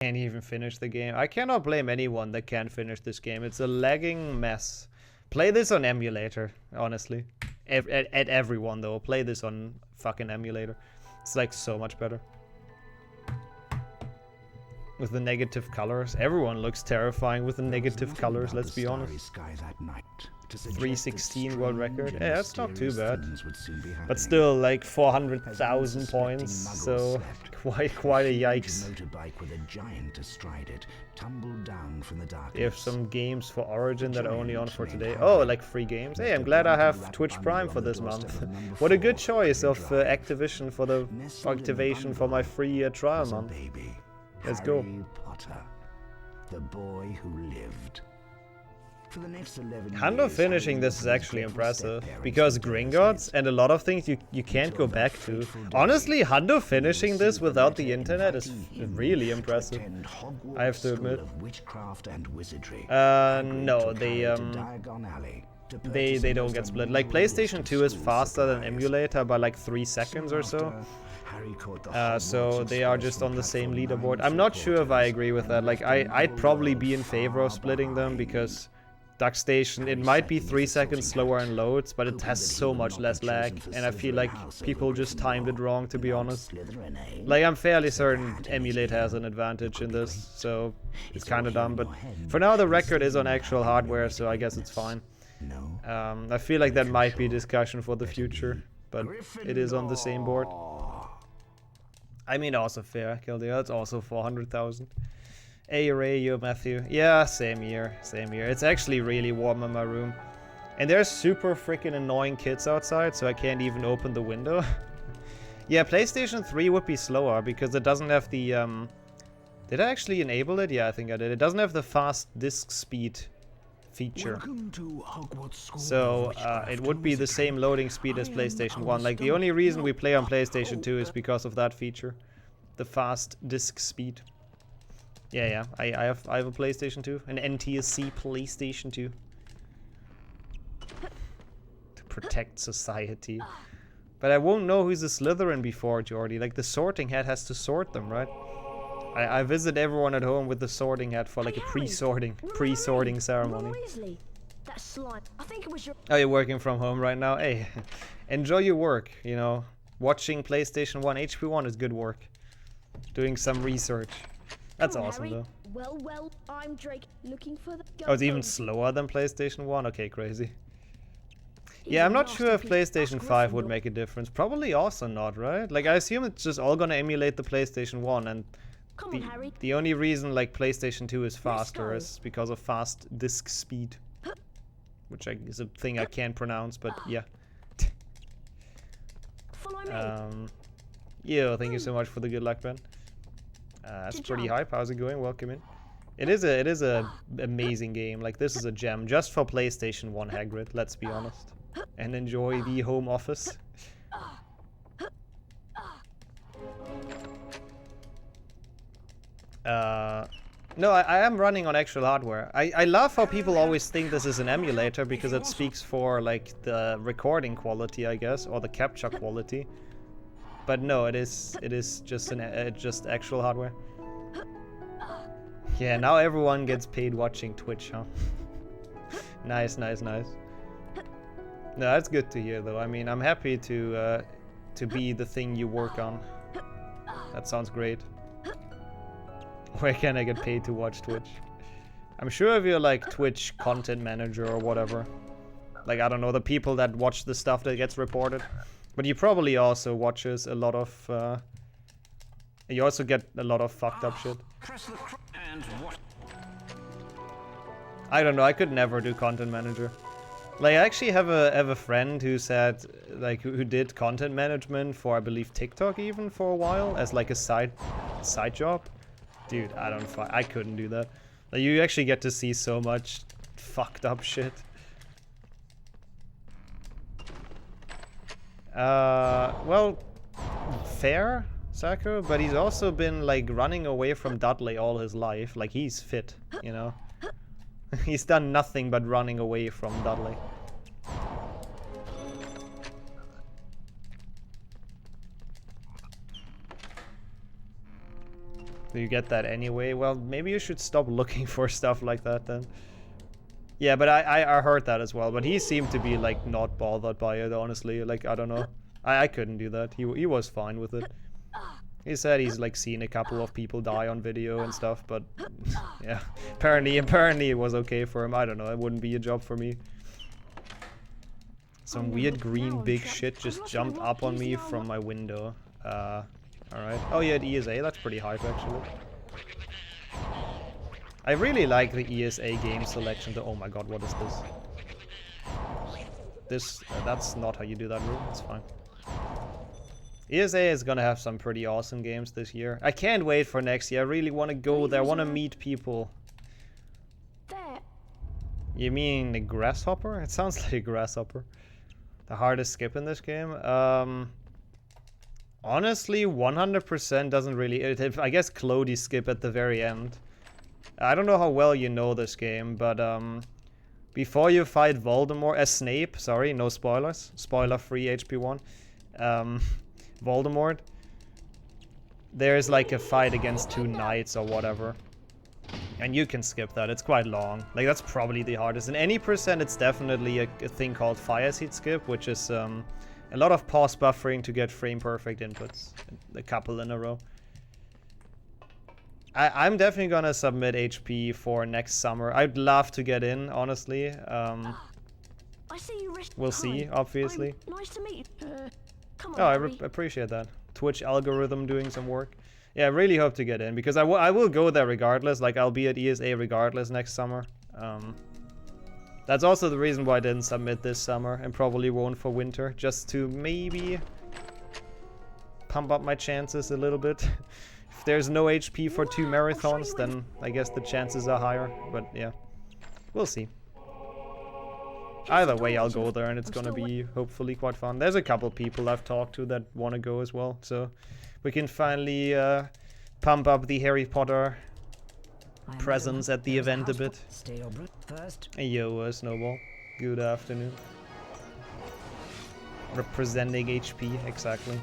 Can't even finish the game. I cannot blame anyone that can't finish this game. It's a lagging mess. Play this on emulator, honestly. At everyone though, play this on fucking emulator. It's like so much better. With the negative colors. Everyone looks terrifying with the negative colors, let's be honest. 316 world record. Yeah, that's not too bad. But still, like 400,000 points, so quite a yikes. They have some games for Origin that are only on for today. Oh, like free games. Hey, I'm glad I have Twitch Prime for this month. What a good choice of Activision for the activation for my free trial month. Let's go. The boy who lived. For the next 11 Hundo finishing this is actually impressive, because Gringotts and a lot of things you can't go back to. Honestly, Hundo finishing this without the internet is really impressive, I have to admit. No, they don't get split. Like, PlayStation 2 is faster than emulator by like 3 seconds or so. So they are just on the same leaderboard. I'm not sure if I agree with that. Like, I'd probably be in favor of splitting them, because DuckStation, it might be 3 seconds slower in loads, but it has so much less lag, and I feel like people just timed it wrong, to be honest. Like, I'm fairly certain emulator has an advantage in this, so it's kind of dumb, but for now the record is on actual hardware, so I guess it's fine. I feel like that might be a discussion for the future, but it is on the same board. I mean, also fair, Kildare, that's also 400,000. Hey Ray, yo Matthew. Yeah, same here, same here. It's actually really warm in my room. And there's super freaking annoying kids outside, so I can't even open the window. Yeah, PlayStation 3 would be slower, because it doesn't have the... Did I actually enable it? Yeah, I think I did. It doesn't have the fast disk speed feature. So, it would be the same loading speed as PlayStation 1. Like, the only reason we play on PlayStation 2 is because of that feature. The fast disk speed. Yeah, I have a PlayStation 2, an NTSC PlayStation 2. To protect society. But I won't know who's a Slytherin before, Jordy. Like, the sorting hat has to sort them, right? I visit everyone at home with the sorting hat for like a pre-sorting ceremony. Oh, you're working from home right now? Hey, enjoy your work, you know. Watching PlayStation 1 HP1 is good work. Doing some research. That's awesome, though. Well, I'm Drake, looking for the... Oh, it's even slower than PlayStation 1? Okay, crazy. Yeah, I'm not sure if PlayStation 5 would make a difference. Probably also not, right? Like, I assume it's just all gonna emulate the PlayStation 1, and the only reason, like, PlayStation 2 is faster is because of fast disk speed. Which is a thing I can't pronounce, but yeah. Yo, thank you so much for the good luck, Ben. That's pretty hype. How's it going? Welcome in. It is a amazing game. Like, this is a gem just for PlayStation 1 Hagrid, let's be honest. And enjoy the home office. No, I am running on actual hardware. I love how people always think this is an emulator, because it speaks for like the recording quality, I guess, or the capture quality. But no, it is just just actual hardware. Yeah, now everyone gets paid watching Twitch, huh? Nice. No, that's good to hear, though. I mean, I'm happy to be the thing you work on. That sounds great. Where can I get paid to watch Twitch? I'm sure if you're like Twitch content manager or whatever. Like, I don't know, the people that watch the stuff that gets reported. But you probably also watches a lot of, you also get a lot of fucked up shit. I don't know, I could never do content manager. Like, I actually have a friend who said, like, who did content management for, I believe, TikTok even for a while as like a side job. Dude, I couldn't do that. Like, you actually get to see so much fucked up shit. Well, fair, Sako, but he's also been, like, running away from Dudley all his life. Like, he's fit, you know? He's done nothing but running away from Dudley. Do you get that anyway? Well, maybe you should stop looking for stuff like that then. Yeah, but I heard that as well. But he seemed to be like not bothered by it, honestly. Like, I don't know. I couldn't do that. He was fine with it. He said he's like seen a couple of people die on video and stuff, but yeah, apparently it was okay for him. I don't know. It wouldn't be a job for me. Some weird green big shit just jumped up on me from my window. Alright. Oh yeah, the ESA, that's pretty hype actually. I really like the ESA game selection. Oh my god, what is this? That's not how you do that, Rue. It's fine. ESA is gonna have some pretty awesome games this year. I can't wait for next year. I really want to go there. I want to meet people. You mean a grasshopper? It sounds like a grasshopper. The hardest skip in this game? Honestly, 100% doesn't really... I guess Clody's skip at the very end. I don't know how well you know this game, but before you fight Voldemort... Snape, sorry, no spoilers. Spoiler-free HP1. Voldemort. There's like a fight against 2 knights or whatever. And you can skip that, it's quite long. Like, that's probably the hardest. In any percent, it's definitely a thing called Fire Seed Skip, which is a lot of pause buffering to get frame perfect inputs. A couple in a row. I'm definitely gonna submit HP for next summer. I'd love to get in, honestly. We'll see, obviously. Nice to meet you. Come on, Oh, I appreciate that. Twitch algorithm doing some work. Yeah, I really hope to get in, because I will go there regardless. Like, I'll be at ESA regardless next summer. That's also the reason why I didn't submit this summer, and probably won't for winter, just to maybe pump up my chances a little bit. If there's no HP for 2 marathons, then I guess the chances are higher, but yeah. We'll see. Either way, I'll go there, and it's gonna be hopefully quite fun. There's a couple people I've talked to that want to go as well, so we can finally pump up the Harry Potter presence at the event a bit. Hey, yo, Snowball. Good afternoon. Representing HP, exactly.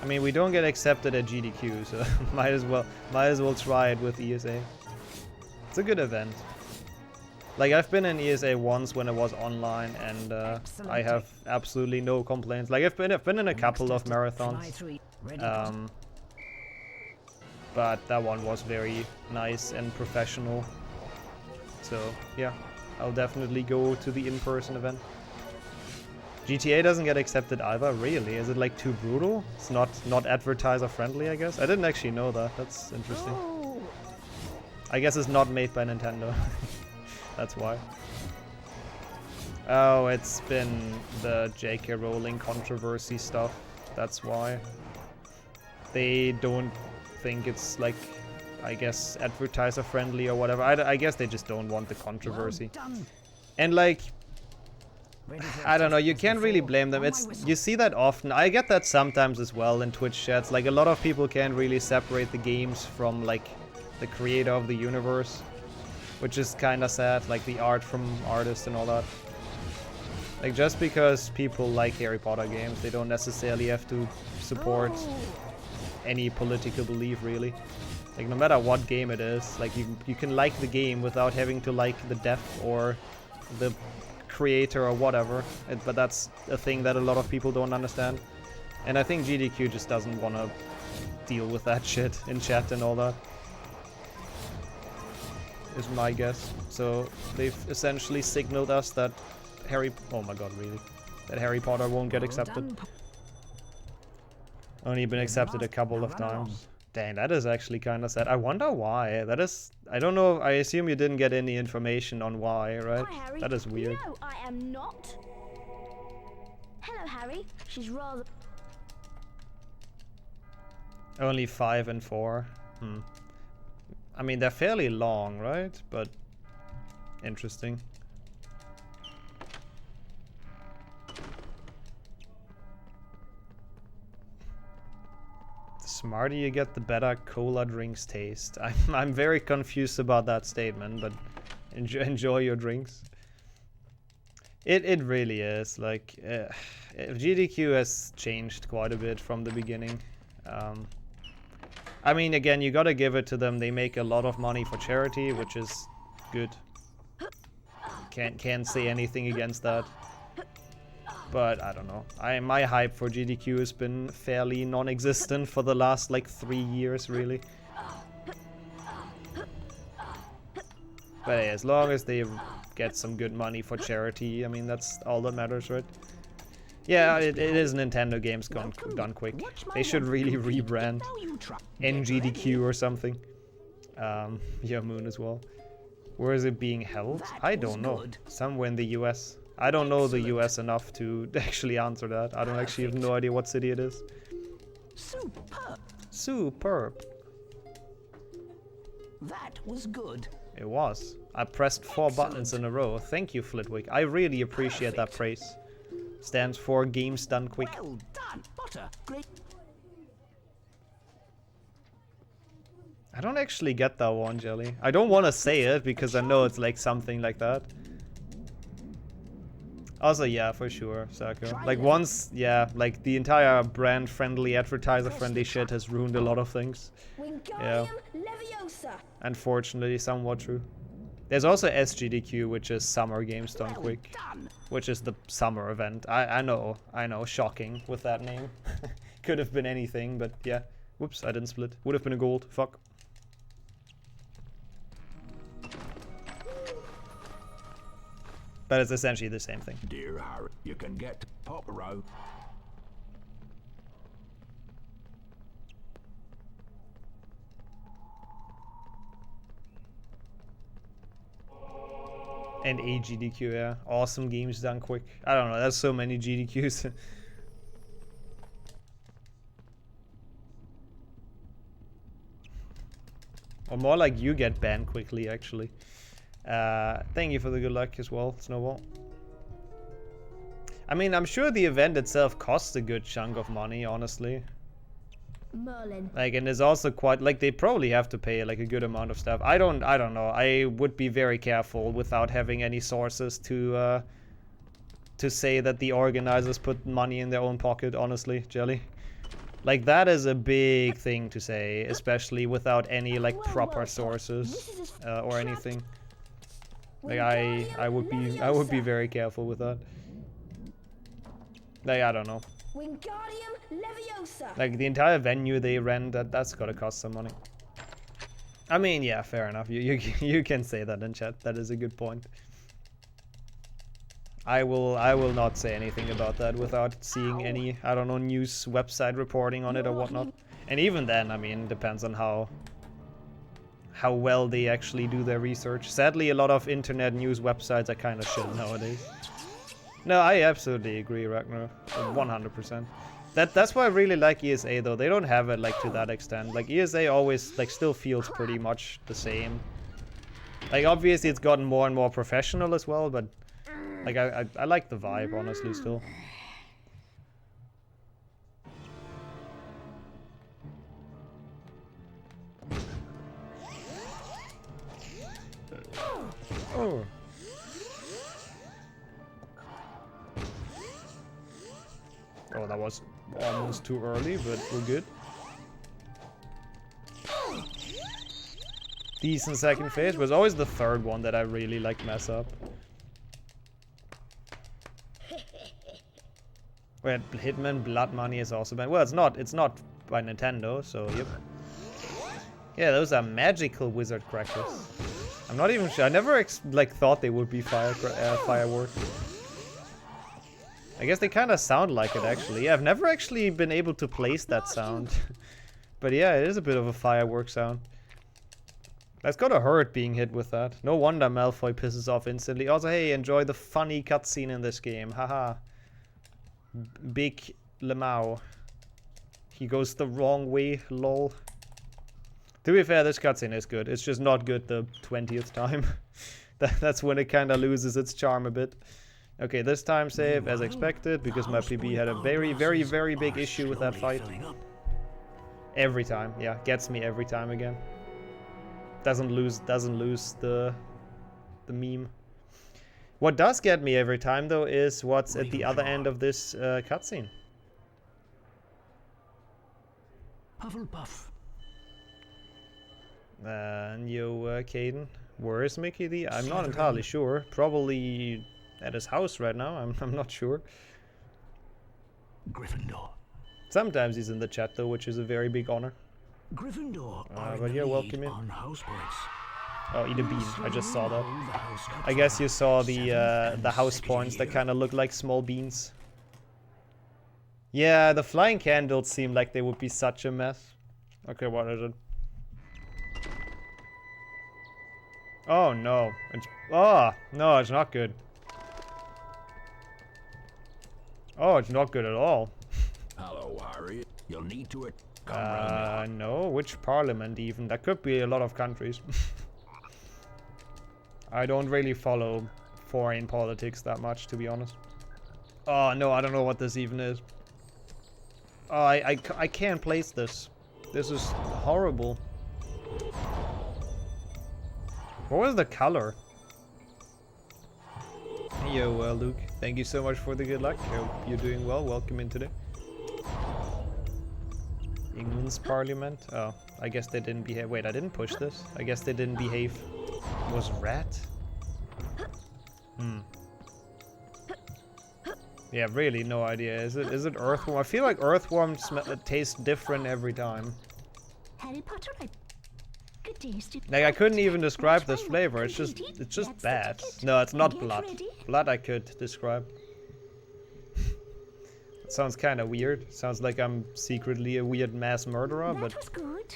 I mean, we don't get accepted at GDQ, so might as well try it with ESA. It's a good event. Like, I've been in ESA once when it was online, and I have absolutely no complaints. Like, I've been in a couple of marathons, but that one was very nice and professional. So yeah, I'll definitely go to the in-person event. GTA doesn't get accepted either, really? Is it like too brutal? It's not advertiser friendly, I guess. I didn't actually know that. That's interesting. I guess it's not made by Nintendo. That's why. Oh, it's been the J.K. Rowling controversy stuff. That's why. They don't think it's like, I guess, advertiser friendly or whatever. I guess they just don't want the controversy. And like, I don't know, you can't really blame them. You see that often. I get that sometimes as well in Twitch chats. Like, a lot of people can't really separate the games from like the creator of the universe, which is kind of sad, like the art from artists and all that. Like, just because people like Harry Potter games, they don't necessarily have to support any political belief, really. Like, no matter what game it is, like, you can like the game without having to like the dev or the creator or whatever. But that's a thing that a lot of people don't understand. And I think GDQ just doesn't want to deal with that shit in chat and all that. Is my guess. So they've essentially signaled us that oh my god, really? That Harry Potter won't get accepted. Only been accepted a couple of times. Dang, that is actually kind of sad. I wonder why. That is... I don't know. I assume you didn't get any information on why, right? Hi, Harry. That is weird. No, I am not. Hello, Harry. She's rather... Only 5 and 4. I mean, they're fairly long, right? But interesting. The smarter you get, the better cola drinks taste. I'm very confused about that statement, but enjoy your drinks. It really is. Like, GDQ has changed quite a bit from the beginning. I mean, again, you gotta give it to them. They make a lot of money for charity, which is good. Can't say anything against that. But I don't know. My hype for GDQ has been fairly non-existent for the last like 3 years, really. But hey, as long as they get some good money for charity, I mean, that's all that matters, right? Yeah, it is Nintendo games done quick. They should really rebrand NGDQ or something. Yeah, Moon as well. Where is it being held? I don't know. Somewhere in the US. I don't know the US enough to actually answer that. I don't actually have no idea what city it is. Superb. Superb. That was good. It was. I pressed 4 buttons in a row. Thank you, Flitwick. I really appreciate that praise. Stands for games done quick. Well done, Potter. Great. I don't actually get that one, Jelly. I don't want to say it because I know it's like something like that. Also, yeah, for sure, Sako. Like once, yeah, like the entire brand-friendly, advertiser-friendly shit has ruined a lot of things. Yeah. Unfortunately, somewhat true. There's also SGDQ, which is Summer Games Done Quick, which is the summer event. I know, shocking with that name. Could have been anything, but yeah. Whoops, I didn't split. Would have been a gold. Fuck. But it's essentially the same thing. Dear Harry, you can get to Pop Row. And a GDQ, yeah. Awesome games done quick. I don't know, there's so many GDQs. Or more like you get banned quickly, actually. Thank you for the good luck as well, Snowball. I mean, I'm sure the event itself costs a good chunk of money, honestly. Merlin. Like, and there's also quite, like, they probably have to pay, like, a good amount of stuff. I don't know. I would be very careful without having any sources to say that the organizers put money in their own pocket, honestly, Jelly. Like, that is a big thing to say, especially without any, like, proper sources or anything. Like, I would be very careful with that. Like, I don't know. Like, the entire venue they rent, that's gotta cost some money. I mean, yeah, fair enough. You can say that in chat. That is a good point. I will not say anything about that without seeing any, I don't know, news website reporting on it or whatnot. And even then, I mean, depends on how well they actually do their research. Sadly, a lot of internet news websites are kind of shit nowadays. No, I absolutely agree, Ragnar. 100%. That's why I really like ESA though. They don't have it like to that extent. Like ESA always like still feels pretty much the same. Like obviously it's gotten more and more professional as well, but like I like the vibe honestly still. Oh. Oh, that was almost too early, but we're good. Decent second phase was always the third one that I really like mess up. Wait, Hitman Blood Money is also banned. Well, it's not by Nintendo, so yep. Yeah, those are magical wizard crackers. I'm not even sure. I never thought they would be fireworks. I guess they kind of sound like it actually. Yeah, I've never actually been able to place that sound. But yeah, it is a bit of a firework sound. That's gotta hurt being hit with that. No wonder Malfoy pisses off instantly. Also, hey, enjoy the funny cutscene in this game. Haha. Big lmao. He goes the wrong way, lol. To be fair, this cutscene is good. It's just not good the 20th time. That's when it kind of loses its charm a bit. Okay, this time save as expected, because my PB had a very, very, very big issue with that fight. Every time, yeah, gets me every time again. Doesn't lose the meme. What does get me every time though is what's at the other end of this cutscene. Hufflepuff. And yo, Caden. Where is Mickey D? I'm not entirely sure. Probably at his house right now. I'm not sure. Gryffindor. Sometimes he's in the chat though, which is a very big honor. Gryffindor are But in yeah, the welcome lead in. on house points. Oh, eat a bean. I just saw that. Hold the house cups I guess for you saw the seventh and house second points that year. kind of look like small beans. Yeah, the flying candles seem like they would be such a mess. Okay, what is it? Oh no, it's no, it's not good. Oh, it's not good at all. Hello, Harry. You'll need to come round No, which parliament even? That could be a lot of countries. I don't really follow foreign politics that much, to be honest. Oh no, I don't know what this even is. Oh, I can't place this. This is horrible. What was the color? Yo, Luke. Thank you so much for the good luck. Hope you're doing well. Welcome in today. England's parliament. Oh, I guess they didn't behave. Wait, I didn't push this. I guess they didn't behave. Was rat? Yeah, really no idea. Is it earthworm? I feel like earthworm tastes different every time. Harry Potter, good day, stupid. Like I couldn't even describe this flavor. It's just bad. No, it's not blood. Blood I could describe. It sounds kind of weird. Sounds like I'm secretly a weird mass murderer, but That was good.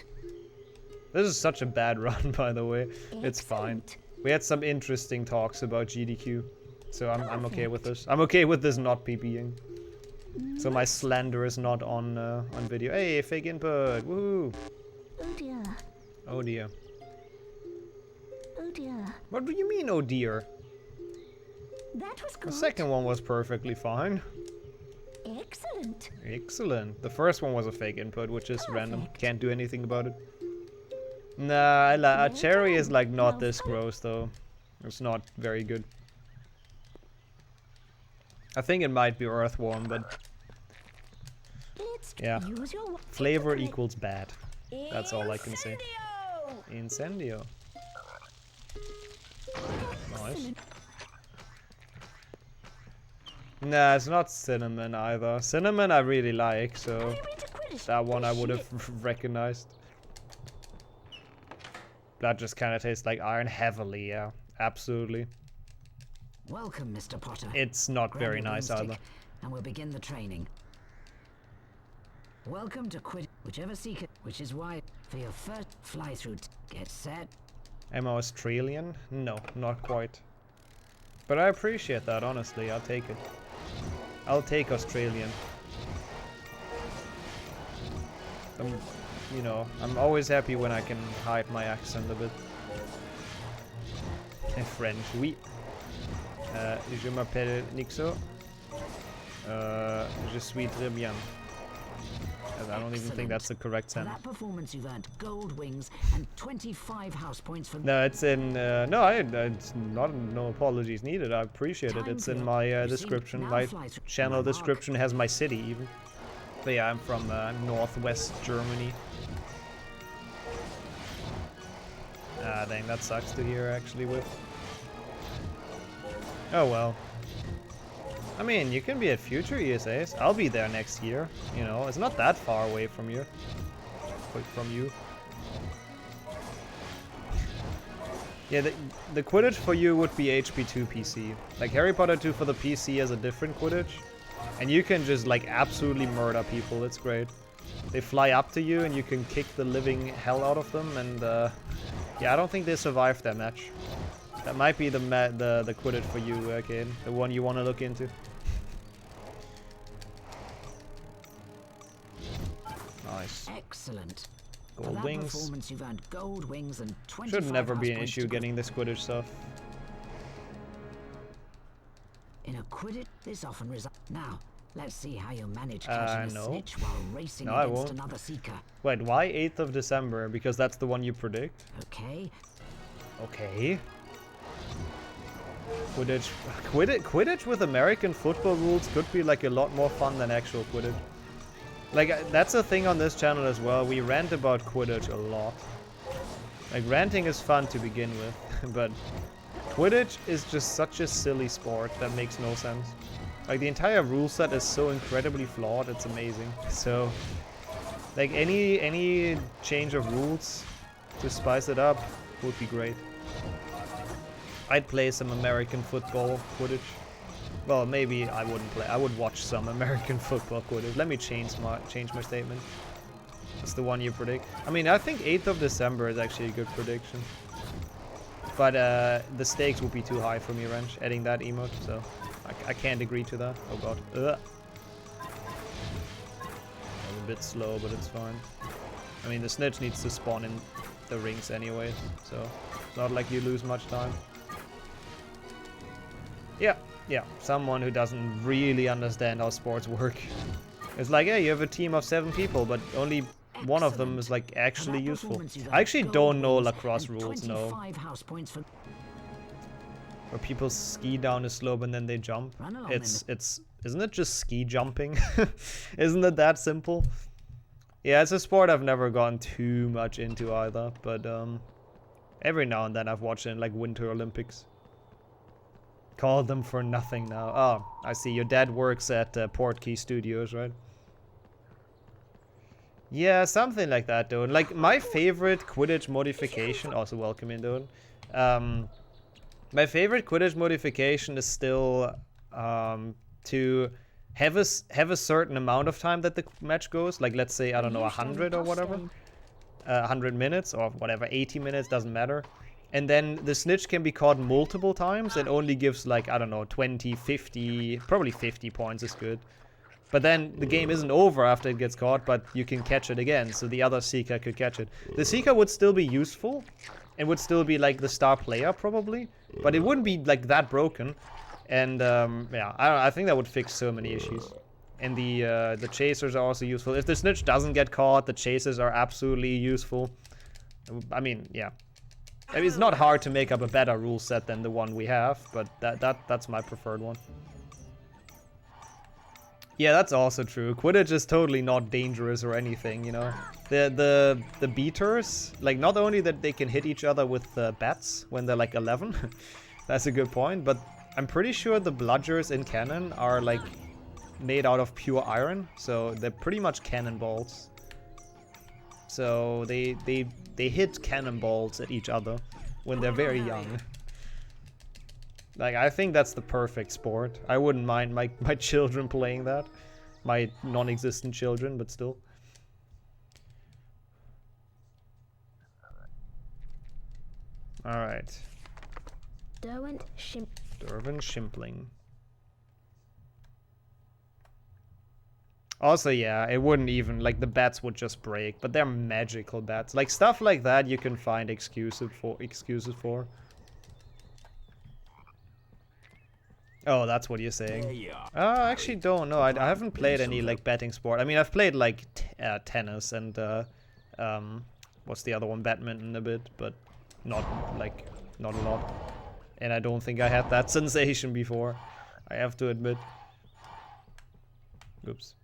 this is such a bad run, by the way. It's fine. Excellent. We had some interesting talks about GDQ, so I'm okay with this. I'm okay with this not PPing. So my slander is not on video. Hey, fake input! Woohoo! Oh dear. Oh dear. Oh dear. What do you mean, oh dear? That was The good. second one was perfectly fine. Excellent. Excellent. The first one was a fake input, which is random. Can't do anything about it. Nah, a cherry is like not this gross though. It's not very good. I think it might be earthworm, but Let's yeah. use your Flavor equals bad. That's all I can say. Incendio. Nice. Nah, it's not cinnamon either. Cinnamon I really like, so that one I would have recognized. That just kind of tastes like iron heavily, yeah. Absolutely. Welcome, Mr. Potter. It's not Grab very your nice broomstick, either. and we'll begin the training. Welcome to whichever seeker, which is why for your first fly through, get set. Am I Australian? No, not quite. But I appreciate that, honestly. I'll take it. I'll take Australian. You know, I'm always happy when I can hide my accent a bit. French, oui. Je m'appelle Nixo. Je suis très bien. I don't even think that's the correct For sentence. that performance, you've earned gold wings and 25 house points for. No, it's in. No, it's not. No apologies needed. I appreciate it. It's in my description. My channel description has my city even. But yeah, I'm from northwest Germany. Ah, dang, that sucks to hear actually. With. Oh well. I mean, you can be at future ESAs. I'll be there next year. You know, it's not that far away from you. Yeah, the Quidditch for you would be HP2 PC. Like Harry Potter 2 for the PC has a different Quidditch. And you can just like absolutely murder people. It's great. They fly up to you and you can kick the living hell out of them. And yeah, I don't think they survived that match. That might be the Quidditch for you, Kane. The one you want to look into. Nice. Excellent. Gold For that wings. performance, you've earned gold wings and 25 Should never be house an points issue to go. getting this Quidditch stuff. In a Quidditch, this often results. Now, let's see how you manage catching a no. snitch while racing No, I against won't. another seeker. Wait, why 8th of December? Because that's the one you predict? Okay. Okay. Quidditch with American football rules could be like a lot more fun than actual Quidditch. Like, that's a thing on this channel as well. We rant about Quidditch a lot. Like, ranting is fun to begin with, but Quidditch is just such a silly sport that makes no sense. Like, the entire rule set is so incredibly flawed, it's amazing. So, like, any change of rules to spice it up would be great. I'd play some American football Quidditch. Well, maybe I wouldn't play. I would watch some American football Quidditch. Let me change my statement. It's the one you predict. I mean, I think 8th of December is actually a good prediction. But the stakes would be too high for me, Wrench, adding that emote, so I can't agree to that. Oh god. Ugh. I'm a bit slow, but it's fine. I mean, the snitch needs to spawn in the rings anyway, so it's not like you lose much time. Yeah, someone who doesn't really understand how sports work. It's like, yeah, you have a team of 7 people, but only one of them is like actually useful. I actually don't know lacrosse rules, no. Where people ski down a slope and then they jump. Isn't it just ski jumping? Isn't it that simple? Yeah, it's a sport I've never gone too much into either, but every now and then I've watched it in like Winter Olympics. Called them for nothing now. Oh, I see. Your dad works at Portkey Studios, right? Yeah, something like that, dude. Like, my favorite Quidditch modification... Also, welcome in, dude. My favorite Quidditch modification is still to have a certain amount of time that the match goes. Like, let's say, I don't know, 100 or whatever. 100 minutes or whatever, 80 minutes, doesn't matter. And then the snitch can be caught multiple times and only gives like, I don't know, 20, 50, probably 50 points is good. But then the game isn't over after it gets caught, but you can catch it again, so the other Seeker could catch it. The Seeker would still be useful and would still be like the star player probably, but it wouldn't be like that broken. And yeah, I think that would fix so many issues. And the chasers are also useful. If the snitch doesn't get caught, the chasers are absolutely useful. I mean, yeah. I mean, it's not hard to make up a better rule set than the one we have, but that's my preferred one. Yeah, that's also true. Quidditch is totally not dangerous or anything, you know. The beaters, like, not only that they can hit each other with bats when they're like 11, that's a good point, but I'm pretty sure the bludgers in canon are like made out of pure iron, so they're pretty much cannonballs. So they hit cannonballs at each other when they're very young. Like, I think that's the perfect sport. I wouldn't mind my children playing that. My non-existent children, but still. Alright. Derwent Derwent Shimpling. Also, yeah, it wouldn't even, like, the bats would just break, but they're magical bats. Like, stuff like that you can find excuses for. Oh, that's what you're saying. I actually don't know. I haven't played any, like, betting sport. I mean, I've played, like, tennis and, what's the other one? Badminton a bit, but not a lot. And I don't think I had that sensation before, I have to admit. Oops.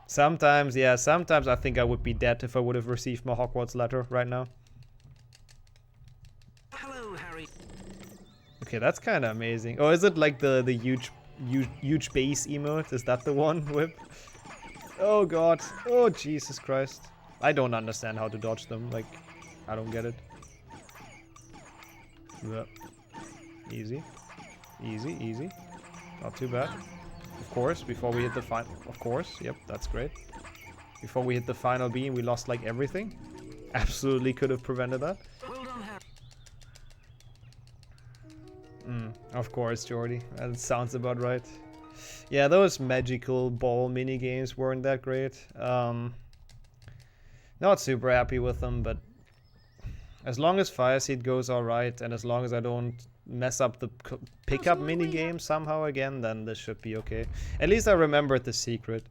Sometimes, yeah, sometimes I think I would be dead if I would have received my Hogwarts letter right now. Hello, Harry. Okay, that's kind of amazing. Oh, is it like the huge base emote? Is that the one, Whip? Oh god. Oh, Jesus Christ. I don't understand how to dodge them. Like, I don't get it. Yeah. Easy. Easy, easy. Not too bad. Of course, before we hit the final... Of course, yep, that's great. Before we hit the final beam, we lost, like, everything. Absolutely could have prevented that. Well done, Harry. Of course, Jordy. That sounds about right. Yeah, those magical ball minigames weren't that great. Not super happy with them, but... As long as Fire Seed goes alright, and as long as I don't mess up the pickup minigame somehow again, then this should be okay. At least I remembered the secret.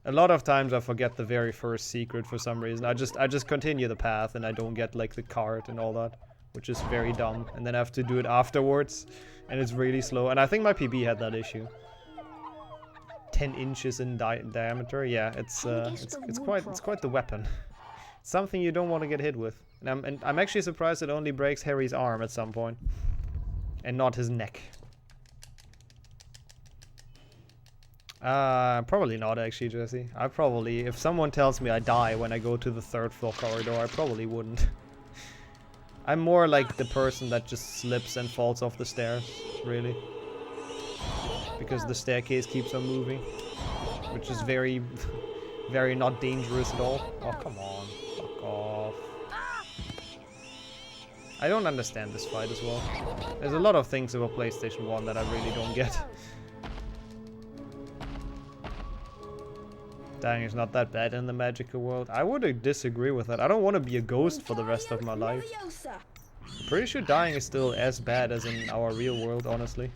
A lot of times I forget the very first secret for some reason. I just continue the path and I don't get like the card and all that, which is very dumb. And then I have to do it afterwards, and it's really slow. And I think my PB had that issue. 10 inches in diameter. Yeah, it's quite the weapon. Something you don't want to get hit with. And I'm actually surprised it only breaks Harry's arm at some point, and not his neck. Probably not actually, Jesse. I probably, if someone tells me I die when I go to the 3rd floor corridor, I probably wouldn't. I'm more like the person that just slips and falls off the stairs, really. Because the staircase keeps on moving, which is very, very not dangerous at all. Oh, come on. Fuck off. I don't understand this fight as well. There's a lot of things about PlayStation 1 that I really don't get. Dying is not that bad in the magical world. I would disagree with that. I don't want to be a ghost for the rest of my life. I'm pretty sure dying is still as bad as in our real world, honestly.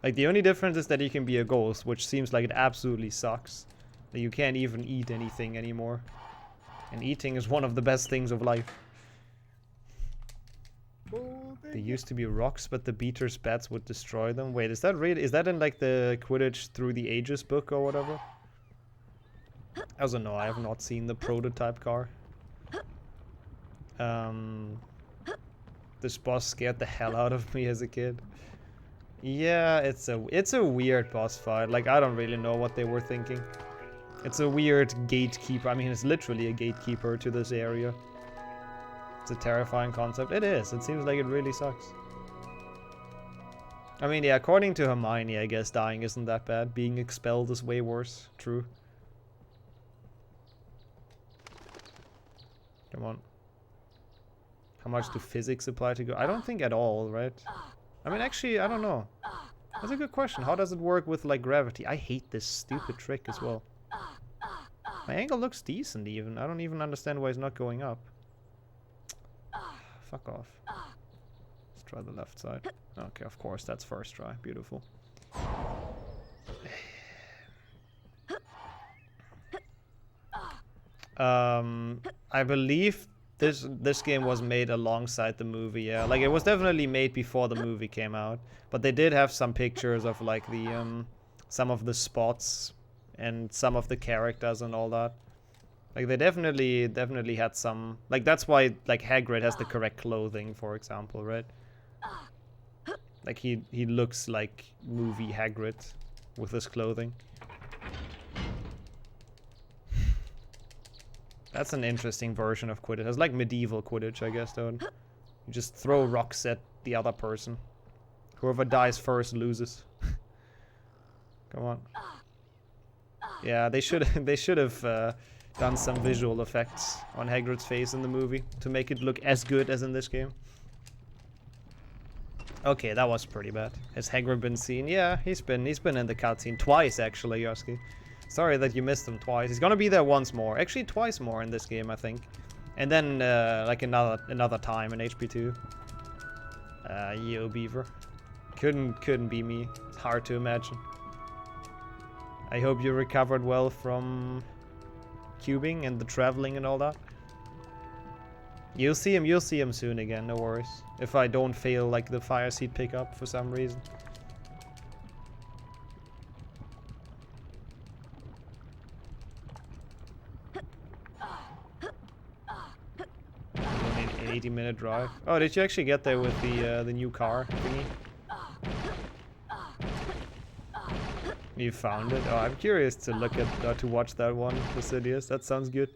Like, the only difference is that you can be a ghost, which seems like it absolutely sucks. That you can't even eat anything anymore. And eating is one of the best things of life. They used to be rocks, but the beater's bats would destroy them. Wait, is that really? Is that in like the Quidditch Through the Ages book or whatever? I also know I have not seen the prototype car. This boss scared the hell out of me as a kid. Yeah, it's a weird boss fight. Like, I don't really know what they were thinking. It's a weird gatekeeper. I mean, it's literally a gatekeeper to this area. It's a terrifying concept. It is. It seems like it really sucks. I mean, yeah, according to Hermione, I guess dying isn't that bad. Being expelled is way worse. True. Come on. How much do physics apply to go? I don't think at all, right? I mean, actually, I don't know. That's a good question. How does it work with, like, gravity? I hate this stupid trick as well. My angle looks decent, even. I don't even understand why it's not going up. Fuck off. Let's try the left side. Okay, of course, that's first try. Beautiful. I believe this game was made alongside the movie, yeah. Like, it was definitely made before the movie came out. But they did have some pictures of, like, the, some of the spots and some of the characters and all that. Like, they definitely had some... Like, that's why, like, Hagrid has the correct clothing, for example, right? Like, he looks like movie Hagrid with his clothing. That's an interesting version of Quidditch. It's like medieval Quidditch, I guess, though. You just throw rocks at the other person. Whoever dies first loses. Come on. Yeah, they should have done some visual effects on Hagrid's face in the movie to make it look as good as in this game. Okay, that was pretty bad. Has Hagrid been seen? Yeah, he's been in the cutscene twice, actually, Yoski. Sorry that you missed him twice. He's gonna be there once more. Actually, twice more in this game, I think. And then, like another time in HP2. Yo, Beaver. Couldn't be me. It's hard to imagine. I hope you recovered well from cubing and the traveling and all that. You'll see him soon again, no worries. If I don't fail, like, the fire seat pickup for some reason. An 80-minute drive. Oh, did you actually get there with the new car thingy? You found it? Oh, I'm curious to look at, to watch that one, Fastidious. That sounds good.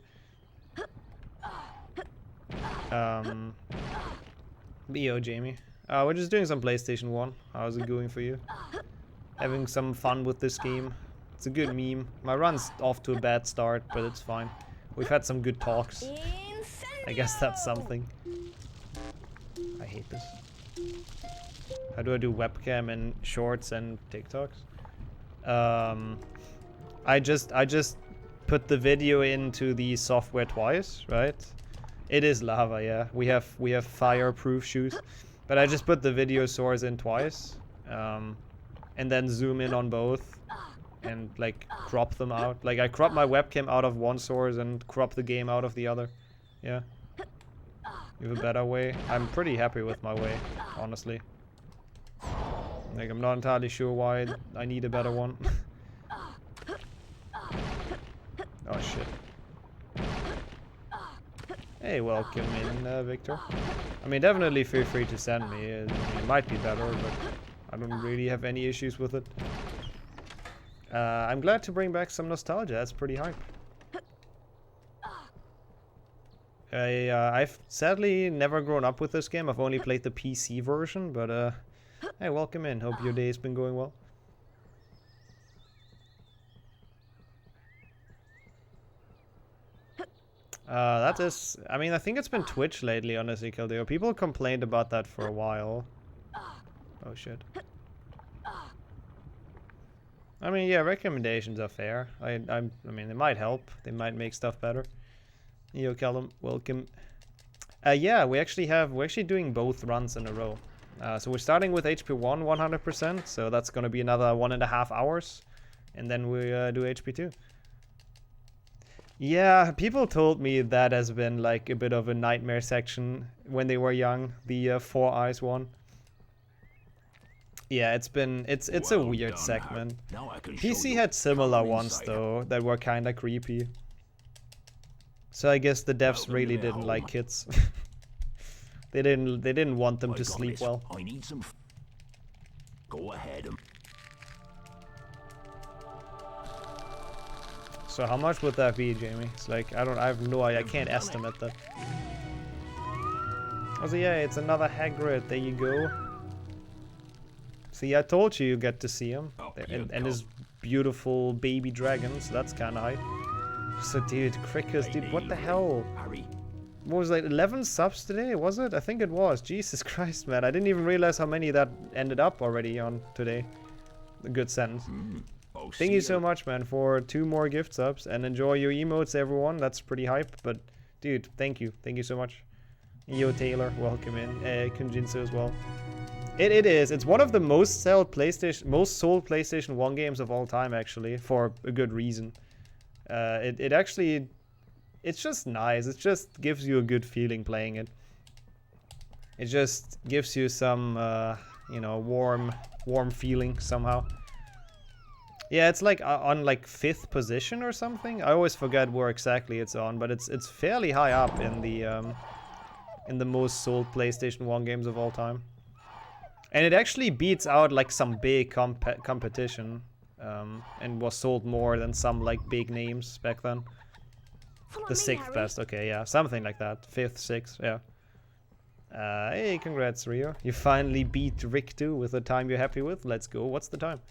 Yo, Jamie. We're just doing some PlayStation 1. How's it going for you? Having some fun with this game. It's a good meme. My run's off to a bad start, but it's fine. We've had some good talks. I guess that's something. I hate this. How do I do webcam and shorts and TikToks? I just put the video into the software twice, right? It is lava, yeah. We have fireproof shoes, but I just put the video source in twice, and then zoom in on both, and like crop them out. Like, I crop my webcam out of one source and crop the game out of the other. Yeah. You have a better way? I'm pretty happy with my way, honestly. Like, I'm not entirely sure why I need a better one. Hey, welcome in, Victor. I mean, definitely feel free to send me. It might be better, but I don't really have any issues with it. I'm glad to bring back some nostalgia. That's pretty hype. I've sadly never grown up with this game. I've only played the PC version, but hey, welcome in. Hope your day's been going well. That is... I mean, I think it's been Twitch lately, honestly, Kildeo. People complained about that for a while. Oh, shit. I mean, yeah, recommendations are fair. I mean, they might help. They might make stuff better. Yo, Callum, welcome. Yeah, we're actually doing both runs in a row. So we're starting with HP1 100%, so that's gonna be another 1.5 hours. And then we do HP2. Yeah, people told me that has been like a bit of a nightmare section when they were young, the 4 Eyes one. Yeah, it's a weird segment. PC had similar ones though that were kinda creepy. So I guess the devs really didn't like kids. they didn't want them to sleep well. I need some. Go ahead. So how much would that be, Jamie? It's like I have no idea. I can't estimate that. Oh, so yeah, it's another Hagrid. There you go. See, I told you get to see him, and his beautiful baby dragons. That's kind of hype. So, dude, Crickers, dude, what the hell? What was it, like 11 subs today? Was it? I think it was. Jesus Christ, man! I didn't even realize how many that ended up already on today. A good sentence. Thank you so much, man, for 2 more gift subs, and enjoy your emotes, everyone. That's pretty hype, but dude, thank you so much. Yo, Taylor, welcome in. Kunjinsu as well. It is. It's one of the most sold PlayStation 1 games of all time, actually, for a good reason. It actually, it's just nice. It just gives you a good feeling playing it. It just gives you some, you know, warm feeling somehow. Yeah, it's like on like 5th position or something. I always forget where exactly it's on, but it's fairly high up in the most sold PlayStation 1 games of all time. And it actually beats out like some big competition, and was sold more than some like big names back then. The 6th best, okay, yeah, something like that. 5th, 6th, yeah. Hey, congrats, Rio. You finally beat Rick 2 with a time you're happy with. Let's go. What's the time?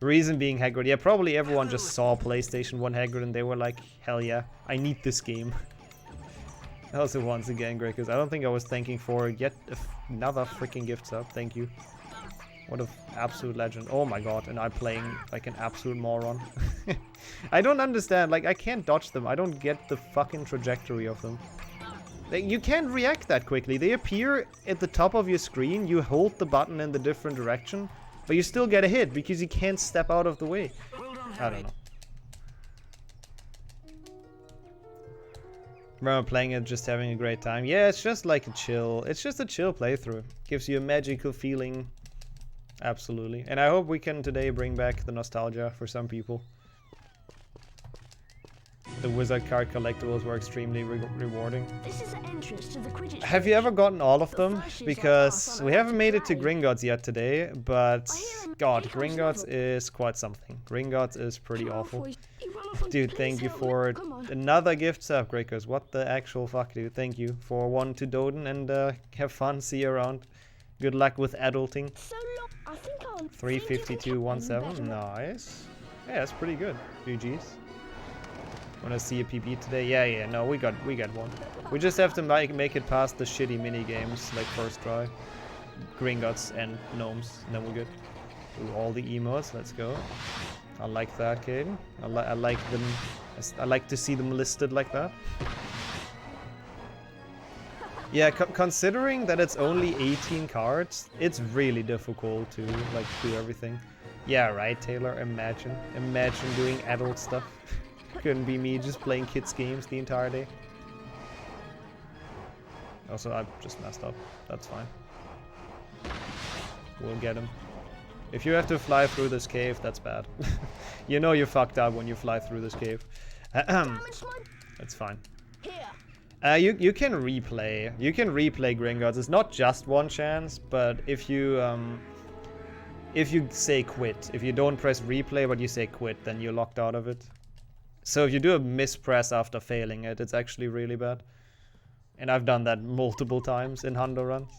Reason being Hagrid. Yeah, probably everyone just saw PlayStation 1 Hagrid and they were like, hell yeah, I need this game. Also, once again, Greg, because I don't think I was thanking for yet another freaking gift sub. Thank you. What an absolute legend. Oh my god, and I'm playing like an absolute moron. I don't understand, like I can't dodge them. I don't get the fucking trajectory of them. Like, you can't react that quickly. They appear at the top of your screen, you hold the button in the different direction, but you still get a hit because you can't step out of the way. I don't know. Remember playing it, just having a great time. Yeah, it's just like a chill. It's just a chill playthrough. Gives you a magical feeling. Absolutely. And I hope we can today bring back the nostalgia for some people. The wizard card collectibles were extremely rewarding. This is the entrance to the Quidditch. Have you ever gotten all of them? Because we haven't made it to Gringotts yet today, but god, Gringotts is quite something. Gringotts is pretty awful. Dude, thank you for another gift sub, Gregos. What the actual fuck, dude? Thank you for one to Doden, and have fun. See you around. Good luck with adulting. 35217. Nice. Yeah, that's pretty good. GG's. Wanna see a PB today? Yeah, no, we got one. We just have to make it past the shitty mini games, like first try. Gringotts and gnomes, and then we're good. Do all the emotes, let's go. I like that, Caden. I like them. I like to see them listed like that. Yeah, considering that it's only 18 cards, it's really difficult to like do everything. Yeah, right, Taylor. Imagine doing adult stuff. Couldn't be me just playing kids games the entire day. Also, I just messed up. That's fine. We'll get him. If you have to fly through this cave, that's bad. You know you fucked up when you fly through this cave. That's fine. You can replay. You can replay Gringotts. It's not just one chance, but if you say quit, if you don't press replay but you say quit, then you're locked out of it. So if you do a mispress after failing it, it's actually really bad. And I've done that multiple times in Hundo runs.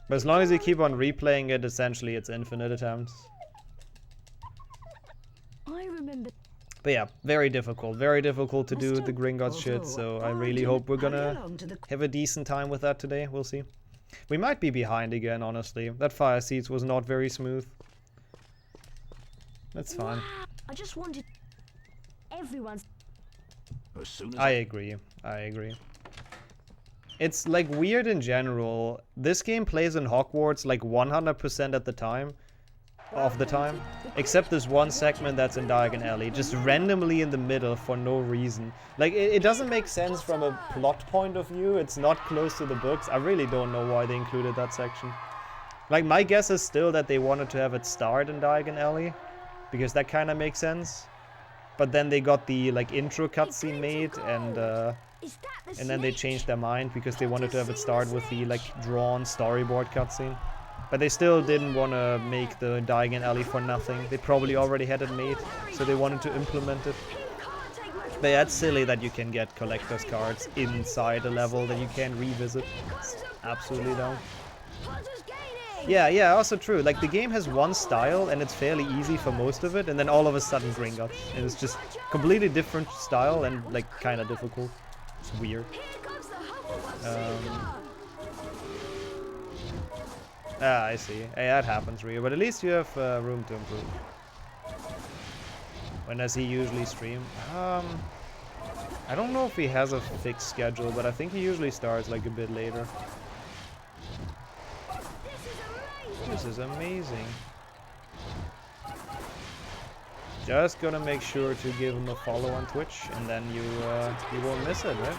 But as long as you keep on replaying it, essentially it's infinite attempts. I remember. But yeah, very difficult to do the Gringotts shit, so I really hope we're gonna have a decent time with that today. We'll see. We might be behind again, honestly. That fire seats was not very smooth. That's fine. I just wanted everyone's. As soon as I agree. It's like weird in general. This game plays in Hogwarts like 100% at the time. Of the time. Except this one segment that's in Diagon Alley. Just randomly in the middle for no reason. Like, it doesn't make sense from a plot point of view. It's not close to the books. I really don't know why they included that section. Like, my guess is still that they wanted to have it start in Diagon Alley. Because that kind of makes sense. But then they got the, like, intro cutscene made and then they changed their mind because they wanted to have it start with the, like, drawn storyboard cutscene. But they still didn't want to make the Diagon Alley for nothing. They probably already had it made, so they wanted to implement it. But yeah, it's silly that you can get collector's cards inside a level that you can't revisit. It's absolutely dumb. Yeah, also true. Like, the game has one style, and it's fairly easy for most of it, and then all of a sudden Gringotts. And it's just completely different style and, like, kind of difficult. It's weird. I see. Hey, that happens, Rio. But at least you have room to improve. When does he usually stream? I don't know if he has a fixed schedule, but I think he usually starts like a bit later. This is amazing. Just gonna make sure to give him a follow on Twitch, and then you won't miss it, right?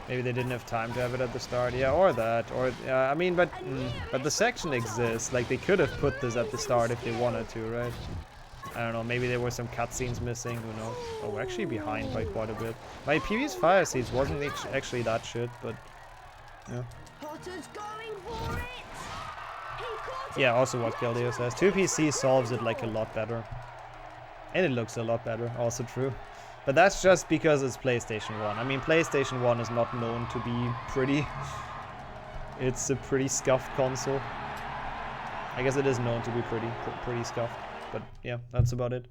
Maybe they didn't have time to have it at the start, yeah, or that, or I mean, but the section exists. Like, they could have put this at the start if they wanted to, right? I don't know. Maybe there were some cutscenes missing. Who knows? Oh, we're actually behind by quite a bit. My previous fire seats wasn't actually that shit, but yeah. Yeah, also what Keldeo says. 2PC solves it like a lot better, and it looks a lot better. Also true. But that's just because it's PlayStation 1. I mean, PlayStation 1 is not known to be pretty. It's a pretty scuffed console. I guess it is known to be pretty scuffed. But yeah, that's about it.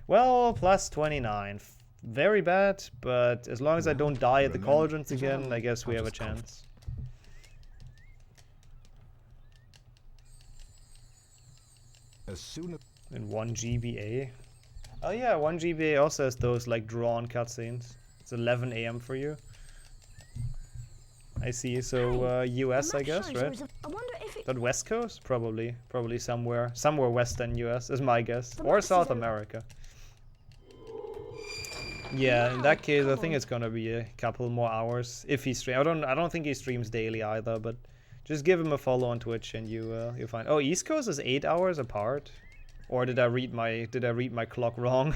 Well, plus 29. Very bad, but as long as I don't die at the cauldrons again, I guess we have a chance. As soon as In 1 GBA. Oh yeah, 1 GBA also has those like drawn cutscenes. It's 11 AM for you. I see. So US, I guess, right? But West Coast, probably somewhere Western US is my guess, or South America. Yeah, in that case, I think it's gonna be a couple more hours if he streams. I don't think he streams daily either, but just give him a follow on Twitch and you'll find. Oh, East Coast is 8 hours apart. Or did I read my clock wrong?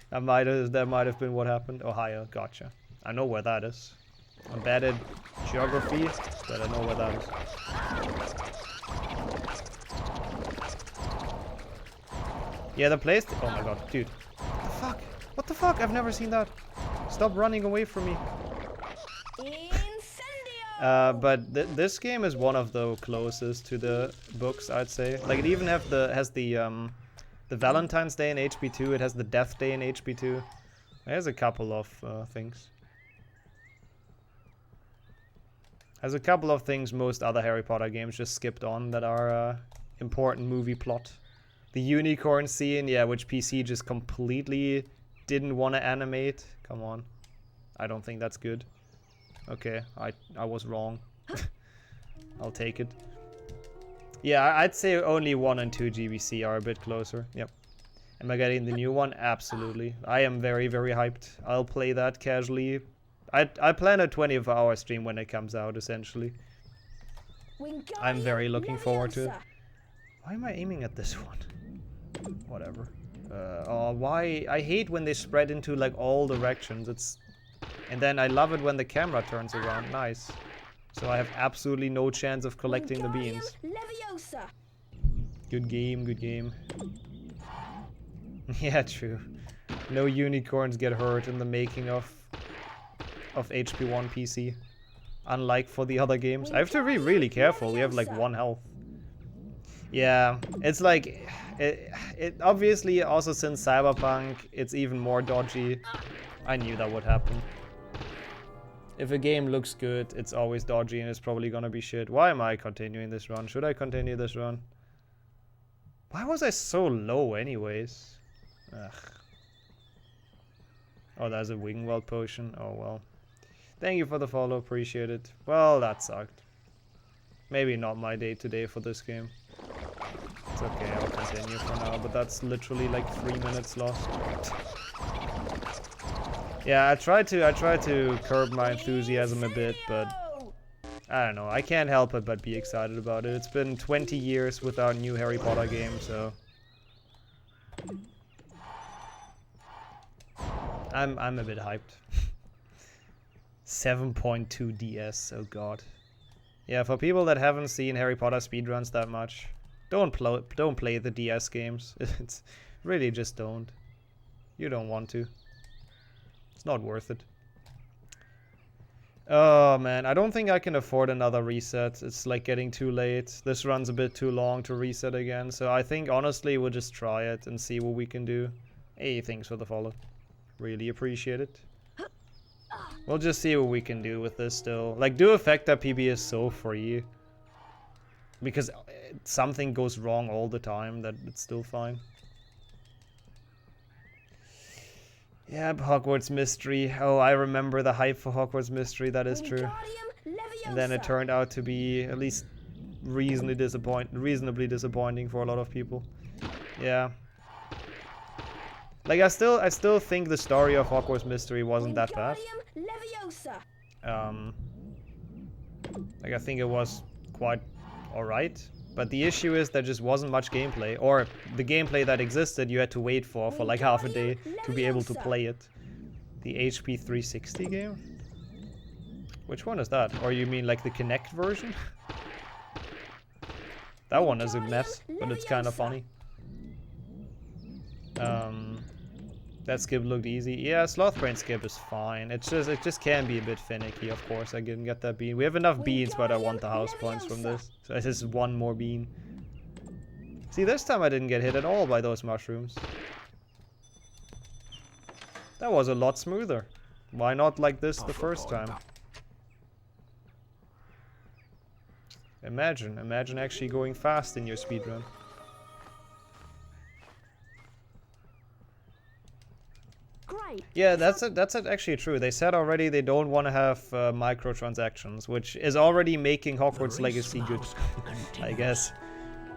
That might have been what happened. Ohio, gotcha. I know where that is. I'm bad at geography, but I know where that is. Yeah, the place. Oh my god, dude. What the fuck? What the fuck? I've never seen that. Stop running away from me. But this game is one of the closest to the books, I'd say. Like, it even has the Valentine's Day in HP2. It has the Death Day in HP2. There's a couple of things. There's a couple of things most other Harry Potter games just skipped on that are important movie plot. The unicorn scene, yeah, which PC just completely didn't want to animate. Come on. I don't think that's good. Okay, I was wrong. I'll take it. Yeah, I'd say only 1 and 2 GBC are a bit closer. Yep. Am I getting the new one? Absolutely. I am very, very hyped. I'll play that casually. I plan a 24-hour stream when it comes out, essentially. I'm very looking forward to it. Why am I aiming at this one? Whatever. Oh, why? I hate when they spread into like all directions. And then I love it when the camera turns around. Nice. So I have absolutely no chance of collecting the beans. Leviosa. Good game, good game. Yeah, true. No unicorns get hurt in the making of HP1 PC. Unlike for the other games. I have to be really careful. We have like 1 health. Yeah, it's like... It obviously also since Cyberpunk, it's even more dodgy. I knew that would happen. If a game looks good, it's always dodgy and it's probably gonna be shit. Why am I continuing this run? Should I continue this run? Why was I so low anyways? Ugh. Oh, there's a Wingwell potion. Oh well. Thank you for the follow, appreciate it. Well, that sucked. Maybe not my day today for this game. It's okay, I'll continue for now, but that's literally like 3 minutes lost. Yeah, I try to curb my enthusiasm a bit, but I don't know, I can't help it but be excited about it. It's been 20 years without a new Harry Potter game, so I'm a bit hyped. 7.2 DS, oh god. Yeah, for people that haven't seen Harry Potter speedruns that much, don't play the DS games. It's really just don't. You don't want to. It's not worth it. Oh man, I don't think I can afford another reset. It's like getting too late. This run's a bit too long to reset again, so I think honestly we'll just try it and see what we can do. Hey, thanks for the follow. Really appreciate it. We'll just see what we can do with this still. Like, Duofecta PB is so free. Because something goes wrong all the time, that it's still fine. Yeah, Hogwarts Mystery. Oh, I remember the hype for Hogwarts Mystery, that is true. And then it turned out to be at least reasonably disappointing for a lot of people. Yeah. Like, I still think the story of Hogwarts Mystery wasn't that bad. Like, I think it was quite alright. But the issue is there just wasn't much gameplay. Or the gameplay that existed you had to wait for like half a day to be able to play it. The HP 360 game? Which one is that? Or you mean like the Kinect version? That one is a mess, but it's kind of funny. That skip looked easy. Yeah, Slothbrain skip is fine. It just can be a bit finicky, of course. I didn't get that bean. We have enough beans, but I want the house points from this. So it's just 1 more bean. See, this time I didn't get hit at all by those mushrooms. That was a lot smoother. Why not like this the first time? Imagine actually going fast in your speedrun. Yeah, that's actually true. They said already they don't want to have microtransactions, which is already making Hogwarts Legacy good, I guess.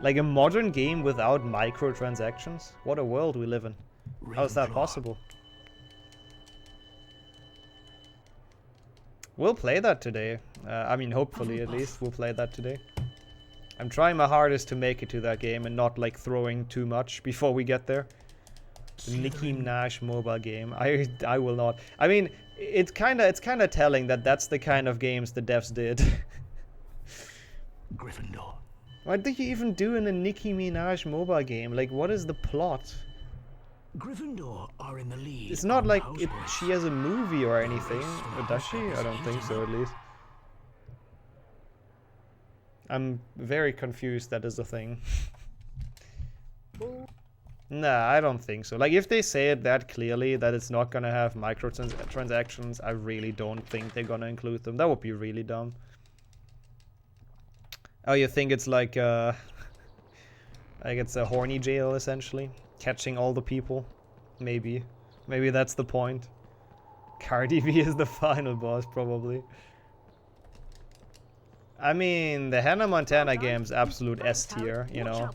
Like a modern game without microtransactions? What a world we live in. How is that possible? We'll play that today. I mean, hopefully at least we'll play that today. I'm trying my hardest to make it to that game and not like throwing too much before we get there. The Nicki Minaj mobile game. I will not. I mean, it's kind of telling that that's the kind of games the devs did. Gryffindor. Why did you even do in a Nicki Minaj mobile game? Like, what is the plot? Gryffindor are in the lead. It's not like she has a movie or anything. Or does she? I don't think so, at least. I'm very confused that is a thing. Nah, I don't think so. Like, if they say it that clearly, that it's not gonna have microtransactions, I really don't think they're gonna include them. That would be really dumb. Oh, you think it's like it's a horny jail, essentially? Catching all the people? Maybe. Maybe that's the point. Cardi B is the final boss, probably. I mean, the Hannah Montana game's absolute S tier, you know.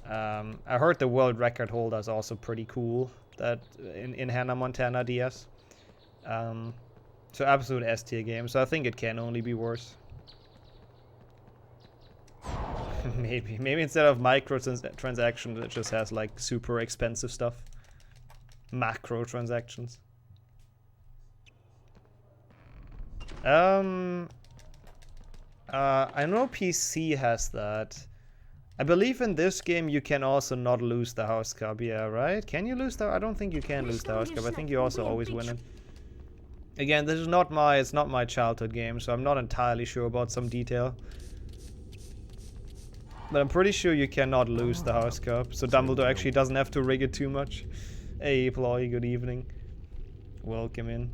I heard the world record holder is also pretty cool that in Hannah Montana DS. So absolute S tier game, so I think it can only be worse. Maybe instead of transactions, it just has like super expensive stuff. Macro transactions. I know PC has that. I believe in this game you can also not lose the house cup. Yeah, right? Can you lose the? I don't think you can lose the house cup. I think you also always win it. Again, this is not my. It's not my childhood game, so I'm not entirely sure about some detail. But I'm pretty sure you cannot lose the house cup, so Dumbledore actually doesn't have to rig it too much. Hey, Ploy, good evening. Welcome in.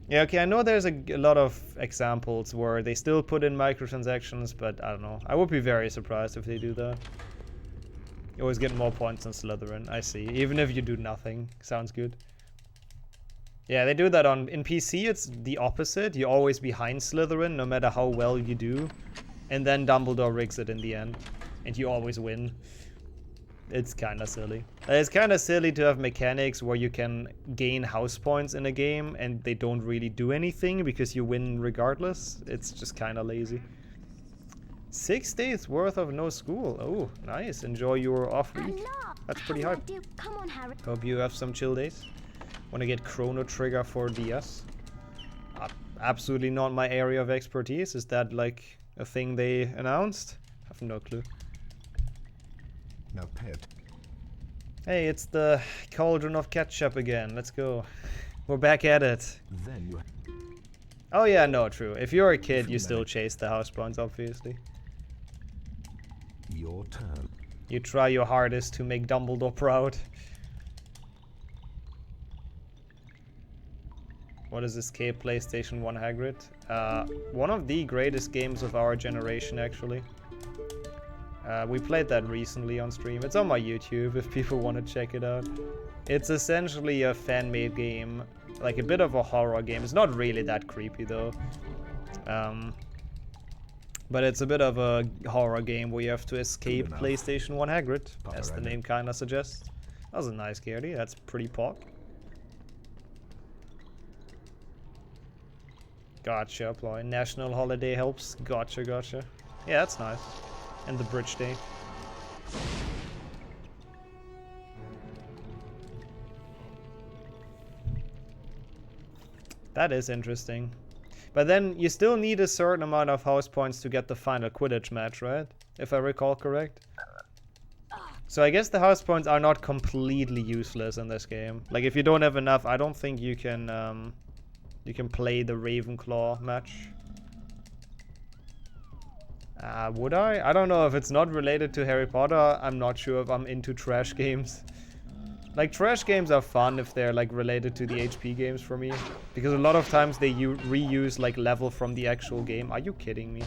Yeah, okay, I know there's a lot of examples where they still put in microtransactions, but I don't know. I would be very surprised if they do that. You always get more points than Slytherin, I see. Even if you do nothing. Sounds good. Yeah, they do that in PC, it's the opposite. You're always behind Slytherin, no matter how well you do. And then Dumbledore rigs it in the end. And you always win. It's kinda silly. It's kinda silly to have mechanics where you can gain house points in a game and they don't really do anything because you win regardless. It's just kinda lazy. 6 days worth of no school. Oh, nice. Enjoy your off week. That's pretty hard. Come on, Harry. Hope you have some chill days. Wanna get Chrono Trigger for DS? Absolutely not my area of expertise. Is that like a thing they announced? I have no clue. Now pay it. Hey, it's the cauldron of ketchup again. Let's go. We're back at it. Then you. Oh yeah, no, true. If you're a kid, you still chase the house points, obviously. Your turn. You try your hardest to make Dumbledore proud. What is Escape PlayStation 1 Hagrid? One of the greatest games of our generation, actually. We played that recently on stream. It's on my YouTube if people want to check it out. It's essentially a fan-made game, like a bit of a horror game. It's not really that creepy though. But it's a bit of a horror game where you have to escape PlayStation 1 Hagrid, as the name kinda suggests. That was a nice Gertie, that's pretty pog. Gotcha, Ploy. National holiday helps. Gotcha, gotcha. Yeah, that's nice. And the bridge day. That is interesting. But then you still need a certain amount of house points to get the final Quidditch match, right? If I recall correct. So I guess the house points are not completely useless in this game. Like if you don't have enough, I don't think you can play the Ravenclaw match. Would I? I don't know if it's not related to Harry Potter. I'm not sure if I'm into trash games. Like, trash games are fun if they're, like, related to the HP games for me. Because a lot of times they reuse, like, level from the actual game. Are you kidding me?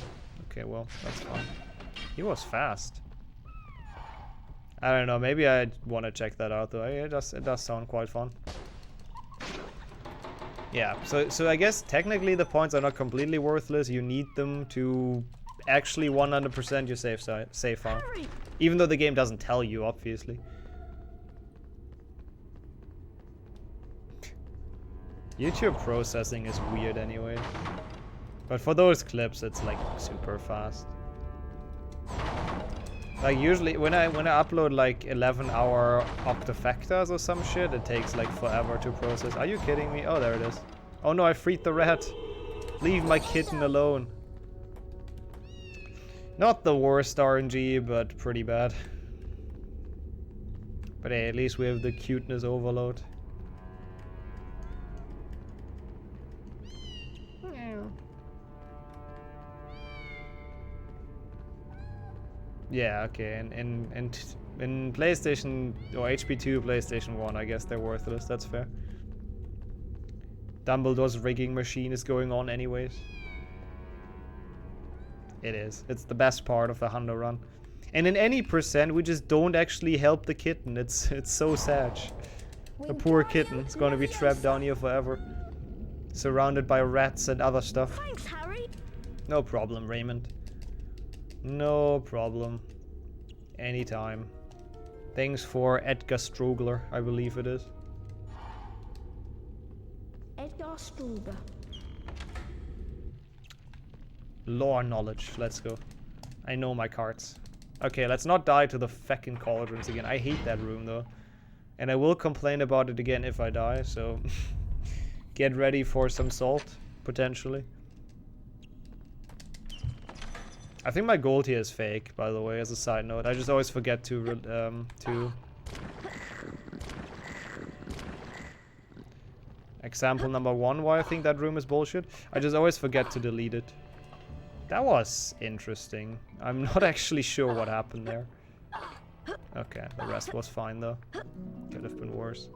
Okay, well, that's fine. He was fast. I don't know, maybe I want to check that out, though. It does sound quite fun. Yeah, so I guess technically the points are not completely worthless. You need them to actually 100% your save file. Even though the game doesn't tell you, obviously. YouTube processing is weird anyway. But for those clips, it's like super fast. Like usually when I upload like 11-hour Duofectas or some shit, it takes like forever to process. Are you kidding me? Oh, there it is. Oh no, I freed the rat. Leave my kitten alone. Not the worst RNG, but pretty bad. But hey, at least we have the cuteness overload. Yeah, okay, in PlayStation, or HP2, PlayStation 1, I guess they're worthless, that's fair. Dumbledore's rigging machine is going on anyways. It is. It's the best part of the Hundo run. And in any percent, we just don't actually help the kitten. It's so sad. The poor kitten is gonna be trapped down here forever. Surrounded by rats and other stuff. Thanks, Harry. No problem, Raymond. No problem. Anytime. Thanks for Edgar Strogler, I believe it is. Edgar Strogler. Lore knowledge, let's go. I know my cards. Okay, let's not die to the feckin' cauldrons again. I hate that room though. And I will complain about it again if I die, so get ready for some salt, potentially. I think my gold here is fake, by the way, as a side note. I just always forget to Example number 1, why I think that room is bullshit. I just always forget to delete it. That was interesting. I'm not actually sure what happened there. Okay, the rest was fine though. Could have been worse.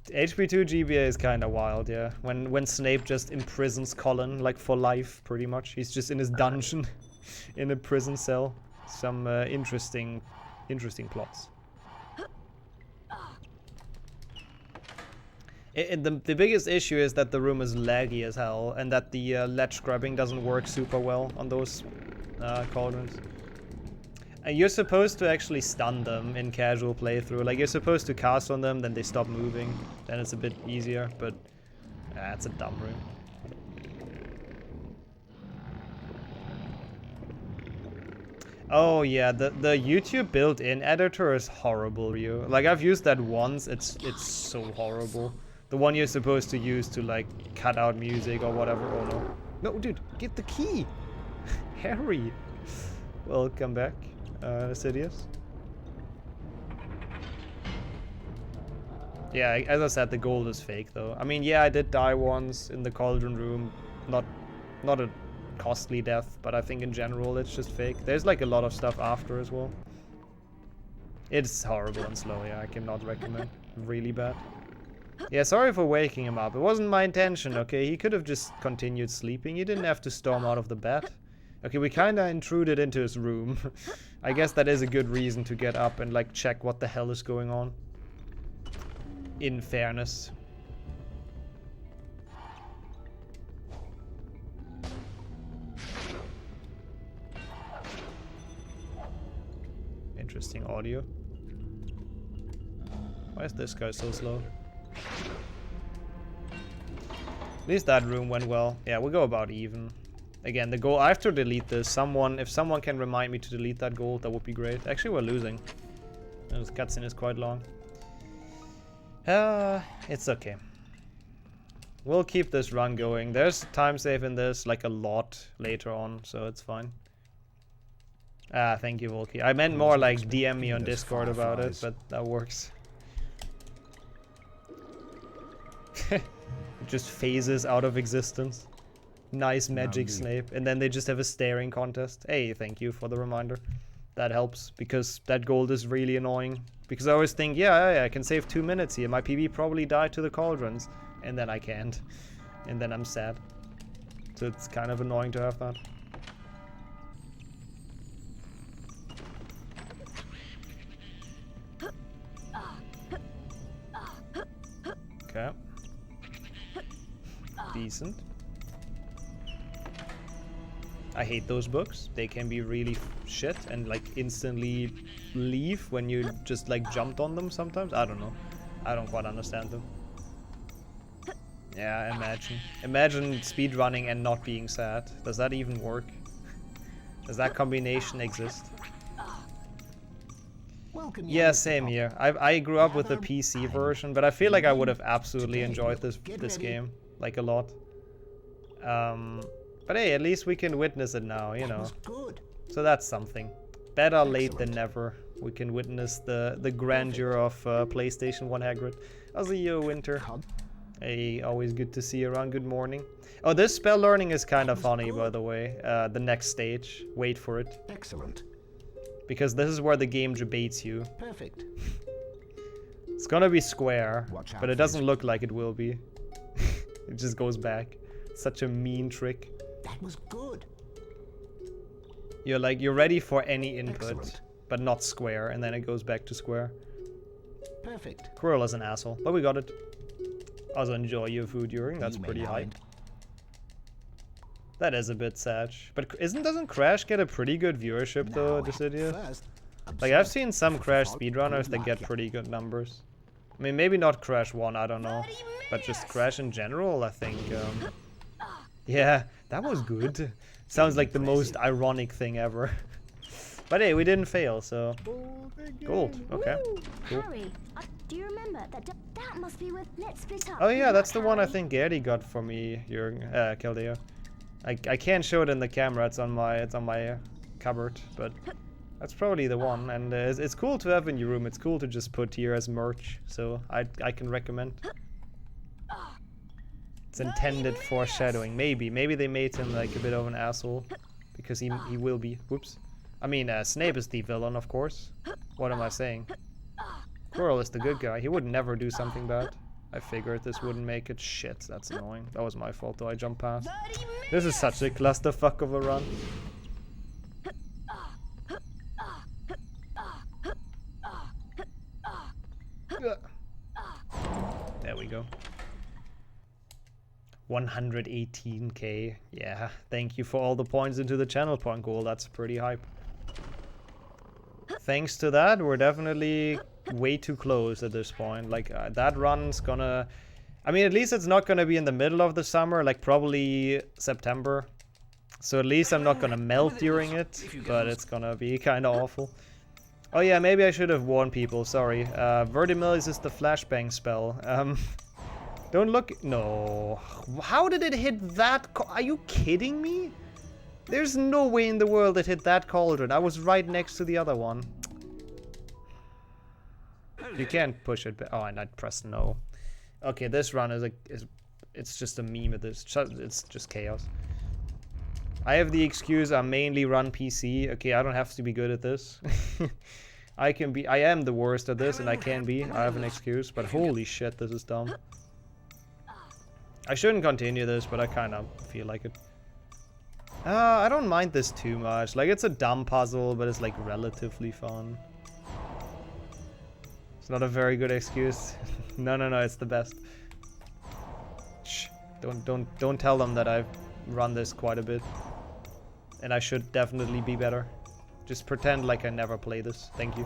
HP2 GBA is kind of wild, yeah. When Snape just imprisons Colin, like for life, pretty much. He's just in his dungeon, in a prison cell. Some interesting plots. The biggest issue is that the room is laggy as hell, and that the ledge grabbing doesn't work super well on those cauldrons. And you're supposed to actually stun them in casual playthrough. Like, you're supposed to cast on them, then they stop moving. Then it's a bit easier, but it's a dumb room. Oh yeah, the YouTube built-in editor is horrible, Rio. Like, I've used that once, it's so horrible. The one you're supposed to use to, like, cut out music or whatever. Oh no. No, dude, get the key! Harry! Welcome back, Sidious. Yeah, as I said, the gold is fake, though. I mean, yeah, I did die once in the cauldron room. Not a costly death, but I think in general it's just fake. There's, like, a lot of stuff after as well. It's horrible and slow, yeah, I cannot recommend. Really bad. Yeah, sorry for waking him up. It wasn't my intention, okay? He could have just continued sleeping. He didn't have to storm out of the bed. Okay, we kinda intruded into his room. I guess that is a good reason to get up and, like, check what the hell is going on. In fairness. Interesting audio. Why is this guy so slow? At least that room went well. Yeah, we'll go about even. Again, the goal, I have to delete this. If someone can remind me to delete that gold, that would be great. Actually, we're losing. This cutscene is quite long. It's okay. We'll keep this run going. There's time save in this, like a lot later on, so it's fine. Thank you, Volky. I meant more like DM me on Discord about it, but that works. It just phases out of existence. Nice magic Snape. And then they just have a staring contest. Hey, thank you for the reminder. That helps, because that gold is really annoying. Because I always think, yeah, I can save 2 minutes here. My PB probably died to the cauldrons. And then I can't. And then I'm sad. So it's kind of annoying to have that. Okay. Decent. I hate those books. They can be really shit and like instantly leave when you just like jumped on them sometimes. I don't know. I don't quite understand them. Yeah, imagine speedrunning and not being sad. Does that even work? Does that combination exist? Yeah, same here. I grew up with the PC version, but I feel like I would have absolutely enjoyed this game like a lot. But hey, at least we can witness it now, you know. So that's something. Better late than never. We can witness the grandeur of PlayStation 1 Hagrid. How's you, Winter? Hey, always good to see you around. Good morning. Oh, this spell learning is kind of funny, by the way. The next stage. Wait for it. Excellent. Because this is where the game debates you. Perfect. It's gonna be square, but it doesn't look like it will be. It just goes back. Such a mean trick. That was good. You're ready for any input, Excellent. but not square, and then it goes back to square. Perfect. Quirrell is an asshole, but we got it. Also enjoy your food during. That's pretty hype. That is a bit sad. But doesn't Crash get a pretty good viewership though, Decidia? Like, I've seen some Crash speedrunners that get pretty good numbers. I mean, maybe not Crash 1, I don't know. But just Crash in general, I think Yeah, that was good. Sounds like the most ironic thing ever. But hey, we didn't fail, so... Gold, okay. Cool. Harry, do you remember that? That must be with. Let's split up. Oh yeah, Good that's luck, the one I Harry. think Gary got for me, Keldeo. I can't show it in the camera, it's on my cupboard, but that's probably the one. And it's cool to have in your room, it's cool to just put here as merch, so I can recommend. It's intended foreshadowing, maybe they made him like a bit of an asshole, because he will be. Whoops. I mean, Snape is the villain, of course. What am I saying? Quirrell is the good guy. He would never do something bad. I figured this wouldn't make it. Shit, that's annoying. That was my fault, though. I jumped past. This is such a clusterfuck of a run. There we go. 118k. Yeah, thank you for all the points into the channel point goal. That's pretty hype. Thanks to that, we're definitely way too close at this point. Like, that run's gonna... I mean, at least it's not gonna be in the middle of the summer, like probably September. So at least I'm not gonna melt during it, but it's gonna be kinda awful. Oh yeah, maybe I should have warned people, sorry. Vertimillies is the flashbang spell. Don't look... No. How did it hit that... Are you kidding me? There's no way in the world it hit that cauldron. I was right next to the other one. You can't push it back. Oh, and I pressed no. Okay, this run is it's just a meme at this. It's just chaos. I have the excuse I mainly run PC. Okay, I don't have to be good at this. I am the worst at this, and I can be. I have an excuse, but holy shit, this is dumb. I shouldn't continue this, but I kind of feel like it. I don't mind this too much. Like, it's a dumb puzzle, but it's like relatively fun. It's not a very good excuse. No, it's the best. Shh. Don't tell them that I've run this quite a bit. And I should definitely be better. Just pretend like I never play this. Thank you.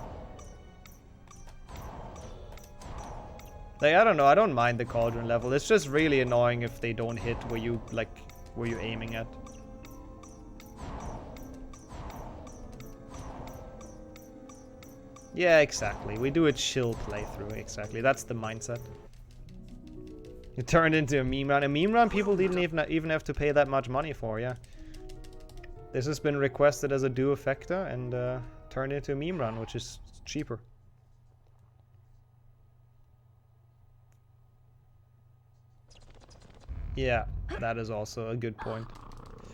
Like, I don't know, I don't mind the cauldron level. It's just really annoying if they don't hit where you're aiming at. Yeah, exactly. We do a chill playthrough, exactly. That's the mindset. It turned into a meme run. A meme run people didn't even have to pay that much money for, yeah. This has been requested as a Duofecta and turned into a meme run, which is cheaper. Yeah, that is also a good point.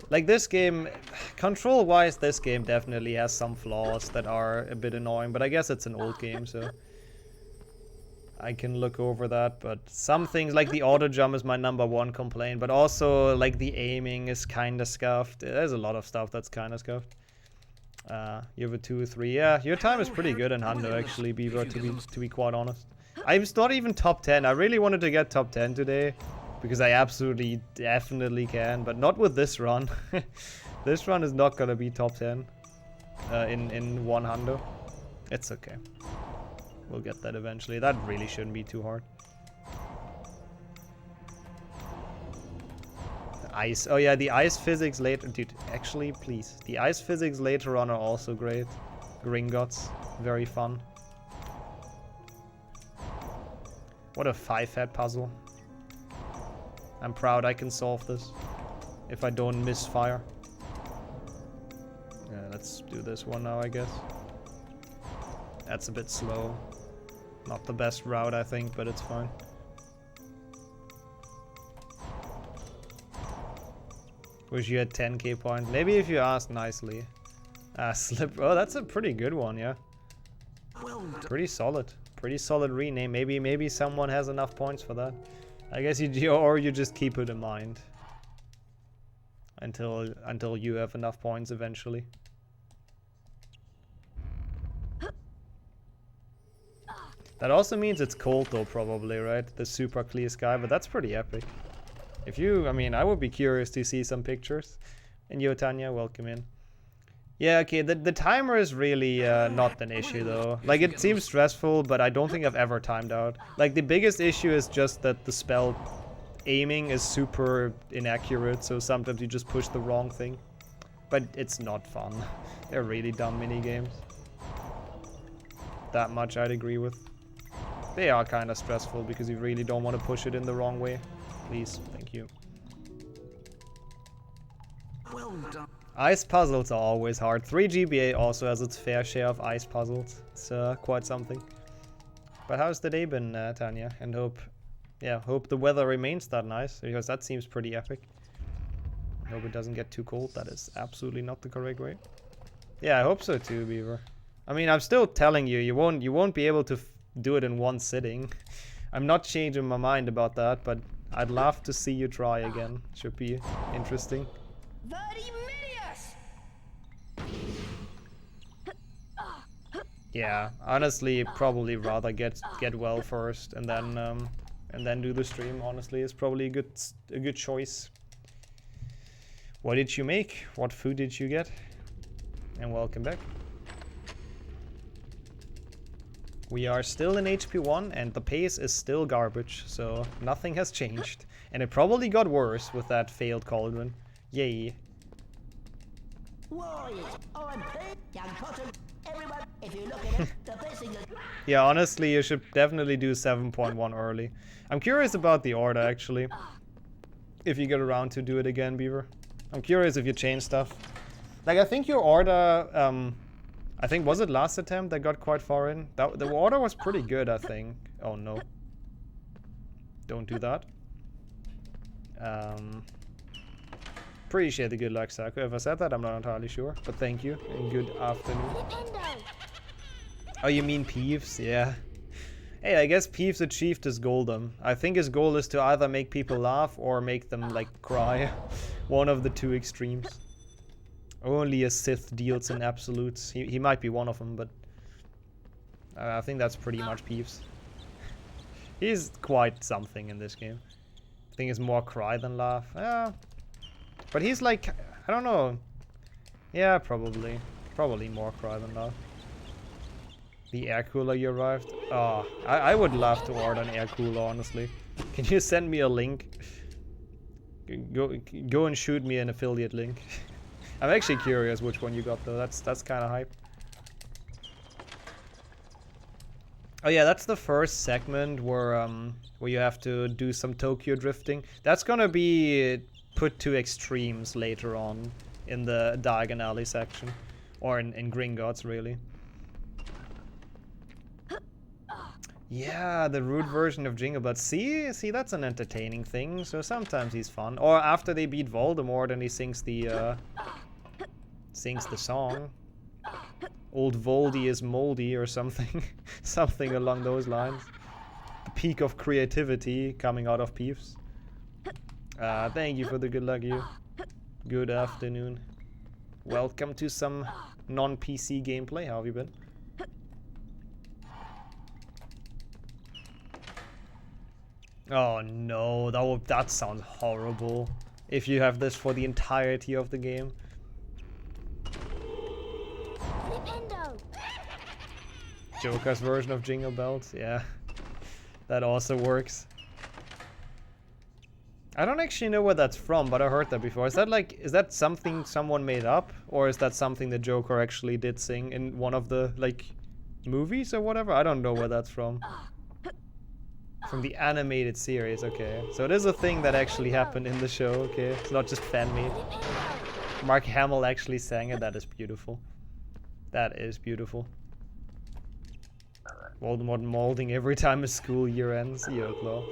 Like, this game, control-wise, this game definitely has some flaws that are a bit annoying, but I guess it's an old game, so I can look over that. But some things, like the auto jump is my #1 complaint, but also, like, the aiming is kind of scuffed. There's a lot of stuff that's kind of scuffed. You have a 2 or 3. Yeah, your time is pretty good in Hundo, actually, Beaver, to be quite honest. I'm not even top 10. I really wanted to get top 10 today. Because I absolutely, definitely can, but not with this run. This run is not gonna be top 10 in one hundo. It's okay. We'll get that eventually. That really shouldn't be too hard. The ice. Oh yeah, the ice physics later. Dude, actually, please. The ice physics later on are also great. Gringotts. Very fun. What a 5-head puzzle. I'm proud I can solve this if I don't misfire. Yeah, let's do this one now, I guess. That's a bit slow. Not the best route, I think, but it's fine. Wish you had 10k points. Maybe if you asked nicely. Slip. Oh, that's a pretty good one, yeah. Pretty solid. Pretty solid rename. Maybe someone has enough points for that. I guess you just keep it in mind until you have enough points eventually. That also means it's cold though, probably, right? The super clear sky, but that's pretty epic. If you, I mean, I would be curious to see some pictures. And yo, Tanya, welcome in. Yeah, okay, the timer is really not an issue though. Like, it seems stressful, but I don't think I've ever timed out. Like, the biggest issue is just that the spell aiming is super inaccurate, so sometimes you just push the wrong thing. But it's not fun. They're really dumb minigames. That much I'd agree with. They are kind of stressful because you really don't want to push it in the wrong way. Please, thank you. Well done. Ice puzzles are always hard. 3GBA also has its fair share of ice puzzles. It's quite something. But how's the day been, Tanya? And hope the weather remains that nice, because that seems pretty epic. Hope it doesn't get too cold. That is absolutely not the correct way. Yeah, I hope so too, Beaver. I mean, I'm still telling you, you won't be able to do it in one sitting. I'm not changing my mind about that, but I'd love to see you try again. Should be interesting. Yeah, honestly, probably rather get well first and then do the stream. Honestly, is probably a good choice. What did you make? What food did you get? And welcome back. We are still in HP 1 and the pace is still garbage, so nothing has changed. And it probably got worse with that failed cauldron. Yay. Yeah, honestly, you should definitely do 7.1 early. I'm curious about the order, actually. If you get around to do it again, Beaver. I'm curious if you change stuff. Like, I think your order, I think, was it last attempt that got quite far in? The order was pretty good, I think. Oh, no. Don't do that. Appreciate the good luck, Saku. If I said that, I'm not entirely sure. But thank you, and good afternoon. Oh, you mean Peeves? Yeah. Hey, I guess Peeves achieved his goal. I think his goal is to either make people laugh or make them, like, cry. One of the two extremes. Only a Sith deals in absolutes. He might be one of them, but I think that's pretty much Peeves. He's quite something in this game. I think it's more cry than laugh. Yeah. But he's like, I don't know. Yeah, probably. Probably more cry than laugh. The air cooler you arrived? Oh, I would love to order an air cooler, honestly. Can you send me a link? Go and shoot me an affiliate link. I'm actually curious which one you got though. That's kind of hype. Oh yeah, that's the first segment where you have to do some Tokyo drifting. That's gonna be put to extremes later on in the Diagon Alley section, or in Gringotts really. Yeah, the rude version of Jingle Bells. See, that's an entertaining thing. So sometimes he's fun. Or after they beat Voldemort and he sings the song. Old Voldy is moldy or something. Something along those lines. The peak of creativity coming out of Peeves. Thank you for the good luck, you. Good afternoon. Welcome to some non-PC gameplay. How have you been? Oh no, that sounds horrible. If you have this for the entirety of the game. Joker's version of Jingle Bells, yeah. That also works. I don't actually know where that's from, but I heard that before. Is that something someone made up? Or is that something the Joker actually did sing in one of the, like, movies or whatever? I don't know where that's from. From the animated series, okay. So it is a thing that actually happened in the show, okay. It's not just fan-made. Mark Hamill actually sang it. That is beautiful. That is beautiful. Voldemort molding every time a school year ends. Yoklo.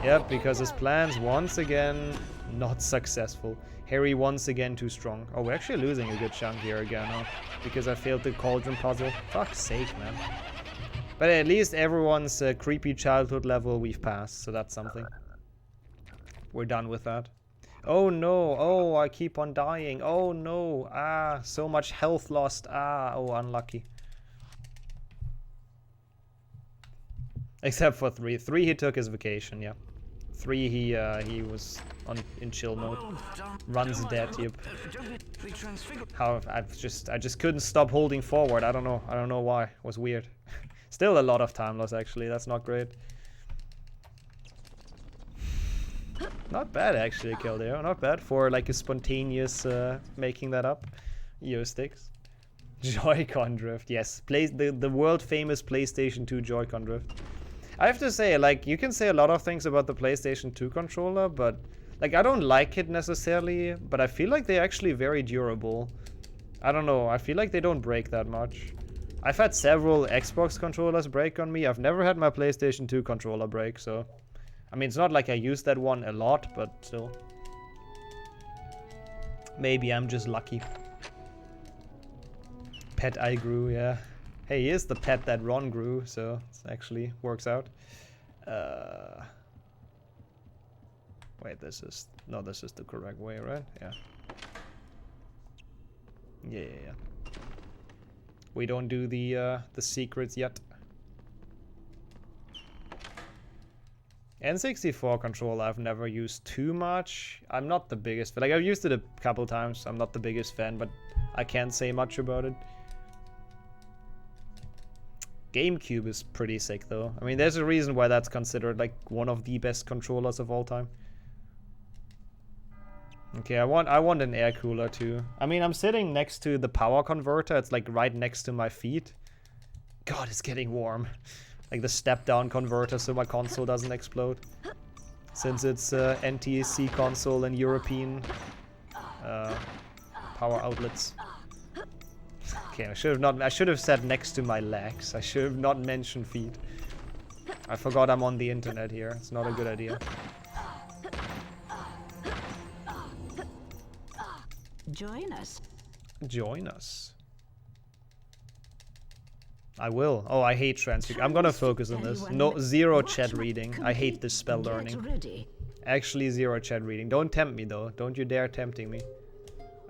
Yep, because his plans once again not successful. Harry once again too strong. Oh, we're actually losing a good chunk here again, huh? Because I failed the cauldron puzzle. Fuck's sake, man. But at least everyone's creepy childhood level we've passed, so that's something. We're done with that. Oh no, oh, I keep on dying. Oh no, ah, so much health lost. Ah, oh, unlucky. Except for 3. 3 he took his vacation, yeah. 3 he was in chill mode. Runs dead, yep. How I just couldn't stop holding forward. I don't know why. It was weird. Still a lot of time loss actually, that's not great. Not bad actually, Caldero. Not bad for like a spontaneous making that up. Sticks. Joy-Con drift. Yes, the world famous PlayStation 2 Joy-Con drift. I have to say, like, you can say a lot of things about the PlayStation 2 controller, but like I don't like it necessarily, but I feel like they're actually very durable. I don't know, I feel like they don't break that much. I've had several Xbox controllers break on me. I've never had my PlayStation 2 controller break, so... I mean, it's not like I use that one a lot, but still. Maybe I'm just lucky. Pet I grew, yeah. Hey, here's the pet that Ron grew, so it actually works out. Wait, this is... No, this is the correct way, right? Yeah. Yeah. We don't do the secrets yet. N64 controller I've never used too much. I'm not the biggest, like I've used it a couple times. I'm not the biggest fan, but I can't say much about it. GameCube is pretty sick though. I mean, there's a reason why that's considered like one of the best controllers of all time. Okay, I want an air cooler too. I mean, I'm sitting next to the power converter. It's like right next to my feet. God, it's getting warm. Like the step-down converter so my console doesn't explode. Since it's NTSC console and European power outlets. Okay, I should have said next to my legs. I should have not mentioned feet. I forgot I'm on the internet here. It's not a good idea. Join us. Join us. I will. Oh, I hate transfer. I'm gonna focus on this. No, zero chat reading. I hate this spell learning. Actually, zero chat reading. Don't tempt me though. Don't you dare tempting me.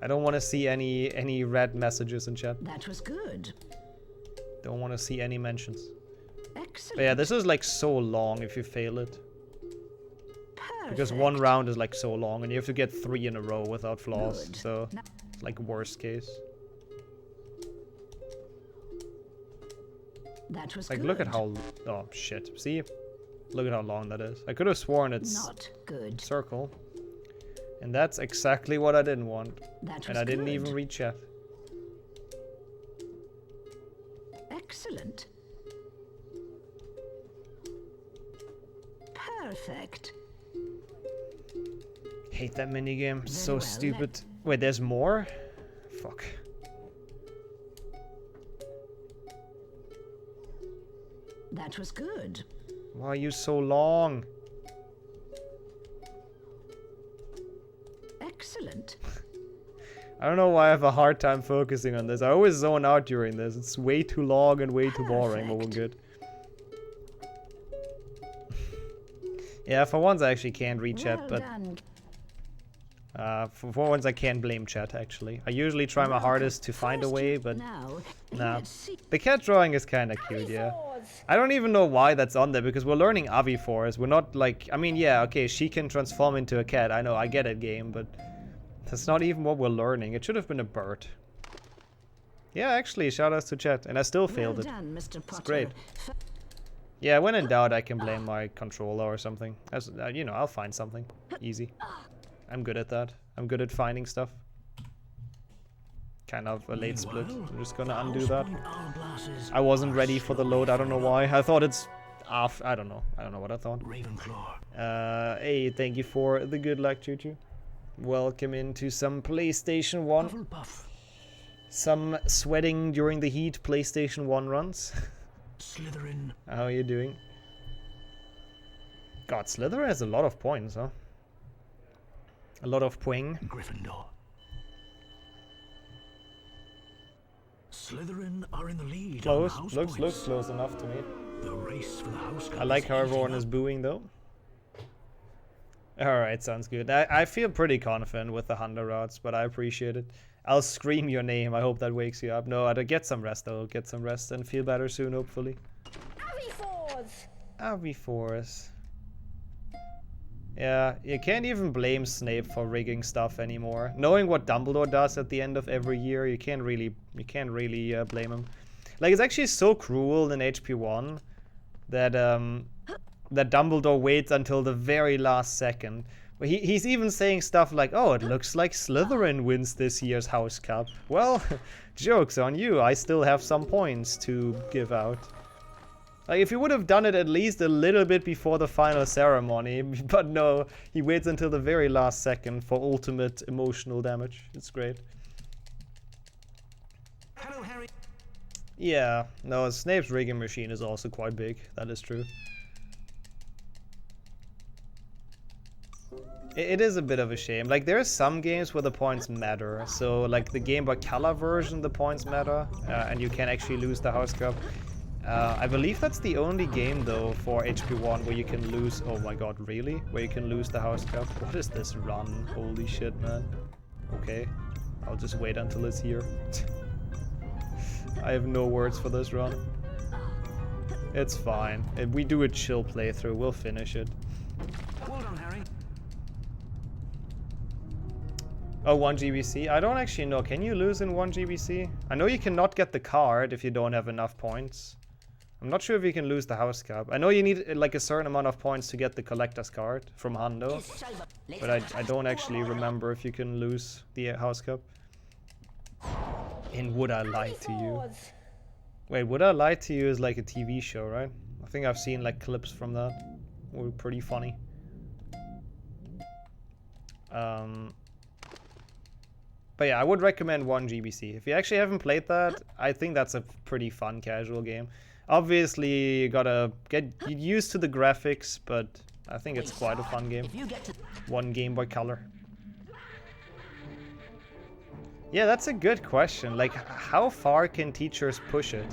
I don't want to see any red messages in chat. That was good. Don't want to see any mentions. Excellent. But yeah, this is like so long if you fail it. Perfect. Because one round is like so long and you have to get 3 in a row without flaws. Good. So, it's like worst case. That was like, good. look at how... Oh, shit. See? Look at how long that is. I could have sworn it's... Not good. Circle. And that's exactly what I didn't want. That was and I didn't good. even read chat. Excellent. Perfect. Hate that minigame. Very So well, stupid. Wait, there's more? Fuck. That was good. Why are you so long? Excellent. I don't know why I have a hard time focusing on this. I always zone out during this. It's way too long and way too boring, but we're good. Yeah, for once I actually can't read chat, Well but... done. For once I can't blame chat, actually. I usually try my hardest to find a way, but... Now, Nah. let's see. The cat drawing is kinda cute, yeah. I don't even know why that's on there, because we're learning Avifors. We're not like... I mean, yeah, okay, she can transform into a cat. I know, I get it, game, but... That's not even what we're learning. It should have been a bird. Yeah, actually, shoutouts to chat. And I still failed Well it. done, Mr. Potter. great. Yeah, when in doubt, I can blame my controller or something. As, you know, I'll find something. Easy. I'm good at that. I'm good at finding stuff. Kind of a late split. I'm just gonna undo that. I wasn't ready for the load. I don't know why. I thought it's off. I don't know. I don't know what I thought. Hey, thank you for the good luck, Choo-Choo. Welcome into some PlayStation 1. Some sweating during the heat PlayStation 1 runs. Slytherin. How are you doing? God, Slytherin has a lot of points, huh? A lot of poing. Gryffindor. Slytherin are in the lead. Close. On house Looks points. close enough to me. The race for the house. I like how everyone is booing though. Alright, sounds good. I feel pretty confident with the 100 rods, but I appreciate it. I'll scream your name. I hope that wakes you up. No, I'll get some rest though. Get some rest and feel better soon, hopefully. Avifors. Yeah, you can't even blame Snape for rigging stuff anymore. Knowing what Dumbledore does at the end of every year, you can't really blame him. Like, it's actually so cruel in HP1 that that Dumbledore waits until the very last second. He's even saying stuff like, oh, it looks like Slytherin wins this year's House Cup. Well, joke's on you. I still have some points to give out. Like, if he would have done it at least a little bit before the final ceremony, but no, he waits until the very last second for ultimate emotional damage. It's great. Hello, Harry. Yeah, no, Snape's rigging machine is also quite big. That is true. It is a bit of a shame. Like, there are some games where the points matter. So, like, the Game Boy Color version, the points matter. And you can actually lose the House Cup. I believe that's the only game, though, for HP1 where you can lose... Oh my god, really? Where you can lose the House Cup? What is this run? Holy shit, man. Okay. I'll just wait until it's here. I have no words for this run. It's fine. If we do a chill playthrough, we'll finish it. Well done, Harry. Oh, 1 GBC? I don't actually know. Can you lose in 1 GBC? I know you cannot get the card if you don't have enough points. I'm not sure if you can lose the House Cup. I know you need like a certain amount of points to get the collector's card from Hundo. But I don't actually remember if you can lose the House Cup. In Would I Lie to You? Wait, Would I Lie to You is like a TV show, right? I think I've seen like clips from that. Were pretty funny. But yeah, I would recommend 1 GBC. If you actually haven't played that, I think that's a pretty fun casual game. Obviously, you gotta get used to the graphics, but I think it's quite a fun game. 1 Game Boy Color. Yeah, that's a good question. Like, how far can teachers push it?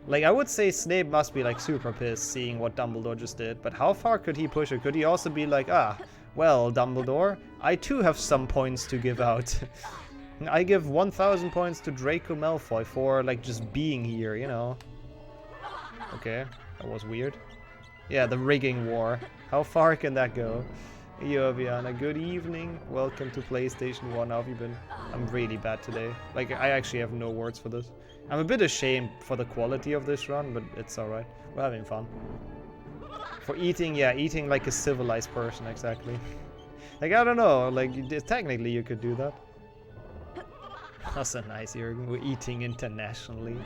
Like, I would say Snape must be like super pissed seeing what Dumbledore just did, but how far could he push it? Could he also be like, ah, well, Dumbledore, I too have some points to give out. I give 1,000 points to Draco Malfoy for, like, just being here, you know. Okay, that was weird. Yeah, the rigging war. How far can that go? Yo, Viana, good evening. Welcome to PlayStation 1. How have you been? I'm really bad today. Like, I actually have no words for this. I'm a bit ashamed for the quality of this run, but it's alright. We're having fun. For eating, yeah, eating like a civilized person, exactly. Like, I don't know, like, technically you could do that. That's so nice, Jürgen. We're eating internationally.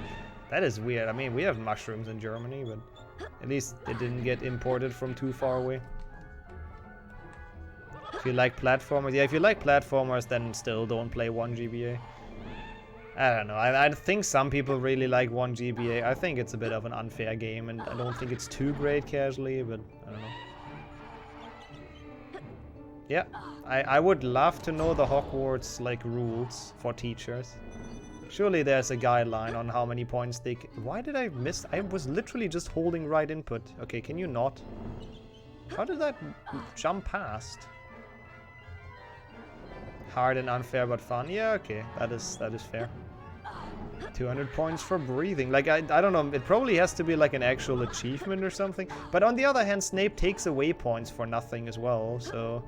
That is weird. I mean, we have mushrooms in Germany, but at least it didn't get imported from too far away. If you like platformers, yeah, if you like platformers, then still don't play 1 GBA. I don't know. I think some people really like 1 GBA. I think it's a bit of an unfair game, and I don't think it's too great casually, but I don't know. Yeah, I would love to know the Hogwarts, like, rules for teachers. Surely there's a guideline on how many points they Why did I miss? I was literally just holding right input. Okay, can you not? How did that jump past? Hard and unfair but fun. Yeah, okay. That is fair. 200 points for breathing. Like, I don't know. It probably has to be like an actual achievement or something. But on the other hand, Snape takes away points for nothing as well, so...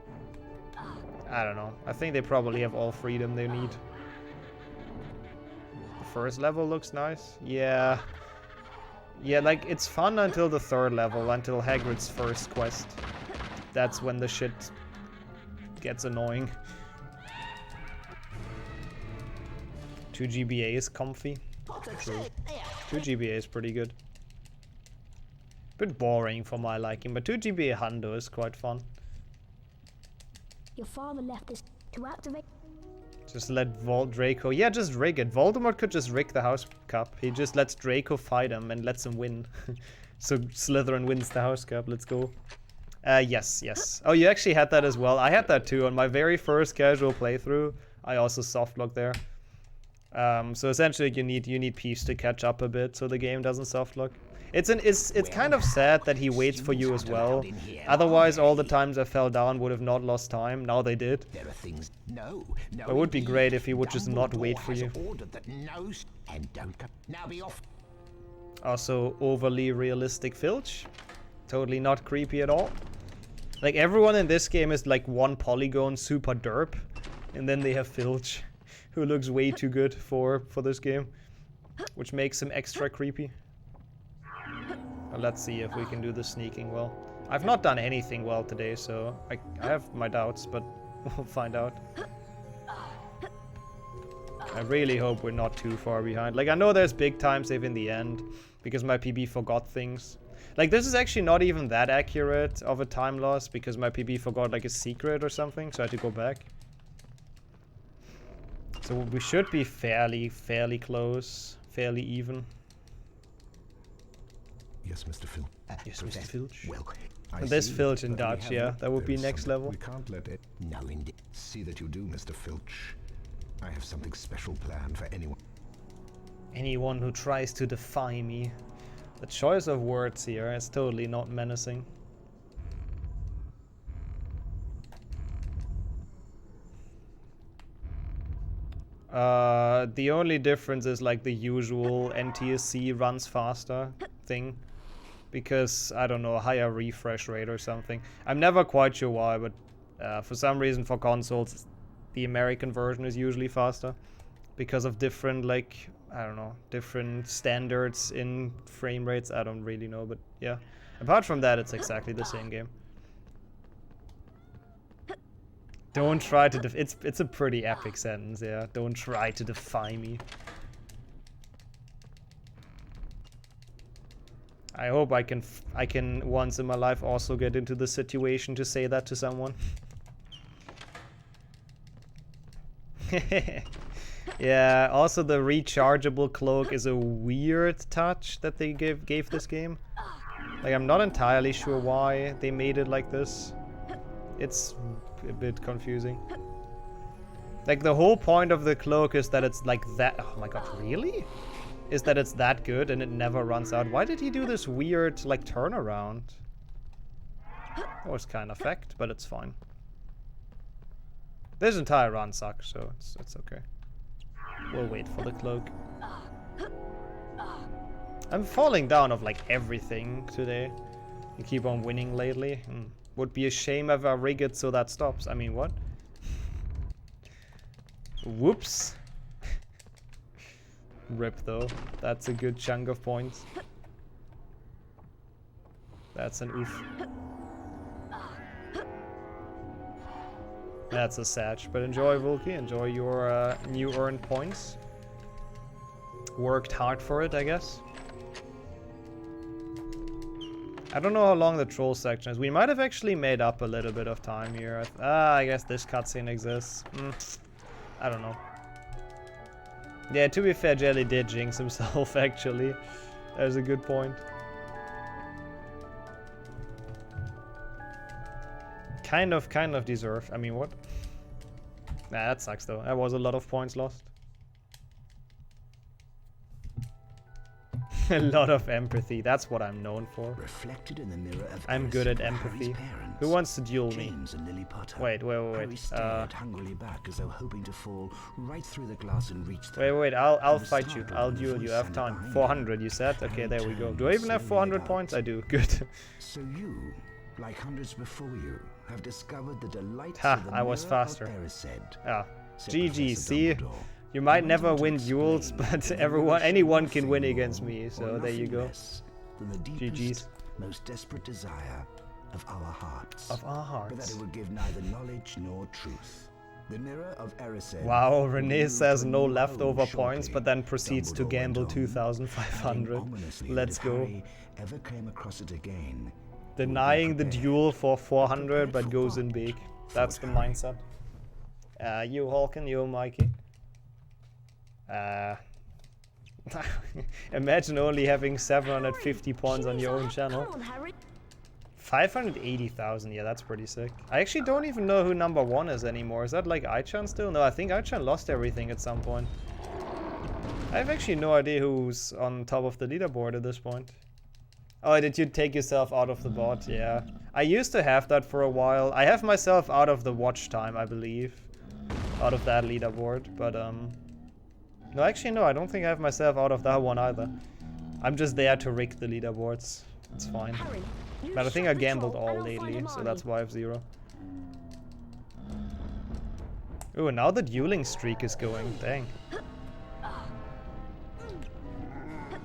I don't know. I think they probably have all freedom they need. The first level looks nice. Yeah. Yeah, like, it's fun until the third level, until Hagrid's first quest. That's when the shit gets annoying. 2 GBA is comfy. True. 2 GBA is pretty good. Bit boring for my liking, but 2 GBA Hundo is quite fun. Your father left this to activate. Just let Draco... Yeah, just rig it. Voldemort could just rig the House Cup. He just lets Draco fight him and lets him win. So Slytherin wins the House Cup. Let's go. Yes. Oh, you actually had that as well. I had that too. On my very first casual playthrough, I also softlocked there. So essentially you need peace to catch up a bit so the game doesn't softlock. It's kind of sad that he waits for you as well. Otherwise, all the times I fell down would have not lost time. Now they did. There are things. No. It would be great if he would just not wait for you. Now be off. Also, overly realistic Filch. Totally not creepy at all. Like, everyone in this game is like one polygon super derp. And then they have Filch, who looks way too good for this game. Which makes him extra creepy. Let's see if we can do the sneaking well. I've not done anything well today, so I have my doubts, but we'll find out. I really hope we're not too far behind. Like, I know there's big time save in the end, because my PB forgot things. Like, this is actually not even that accurate of a time loss, because my PB forgot, like, a secret or something, so I had to go back. So we should be fairly close, fairly even. Yes, Mr. Filch. Yes, Mr. Filch. Well, And this Filch in Dutch, yeah, that would be next level. We can't let it. No, indeed. See that you do, Mr. Filch. I have something special planned for anyone. Anyone who tries to defy me. The choice of words here is totally not menacing. The only difference is like the usual NTSC runs faster thing. Because, I don't know, a higher refresh rate or something. I'm never quite sure why, but for some reason for consoles, the American version is usually faster. Because of different, like, I don't know, different standards in frame rates. I don't really know, but yeah. Apart from that, it's exactly the same game. Don't try to it's a pretty epic sentence, yeah. Don't try to defy me. I hope I can once in my life also get into the situation to say that to someone. Yeah, also the rechargeable cloak is a weird touch that they gave this game. Like, I'm not entirely sure why they made it like this. It's a bit confusing. Like, the whole point of the cloak is that it's like that. Oh my god, really? Is that it's that good and it never runs out. Why did he do this weird, like, turnaround? That was kind of fact, but it's fine. This entire run sucks, so it's okay. We'll wait for the cloak. I'm falling down of, like, everything today. I keep on winning lately. Would be a shame if I rig it so that stops. I mean, what? Whoops. Rip, though. That's a good chunk of points. That's an oof. That's a satch. But enjoy, Volky. Enjoy your new earned points. Worked hard for it, I guess. I don't know how long the troll section is. We might have actually made up a little bit of time here. I guess this cutscene exists. I don't know. Yeah, to be fair, Jelly did jinx himself, actually. There's a good point. Kind of deserved. I mean, what? Nah, that sucks, though. That was a lot of points lost. A lot of empathy. That's what I'm known for. Reflected in the mirror of I'm good at empathy. Who wants to duel me? James and Lily Potter. Wait. Harry stared hungrily back as though hoping to fall right through the glass and reach them. Wait. I'll fight you. I'll duel you. I have time. 400, you said? Okay, there we go. Do I even have 400 points? I do. Good. So you, like hundreds before you, have discovered the delights Ha, of the I was mirror faster. of Erised. Ah. Said GG, Professor see? Dumbledore. You might I never want you win to duels, explain but that anyone can nothing win more against me, or so there you nothing go. less than the GG's. deepest, most desperate desire of our hearts. Of our But that hearts. it would give neither knowledge nor truth. The mirror of Erised. Wow, Renee says no leftover leftover points, but then proceeds to gamble 2,500. Let's go. Ever came across it again, Denying the duel for 400, but goes in big. That's the mindset. You Hulkin, you Mikey. Imagine only having 750 points on your own channel. Come on, Harry. 580,000, yeah, that's pretty sick. I actually don't even know who number 1 is anymore. Is that like Aichan still? No, I think Aichan lost everything at some point. I have actually no idea who's on top of the leaderboard at this point. Oh, did you take yourself out of the bot? Yeah. I used to have that for a while. I have myself out of the watch time, I believe. Out of that leaderboard, but no, actually no, I don't think I have myself out of that one either. I'm just there to rig the leaderboards. It's fine. Harry, you But I think shut I the gambled troll and all I'll find lately, him so on that's you. why I have 0. Ooh, now the dueling streak is going. Dang.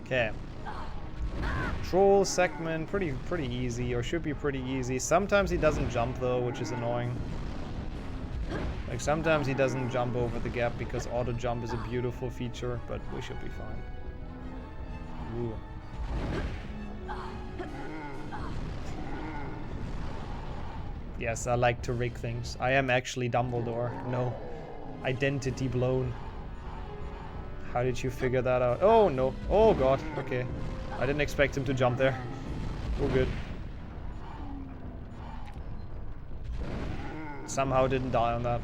Okay. Troll segment, pretty easy, or should be pretty easy. Sometimes he doesn't jump though, which is annoying. Like sometimes he doesn't jump over the gap because auto jump is a beautiful feature, but we should be fine. Ooh. Yes, I like to rig things. I am actually Dumbledore. No. Identity blown. How did you figure that out? Oh no. Oh god. Okay. I didn't expect him to jump there. We're good. Somehow didn't die on that.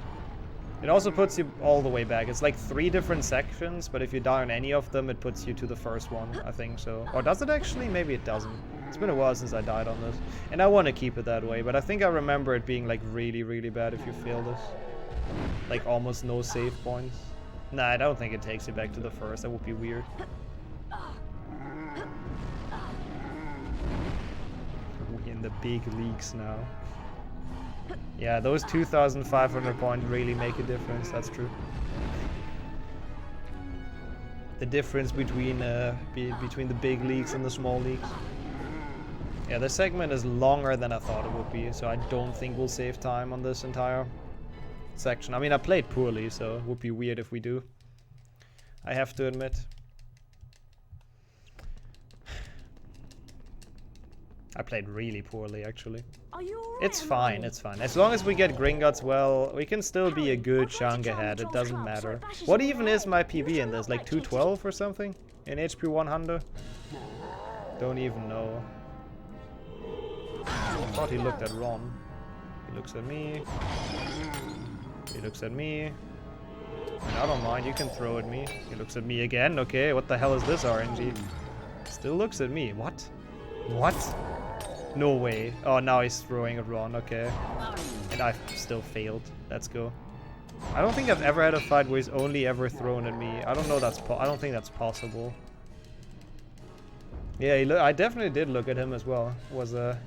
It also puts you all the way back. It's like 3 different sections, but if you die on any of them, it puts you to the first one, I think so. Or does it actually? Maybe it doesn't. It's been a while since I died on this. And I want to keep it that way, but I think I remember it being like really bad if you fail this. Like almost no save points. Nah, I don't think it takes you back to the first. That would be weird. We're in the big leagues now. Yeah, those 2,500 points really make a difference, that's true. The difference between between the big leagues and the small leagues. Yeah, this segment is longer than I thought it would be, so I don't think we'll save time on this entire section. I mean, I played poorly, so it would be weird if we do. I have to admit. I played really poorly, actually. Are you all right, It's fine, Molly? it's fine. As long as we get Gringotts well, we can still be a good chunk ahead. It doesn't matter. What even is my PB in this? Like 212 or something? In HP 100? Don't even know. I thought he looked at Ron. He looks at me. He looks at me. And I don't mind, you can throw at me. He looks at me again. Okay, what the hell is this RNG? Still looks at me. What? What? No way. Oh, now he's throwing at Ron. Okay. And I've still failed. Let's go. I don't think I've ever had a fight where he's only ever thrown at me. I don't know that's I don't think that's possible. Yeah, I definitely did look at him as well. It was a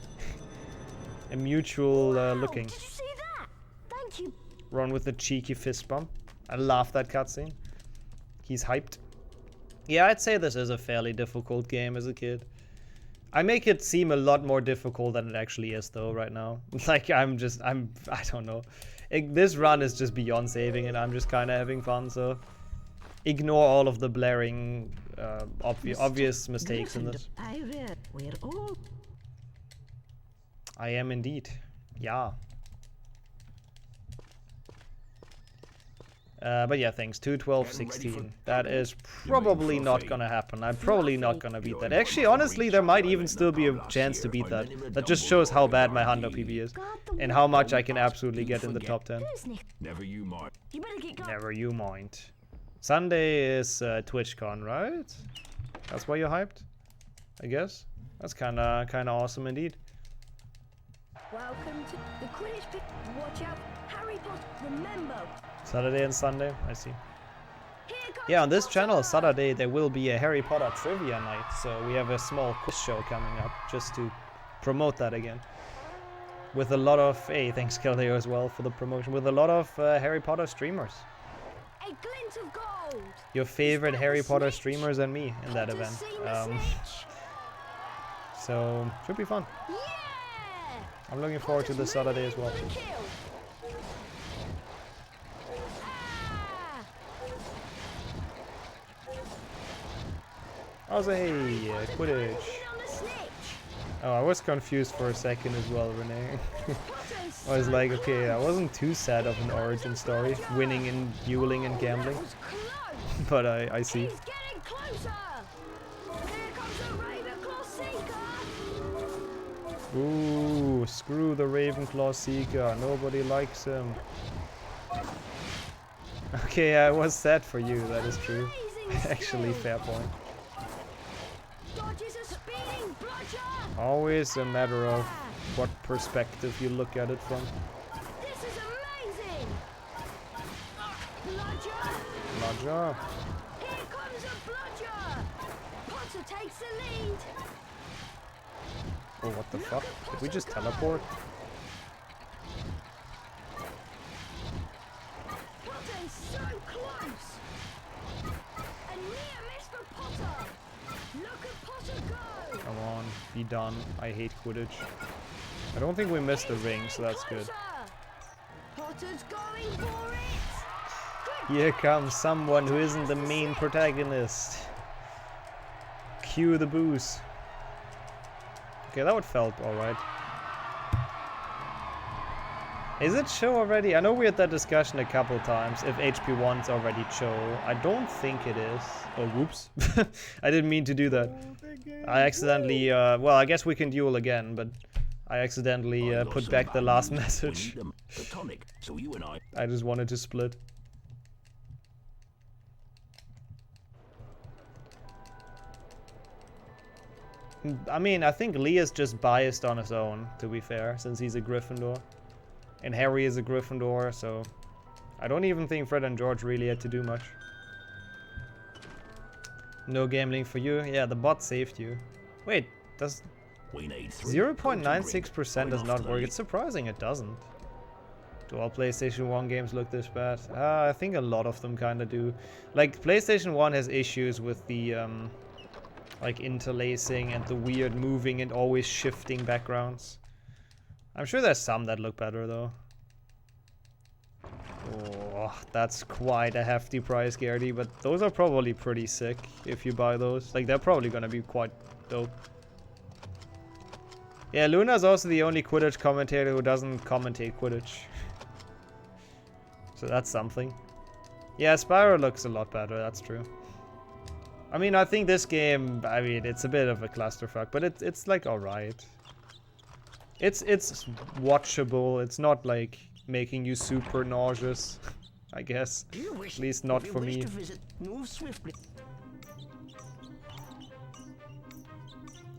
mutual looking. Did you see that? Thank you. Ron with the cheeky fist bump. I love that cutscene. He's hyped. Yeah, I'd say this is a fairly difficult game as a kid. I make it seem a lot more difficult than it actually is, though, right now. Like, I don't know. This run is just beyond saving, and I'm just kind of having fun, so ignore all of the blaring, obvious mistakes in this. I am indeed. Yeah. But yeah, thanks. 212-16. That is probably not gonna happen. I'm probably not gonna beat that. Actually, honestly, there might even still be a chance to beat that. That just shows how bad my Hundo PB is. And how much I can absolutely get in the top 10. Never you mind. You better get going. Never you mind. Sunday is TwitchCon, right? That's why you're hyped? I guess. That's kinda awesome indeed. Welcome to the Quidditch pit. Watch out, Harry Potter. Remember. Saturday and Sunday, I see. Here comes Yeah, on this Potter. channel, Saturday, there will be a Harry Potter trivia night, so we have a small quiz show coming up, just to promote that again. With a lot of, hey, thanks Keldeo as well for the promotion, with a lot of Harry Potter streamers. A glint of gold. Your favorite that Harry the Potter snitch? streamers and me in that Potter's event. seen the snitch. So, should be fun. Yeah. I'm looking forward to this Saturday as well. For the kill. Ah. I was a hey, Potter's Quidditch. in on the snitch. Oh, I was confused for a second as well, Renee. Potter's I was so like, okay, I close. wasn't too sad of an origin story, winning and dueling and gambling, That was close. but I see. He's getting closer. Here comes a Ravenclaw Seeker. Ooh, screw the Ravenclaw Seeker, nobody likes him. Okay, I was sad for you, that is true. Amazing Actually, skill. fair point. Dodges a speeding bludger. Always a matter of what perspective you look at it from. This is amazing. Bludger. Bludger. Here comes a bludger. Potter takes the lead. Oh, what the fuck? Did we just teleport? Potter is so close. A near miss for Potter. Look at Potter go! Come on, be done. I hate Quidditch. I don't think we missed the ring, so that's good. Potter's going for it! Here comes someone who isn't the main protagonist. Cue the booze. Okay, that would felt alright. Is it show already? I know we had that discussion a couple times if HP1's already show. I don't think it is. Oh, whoops. I didn't mean to do that. I accidentally, well, I guess we can duel again, but I accidentally put back the last message. I just wanted to split. I mean, I think Lee is just biased on his own, to be fair, since he's a Gryffindor. And Harry is a Gryffindor, so I don't even think Fred and George really had to do much. No gambling for you? Yeah, the bot saved you. Wait, does 0.96% does not work? It's surprising it doesn't. Do all PlayStation 1 games look this bad? I think a lot of them kind of do. Like, PlayStation 1 has issues with the like interlacing and the weird moving and always shifting backgrounds. I'm sure there's some that look better though. Oh, that's quite a hefty price, Gardy, but those are probably pretty sick if you buy those. Like, they're probably gonna be quite dope. Yeah, Luna's also the only Quidditch commentator who doesn't commentate Quidditch. So that's something. Yeah, Spyro looks a lot better, that's true. I mean, I think this game, I mean, it's a bit of a clusterfuck, but it's like alright. It's watchable. It's not like making you super nauseous, I guess. At least not for me.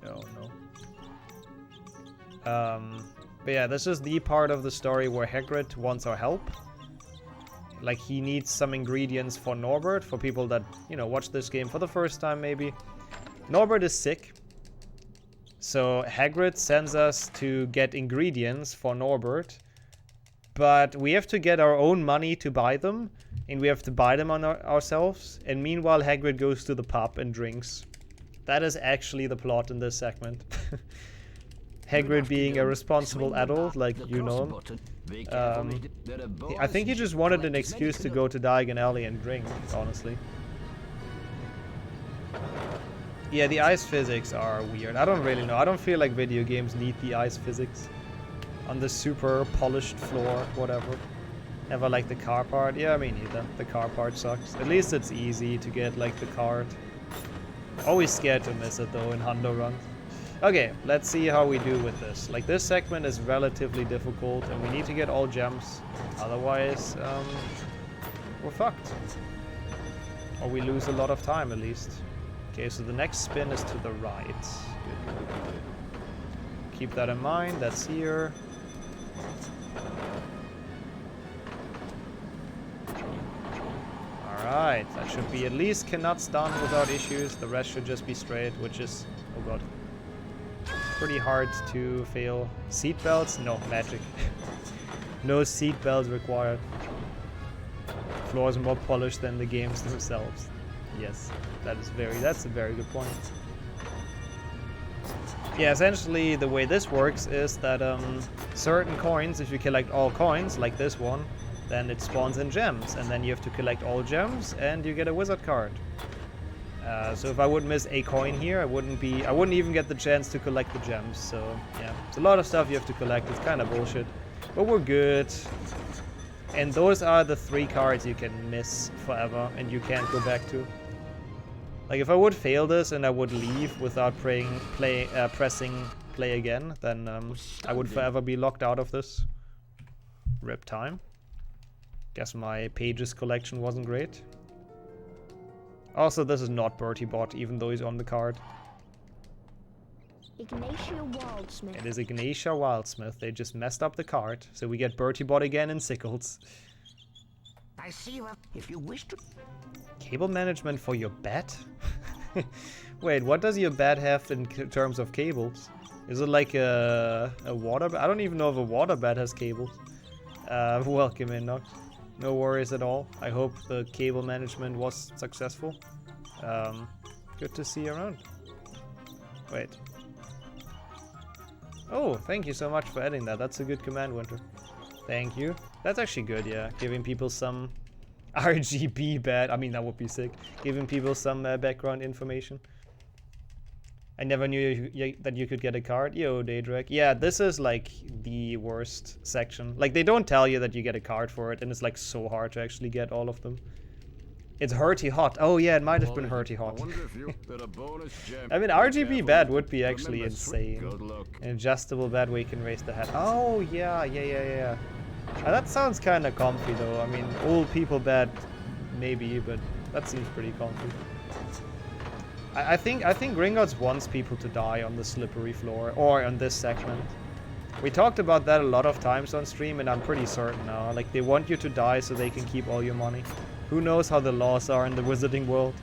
Oh no. But yeah, this is the part of the story where Hagrid wants our help. Like, he needs some ingredients for Norbert, for people that, you know, watch this game for the first time maybe. Norbert is sick. So Hagrid sends us to get ingredients for Norbert, but we have to get our own money to buy them, and we have to buy them on ourselves, and meanwhile Hagrid goes to the pub and drinks. That is actually the plot in this segment. Hagrid being a responsible adult, like you know. I think he just wanted an excuse to go to Diagon Alley and drink, honestly. Yeah, the ice physics are weird. I don't really know. I don't feel like video games need the ice physics on the super polished floor, whatever. Never like the car part. Yeah, me neither. The car part sucks. At least it's easy to get like the card. Always scared to miss it though in Hundo runs. Okay, let's see how we do with this. Like, this segment is relatively difficult and we need to get all gems. Otherwise, we're fucked. Or we lose a lot of time at least. Okay, so the next spin is to the right. Good. Keep that in mind. That's here. Alright, that should be at least cannot stun without issues. The rest should just be straight, which is... oh god. Pretty hard to fail. Seatbelts? No, magic. No seatbelts required. Floors are more polished than the games themselves. Yes, that's a very good point. Yeah, essentially the way this works is that certain coins, if you collect all coins, like this one, then it spawns in gems, and then you have to collect all gems, and you get a wizard card. So if I would miss a coin here, I wouldn't even get the chance to collect the gems. So yeah, it's a lot of stuff you have to collect. It's kind of bullshit, but we're good. And those are the 3 cards you can miss forever, and you can't go back to. Like, if I would fail this and I would leave without pressing play again, then I would forever be locked out of this. Rip time. Guess my pages collection wasn't great. Also, this is not Bertie Bot, even though he's on the card. Ignatia Wildsmith. It is Ignatia Wildsmith. They just messed up the card, so we get Bertie Bot again in Sickles. I see you have, if you wish to... Cable management for your bat? Wait, what does your bat have in terms of cables? Is it like a water bat? I don't even know if a water bat has cables. Welcome in, Nox. No worries at all. I hope the cable management was successful. Good to see you around. Wait. Oh, thank you so much for adding that. That's a good command, Winter. Thank you. That's actually good, yeah. Giving people some RGB I mean, that would be sick. Giving people some background information. I never knew that you could get a card. Yo, Daedric. Yeah, this is like the worst section. Like, they don't tell you that you get a card for it, and it's like so hard to actually get all of them. It's Hurty Hot. Oh yeah, it might have been Hurty Hot. I mean, RGB bed would be actually insane. An adjustable bed where you can raise the head. Oh yeah. That sounds kind of comfy though. I mean, old people bed, maybe, but that seems pretty comfy. I think Gringotts wants people to die on the slippery floor or on this segment. We talked about that a lot of times on stream, and I'm pretty certain now. Like, they want you to die so they can keep all your money. Who knows how the laws are in the wizarding world?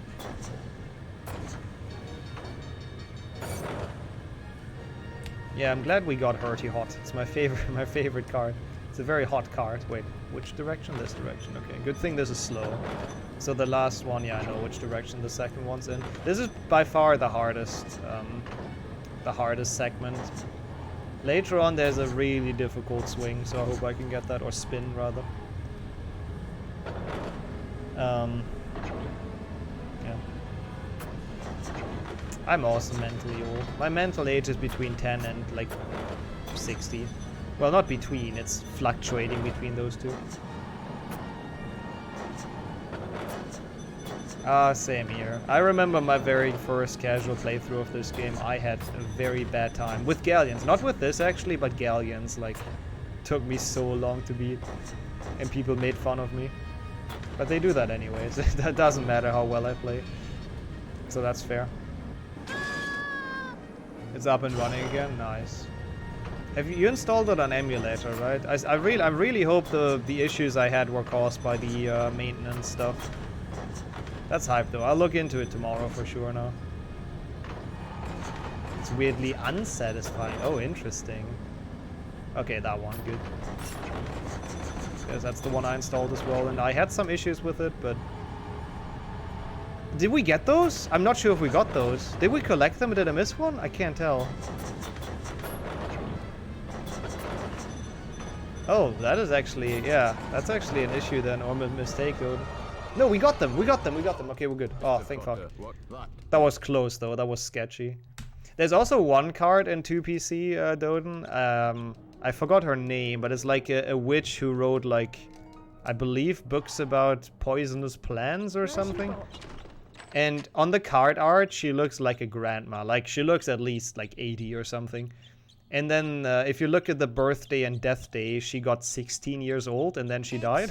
Yeah, I'm glad we got Hurty Hot. It's my favorite card. It's a very hot card. Wait, which direction? This direction. Okay, good thing this is slow. So the last one, yeah, I know which direction the second one's in. This is by far the hardest segment. Later on, there's a really difficult swing, so I hope I can get that, or spin rather. Yeah. I'm also mentally old. My mental age is between 10 and like 60. Well, not between, it's fluctuating between those two. Same here. I remember my very first casual playthrough of this game. I had a very bad time with Galleons. Not with this actually, but Galleons, like, took me so long to beat. And people made fun of me. But they do that anyways. That doesn't matter how well I play. So that's fair. It's up and running again. Nice. Have you installed it on emulator, right? I really hope the issues I had were caused by the maintenance stuff. That's hype though. I'll look into it tomorrow for sure now. It's weirdly unsatisfying. Oh, interesting. Okay, that one, good. Yes, that's the one I installed as well, and I had some issues with it, but... Did we get those? I'm not sure if we got those. Did we collect them? Did I miss one? I can't tell. Oh, that is actually... Yeah, that's actually an issue then, or a mistake. No, we got them. Okay, we're good. Oh, thank fuck. That was close, though. That was sketchy. There's also one card in 2PC, Doden. I forgot her name, but it's like a witch who wrote, like, I believe books about poisonous plants or something. And on the card art, she looks like a grandma. Like, she looks at least, like, 80 or something. And then, if you look at the birthday and death day, she got 16 years old and then she died.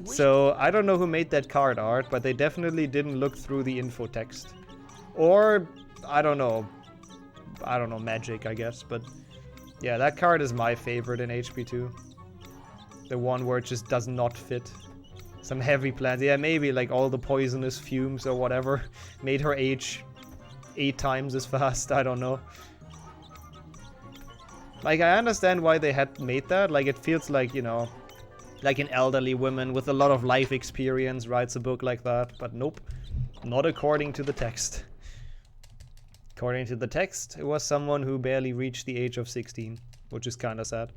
So, I don't know who made that card art, but they definitely didn't look through the info text. Or, I don't know, magic, I guess. But, yeah, that card is my favorite in HP2. The one where it just does not fit. Some heavy plants. Yeah, maybe, like, all the poisonous fumes or whatever made her age 8 times as fast. I don't know. Like, I understand why they had made that. Like, it feels like, you know, like an elderly woman with a lot of life experience writes a book like that. But nope, not according to the text. According to the text, it was someone who barely reached the age of 16, which is kind of sad.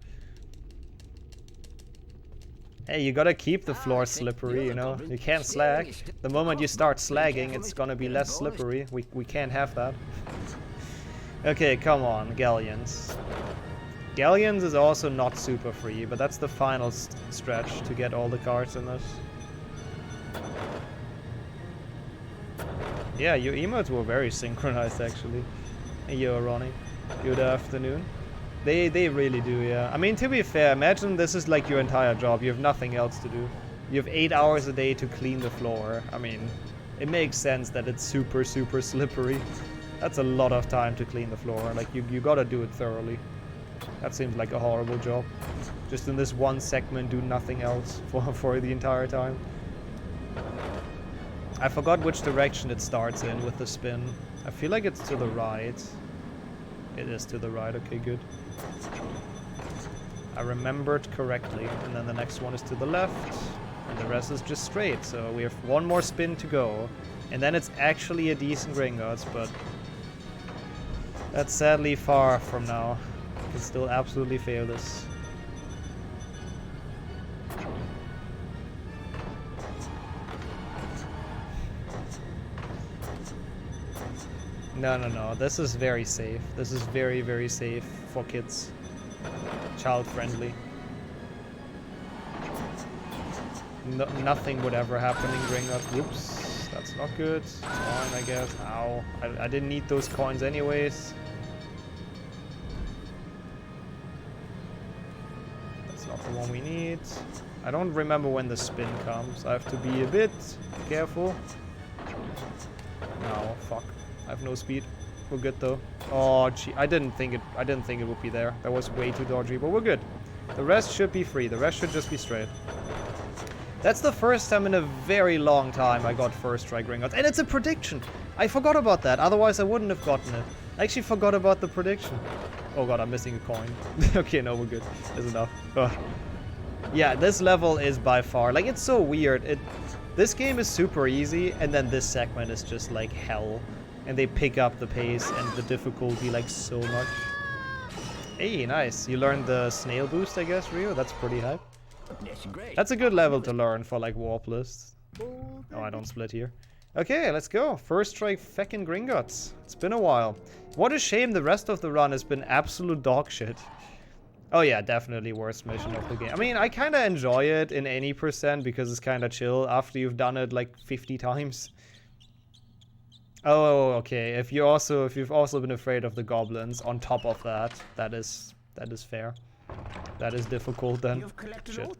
Hey, you gotta keep the floor slippery, you know? You can't slag. The moment you start slagging, it's gonna be less slippery. We can't have that. Okay, come on, Galleons. Galleons is also not super free, but that's the final stretch to get all the cards in this. Yeah, your emotes were very synchronized, actually. Hey, yo, Ronnie. Good afternoon. They really do, yeah. I mean, to be fair, imagine this is like your entire job. You have nothing else to do. You have 8 hours a day to clean the floor. I mean, it makes sense that it's super, super slippery. That's a lot of time to clean the floor. Like, you gotta do it thoroughly. That seems like a horrible job. Just in this one segment, do nothing else for the entire time. I forgot which direction it starts in with the spin. I feel like it's to the right. It is to the right, okay, good. I remembered correctly. And then the next one is to the left. And the rest is just straight. So we have one more spin to go. And then it's actually a decent Gringotts, but... That's sadly far from now. I can still absolutely fail this. No, no, no. This is very safe. This is very, very safe for kids. Child friendly. No, nothing would ever happen in Gringotts. Whoops. That's not good. It's fine, I guess. Ow. I didn't need those coins anyways. That's not the one we need. I don't remember when the spin comes. I have to be a bit careful. No, fuck. I have no speed. We're good though. Oh, gee, I didn't think it would be there. That was way too dodgy, but we're good. The rest should be free. The rest should just be straight. That's the first time in a very long time I got first try Gringotts. And it's a prediction! I forgot about that, otherwise I wouldn't have gotten it. I actually forgot about the prediction. Oh god, I'm missing a coin. Okay, no, we're good. That's enough. Ugh. Yeah, this level is by far... Like, it's so weird. This game is super easy, and then this segment is just like hell. And they pick up the pace and the difficulty like so much. Hey, nice. You learned the snail boost, I guess, Rio? That's pretty hype. That's a good level to learn for like warp lists. Oh, I don't split here. Okay, let's go. First try feckin' Gringotts. It's been a while. What a shame the rest of the run has been absolute dog shit. Oh yeah, definitely worst mission of the game. I mean, I kind of enjoy it in any percent because it's kind of chill after you've done it like 50 times. Oh, okay. If you've also been afraid of the goblins on top of that, that is fair. That is difficult then. Shit.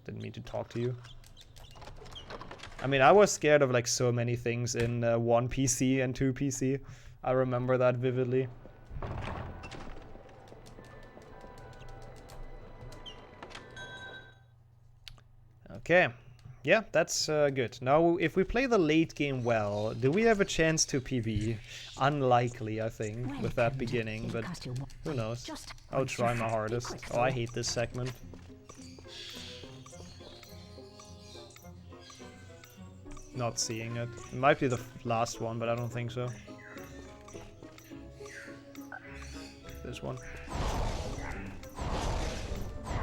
Didn't mean to talk to you. I mean, I was scared of like so many things in 1 PC and 2 PC. I remember that vividly. Okay. Yeah, that's good. Now, if we play the late game well, do we have a chance to PV? Unlikely, I think, with that beginning, but who knows? I'll try my hardest. Oh, I hate this segment. Not seeing it. It might be the last one, but I don't think so. This one.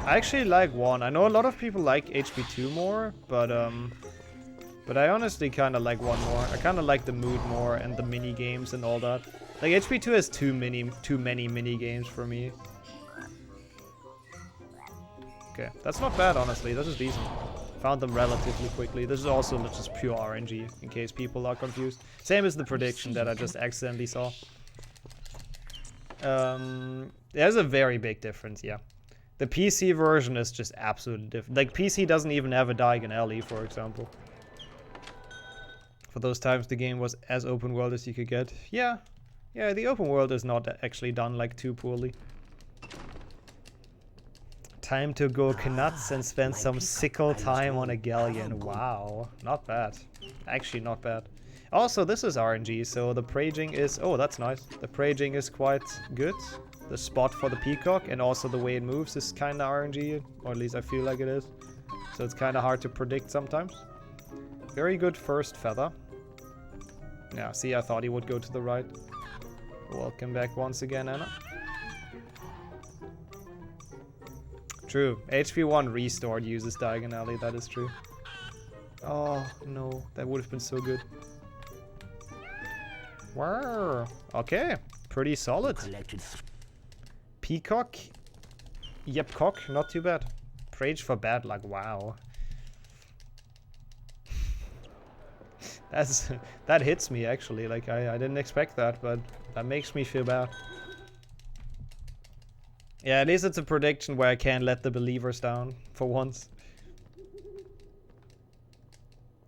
I actually like 1. I know a lot of people like HP2 more, but I honestly kind of like 1 more. I kind of like the mood more and the mini games and all that. Like HP2 has too many mini games for me. Okay, that's not bad honestly. This is decent. Found them relatively quickly. This is also just pure RNG in case people are confused. Same as the prediction that I just accidentally saw. There's a very big difference, yeah. The PC version is just absolutely different. Like, PC doesn't even have a Diagon Alley, for example. For those times the game was as open world as you could get. Yeah, the open world is not actually done, like, too poorly. Time to go nuts and spend some sickle time on a galleon. Wow, not bad. Actually, not bad. Also, this is RNG, so the praging is... Oh, that's nice. The praging is quite good. The spot for the peacock and also the way it moves is kind of RNG, or at least I feel like it is. So it's kind of hard to predict sometimes. Very good first feather. Yeah, see, I thought he would go to the right. Welcome back once again, Anna. True, HP1 restored uses Diagon Alley, that is true. Oh, no, that would have been so good. Wow, okay, pretty solid. Peacock. Yep, cock. Not too bad. Prage for bad luck. Wow. That hits me actually. Like I didn't expect that, but that makes me feel bad. Yeah, at least it's a prediction where I can't let the believers down for once.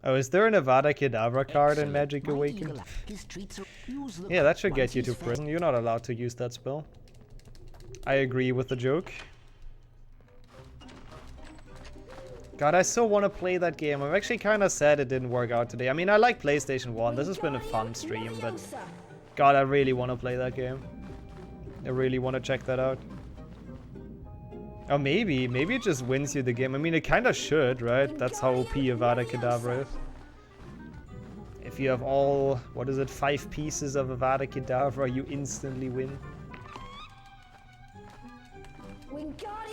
Oh, is there a Nevada Kedavra card in Magic Awakened? Yeah, that should get you to prison. You're not allowed to use that spell. I agree with the joke. God, I so want to play that game. I'm actually kind of sad it didn't work out today. I mean, I like PlayStation 1. This has been a fun stream, but... God, I really want to play that game. I really want to check that out. Oh, maybe it just wins you the game. I mean, it kind of should, right? That's how OP Avada Kedavra is. If you have all, what is it, 5 pieces of Avada Kedavra, you instantly win.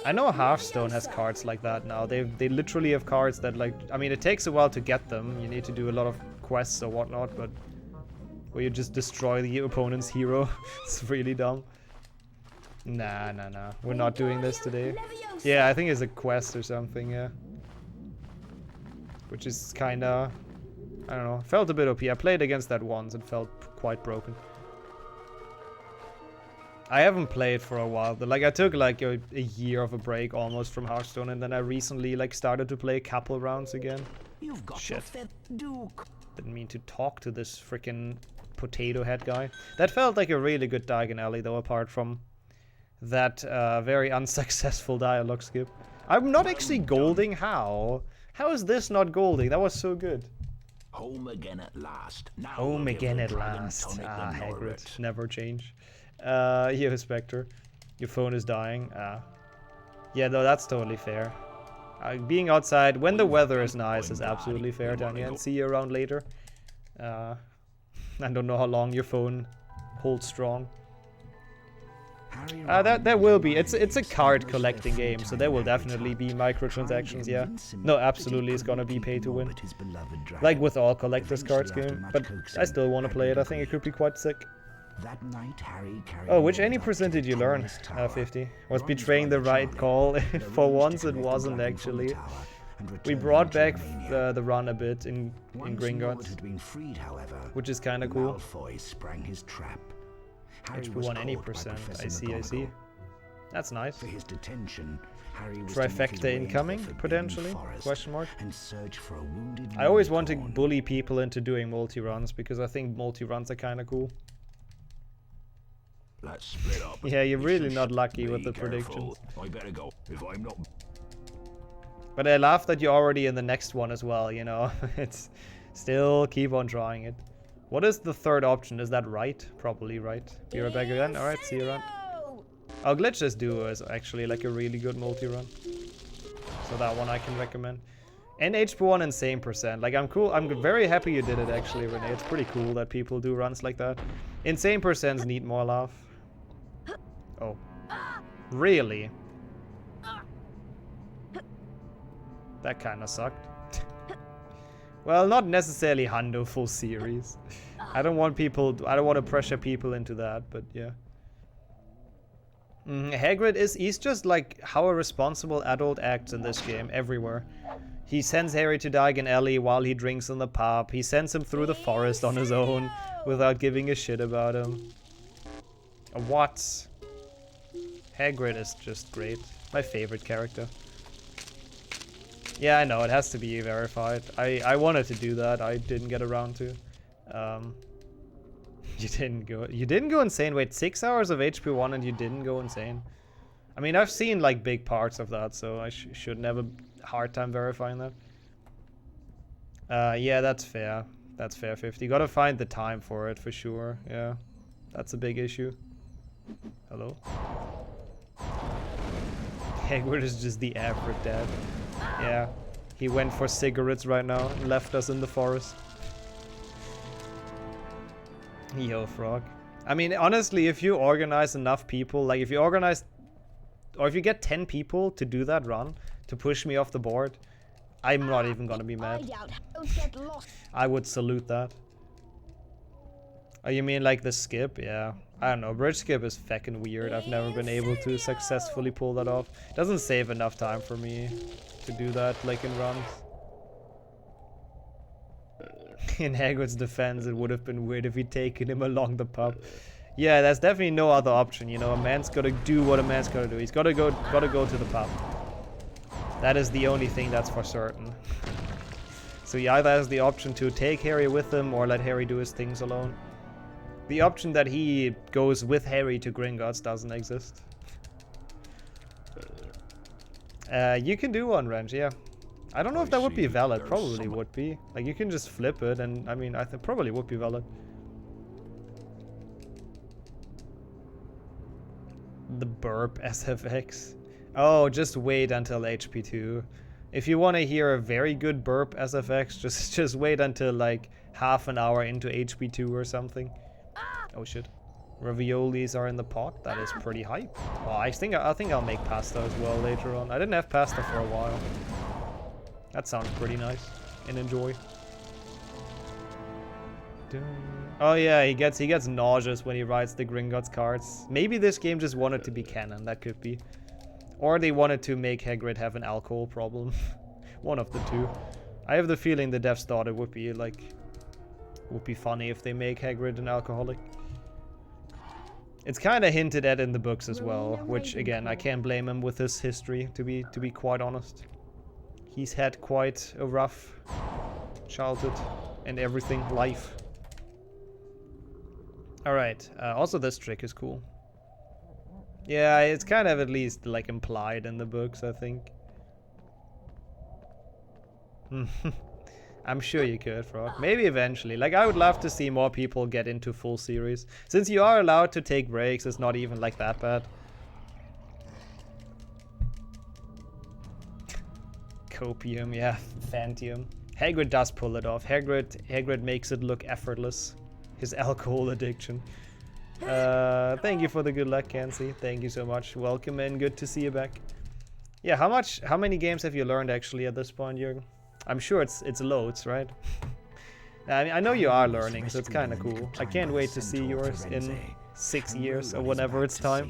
I know Hearthstone has cards like that now. They literally have cards that, like, I mean, it takes a while to get them. You need to do a lot of quests or whatnot, but where you just destroy the opponent's hero. It's really dumb. Nah. We're not doing this today. Yeah, I think it's a quest or something, yeah. Which is kinda, I don't know, felt a bit OP. I played against that once and felt quite broken. I haven't played for a while. Like, I took like a year of a break almost from Hearthstone, and then I recently like started to play a couple rounds again. You've got Shit. Duke. Didn't mean to talk to this freaking potato head guy. That felt like a really good Diagon Alley though, apart from that very unsuccessful dialogue skip. I'm not actually golding. How? How is this not golding? That was so good. Home again at last. Now Home we'll give again the at dragon last. tonic Ah, the Hagrid. Norrit. Never change. Yo, Spectre. Your phone is dying. Yeah, no, that's totally fair. Being outside when the weather is nice is absolutely fair, Tanya. And see you around later. I don't know how long your phone holds strong. There will be. It's a card collecting game, so there will definitely be microtransactions. Yeah. No, absolutely, it's gonna be pay to win. Like with all collector's cards game, but I still want to play it. I think it could be quite sick. That night, Harry carried Oh, which any percent did you learn? 50. Was betraying the right call. For once, it wasn't actually. We brought back the run a bit in Gringotts, which is kind of cool. HP1 any percent. I see. That's nice. Trifecta incoming, potentially? Question mark. I always want to bully people into doing multi-runs because I think multi-runs are kind of cool. Let's split up. Yeah, you're really not lucky with the predictions. I better go if I'm not. But I laugh that you're already in the next one as well, you know. It's still keep on trying it. What is the third option? Is that right? Probably right. Be right back again. Alright, see you around. Oh, Glitchless Duo is actually like a really good multi-run. So that one I can recommend. And HP1 insane percent. Like, I'm cool. I'm very happy you did it actually, Renee. It's pretty cool that people do runs like that. Insane percents need more love. Oh. Really? That kind of sucked. Well, not necessarily Hundo full series. I don't want to pressure people into that, but yeah. Hagrid he's just like how a responsible adult acts in this game everywhere. He sends Harry to Diagon Alley while he drinks in the pub. He sends him through the forest on his own without giving a shit about him. What? Hagrid is just great. My favorite character. Yeah, I know, it has to be verified. I wanted to do that, I didn't get around to. You didn't go insane. Wait, 6 hours of HP1 and you didn't go insane? I mean, I've seen like big parts of that, so I shouldn't have a hard time verifying that. Yeah, that's fair. That's fair, 50. You gotta find the time for it for sure. Yeah, that's a big issue. Hello? Hagrid is just the average dad. Yeah, he went for cigarettes right now and left us in the forest. Yo, Frog. I mean, honestly, if you organize enough people, like if you organize, or if you get 10 people to do that run, to push me off the board, I'm not even gonna be mad. I would salute that. Oh, you mean like the skip? Yeah. I don't know, bridge skip is feckin' weird. I've never been able to successfully pull that off. It doesn't save enough time for me to do that, like in runs. In Hagrid's defense, it would have been weird if he'd taken him along the pub. Yeah, there's definitely no other option, you know. A man's gotta do what a man's gotta do. He's gotta go to the pub. That is the only thing that's for certain. So he either has the option to take Harry with him or let Harry do his things alone. The option that he goes with Harry to Gringotts doesn't exist. You can do one, Wrench, yeah. I don't know if that would be valid. Probably would be. Like, you can just flip it, and I mean, I think probably would be valid. The burp SFX. Oh, just wait until HP2. If you want to hear a very good burp SFX, just wait until like half an hour into HP2 or something. Oh shit. Raviolis are in the pot. That is pretty hype. Well, I think I'll make pasta as well later on. I didn't have pasta for a while. That sounds pretty nice. And enjoy. Oh yeah, he gets nauseous when he rides the Gringotts carts. Maybe this game just wanted to be canon. That could be. Or they wanted to make Hagrid have an alcohol problem. One of the two. I have the feeling the devs thought it would be funny if they make Hagrid an alcoholic. It's kind of hinted at in the books as well, which again I can't blame him with his history. To be quite honest, he's had quite a rough childhood and everything, life. All right. Also, this trick is cool. Yeah, it's kind of at least like implied in the books, I think. I'm sure you could, Frog. Maybe eventually. Like, I would love to see more people get into full series. Since you are allowed to take breaks, it's not even like that bad. Copium, yeah. Phantium. Hagrid does pull it off. Hagrid makes it look effortless. His alcohol addiction. Thank you for the good luck, Kenzie. Thank you so much. Welcome and good to see you back. Yeah, how many games have you learned actually at this point, Jürgen? I'm sure it's loads, right? I mean, I know you are learning, so it's kind of cool. I can't wait to see yours in 6 years or whenever it's time.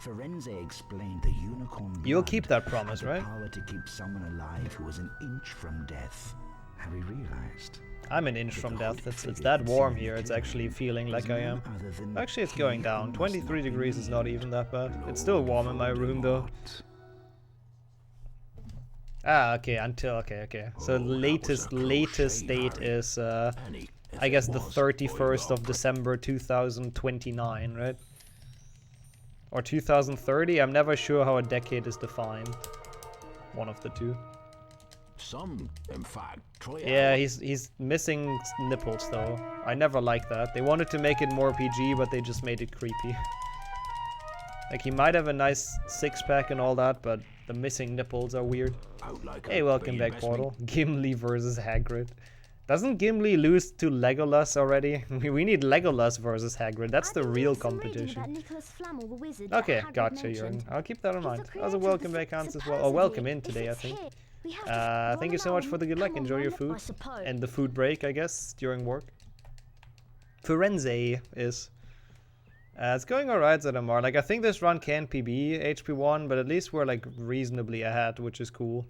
Firenze explained the unicorn. You'll keep that promise, right? Power to keep someone alive who was an inch from death. Harry realized. I'm an inch from death. It's that warm here. It's actually feeling like I am. Actually, it's going down. 23 degrees is not even that bad. It's still warm in my room, though. Ah, okay, okay. So the latest date is, I guess the 31st of December 2029, right? Or 2030? I'm never sure how a decade is defined. One of the two. Some, in fact, try Yeah, he's missing nipples, though. I never liked that. They wanted to make it more PG, but they just made it creepy. Like, he might have a nice six-pack and all that, but the missing nipples are weird. like Hey, welcome back, Portal. Gimli versus Hagrid. Doesn't Gimli lose to Legolas already? We need Legolas versus Hagrid. That's the real competition. Okay, gotcha, Jürgen. I'll keep that in mind. Also, welcome back, Hans, as well. Oh, welcome in today, I think. Thank you so much for the good luck. Enjoy your food. And the food break, I guess, during work. Firenze is... it's going alright, ZMR. Like, I think this run can PB HP1, but at least we're, like, reasonably ahead, which is cool.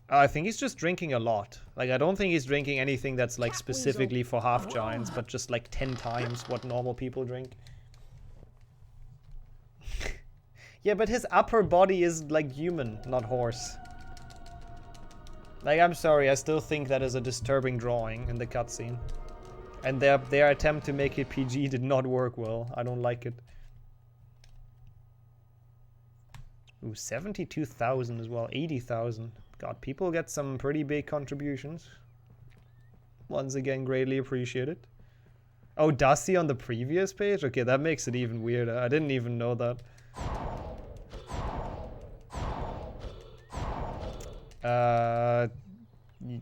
I think he's just drinking a lot. Like, I don't think he's drinking anything that's, like, specifically for half giants, but just, like, 10 times what normal people drink. Yeah, but his upper body is, like, human, not horse. Like, I'm sorry, I still think that is a disturbing drawing in the cutscene. And their attempt to make it PG did not work well. I don't like it. Ooh, 72,000 as well. 80,000. God, people get some pretty big contributions. Once again, greatly appreciated. Oh, does he on the previous page? Okay, that makes it even weirder. I didn't even know that.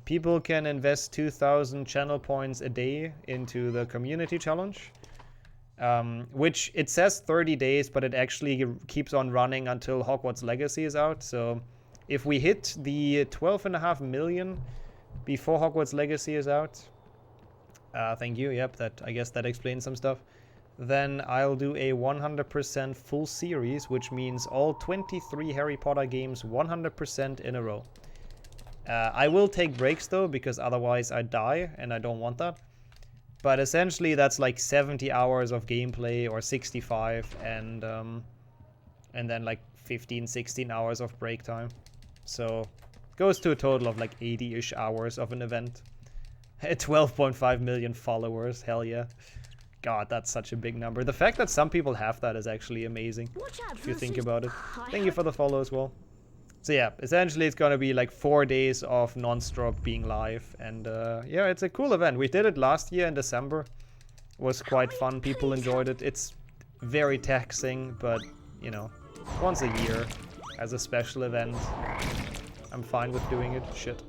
People can invest 2,000 channel points a day into the community challenge, which it says 30 days, but it actually keeps on running until Hogwarts Legacy is out. So if we hit the 12.5 million before Hogwarts Legacy is out, thank you, yep, I guess that explains some stuff, then I'll do a 100% full series, which means all 23 Harry Potter games 100% in a row. I will take breaks though, because otherwise I die, and I don't want that. But essentially that's like 70 hours of gameplay, or 65, and then like 15, 16 hours of break time. So it goes to a total of like 80-ish hours of an event. 12.5 million followers, hell yeah. God, that's such a big number. The fact that some people have that is actually amazing, if you think about it. Thank you for the follow as well. So yeah, essentially it's gonna be like 4 days of non-stop being live, and yeah, it's a cool event. We did it last year in December. It was quite fun, people enjoyed it. It's very taxing, but you know, once a year as a special event, I'm fine with doing it. Shit.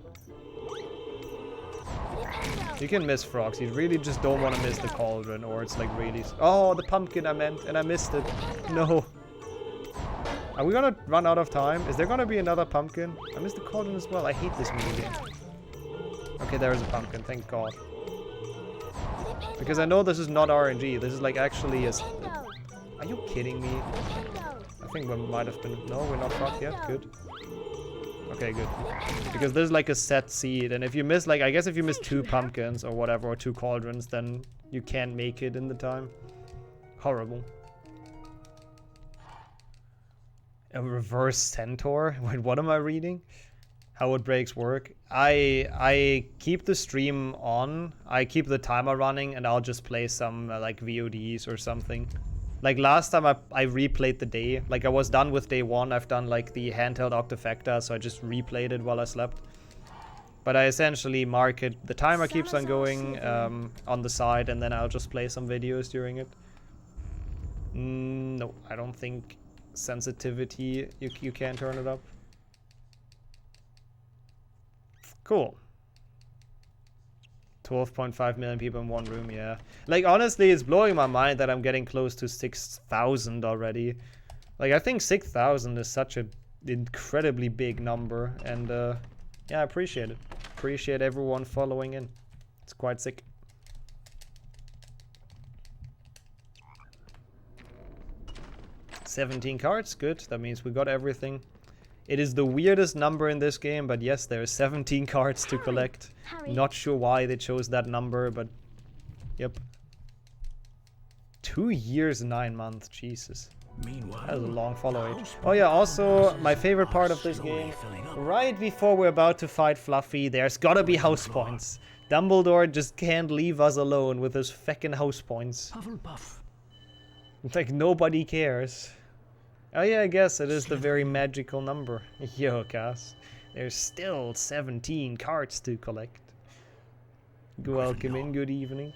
You can miss frogs. You really just don't want to miss the cauldron, or it's like really... Oh, the pumpkin I meant, and I missed it. No. Are we gonna run out of time? Is there gonna be another pumpkin? I missed the cauldron as well. I hate this minigame. Okay, there is a pumpkin. Thank God. Because I know this is not RNG. This is like actually a... Are you kidding me? I think we might have been... No, we're not fucked yet. Good. Okay, good. Because there's like a set seed, and if you miss, like, I guess if you miss 2 pumpkins or whatever, or 2 cauldrons, then you can't make it in the time. Horrible. A reverse centaur? Wait, what am I reading? How it breaks work? I keep the stream on, I keep the timer running, and I'll just play some like VODs or something. Like last time I replayed the day. Like I was done with day 1. I've done like the handheld Duofecta, so I just replayed it while I slept. But I essentially mark it. The timer keeps on going on the side, and then I'll just play some videos during it. No, I don't think sensitivity, you can't turn it up. Cool. 12.5 million people in one room, yeah. Like, honestly, it's blowing my mind that I'm getting close to 6,000 already. Like, I think 6,000 is such an incredibly big number. And, yeah, I appreciate it. Appreciate everyone following in. It's quite sick. $17 cards, good. That means we got everything. It is the weirdest number in this game, but yes, there are 17 cards to collect. Not sure why they chose that number, but yep. 2 years, 9 months, Jesus. That was a long follow age. Oh yeah, also, my favorite part of this game, right before we're about to fight Fluffy, there's gotta be house points. Dumbledore just can't leave us alone with his feckin' house points. It's like nobody cares. Oh yeah, I guess it is the very magical number. Yo, Cass. There's still 17 cards to collect. Welcome in, good evening.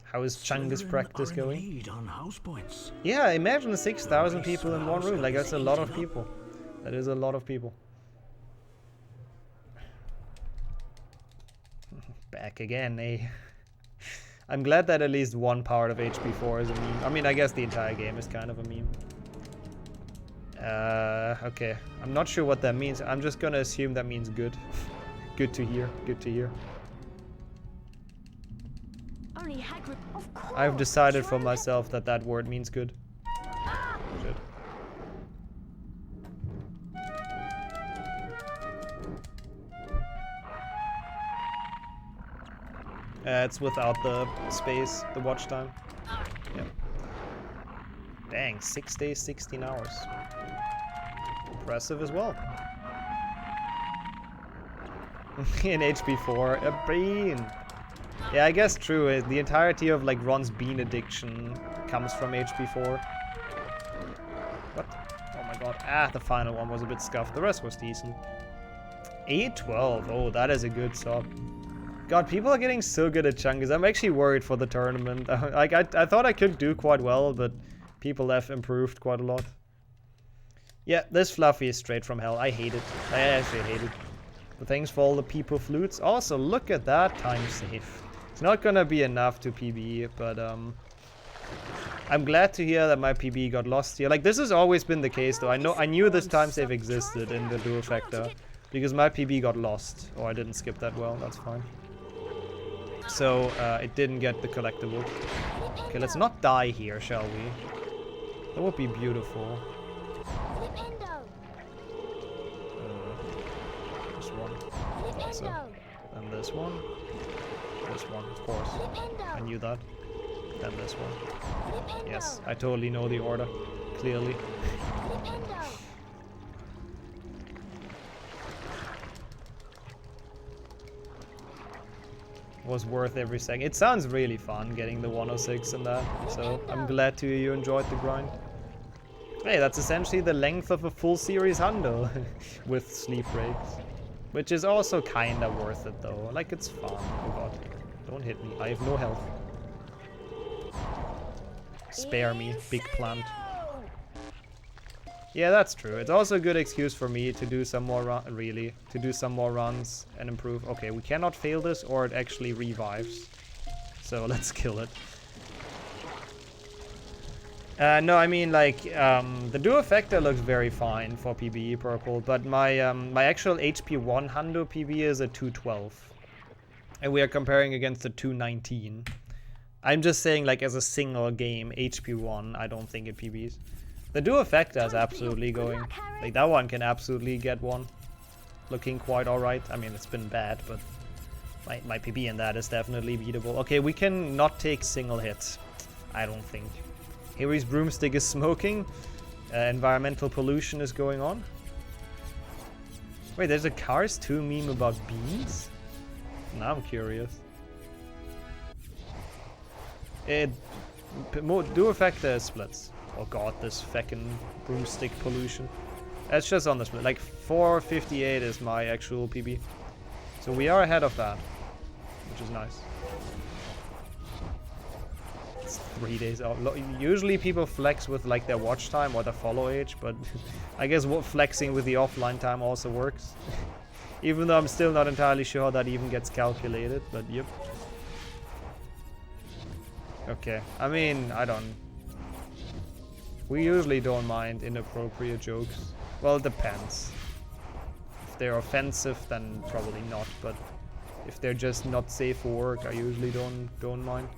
How is Chungus practice going? Yeah, imagine 6,000 people in one room. Like, that's a lot of people. That is a lot of people. Back again, eh? I'm glad that at least one part of HP4 is a meme. I mean, I guess the entire game is kind of a meme. Okay. I'm not sure what that means. I'm just gonna assume that means good. Good to hear. Good to hear. I've decided for myself that that word means good. Shit. It's without the space, the watch time. Yeah. Dang, 6 days, 16 hours. Impressive as well. In HP4, a bean. Yeah, I guess true. The entirety of like Ron's bean addiction comes from HP4. What? Oh my god. Ah, the final one was a bit scuffed. The rest was decent. 8-12. Oh, that is a good sub. God, people are getting so good at Chungus. I'm actually worried for the tournament. Like, I thought I could do quite well, but people have improved quite a lot. Yeah, this Fluffy is straight from hell. I hate it. I actually hate it. But thanks for all the people flutes. Also, look at that time save. It's not gonna be enough to PB, but I'm glad to hear that my PB got lost here. Like, this has always been the case, though. I knew this time save existed in the Duofecta, because my PB got lost. Oh, I didn't skip that well. That's fine. So, it didn't get the collectible. Okay, let's not die here, shall we? That would be beautiful. This one. Thought so. And this one. This one, of course. I knew that. Then this one. Yes, I totally know the order. Clearly. Was worth every second. It sounds really fun getting the 106 and that, so I'm glad to hear you enjoyed the grind. Hey, that's essentially the length of a full series hundo with sleep breaks, which is also kinda worth it though. Like, it's fun. Oh god, don't hit me. I have no health. Spare me, big plant. Yeah, that's true. It's also a good excuse for me to do some more to do some more runs and improve. Okay, we cannot fail this or it actually revives. So let's kill it. No, I mean like the Duofecta looks very fine for PBE purple, but my my actual HP1 Hundo PB is a 212. And we are comparing against a 219. I'm just saying like as a single game HP1, I don't think it PBs. The Duofecta is absolutely going. Like that one can absolutely get one. Looking quite alright. I mean, it's been bad, but my PB in that is definitely beatable. Okay, we can not take single hits. I don't think. Harry's broomstick is smoking. Environmental pollution is going on. Wait, there's a Cars 2 meme about beans? Now I'm curious. Duofecta splits. Oh god, this feckin' broomstick pollution. It's just on the split. Like 458 is my actual PB. So we are ahead of that, which is nice. It's 3 days out. Usually people flex with like their watch time or their follow age, but I guess flexing with the offline time also works. Even though I'm still not entirely sure how that even gets calculated, but yep. Okay, I mean, we usually don't mind inappropriate jokes. Well, it depends. If they're offensive, then probably not, but if they're just not safe for work, I usually don't mind.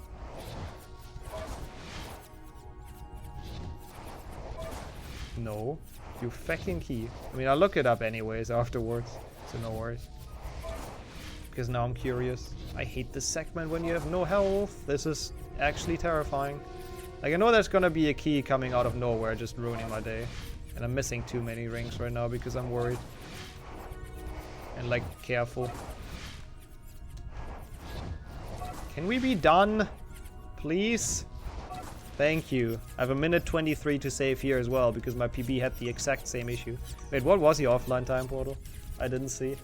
No, you fucking key. I mean, I'll look it up anyways afterwards, so no worries. Because now I'm curious. I hate this segment when you have no health. This is actually terrifying. Like, I know there's gonna be a key coming out of nowhere just ruining my day. And I'm missing too many rings right now because I'm worried. And like, careful. Can we be done? Please? Thank you. I have a minute 23 to save here as well because my PB had the exact same issue. Wait, what was the offline time portal? I didn't see.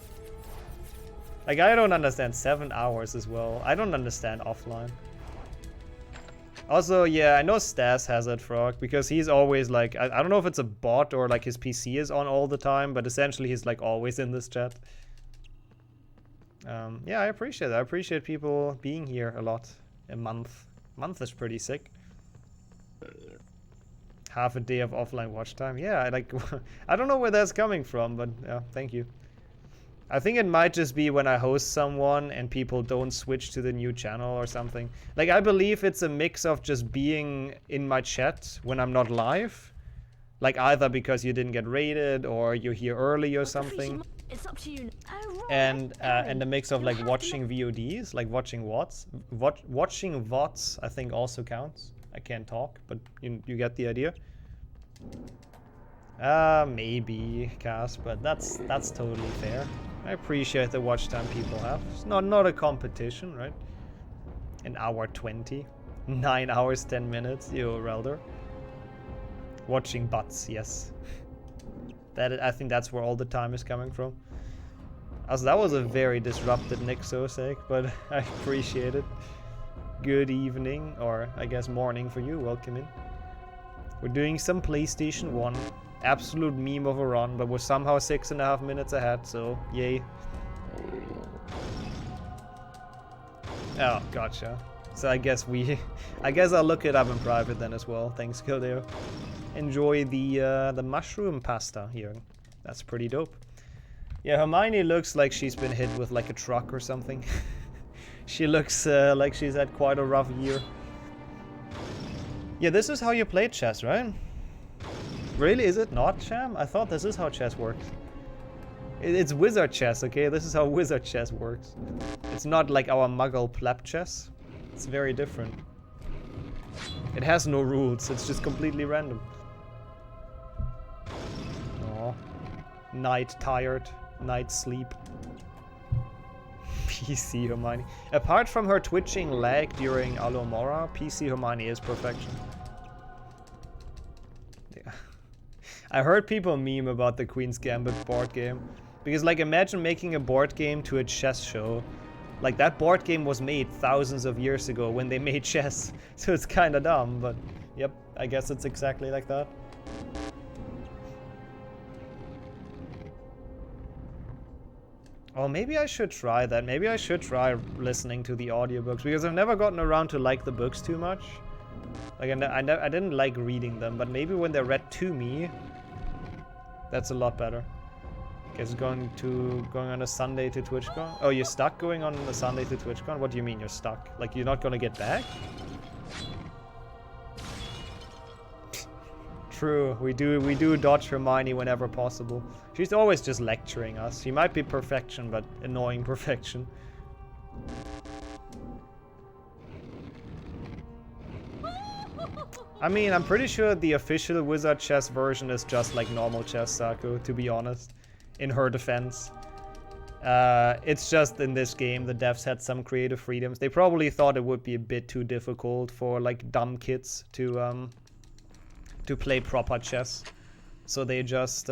Like, I don't understand 7 hours as well. I don't understand offline. Also, yeah, I know Stas has it, Frog, because he's always like, I don't know if it's a bot or like his PC is on all the time, but essentially he's like always in this chat. Yeah, I appreciate that. I appreciate people being here a lot. A month. Month is pretty sick. Half a day of offline watch time. Yeah, I like, I don't know where that's coming from, but yeah, thank you. I think it might just be when I host someone and people don't switch to the new channel or something. Like, I believe it's a mix of just being in my chat when I'm not live. Like, either because you didn't get raided or you're here early or something. It's up to you. And a mix of like watching VODs, like watching VODs. Watching VODs, I think, also counts. I can't talk, but you get the idea. Maybe, Cass, but that's totally fair. I appreciate the watch time people have. It's not a competition, right? An hour 20. 9 hours, 10 minutes, you Relder. Watching butts, yes. I think that's where all the time is coming from. Also, that was a very disrupted Nick Sosek, but I appreciate it. Good evening, or I guess morning for you. Welcome in. We're doing some PlayStation 1. Absolute meme of a run, but we're somehow 6.5 minutes ahead, so yay. Oh, gotcha. So I guess I'll look it up in private then as well. Thanks, Kildeo. Enjoy the mushroom pasta here. That's pretty dope. Yeah, Hermione looks like she's been hit with like a truck or something. She looks like she's had quite a rough year. Yeah, this is how you play chess, right? Really? Is it not, Sham? I thought this is how chess works. It's wizard chess, okay? This is how wizard chess works. It's not like our muggle pleb chess. It's very different. It has no rules. It's just completely random. Aw. Night tired. Night sleep. PC Hermione. Apart from her twitching leg during Alomora, PC Hermione is perfection. Yeah. I heard people meme about the Queen's Gambit board game. Because, like, imagine making a board game to a chess show. Like, that board game was made thousands of years ago when they made chess. So it's kinda dumb, but yep, I guess it's exactly like that. Oh, maybe I should try that. Maybe I should try listening to the audiobooks, because I've never gotten around to like the books too much. Like, I didn't like reading them, but maybe when they're read to me, that's a lot better. Guess going on a Sunday to TwitchCon? Oh, you're stuck going on a Sunday to TwitchCon? What do you mean you're stuck? Like, you're not gonna get back? True, we do dodge Hermione whenever possible. She's always just lecturing us. She might be perfection, but annoying perfection. I mean, I'm pretty sure the official wizard chess version is just like normal chess, Saku, to be honest. In her defense. It's just in this game the devs had some creative freedoms. They probably thought it would be a bit too difficult for like dumb kids to play proper chess. So they just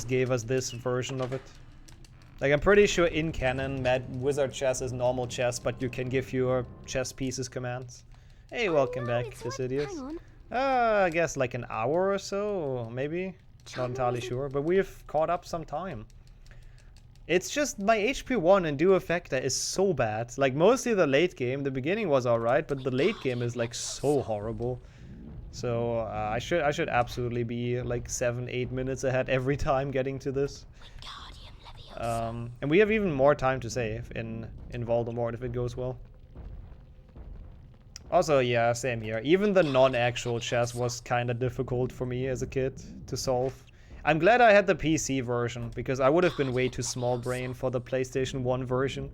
gave us this version of it. Like, I'm pretty sure in canon, wizard chess is normal chess, but you can give your chess pieces commands. Hey, welcome back, Decidius. I guess like an hour or so, maybe. Not entirely sure, but we've caught up some time. It's just my HP 1 in Duofecta is so bad. Like, mostly the late game. The beginning was alright, but the late game is like so horrible. So I should absolutely be like 7-8 minutes ahead every time getting to this. And we have even more time to save in Voldemort if it goes well. Also, yeah, same here. Even the non-actual chess was kind of difficult for me as a kid to solve. I'm glad I had the PC version, because I would have been way too small brain for the PlayStation 1 version.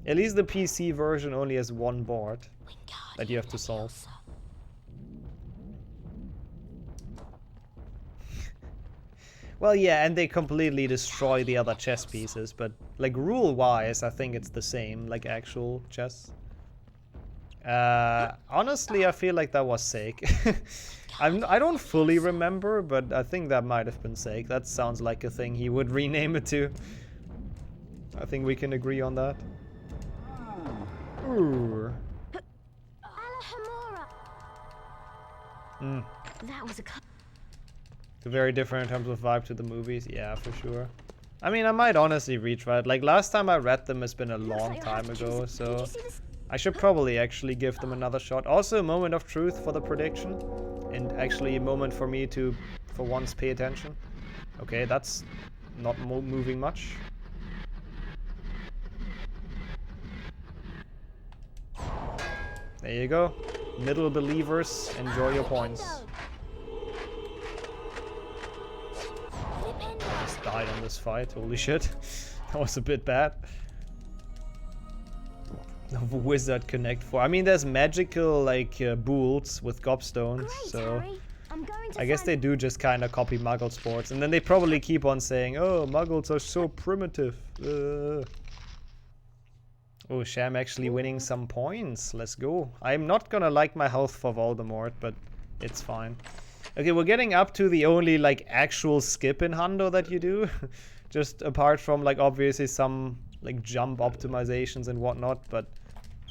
At least the PC version only has one board that you have to solve. Well, yeah, and they completely destroy the other chess pieces, but like rule-wise, I think it's the same, like actual chess. Honestly, I feel like that was Sake. I don't fully remember, but I think that might have been Sake. That sounds like a thing he would rename it to. I think we can agree on that. Ooh. That was a Very different in terms of vibe to the movies, yeah, for sure. I mean, I might honestly retry it. Like, last time I read them has been a long time ago, so I should probably actually give them another shot. Also, a moment of truth for the prediction, and actually a moment for me to, for once, pay attention. Okay, that's not moving much. There you go. Middle believers, enjoy your points. Just died on this fight, holy shit. That was a bit bad. Wizard Connect 4. I mean, there's magical, like, bools with gobstones, so I guess they do just kind of copy Muggle sports. And then they probably keep on saying, oh, Muggles are so primitive. Oh, Sham actually winning some points. Let's go. I'm not gonna like my health for Voldemort, but it's fine. Okay, we're getting up to the only, like, actual skip in Hundo that you do. Just apart from, like, obviously some, like, jump optimizations and whatnot, but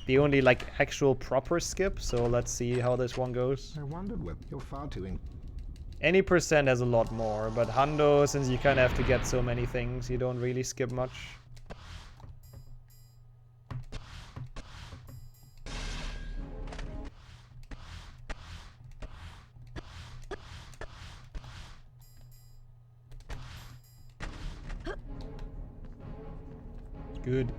the only, like, actual proper skip. So let's see how this one goes. I wondered what you're far too Any percent has a lot more, but Hundo, since you kind of have to get so many things, you don't really skip much. Good.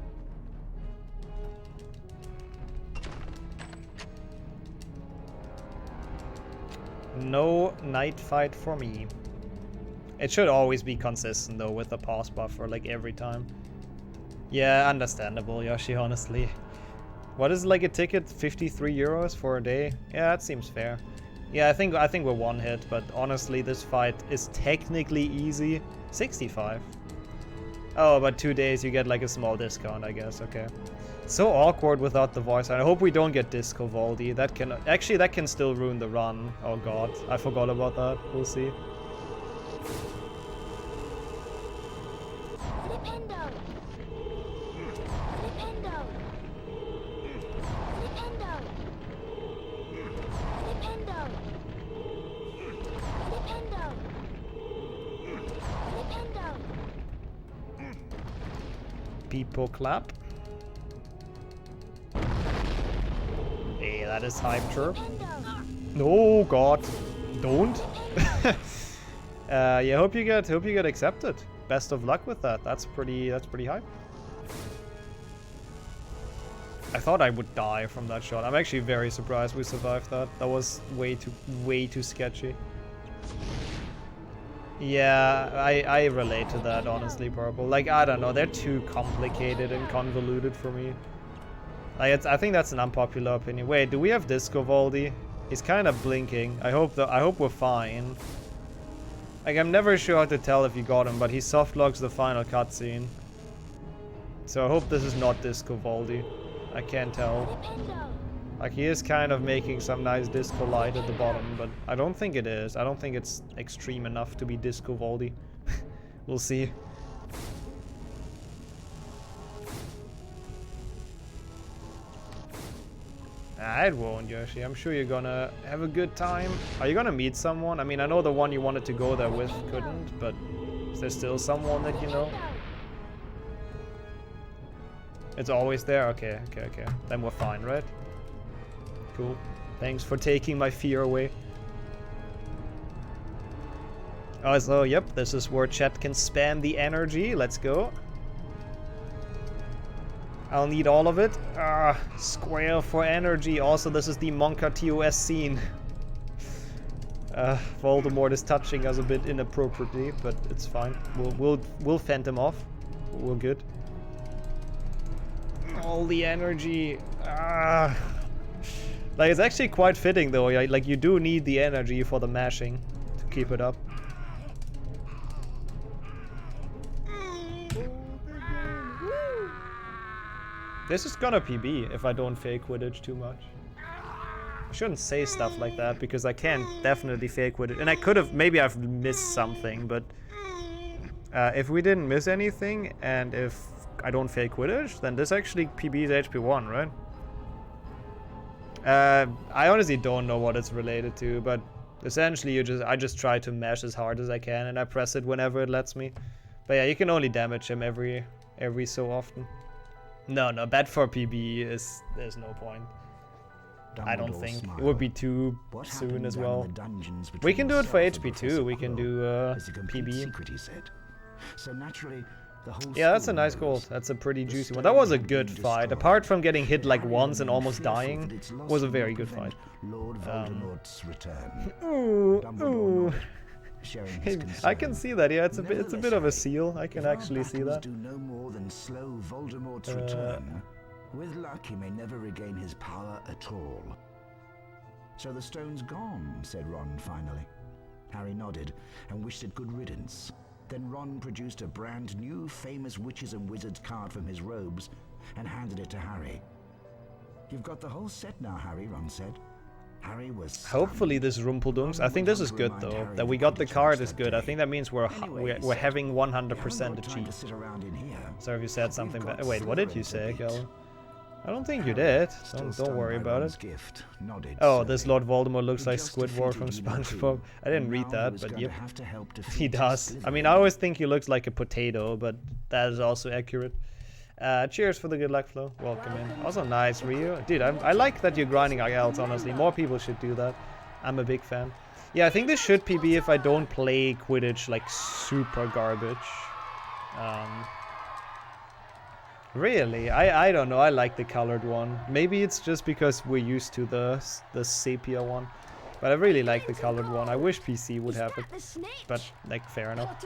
No night fight for me. It should always be consistent though with the pause buffer, like every time. Yeah, understandable, Yoshi, honestly. What is like a ticket? 53 euros for a day? Yeah, that seems fair. Yeah, I think we're one hit, but honestly this fight is technically easy. 65. Oh, but 2 days you get like a small discount, I guess. Okay. So awkward without the voice. I hope we don't get Disco Voldy. That can still ruin the run. Oh god, I forgot about that. We'll see. people clap. Hey, that is hype chirp. No, God, don't. Yeah, hope you get accepted. Best of luck with that. That's pretty hype. I thought I would die from that shot. I'm actually very surprised we survived that. That was way too sketchy. Yeah, I relate to that, honestly, Purple. Like, I don't know, they're too complicated and convoluted for me. Like, I think that's an unpopular opinion. Wait, do we have Disco Voldy? He's kind of blinking. I hope we're fine. Like, I'm never sure how to tell if you got him, but he softlogs the final cutscene. So I hope this is not Disco Voldy. I can't tell. Like, he is kind of making some nice disco light at the bottom, but I don't think it is. I don't think it's extreme enough to be Disco Voldy. We'll see. It won't, Yoshi. I'm sure you're gonna have a good time. Are you gonna meet someone? I mean, I know the one you wanted to go there with couldn't, but is there still someone that you know? It's always there? Okay. Then we're fine, right? Cool. Thanks for taking my fear away. Oh, so, yep, this is where chat can spam the energy. Let's go. I'll need all of it. Square for energy. Also, this is the Monka TOS scene. Voldemort is touching us a bit inappropriately, but it's fine. We'll fend him off. We're good. All the energy. Like, it's actually quite fitting though. Like, you do need the energy for the mashing to keep it up. This is gonna PB if I don't fake Quidditch too much. I shouldn't say stuff like that because I can definitely fake Quidditch. And I could have, maybe I've missed something, but if we didn't miss anything and if I don't fake Quidditch, then this actually PBs HP1, right? I honestly don't know what it's related to, but essentially I just try to mash as hard as I can and I press it whenever it lets me. But yeah, you can only damage him every so often. No, bad for PB there's no point. I don't think. It would be too soon as well. We can do it for HP too. We can do PB. So naturally, yeah, that's a nice goal. That's a pretty juicy one. That was a good fight. Apart from getting hit like once and almost dying, was a very good fight. Lord Voldemort's return. Ooh. I can see that. Yeah, it's a bit of a seal. I can actually see that. Do no more than slow Voldemort's return. With luck, he may never regain his power at all. So the stone's gone, said Ron finally. Harry nodded and wished it good riddance. Then Ron produced a brand new famous witches and wizards card from his robes and handed it to Harry. You've got the whole set now, Harry, Ron said. Harry was hopefully this Rumpeldunks. I think this is good though. That we got the card is good. I think that means we're having 100% achieved. Sorry if you said something bad. Wait, what did you say, Gal? I don't think you did. Don't worry about it. Oh, this Lord Voldemort looks like Squidward from SpongeBob. I didn't read that, but yep. He does. I mean, I always think he looks like a potato, but that is also accurate. Cheers for the good luck, Flo. Welcome in. Also nice, Ryu. Dude, I like that you're grinding IELTS, honestly. More people should do that. I'm a big fan. Yeah, I think this should PB if I don't play Quidditch like super garbage. Really? I don't know. I like the colored one. Maybe it's just because we're used to the sepia one. But I really like the colored one. I wish PC would have it. But, like, fair enough.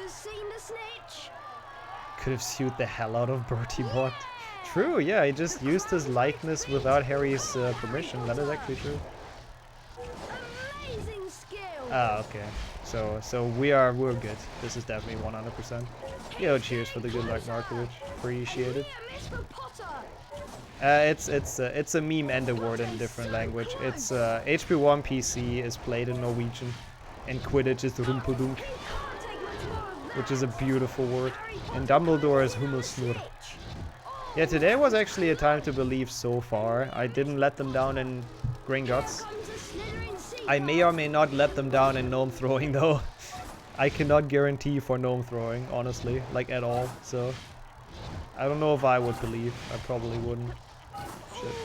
Could have sued the hell out of Bertie Bot. True, yeah, he just used his likeness without Harry's permission. That is actually true. Ah, okay. So we're good. This is definitely 100%. Yo, cheers for the good luck, Markovich. Appreciate it. It's a meme and a word in a different language. It's HP1 PC is played in Norwegian, and Quidditch is Rumpeldunk, which is a beautiful word. And Dumbledore is Hummelsnurr. Yeah, today was actually a time to believe so far. I didn't let them down in Gringotts. I may or may not let them down in gnome throwing though. I cannot guarantee for gnome throwing, honestly, like at all. So I don't know if I would believe. I probably wouldn't. Shit.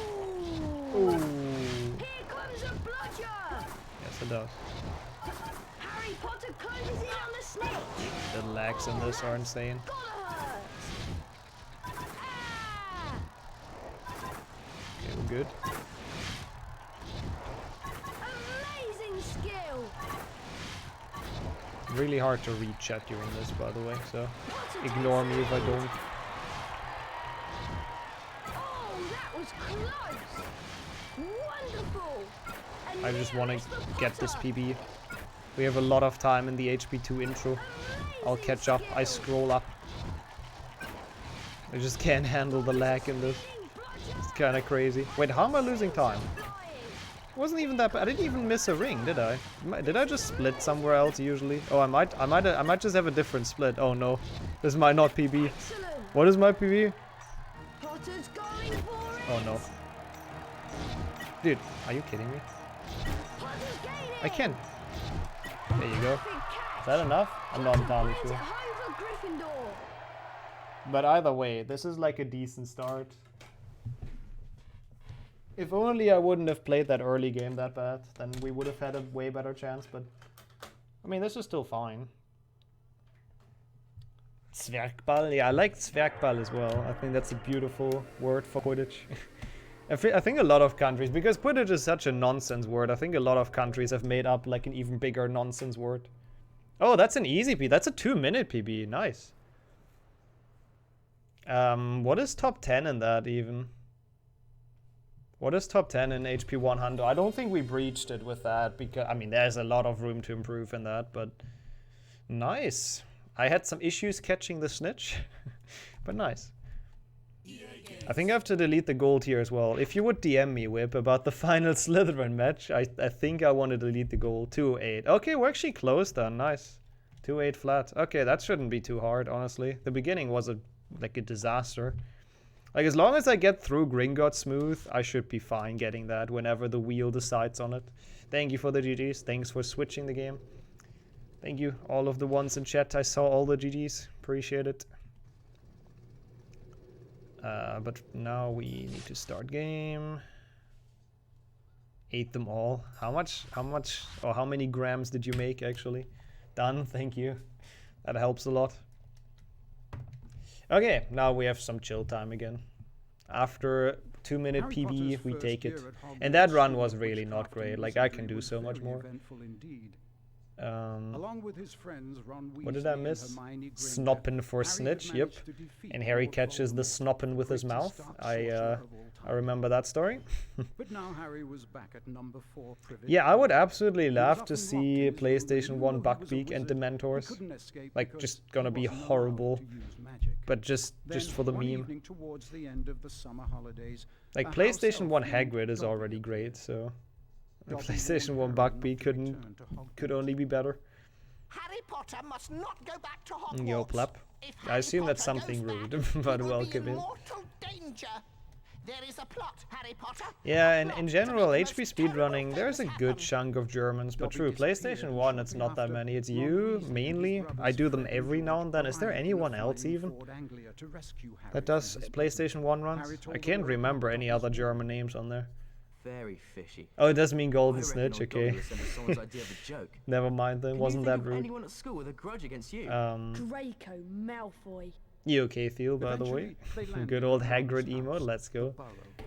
Ooh. Here comes a bludger! Yes, it does. Harry Potter closes in on the snitch! The lags in this are insane. Gotta hurt! Ah! Okay, we're good. Amazing skill! Really hard to read chat during this, by the way, so ignore me if I don't. Oh, that was close! Wonderful! And I just want there's to the get this Potter. PB. We have a lot of time in the HP2 intro. I'll catch up. I scroll up. I just can't handle the lag in this. It's kind of crazy. Wait, how am I losing time? It wasn't even that bad. I didn't even miss a ring, did I? Did I just split somewhere else usually? Oh, I might just have a different split. Oh no, this might not PB. Excellent. What is my PB? Potter's going for it. Oh no, dude, are you kidding me? Potter's gaining. I can't. There you go. Big catch. Is that enough? I'm not entirely Potter brings sure. it home for Gryffindor. But either way, this is like a decent start. If only I wouldn't have played that early game that bad, then we would have had a way better chance, but I mean, this is still fine. Zwergball, yeah, I like Zwergball as well. I think that's a beautiful word for Quidditch. I think a lot of countries, because Quidditch is such a nonsense word, I think a lot of countries have made up like an even bigger nonsense word. Oh, that's an easy PB. That's a 2-minute PB. Nice. What is top 10 in that even? What is top 10 in HP 100? I don't think we breached it with that because, I mean, there's a lot of room to improve in that, but nice. I had some issues catching the snitch, but nice. I think I have to delete the gold here as well. If you would DM me, Whip, about the final Slytherin match, I think I want to delete the gold. 2-8. Okay, we're actually close then. Nice. 2-8 flat. Okay, that shouldn't be too hard, honestly. The beginning was like a disaster. Like, as long as I get through Gringotts smooth, I should be fine getting that whenever the wheel decides on it. Thank you for the GGs. Thanks for switching the game. Thank you, all of the ones in chat. I saw all the GGs. Appreciate it. But now we need to start game. Ate them all. How many grams did you make, actually? Done, thank you. That helps a lot. Okay, now we have some chill time again. After 2-minute PB, we take it. And that run was really not great. Like, I can do so much more. Along with his friends, Ron What did I miss? Snoppin' for snitch, yep. And Harry catches the snoppin' with his mouth. I remember that story. But now Harry was back at number 4 privilege. Yeah, I would absolutely love to see PlayStation 1 Buckbeak and Dementors. Like, just gonna be horrible. But just for the meme. Like, PlayStation 1 Hagrid is already great, so the PlayStation 1 Buckbeak could only be better. Harry Potter must not go back to Hogwarts. Yo, plap. If I Harry assume that's Potter something goes rude, back, but he will welcome be in in. mortal danger. There is a plot, Harry Potter. Yeah, A and plot in to general, make the HP most terrible speedrunning, there's a things good happen. chunk of Germans, but true, PlayStation 1, it's not that many. It's you, mainly. I do them every now and then. Is there anyone else even that does PlayStation 1 runs? I can't remember any other German names on there. Very fishy. Oh, it does mean Golden I reckon Snitch, old okay. Dobby was sent as someone's idea of a joke. Never mind then, Can wasn't you think that of rude. anyone at school with a grudge against you? Draco Malfoy. You okay, Theo, by the way? Good old Hagrid emote, let's go.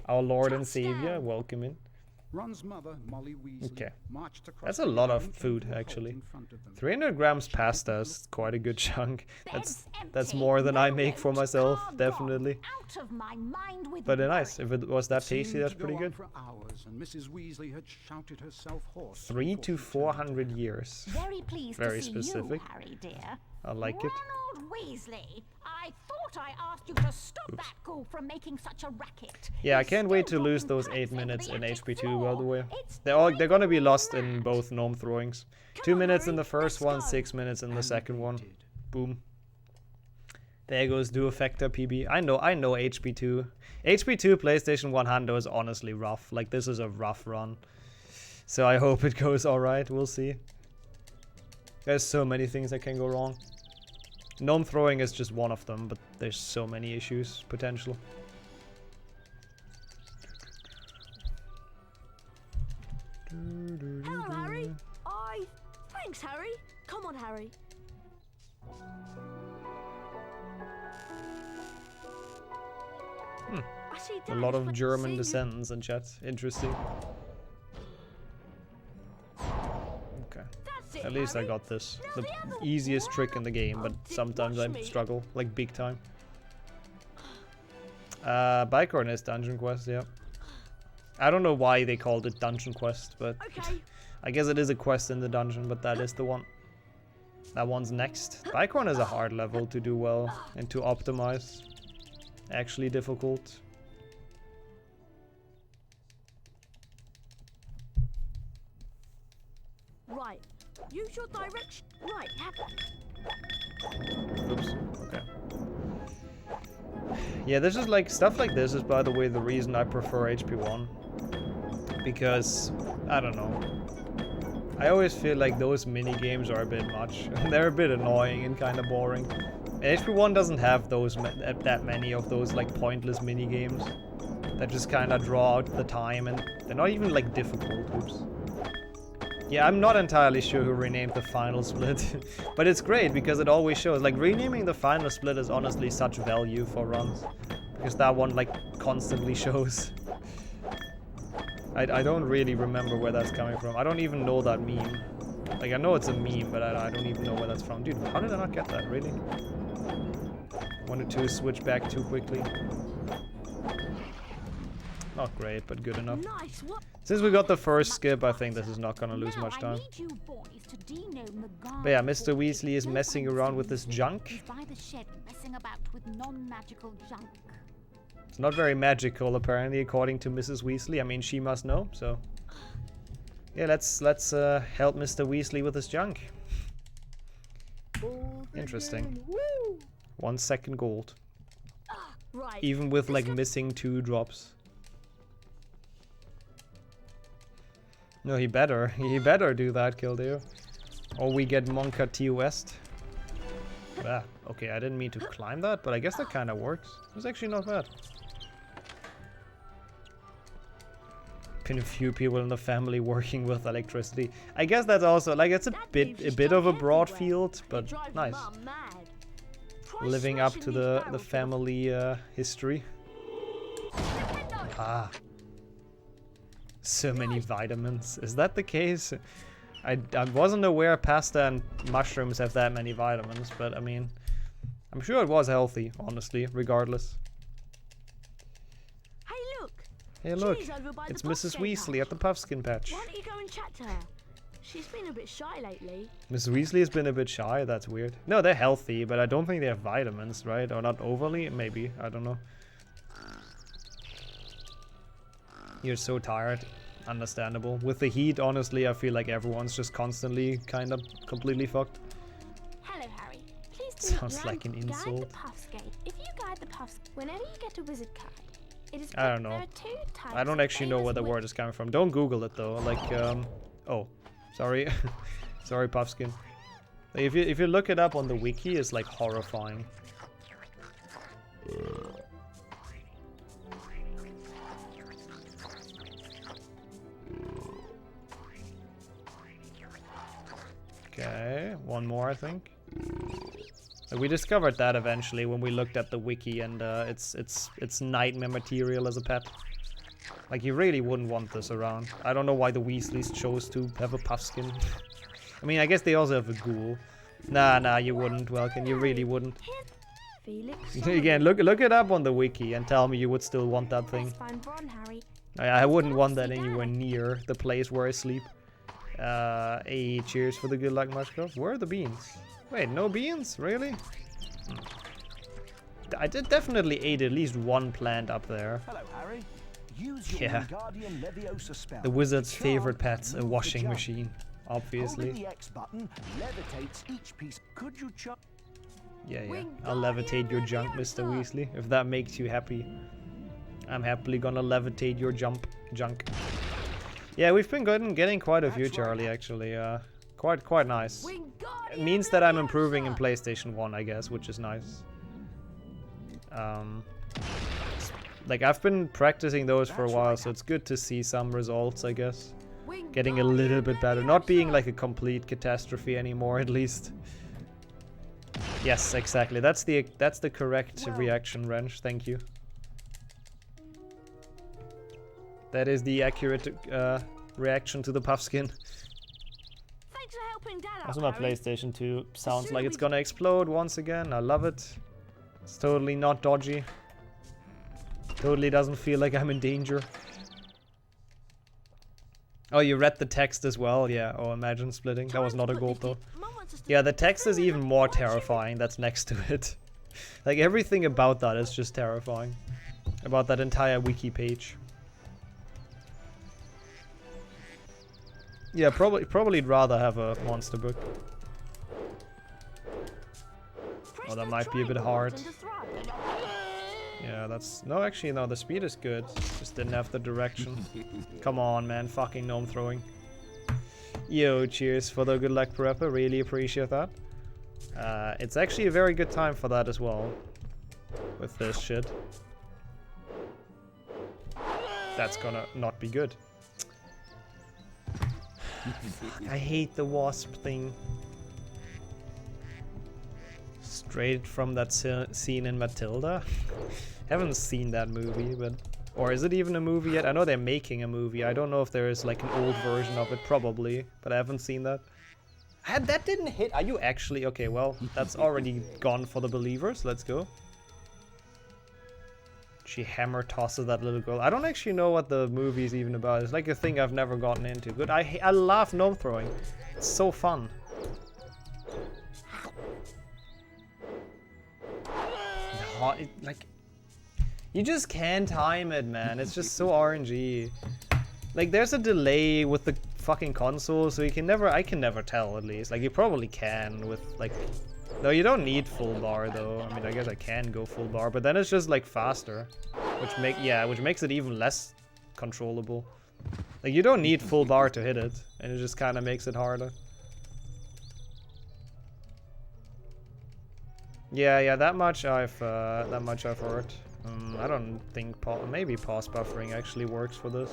Our Lord and Savior, welcome in. Ron's mother, Molly Weasley, Okay. marched across That's a the lot yard of and came food, to a halt actually. in front of them. 300 grams pasta is quite a good chunk. That's more than I make for myself, definitely. Out of my mind with But nice, if it was that tasty, Seemed that's to go pretty on good. For hours, and Mrs. Weasley had shouted herself hoarse 3 before to she turned 400 years. Very pleased Very to see specific. you, Harry dear. I like it. Ronald Weasley, I thought I asked you to stop that ghoul from making such a racket. Yeah, I He's can't wait still to lose dropping those 8 pallets over minutes the in attic HP2, by the floor. way. It's They're gonna be driving lost me in mad. both gnome throwings. Come 2 on, minutes in Harry, the first let's one, go. 6 minutes in the And second they one. did. Boom. There goes Duofecta PB. I know HP2. HP2 PlayStation 100 is honestly rough. Like, this is a rough run. So I hope it goes alright. We'll see. There's so many things that can go wrong. Gnome throwing is just one of them, but there's so many issues, potential. Hello, Harry. Thanks, Harry. Come on, Harry. I see A lot Dad's of but German seeing you- descendants in chat. Interesting. Okay. That's it, At least I Harry. got this. Now The the other- easiest trick in the game, but Oh, Dick, sometimes watch I me. struggle, like big time. Bicorn is Dungeon Quest, yeah. I don't know why they called it Dungeon Quest, but Okay. I guess it is a quest in the dungeon, but that is the one. That one's next. Bicorn is a hard level to do well and to optimize. Actually difficult. Right. Use your direction. Right. Oops. Okay. Yeah, this is like stuff like this is, by the way, the reason I prefer HP1. Because I don't know. I always feel like those mini games are a bit much. They're a bit annoying and kind of boring. And HP1 doesn't have those that many of those like pointless mini games that just kind of draw out the time, and they're not even like difficult. Oops. Yeah, I'm not entirely sure who renamed the final split, but it's great because it always shows, like, renaming the final split is honestly such value for runs, because that one, like, constantly shows. I don't really remember where that's coming from. I don't even know that meme. Like, I know it's a meme, but I don't even know where that's from. Dude, how did I not get that, really? Wanted to switch back too quickly. Not great, but good enough. Nice. What? Since we got the first skip, I think this is not gonna lose Now much I time. need you boys to degnome the garden But yeah, Mr. for me. Weasley is No messing fun around with seeing this Dick. junk. He's by the shed messing about with non-magical junk. It's not very magical, apparently, according to Mrs. Weasley. I mean, she must know, so... Yeah, let's help Mr. Weasley with his junk. Interesting. 1 second gold. Right. Even with, like, missing 2 drops. No, he better do that, Kildare. Or we get Monka T West. Ah, okay, I didn't mean to climb that, but I guess that kind of works. It's actually not bad. Been a few people in the family working with electricity. I guess that's also, like, it's a bit of a broad field, but nice. Living up to the family history. Ah. So many vitamins. Is that the case? I wasn't aware pasta and mushrooms have that many vitamins, but I mean, I'm sure it was healthy, honestly, regardless. Hey, look. Hey, look, She's over by the it's Mrs. Puffskin Weasley patch. at the Puffskin patch. Why don't you go and chat to her? She's been a bit shy lately. Mrs. Weasley has been a bit shy, that's weird. No, they're healthy, but I don't think they have vitamins, right? Or not overly, maybe, I don't know. You're so tired. Understandable. With the heat, honestly, I feel like everyone's just constantly kind of completely fucked. Hello, Harry. Please do not Sounds like an guide insult. the Puffscape. If you guide the Puffs, whenever you get a wizard card, it is. I don't There know. are 2 types I don't of actually know where the famous word is coming from. Don't Google it though. Like, oh, sorry, sorry, Puffskin. If you look it up on the wiki, it's like horrifying. Okay, one more, I think. We discovered that eventually when we looked at the wiki, and it's nightmare material as a pet. Like, you really wouldn't want this around. I don't know why the Weasleys chose to have a Puffskin. I mean, I guess they also have a ghoul. Nah, you wouldn't, Welkin. You really wouldn't. Felix. Again, look it up on the wiki and tell me you would still want that thing. Let's find Ron, Harry. I wouldn't want that anywhere near the place where I sleep. Hey, cheers for the good luck, Mushkov. Where are the beans? Wait, no beans? Really? I did definitely ate at least one plant up there. Hello, Harry. Use your Yeah. Wingardium Leviosa spell. The wizard's Charm favorite pet's and a move the washing jug. machine, obviously. Holding the X button levitates each piece. Could you chop? Yeah. I'll levitate your junk, Mr. Weasley, if that makes you happy. I'm happily gonna levitate your junk. Yeah, we've been getting quite a few, Charlie, actually. Quite nice. Wingardium it means that I'm improving in PlayStation 1, I guess, which is nice. Like, I've been practicing those for a while, so it's good to see some results, I guess. Getting a little bit better. Not being like a complete catastrophe anymore, at least. Yes, exactly. That's the correct reaction, Wrench. Thank you. That is the accurate reaction to the Puffskin. Thanks for helping Dad out, Also, my Harry. PlayStation 2 sounds like it's gonna explode once again. I love it. It's totally not dodgy. Totally doesn't feel like I'm in danger. Oh, you read the text as well? Yeah. Oh, imagine splitting. That was not a gold though. Yeah, the text is even more terrifying that's next to it. Like, everything about that is just terrifying. About that entire wiki page. Yeah, probably rather have a monster book. Oh, that might be a bit hard. Yeah, that's... No, actually, no, the speed is good. Just didn't have the direction. Come on, man. Fucking gnome throwing. Yo, cheers for the good luck prepper. Really appreciate that. It's actually a very good time for that as well. With this shit. That's gonna not be good. I hate the wasp thing. Straight from that scene in Matilda. Haven't seen that movie, but... Or is it even a movie yet? I know they're making a movie. I don't know if there is like an old version of it, probably. But I haven't seen that. That didn't hit. Are you actually... Okay, well, that's already gone for the believers. Let's go. She hammer tosses that little girl. I don't actually know what the movie is even about. It's like a thing I've never gotten into. But I love gnome throwing. It's so fun. Like, you just can't time it, man. It's just so RNG. Like, there's a delay with the fucking console, so you can never... I can never tell, at least. Like, you probably can with, like... No, you don't need full bar, though. I mean, I guess I can go full bar, but then it's just, like, faster. Which makes it even less controllable. Like, you don't need full bar to hit it, and it just kind of makes it harder. Yeah, that much I've heard. I don't think maybe pause buffering actually works for this.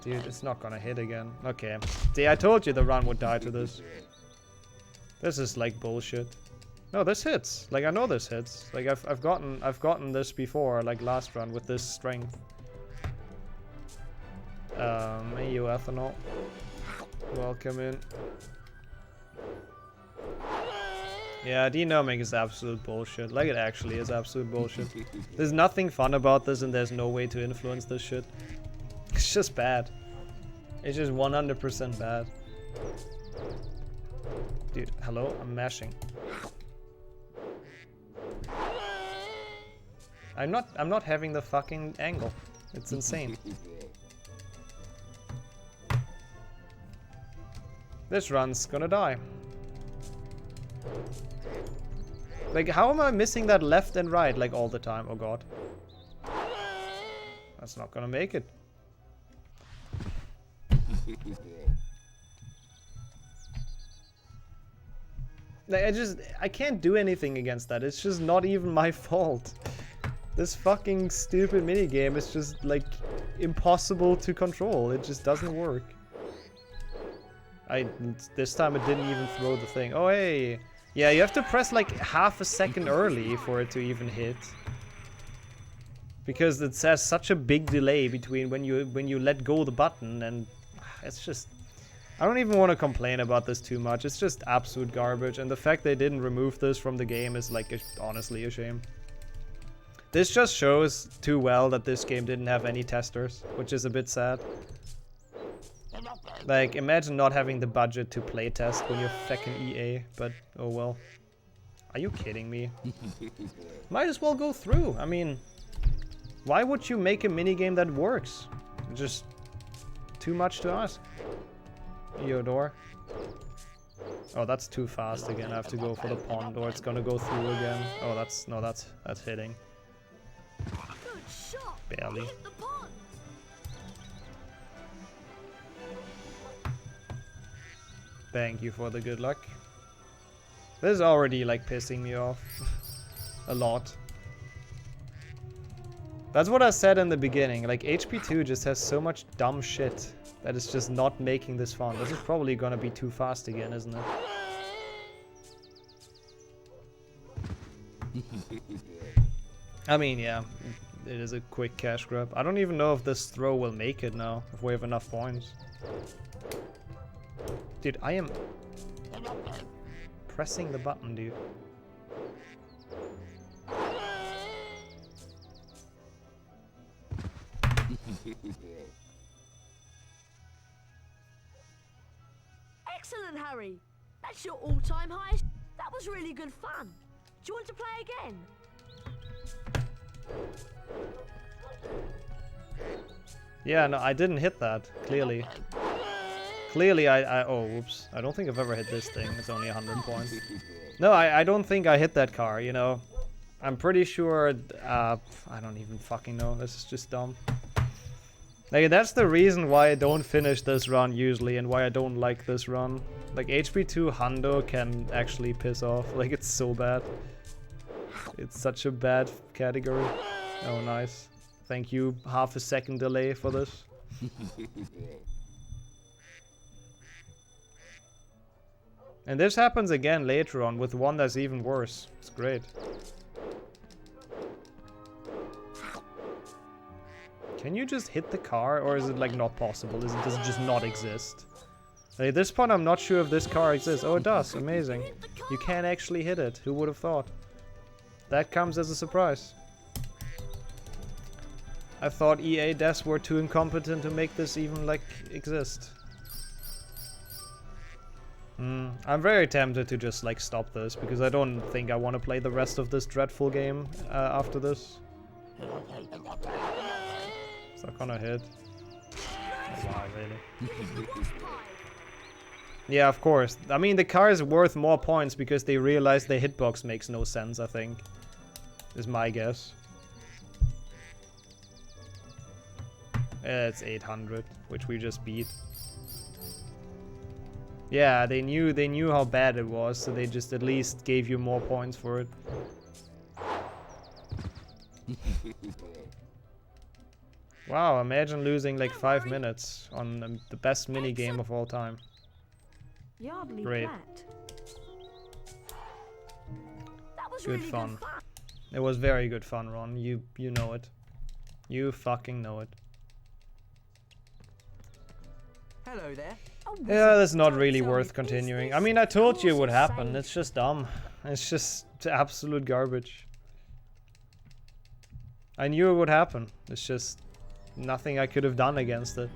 Dude, it's not gonna hit again. Okay. See, I told you the run would die to this. This is like bullshit. No, this hits. Like, I know this hits. Like, I've gotten this before, like last run with this strength. Hey, you ethanol. Welcome in. Yeah, denoming is absolute bullshit. Like, it actually is absolute bullshit. There's nothing fun about this, and there's no way to influence this shit. It's just bad. It's just 100% bad. Dude, hello? I'm mashing. I'm not having the fucking angle. It's insane. This run's gonna die. Like, how am I missing that left and right, like, all the time? Oh god. That's not gonna make it. Like, I can't do anything against that. It's just not even my fault. This fucking stupid minigame is just, like, impossible to control. It just doesn't work. This time it didn't even throw the thing. Oh, hey! Yeah, you have to press like half a second early for it to even hit. Because it says such a big delay between when you let go the button, and it's just... I don't even want to complain about this too much. It's just absolute garbage, and the fact they didn't remove this from the game is like honestly a shame. This just shows too well that this game didn't have any testers, which is a bit sad. Like, imagine not having the budget to playtest when you're fucking EA, but oh well. Are you kidding me? Might as well go through. I mean, why would you make a minigame that works? Just too much to ask. Eodor. Oh, that's too fast again. I have to go for the pond, or it's gonna go through again. Oh, that's hitting. Good shot. Barely. Hit the pond. Thank you for the good luck. This is already like pissing me off a lot. That's what I said in the beginning. Like HP2 just has so much dumb shit that it's just not making this fun. This is probably gonna be too fast again, isn't it? I mean, yeah, it is a quick cash grab. I don't even know if this throw will make it now, if we have enough points. Dude, I am pressing the button, dude. Excellent, Harry. That's your all-time highest. That was really good fun. Do you want to play again? Yeah, no, I didn't hit that, clearly. Clearly, oh, whoops. I don't think I've ever hit this thing. It's only 100 points. No, I don't think I hit that car, you know. I'm pretty sure, I don't even fucking know. This is just dumb. Like, that's the reason why I don't finish this run usually and why I don't like this run. Like, HP2 Hundo can actually piss off. Like, it's so bad. It's such a bad category. Oh, nice. Thank you. Half a second delay for this. And this happens again later on with one that's even worse. It's great. Can you just hit the car, or is it like not possible? Does it just not exist? Like, at this point, I'm not sure if this car exists. Oh, it does. Amazing. You can actually hit it. Who would have thought? That comes as a surprise. I thought EA devs were too incompetent to make this even like exist. I'm very tempted to just like stop this because I don't think I want to play the rest of this dreadful game after this. It's not gonna hit. Oh, wow, really? Yeah, of course. I mean, the car is worth more points because they realize the hitbox makes no sense, I think. Is my guess. It's 800, which we just beat. Yeah, they knew how bad it was, so they just at least gave you more points for it. Wow, imagine losing like 5 minutes on the best minigame of all time. Great. Good fun. It was very good fun, Ron. You know it. You fucking know it. Hello there. Yeah, that's not really worth continuing. I mean, I told you it would happen. It's just dumb. It's just absolute garbage. I knew it would happen. It's just nothing I could have done against it.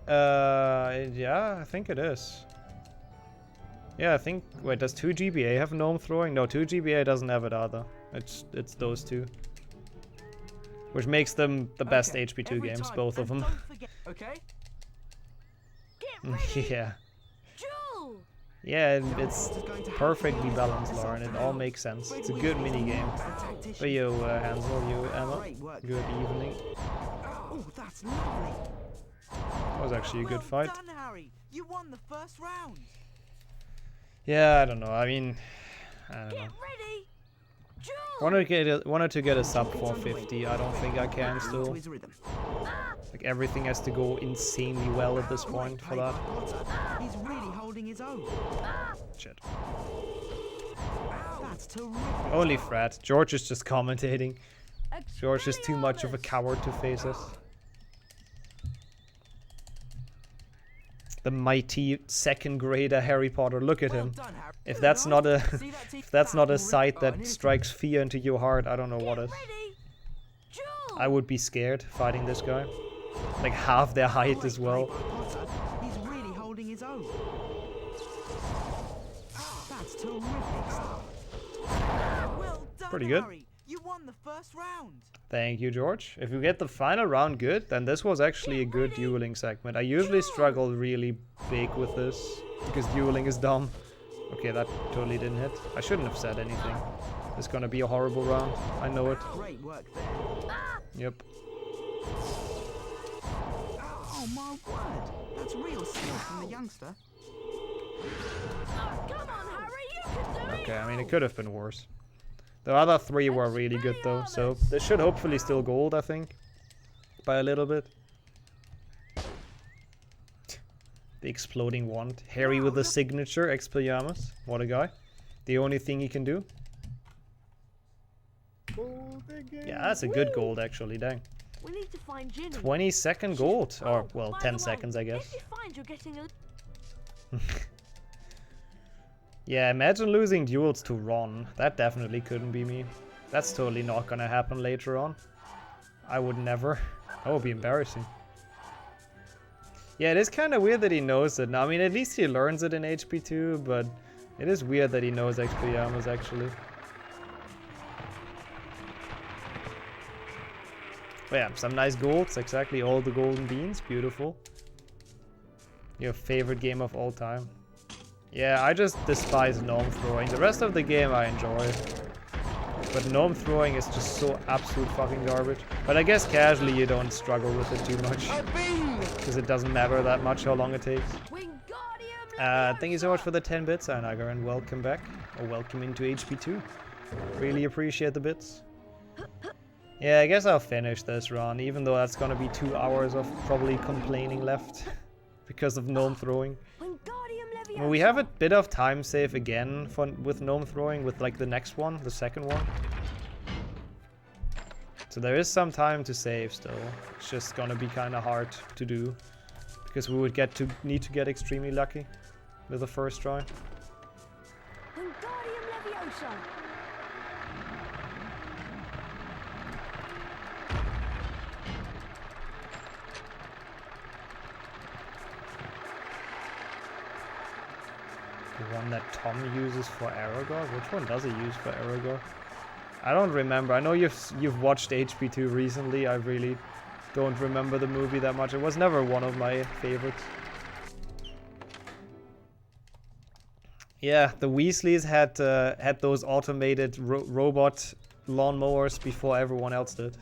Yeah, I think it is. Yeah, I think... Wait, does 2GBA have gnome throwing? No, 2GBA doesn't have it either. It's those two. Which makes them the best HP2 games, both of them. Okay. Yeah. Yeah, it's perfectly balanced, Lauren. It all makes sense. It's a good minigame. But yo, Hansel, you, Emma, good evening. Oh, that's lovely. That was actually a good fight. Well done, Harry. You won the first round. Yeah, I don't know. I mean, I don't know. Wanted to get a sub 450. I don't think I can still. Like, everything has to go insanely well at this point for that. He's really holding his own. Shit. That's terrific. Only Fred. George is just commentating. George is too much of a coward to face us. The mighty second grader Harry Potter. Look at him. If that's not a sight that strikes fear into your heart, I don't know what is. I would be scared fighting this guy. Like half their height as well. He's really holding his own. That's terrific stuff. Well done, Pretty good. Harry. You won the first round. Thank you, George. If you get the final round good, then this was actually a good dueling segment. I usually struggle really big with this because dueling is dumb. Okay, that totally didn't hit. I shouldn't have said anything. It's gonna be a horrible round. I know it. Great work there. Yep. Oh my word. That's real skill from the youngster. Come on, Harry, you can do it. Okay, I mean, it could have been worse. The other 3 were really good though, so this should hopefully still gold, I think. By a little bit. The exploding wand. Harry with the signature, Expelliarmus. What a guy. The only thing he can do. Yeah, that's a good gold actually, dang. We need to find Ginny. 20-second gold. Or, well, By 10 the way, seconds, I guess. If you find you're getting a... Yeah, imagine losing duels to Ron. That definitely couldn't be me. That's totally not gonna happen later on. I would never. That would be embarrassing. Yeah, it is kind of weird that he knows it now. I mean, at least he learns it in HP2, but it is weird that he knows Expelliarmus actually. But yeah, some nice golds. Exactly, all the golden beans. Beautiful. Your favorite game of all time. Yeah, I just despise gnome throwing. The rest of the game I enjoy. But gnome throwing is just so absolute fucking garbage. But I guess casually you don't struggle with it too much. Because it doesn't matter that much how long it takes. Thank you so much for the 10 bits, Anagar, and welcome back. Or welcome into HP2. Really appreciate the bits. Yeah, I guess I'll finish this run, even though that's gonna be 2 hours of probably complaining left. Because of gnome throwing. Well, we have a bit of time save again with gnome throwing, with like the next one, the second one. So there is some time to save still. It's just gonna be kind of hard to do, because we would need to get extremely lucky with the first try. The one that Tom uses for Aragog? Which one does he use for Aragog? I don't remember. I know you've watched HP2 recently. I really don't remember the movie that much. It was never one of my favorites. Yeah, the Weasleys had those automated robot lawnmowers before everyone else did.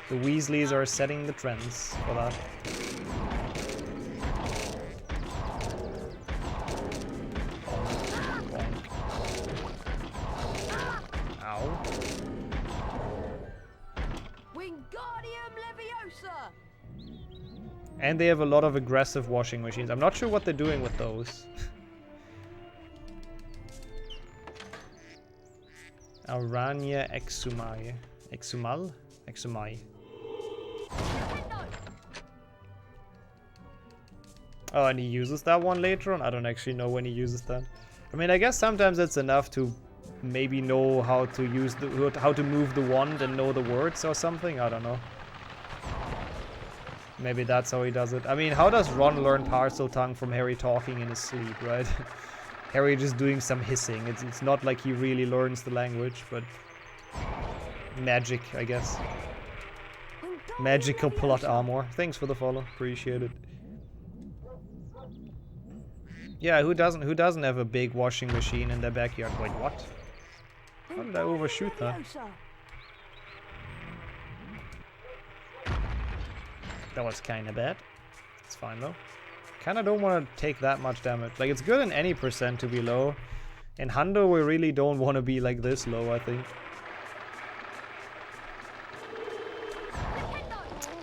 The Weasleys are setting the trends for that. And they have a lot of aggressive washing machines. I'm not sure what they're doing with those. Aranya Exumai. Exumal? Exumai. Oh, and he uses that one later on? I don't actually know when he uses that. I mean, I guess sometimes it's enough to maybe know how to use how to move the wand and know the words or something. I don't know. Maybe that's how he does it. I mean, how does Ron learn Parcel Tongue from Harry talking in his sleep, right? Harry just doing some hissing. It's not like he really learns the language, but magic, I guess. Magical plot armor. Thanks for the follow. Appreciate it. Yeah, who doesn't have a big washing machine in their backyard? Wait, what? How did I overshoot that? That was kinda bad. It's fine though. Kinda don't want to take that much damage. Like, it's good in any percent to be low. In Hundo, we really don't want to be like this low, I think.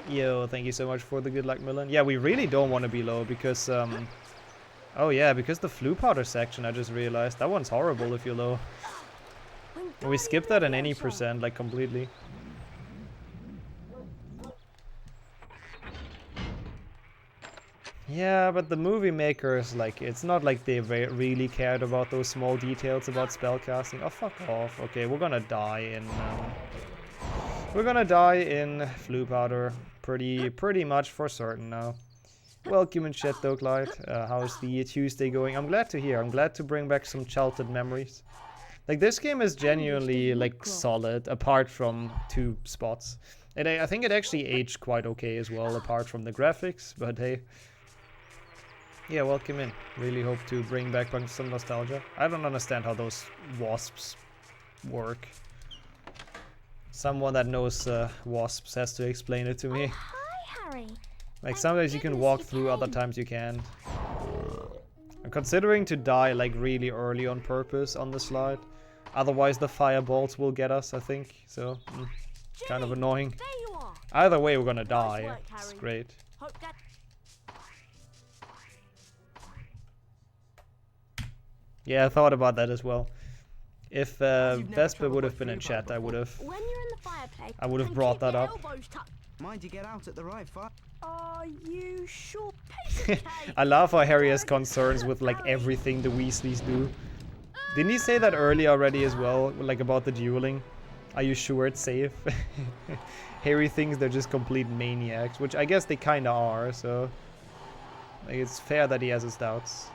Yo, thank you so much for the good luck, Millen. Yeah, we really don't want to be low because, oh yeah, because the flu powder section, I just realized. That one's horrible if you're low. We skip that in any percent, like, completely. Yeah, but the movie makers, like, it's not like they really cared about those small details about spellcasting. Oh, fuck off. Okay, we're gonna die in flu powder. Pretty much for certain now. Welcome in chat though, Clyde. How's the Tuesday going? I'm glad to hear. I'm glad to bring back some childhood memories. Like, this game is genuinely, like, solid, apart from 2 spots. And I think it actually aged quite okay as well, apart from the graphics, but hey. Yeah, welcome in. Really hope to bring back some nostalgia. I don't understand how those wasps work. Someone that knows wasps has to explain it to me. Hi, Harry. Like sometimes you can walk through, other times you can't. I'm considering to die like really early on purpose on the slide. Otherwise the fireballs will get us, I think. So, kind of annoying. Either way we're gonna die. It's great. Yeah, I thought about that as well. If Vesper would have been in chat, I would have brought that up. Mind you get out at the right fire. Are you sure? I love how Harry has concerns with like everything the Weasleys do. Didn't he say that earlier already as well, like about the dueling? Are you sure it's safe? Harry thinks they're just complete maniacs, which I guess they kinda are, so like, it's fair that he has his doubts.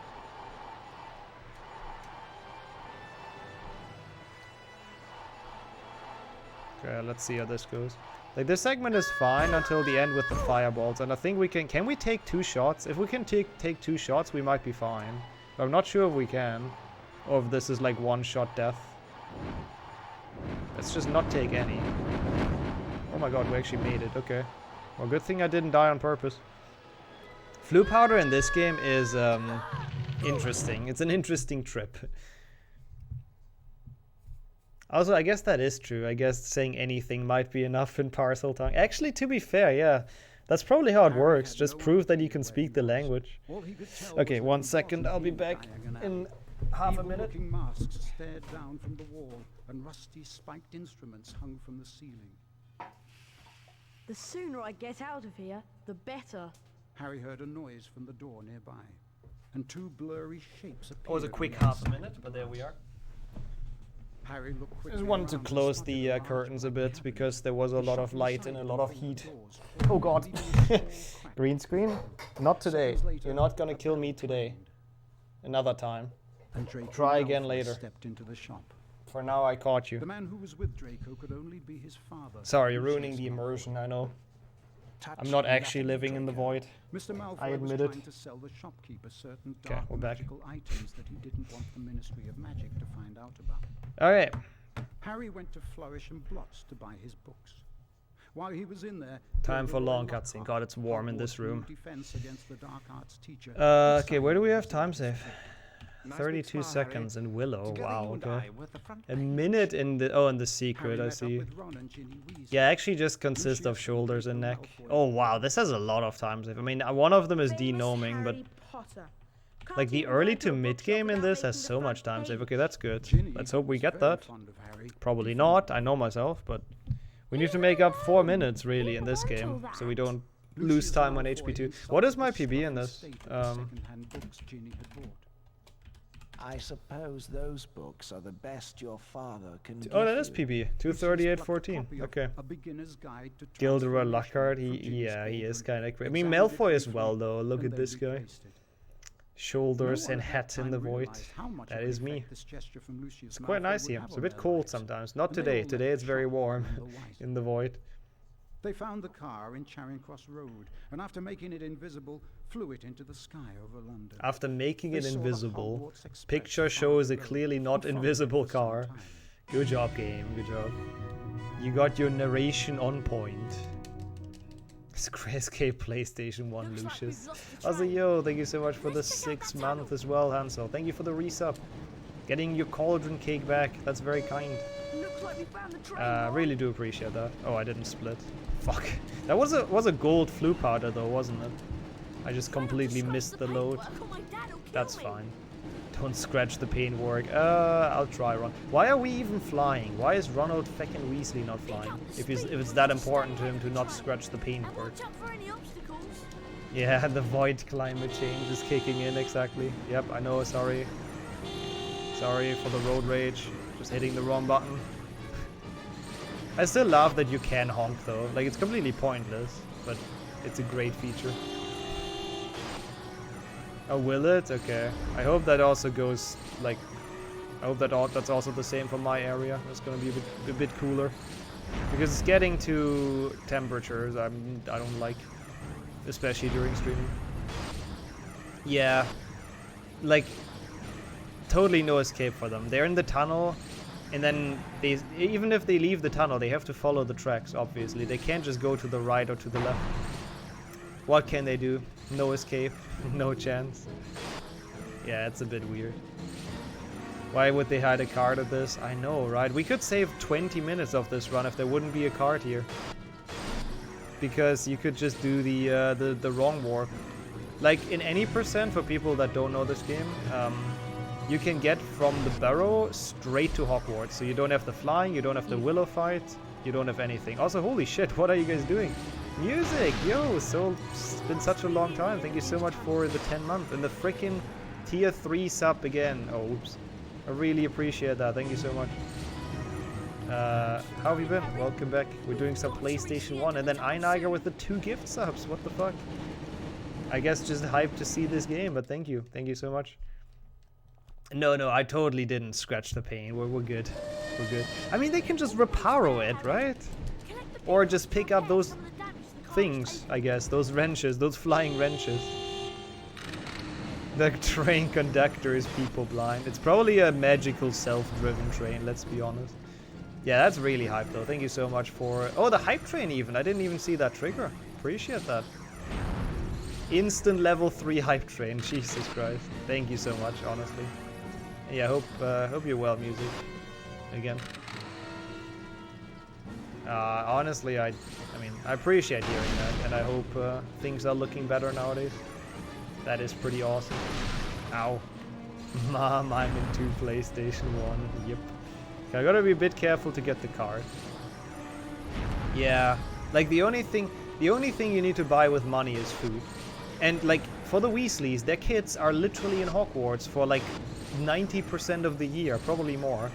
Okay, let's see how this goes. Like, this segment is fine until the end with the fireballs, and I think we can we take 2 shots? If we can take 2 shots, we might be fine. But I'm not sure if we can, or if this is like one-shot death. Let's just not take any. Oh my god, we actually made it, okay. Well, good thing I didn't die on purpose. Flu powder in this game is, interesting. It's an interesting trip. Also, I guess that is true. I guess saying anything might be enough in Parcel Tongue. Actually, to be fair, yeah. That's probably how it works. Just prove that you can speak the language. Okay, 1 second. I'll be back in half a minute. Masks stared down from the wall, and rusty spiked instruments hung from the ceiling. The sooner I get out of here, the better. Harry heard a noise from the door nearby, and 2 blurry shapes appeared. It was a quick half a minute, but there we are. Harry looked quickly. I just wanted to close the curtains a bit because there was a lot of light and a lot of heat. Oh god. Green screen? Not today. You're not gonna kill me today. Another time. Try again later. Stepped into the shop. For now I caught you. The man who was with Draco could only be his father. Sorry, ruining the immersion, I know. I'm not actually living in the void. Mr. Malfoy I admit was it. trying to sell the shopkeeper certain Okay, dark we're back. magical items that he didn't want the Ministry of Magic to find out about. Alright. Harry went to Flourish and Blots to buy his books. While he was in there, Time for long cutscene. God, it's warm in this room. Defense against the dark arts teacher. Okay, where do we have time save? 32 seconds in Willow. Wow, okay. A minute in the... Oh, in the secret, I see. Yeah, actually just consists of shoulders and neck. Oh, wow, this has a lot of time save. I mean, one of them is de-gnoming, but... Like, the early to mid-game in this has so much time save. Okay, that's good. Let's hope we get that. Probably not, I know myself, but... We need to make up 4 minutes, really, in this game, so we don't lose time on HP2. What is my PB in this? I suppose those books are the best your father can do. Oh, that is PB. 238.14. Okay. Gilderoy Lockhart, he is kind of crazy. I mean, Malfoy as well, though. Look at this guy. Shoulders and hat in the void. That is me. It's quite nice here. It's a bit cold sometimes. Not today. Today it's very warm in the void. They found the car in Charing Cross Road, and after making it invisible, flew it into the sky over London. After making it invisible, picture shows a clearly not invisible car. Good job, game. Good job. You got your narration on point. Escape PlayStation 1, Lucius. Also, yo, thank you so much for the 6th month as well, Hansel. Thank you for the resub. Getting your cauldron cake back. That's very kind. Really do appreciate that. Oh, I didn't split. Fuck. That was a gold flu powder though, wasn't it? I just completely missed the load. That's fine. Don't scratch the paintwork. I'll try Ron. Why are we even flying? Why is Ronald feckin' Weasley not flying? If it's that important to him to not scratch the paintwork. Yeah, the void climate change is kicking in, exactly. Yep, I know, sorry. Sorry for the road rage. Just hitting the wrong button. I still love that you can honk though. Like, it's completely pointless, but it's a great feature. Oh, will it? Okay. I hope that also goes, like... I hope that that's also the same for my area. It's gonna be a bit cooler. Because it's getting to temperatures I don't like. Especially during streaming. Yeah. Like, totally no escape for them. They're in the tunnel, and then even if they leave the tunnel, they have to follow the tracks, obviously. They can't just go to the right or to the left. What can they do? No escape, no chance. Yeah, it's a bit weird. Why would they hide a card at this? I know, right? We could save 20 minutes of this run if there wouldn't be a card here. Because you could just do the wrong warp. Like in any percent, for people that don't know this game, you can get from the barrow straight to Hogwarts. So you don't have the flying, you don't have the willow fight, you don't have anything. Also, holy shit, what are you guys doing? Music! Yo, so it's been such a long time. Thank you so much for the 10 month and the freaking tier 3 sub again. Oh, oops. I really appreciate that. Thank you so much. How have you been? Welcome back. We're doing some PlayStation 1 and then Einiger with the 2 gift subs. What the fuck? I guess just hyped to see this game, but thank you. Thank you so much. No, I totally didn't scratch the paint. We're good. We're good. I mean, they can just reparo it, right? Or just pick up those things, I guess. Those wrenches, those flying wrenches. The train conductor is people blind. It's probably a magical self-driven train, let's be honest. Yeah, that's really hype though. Thank you so much for... Oh, the hype train even. I didn't even see that trigger. Appreciate that. Instant level 3 hype train. Jesus Christ. Thank you so much, honestly. Yeah, hope you're well, music. Again. Honestly, I mean, I appreciate hearing that, and I hope things are looking better nowadays. That is pretty awesome. Ow. Mom, I'm into PlayStation 1. Yep. Okay, I gotta be a bit careful to get the card. Yeah. Like, the only thing you need to buy with money is food. And, like, for the Weasleys, their kids are literally in Hogwarts for, like, 90% of the year, probably more,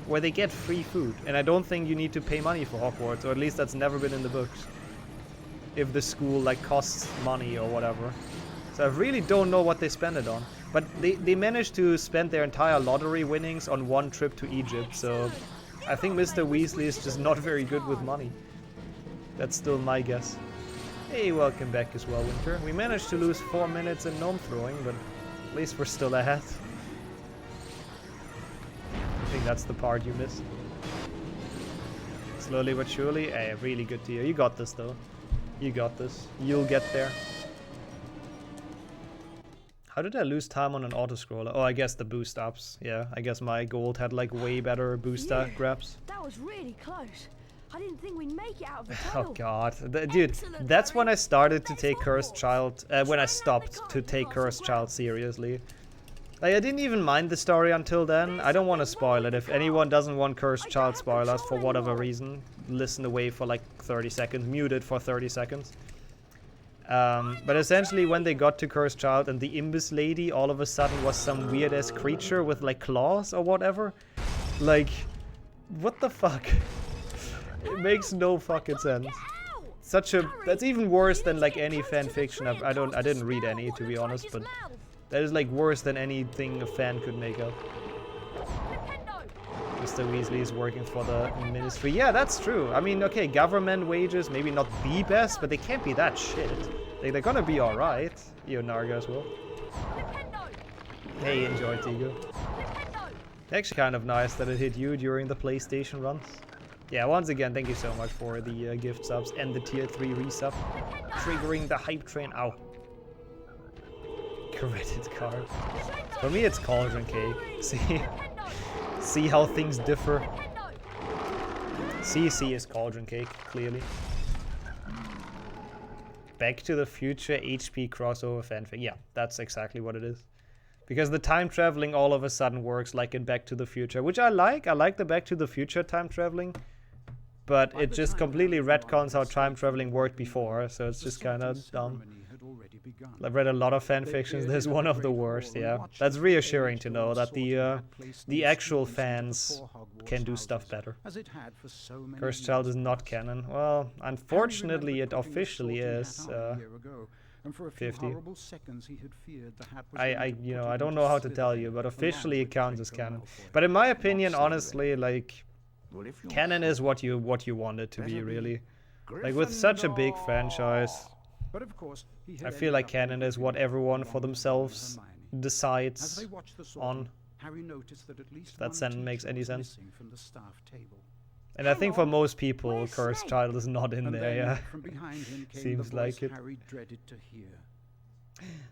where they get free food. And I don't think you need to pay money for Hogwarts, or at least that's never been in the books. If the school, like, costs money or whatever. So I really don't know what they spend it on. But they managed to spend their entire lottery winnings on one trip to Egypt, so I think Mr. Weasley is just not very good with money. That's still my guess. Hey, welcome back as well, Winter. We managed to lose 4 minutes in gnome throwing, but at least we're still ahead. I think that's the part you missed. Slowly but surely. Hey, really good to hear. You got this, though. You got this. You'll get there. How did I lose time on an auto-scroller? Oh, I guess the boost ups. Yeah, I guess my gold had like way better boost grabs. That was really close. I didn't think we'd make it out of the tunnel. Oh god. Dude, that's when I started to take Cursed Child, when I stopped to take Cursed Child seriously. Like, I didn't even mind the story until then. I don't want to spoil it. If anyone doesn't want Cursed Child spoilers for whatever reason, listen away for like 30 seconds, mute it for 30 seconds. But essentially when they got to Cursed Child and the Imbus lady all of a sudden was some weird-ass creature with like claws or whatever. Like, what the fuck? It makes no fucking sense. That's even worse than like any fan fiction. I didn't read any, to be honest, but that is like worse than anything a fan could make up. Mr. Weasley is working for the ministry. Yeah, that's true. I mean, okay, government wages, maybe not the best, but they can't be that shit. They're gonna be alright. You, Narga, as well. Hey, enjoy, Tigo. Actually kind of nice that it hit you during the PlayStation runs. Yeah, once again, thank you so much for the gift subs and the tier 3 resub. Triggering the hype train. Ow. Credit card. For me, it's cauldron cake. See how things differ. CC is cauldron cake, clearly. Back to the Future HP crossover fanfic. Yeah, that's exactly what it is. Because the time traveling all of a sudden works like in Back to the Future, which I like. I like the Back to the Future time traveling. But it just completely retcons how time traveling worked before, so it's just kind of dumb. I've read a lot of fanfictions. There's one of the worst, yeah. That's reassuring to know that the actual fans can do stuff better. Cursed Child is not canon. Well, unfortunately, it officially is 50. I don't know how to tell you, but officially it counts as canon. But in my opinion, honestly, like, canon is what you want it to be, really. Like, with such a big franchise, I feel like canon is what everyone for themselves decides on. If that sentence makes any sense. And I think for most people, Cursed Child is not in And there, then yeah. from behind him came Seems the like voice it. Harry dreaded to hear.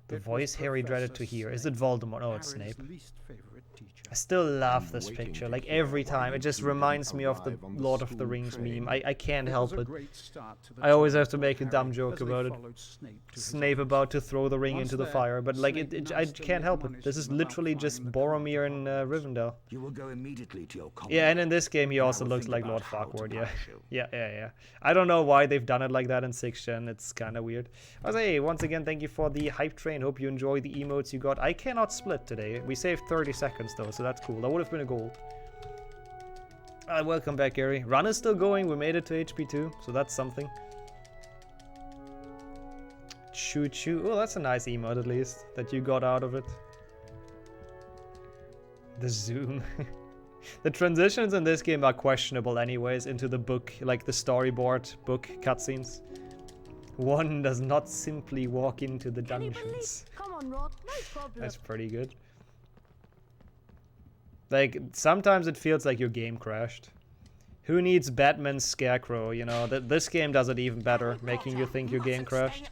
The It was voice Harry dreaded to Professor hear. Is Snape, it Voldemort? Oh, it's Harry's Snape. least favorite teacher. I still love this waiting picture, to like hear every why time. you It just two didn't reminds me of the arrive on the Lord of the school Rings train. meme. I can't It help was a it. great start to the I always journey have to for make a dumb Harry joke as they about it. followed Snape to his Snape office. about to throw the ring Once into the there, fire, but like Snape I nicely can't help it. admonished This is him about literally just flying the car Boromir to in Hogwarts. Rivendell. You will go immediately to your common. Yeah, and in this game he And I also will looks think like about Lord how to Farquaad, yeah. punish you. Yeah. I don't know why they've done it like that in 6th gen. It's kind of weird. I was hey, once again, thank you for the hype train. Hope you enjoy the emotes you got. I cannot split today. We saved 30 seconds though, so that's cool. That would have been a goal. Welcome back, Gary. Run is still going. We made it to HP 2, so that's something. Choo choo. Oh, that's a nice emote at least that you got out of it. The zoom. The transitions in this game are questionable anyways into the book, like the storyboard book cutscenes. One does not simply walk into the Can you dungeons. believe? Come on, Rod. No problem. That's pretty good. Like, sometimes it feels like your game crashed. Who needs Batman's Scarecrow, you know? This game does it even better, making you think your game crashed.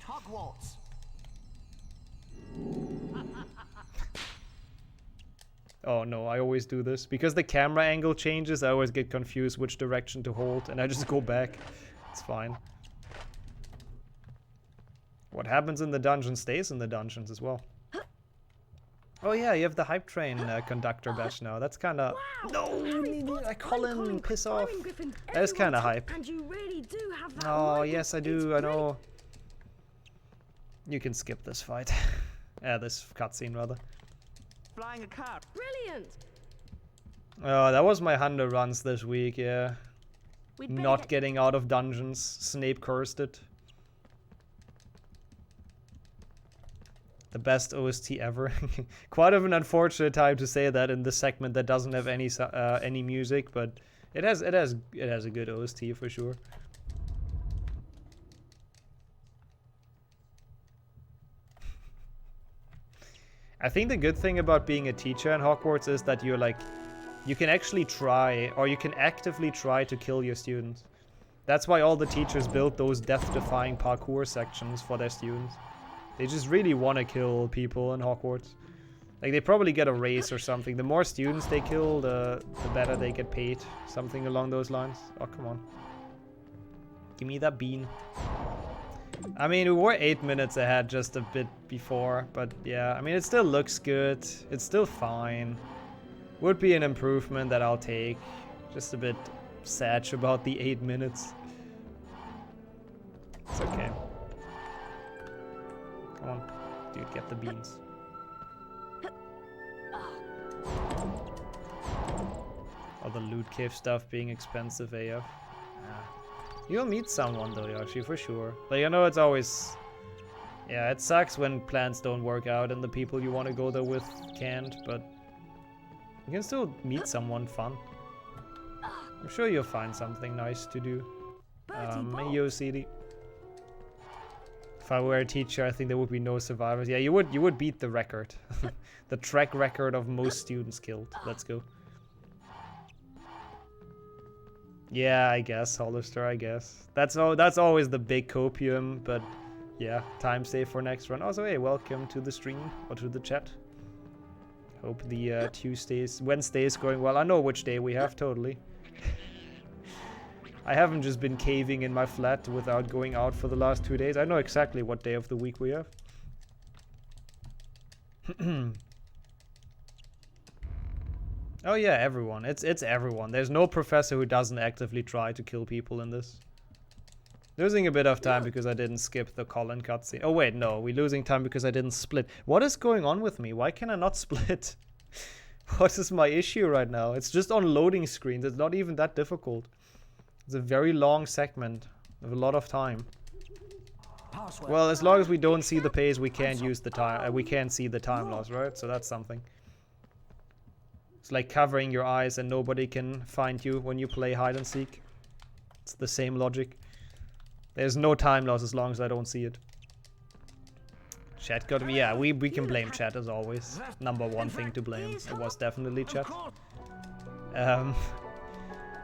Oh no, I always do this. Because the camera angle changes, I always get confused which direction to hold, and I just go back. It's fine. What happens in the dungeon stays in the dungeons as well. Oh yeah, you have the hype train conductor badge now. That's kind of... No, Colin, piss off. That is kind of hype. And you really do have that Oh right. yes, I do. I know. You can skip this fight. This cutscene rather. Flying a car. Brilliant. Oh, that was my 100 runs this week. Yeah. We'd better Not get- getting out of dungeons. Snape cursed it. The best OST ever. Quite of an unfortunate time to say that in this segment that doesn't have any music, but it has a good OST for sure. I think the good thing about being a teacher in Hogwarts is that you're like, you can actually try, or you can actively try to kill your students. That's why all the teachers built those death-defying parkour sections for their students. They just really want to kill people in Hogwarts. Like, they probably get a raise or something. The more students they kill, the better they get paid. Something along those lines. Oh, come on. Give me that bean. I mean, we were 8 minutes ahead just a bit before, but yeah. I mean, it still looks good. It's still fine. Would be an improvement that I'll take. Just a bit sad about the 8 minutes. It's okay. Come on, dude, get the beans. All the loot cave stuff being expensive AF. You'll meet someone though, Yoshi, for sure. Like, I know it's always... Yeah, it sucks when plans don't work out and the people you want to go there with can't, but... You can still meet someone fun. I'm sure you'll find something nice to do. Yo, CD. If I were a teacher, I think there would be no survivors. Yeah, you would beat the record. The track record of most students killed. Let's go. Yeah, I guess, Hollister, I guess. That's always the big copium, but yeah, time save for next run. Also, hey, welcome to the stream, or to the chat. Hope the Wednesday is going well. I know which day we have, totally. I haven't just been caving in my flat without going out for the last 2 days. I know exactly what day of the week we have. Oh yeah, everyone. It's everyone. There's no professor who doesn't actively try to kill people in this. Losing a bit of time because I didn't skip the Colin cutscene. Oh wait, no. We're losing time because I didn't split. What is going on with me? Why can I not split? What is my issue right now? It's just on loading screens. It's not even that difficult. It's a very long segment with a lot of time. Well, as long as we don't see the pace, we can't use the time. We can't see the time loss, right? So that's something. It's like covering your eyes and nobody can find you when you play hide and seek. It's the same logic. There's no time loss as long as I don't see it. Chat got me. Yeah, we can blame chat as always. Number one thing to blame. It was definitely chat.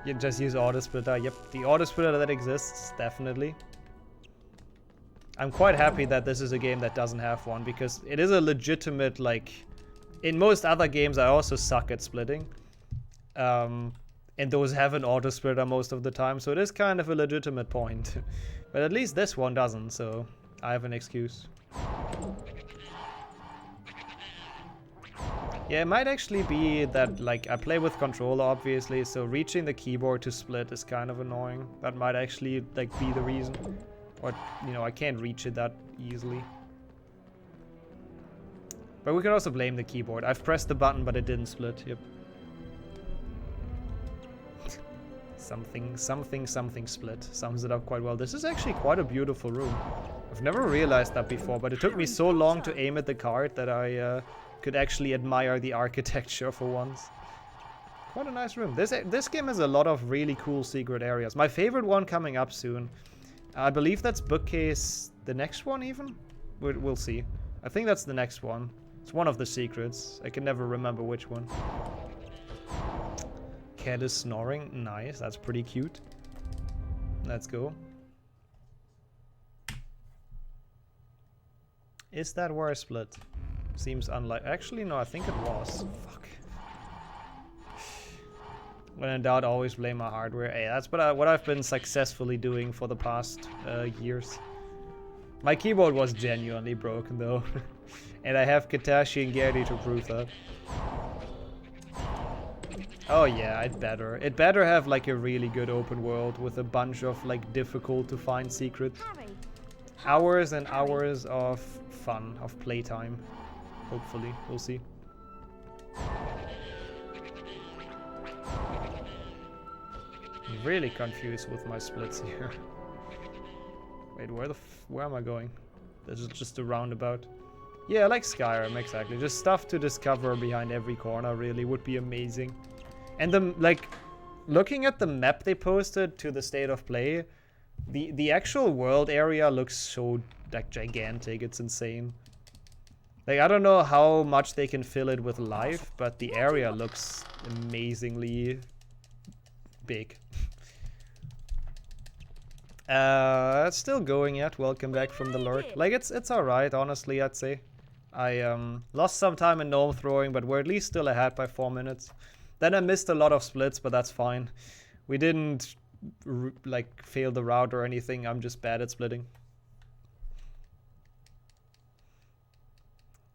You just use auto splitter. Yep, the auto splitter that exists, definitely. I'm quite happy that this is a game that doesn't have one, because it is a legitimate, like, in most other games I also suck at splitting. And those have an auto splitter most of the time, so it is kind of a legitimate point. But at least this one doesn't, so I have an excuse. Yeah, it might actually be that, like, I play with controller, obviously, so reaching the keyboard to split is kind of annoying. That might actually, like, be the reason. Or, you know, I can't reach it that easily. But we could also blame the keyboard. I've pressed the button, but it didn't split. Yep. Something split. Sums it up quite well. This is actually quite a beautiful room. I've never realized that before, but it took me so long to aim at the card that I could actually admire the architecture for once. Quite a nice room. This game has a lot of really cool secret areas. My favorite one coming up soon. I believe that's bookcase the next one even? We'll see. I think that's the next one. It's one of the secrets. I can never remember which one. Cat is snoring. Nice. That's pretty cute. Let's go. Is that where I split? Seems unlikely. Actually, no, I think it was. Fuck. When in doubt, always blame my hardware. Hey, that's what I've been successfully doing for the past years. My keyboard was genuinely broken, though. And I have Katashi and Gary to prove that. Oh yeah, it better. It better have like a really good open world with a bunch of like difficult to find secrets. Hours and hours of fun, of playtime. Hopefully, we'll see. I'm really confused with my splits here. Wait, where am I going? This is just a roundabout. Yeah, like Skyrim, exactly. Just stuff to discover behind every corner really would be amazing. And like, looking at the map they posted to the state of play, the actual world area looks so like gigantic. It's insane. Like, I don't know how much they can fill it with life, but the area looks amazingly big. It's still going yet. Welcome back from the lurk. Like, it's alright, honestly, I'd say. I lost some time in gnome throwing, but we're at least still ahead by 4 minutes. Then I missed a lot of splits, but that's fine. We didn't like fail the route or anything. I'm just bad at splitting.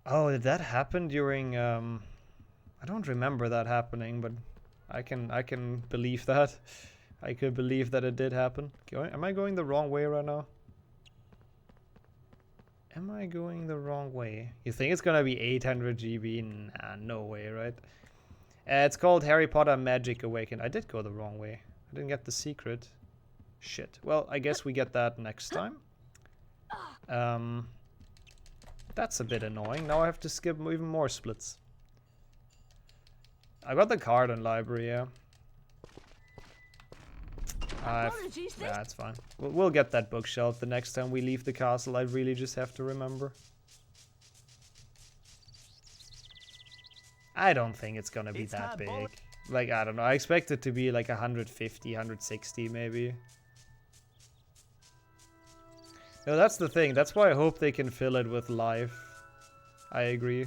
Oh, did that happen during I don't remember that happening, but I can believe that. I could believe that it did happen. Am I going the wrong way right now? Am I going the wrong way? You think it's gonna be 800 GB? Nah, no way, right? It's called Harry Potter Magic Awakened. I did go the wrong way. I didn't get the secret. Shit. Well, I guess we get that next time. That's a bit annoying. Now I have to skip even more splits. I got the card in library, yeah. That's fine. We'll get that bookshelf the next time we leave the castle. I really just have to remember. I don't think it's gonna be that big. Like, I don't know. I expect it to be like 150, 160 maybe. No, that's the thing. That's why I hope they can fill it with life. I agree.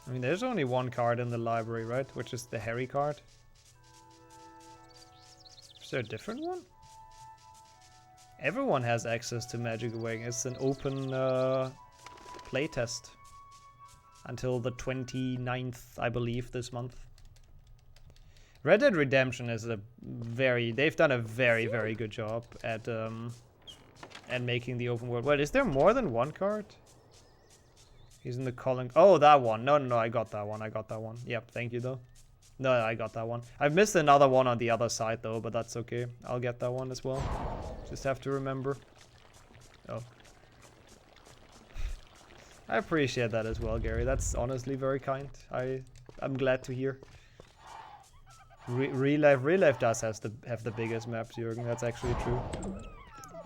I mean, there's only one card in the library, right? Which is the Harry card. Is there a different one? Everyone has access to Magic Awakening. It's an open playtest until the 29th, I believe, this month. Red Dead Redemption is they've done a very, very good job at making the open world. Wait, is there more than one card? He's in the calling. Oh, that one. No, I got that one. Yep, thank you, though. No, I got that one. I've missed another one on the other side, though, but that's okay. I'll get that one as well. Just have to remember. Oh. I appreciate that as well, Gary. That's honestly very kind. I'm glad to hear. Real Life does have the biggest maps, Jürgen. That's actually true.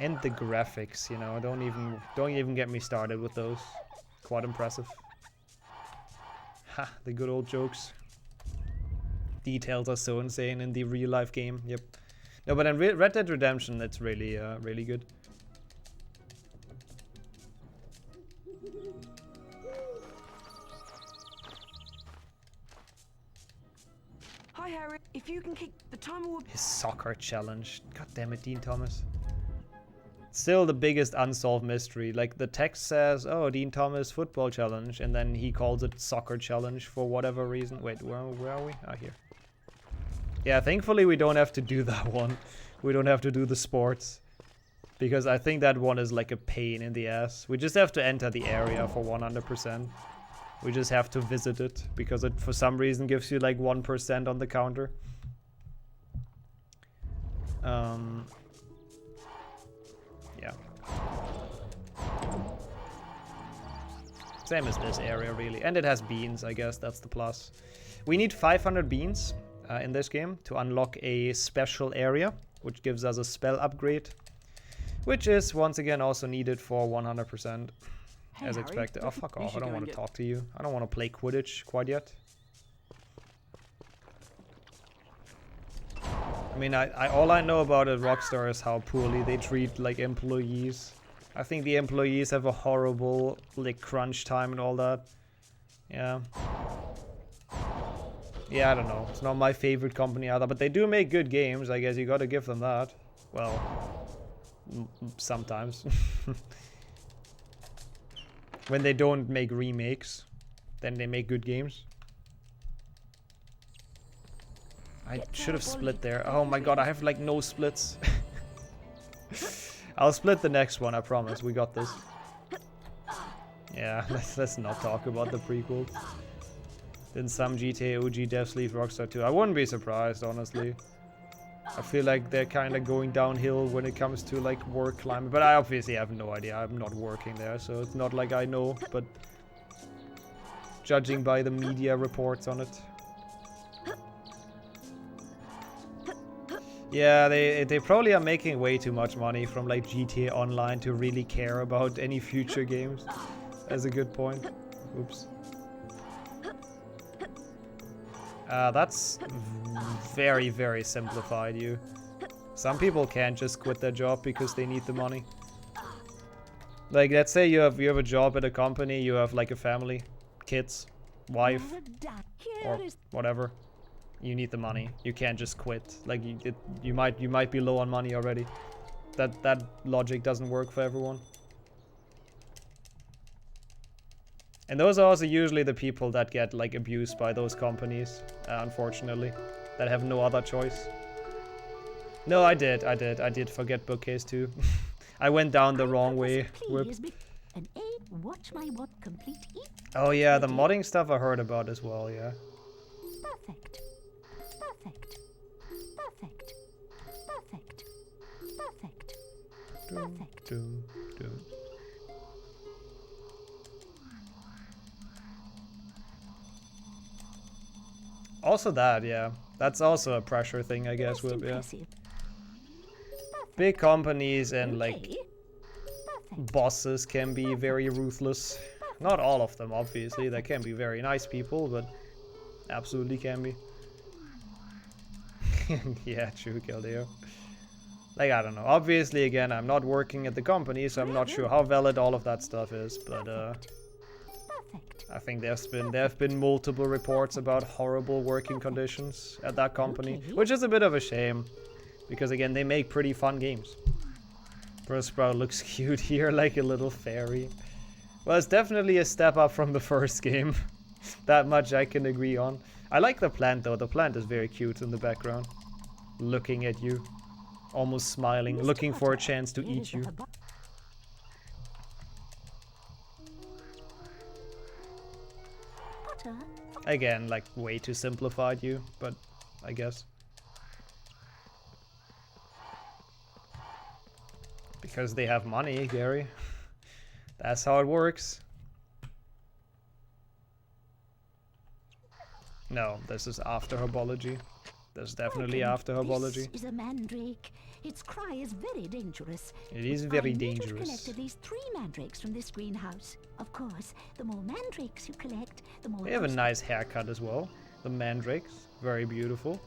And the graphics, you know, don't even get me started with those. Quite impressive. Ha, the good old jokes. Details are so insane in the real life game. Yep. No, but in Red Dead Redemption, it's really, really good. Hi, Harry. If you can kick the timer will... His soccer challenge. God damn it, Dean Thomas. Still the biggest unsolved mystery. Like, the text says, oh, Dean Thomas football challenge, and then he calls it soccer challenge for whatever reason. Wait, where are we? Ah, here. Yeah, thankfully we don't have to do that one. We don't have to do the sports. Because I think that one is like a pain in the ass. We just have to enter the area for 100%. We just have to visit it, because it for some reason gives you like 1% on the counter. Yeah. Same as this area, really. And it has beans, I guess. That's the plus. We need 500 beans in this game to unlock a special area, which gives us a spell upgrade, which is, once again, also needed for 100%, as expected. Oh, fuck off. I don't want to talk to you. I don't want to play Quidditch quite yet. I mean, all I know about Rockstar is how poorly they treat, like, employees. I think the employees have a horrible, like, crunch time and all that. Yeah. Yeah, I don't know. It's not my favorite company either, but they do make good games. I guess you gotta give them that. Well, sometimes. When they don't make remakes, then they make good games. I should have split there. Oh my god, I have like no splits. I'll split the next one, I promise. We got this. Yeah, let's not talk about the prequel. Then some GTA OG devs leave Rockstar too. I wouldn't be surprised, honestly. I feel like they're kind of going downhill when it comes to like work climate. But I obviously have no idea. I'm not working there, so it's not like I know. But judging by the media reports on it. Yeah, they probably are making way too much money from like GTA Online to really care about any future games. That's a good point. Oops. That's very, very simplified, you. Some people can't just quit their job because they need the money. Like, let's say you have a job at a company, you have like a family, kids, wife, or whatever. You need the money. You can't just quit. Like, you might be low on money already. That logic doesn't work for everyone. And those are also usually the people that get like abused by those companies, unfortunately, that have no other choice. No, I did forget Bookcase too. I went down the wrong way. Oh yeah, the modding stuff I heard about as well, yeah. Perfect. Perfect. Perfect. Perfect. Perfect. Perfect. Also that, yeah. That's also a pressure thing, I guess, with, yeah. Big companies and, like, bosses can be very ruthless. Not all of them, obviously. They can be very nice people, but absolutely can be. Yeah, true, Caldeo. Like, I don't know. Obviously, again, I'm not working at the company, so I'm not sure how valid all of that stuff is, but, I think there have been multiple reports about horrible working conditions at that company, which is a bit of a shame, because again, they make pretty fun games. Buzzsprout looks cute here, like a little fairy. Well, it's definitely a step up from the first game. That much I can agree on. I like the plant though. The plant is very cute in the background, looking at you, almost smiling, looking for a chance to eat you. Again, like, way too simplified, you, but I guess. Because they have money, Gary. That's how it works. No, this is after herbology. There's definitely Welcome. after herbology. This is a mandrake. Its cry is very dangerous. It is very I need you to dangerous. collect at least 3 mandrakes from this greenhouse. Of course, the more mandrakes you collect, the more... They have a nice haircut as well. The mandrakes. Very beautiful.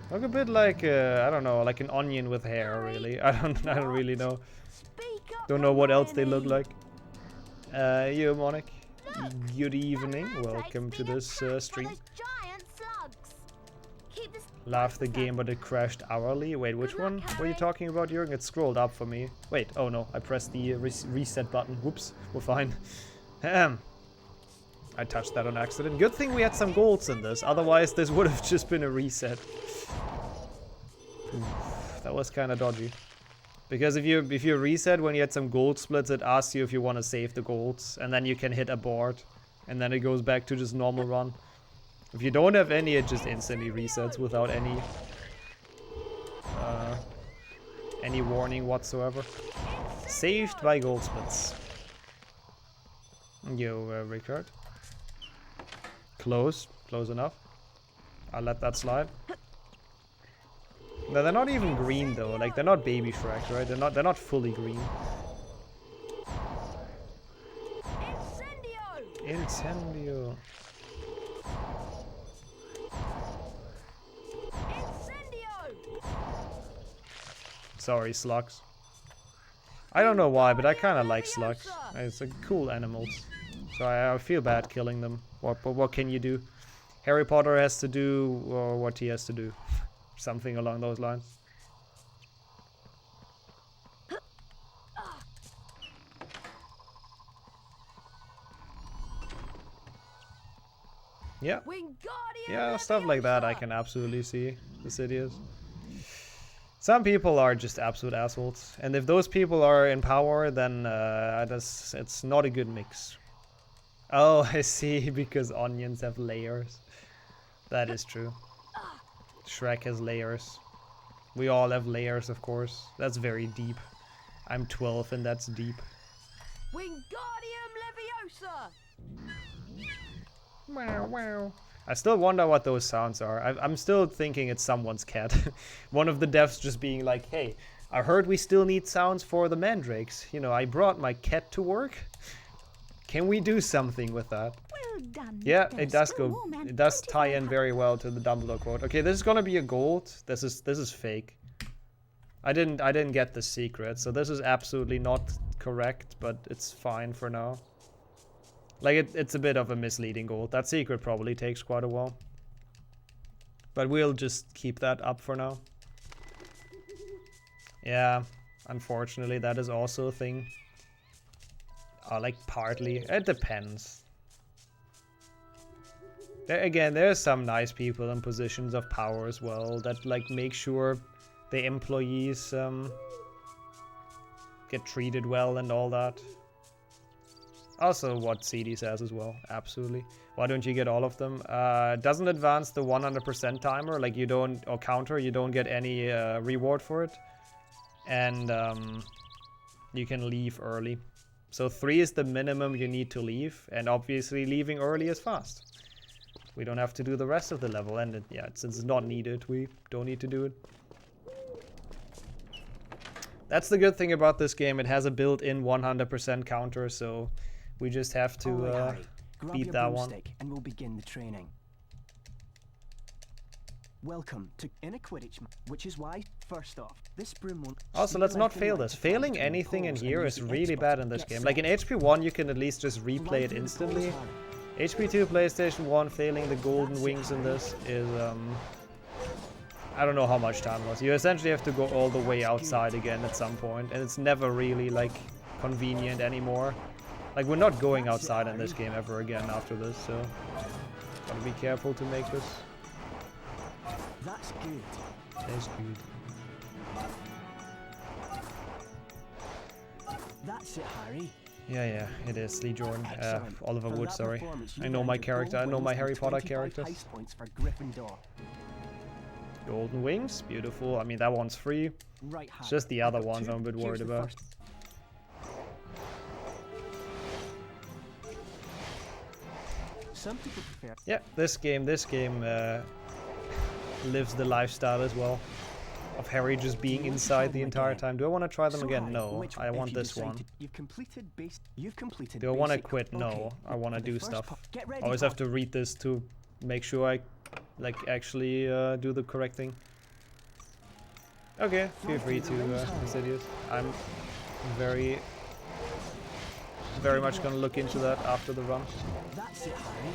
Look a bit like, I don't know, like an onion with hair, really. I don't really know. Don't know what else they look like. You, Monic. Good evening. Welcome to this stream. Laugh the game, but it crashed hourly. Wait, which one were you talking about, Jürgen? It scrolled up for me. Wait, oh no, I pressed the reset button. Whoops, we're fine. I touched that on accident. Good thing we had some golds in this, otherwise this would have just been a reset. Oof, that was kind of dodgy. Because if you reset when you had some gold splits, it asks you if you want to save the golds, and then you can hit abort, and then it goes back to just normal run. If you don't have any, it just instantly resets without any warning whatsoever. Saved by gold splits. Yo, Rickard. Close enough. I'll let that slide. No, they're not even green though. Like they're not baby Shrek, right? They're not fully green. Incendio. Sorry, slugs. I don't know why, but I kind of like slugs. It's a cool animals. So I feel bad killing them. But what can you do? Harry Potter has to do what he has to do. Something along those lines. Yeah. Yeah, stuff like that I can absolutely see. The city is. Some people are just absolute assholes, and if those people are in power, then it's not a good mix. Oh, I see, because onions have layers. That is true. Shrek has layers. We all have layers, of course. That's very deep. I'm 12 and that's deep. Wingardium Leviosa! Wow, wow. I still wonder what those sounds are. I'm still thinking it's someone's cat. One of the devs just being like, hey, I heard we still need sounds for the mandrakes. You know, I brought my cat to work. Can we do something with that? Well done. Yeah, it does go. It does tie in very well to the Dumbledore quote. Okay, this is gonna be a gold. This is fake. I didn't get the secret, so this is absolutely not correct, but it's fine for now. Like, it's a bit of a misleading gold. That secret probably takes quite a while. But we'll just keep that up for now. Yeah, unfortunately, that is also a thing. Like, partly. It depends. Again, there's some nice people in positions of power as well that, like, make sure the employees get treated well and all that. Also what CD says as well, absolutely. Why don't you get all of them? Doesn't advance the 100% timer, like you don't, or counter, you don't get any reward for it. And you can leave early. So 3 is the minimum you need to leave, and obviously leaving early is fast. We don't have to do the rest of the level, and yeah, since it's not needed, we don't need to do it. That's the good thing about this game, it has a built-in 100% counter, so we just have to beat that one. And we'll begin the training. Welcome to Quidditch, which is why, first off, this broom won't... Also, let's not fail this. Failing anything in here is really bad in this game. Like in HP 1, you can at least just replay it instantly. HP 2, PlayStation 1, failing the golden wings in this is, I don't know how much time it was. You essentially have to go all the way outside again at some point, and it's never really, like, convenient anymore. Like, we're not going outside in this game ever again after this, so gotta be careful to make this. That's good. That's good. That's it, Harry. Yeah, it is. Lee Jordan. Oliver Wood, sorry. I know my character. I know my Harry Potter characters. Points for Gryffindor. Golden Wings. Beautiful. I mean, that one's free. It's just the other ones I'm a bit worried about. Some people prefer... Yeah, this game lives the lifestyle as well of Harry just being inside the entire time. Do I want to try them again? No, I want this one. Do I want to quit? No, I want to do stuff. I always have to read this to make sure I like actually do the correct thing. Okay, feel free to Insidious. I'm very much gonna look into that after the run. That's it, Harry.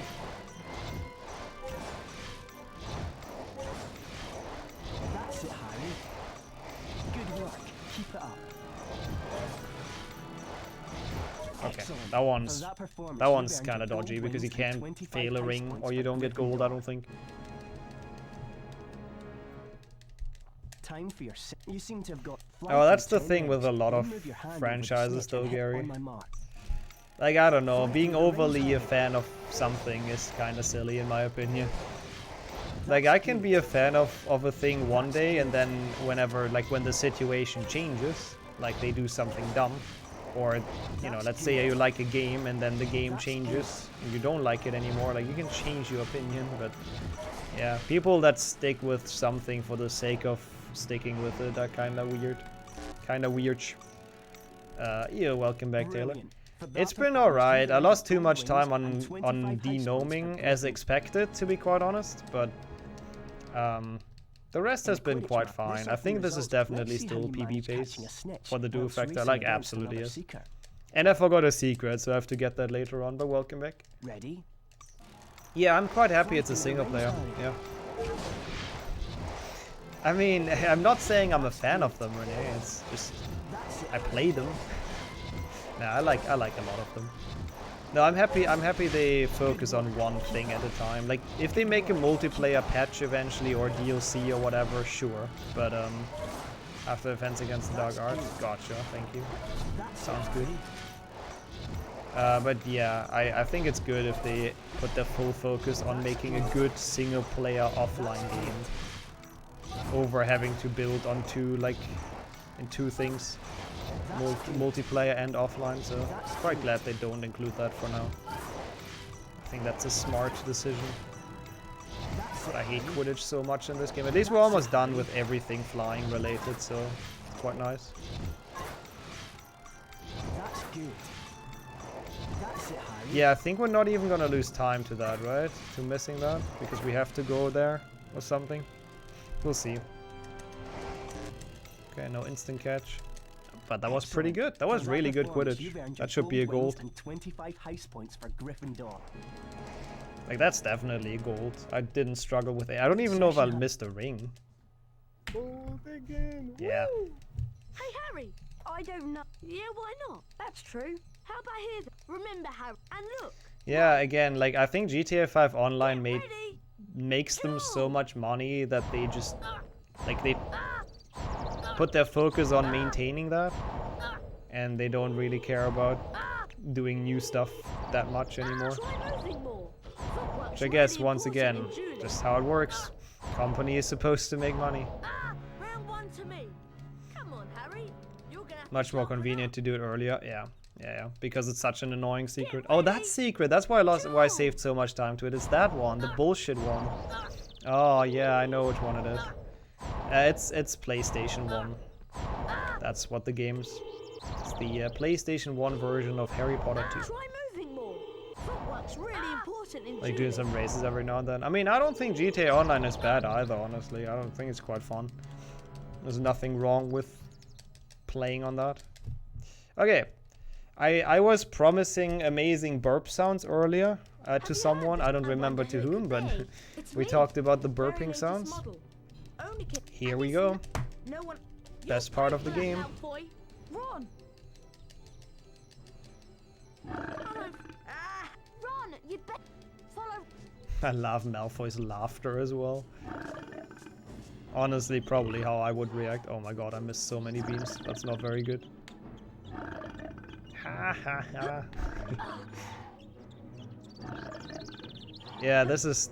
That's it, Harry. Good work. Keep it up. Okay, that one's kind of dodgy because you can't fail a ring or you don't get gold, I don't think. Time for your you seem to have got oh, that's the thing with a lot of franchises though, Gary. Like, I don't know, being overly a fan of something is kind of silly in my opinion. Like, I can be a fan of a thing one day and then whenever, like when the situation changes, like they do something dumb, or, you know, let's say you like a game and then the game changes and you don't like it anymore, like you can change your opinion, but yeah, people that stick with something for the sake of sticking with it are kind of weird. Yeah, welcome back, Taylor. It's been alright. I lost too much time on de-gnoming as expected, to be quite honest, but the rest has been quite fine. I think this is definitely still PB pace for the Duofecta, like absolutely is. And I forgot a secret, so I have to get that later on, but welcome back. Ready? Yeah, I'm quite happy it's a single player, yeah. I mean, I'm not saying I'm a fan of them, Renee, it's just, I play them. Nah, I like a lot of them. No, I'm happy they focus on one thing at a time. Like, if they make a multiplayer patch eventually, or DLC or whatever, sure. But, after Defense Against the Dark Arts, gotcha, thank you. Sounds good. But yeah, I think it's good if they put their full focus on making a good single-player offline game, over having to build on two things, multiplayer and offline. So I'm quite glad they don't include that for now. I think that's a smart decision. But I hate Quidditch so much in this game. At least we're almost done with everything flying related, so it's quite nice. That's good. That's it, Harry. Yeah, I think we're not even gonna lose time to that, right? To missing that, because we have to go there or something. We'll see. Okay, no instant catch. But that was pretty good. That was really good Quidditch. That should be a gold. 25 heist points for Gryffindor. Like, that's definitely a gold. I didn't struggle with it. I don't even know if I missed a ring. Gold again. Yeah. Woo! Hey, Harry. I don't know. Yeah, why not? That's true. How about here? Remember, Harry. And look. Yeah, again, like, I think GTA 5 Online makes them so much money that they just, like, they put their focus on maintaining that, and they don't really care about doing new stuff that much anymore. Which I guess, once again, just how it works. Company is supposed to make money. Round one to me. Come on, Harry. You're gonna Much more convenient to do it earlier. Yeah, because it's such an annoying secret. Oh, that secret! That's why I saved so much time to it. It's that one, the bullshit one. Oh yeah, I know which one it is. It's PlayStation 1. That's what the game's. It's the PlayStation 1 version of Harry Potter 2. try moving more. Footwork's really important in Like doing some races every now and then. I mean, I don't think GTA Online is bad either, honestly. I don't think it's quite fun. There's nothing wrong with playing on that. Okay. I was promising amazing burp sounds earlier to someone. I don't remember to whom, but we talked about the burping sounds. Here we go. Best part of the game. Ron, you bet. Follow. I love Malfoy's laughter as well. Honestly, probably how I would react. Oh my god, I missed so many beams. That's not very good. Ha ha ha. Yeah, this is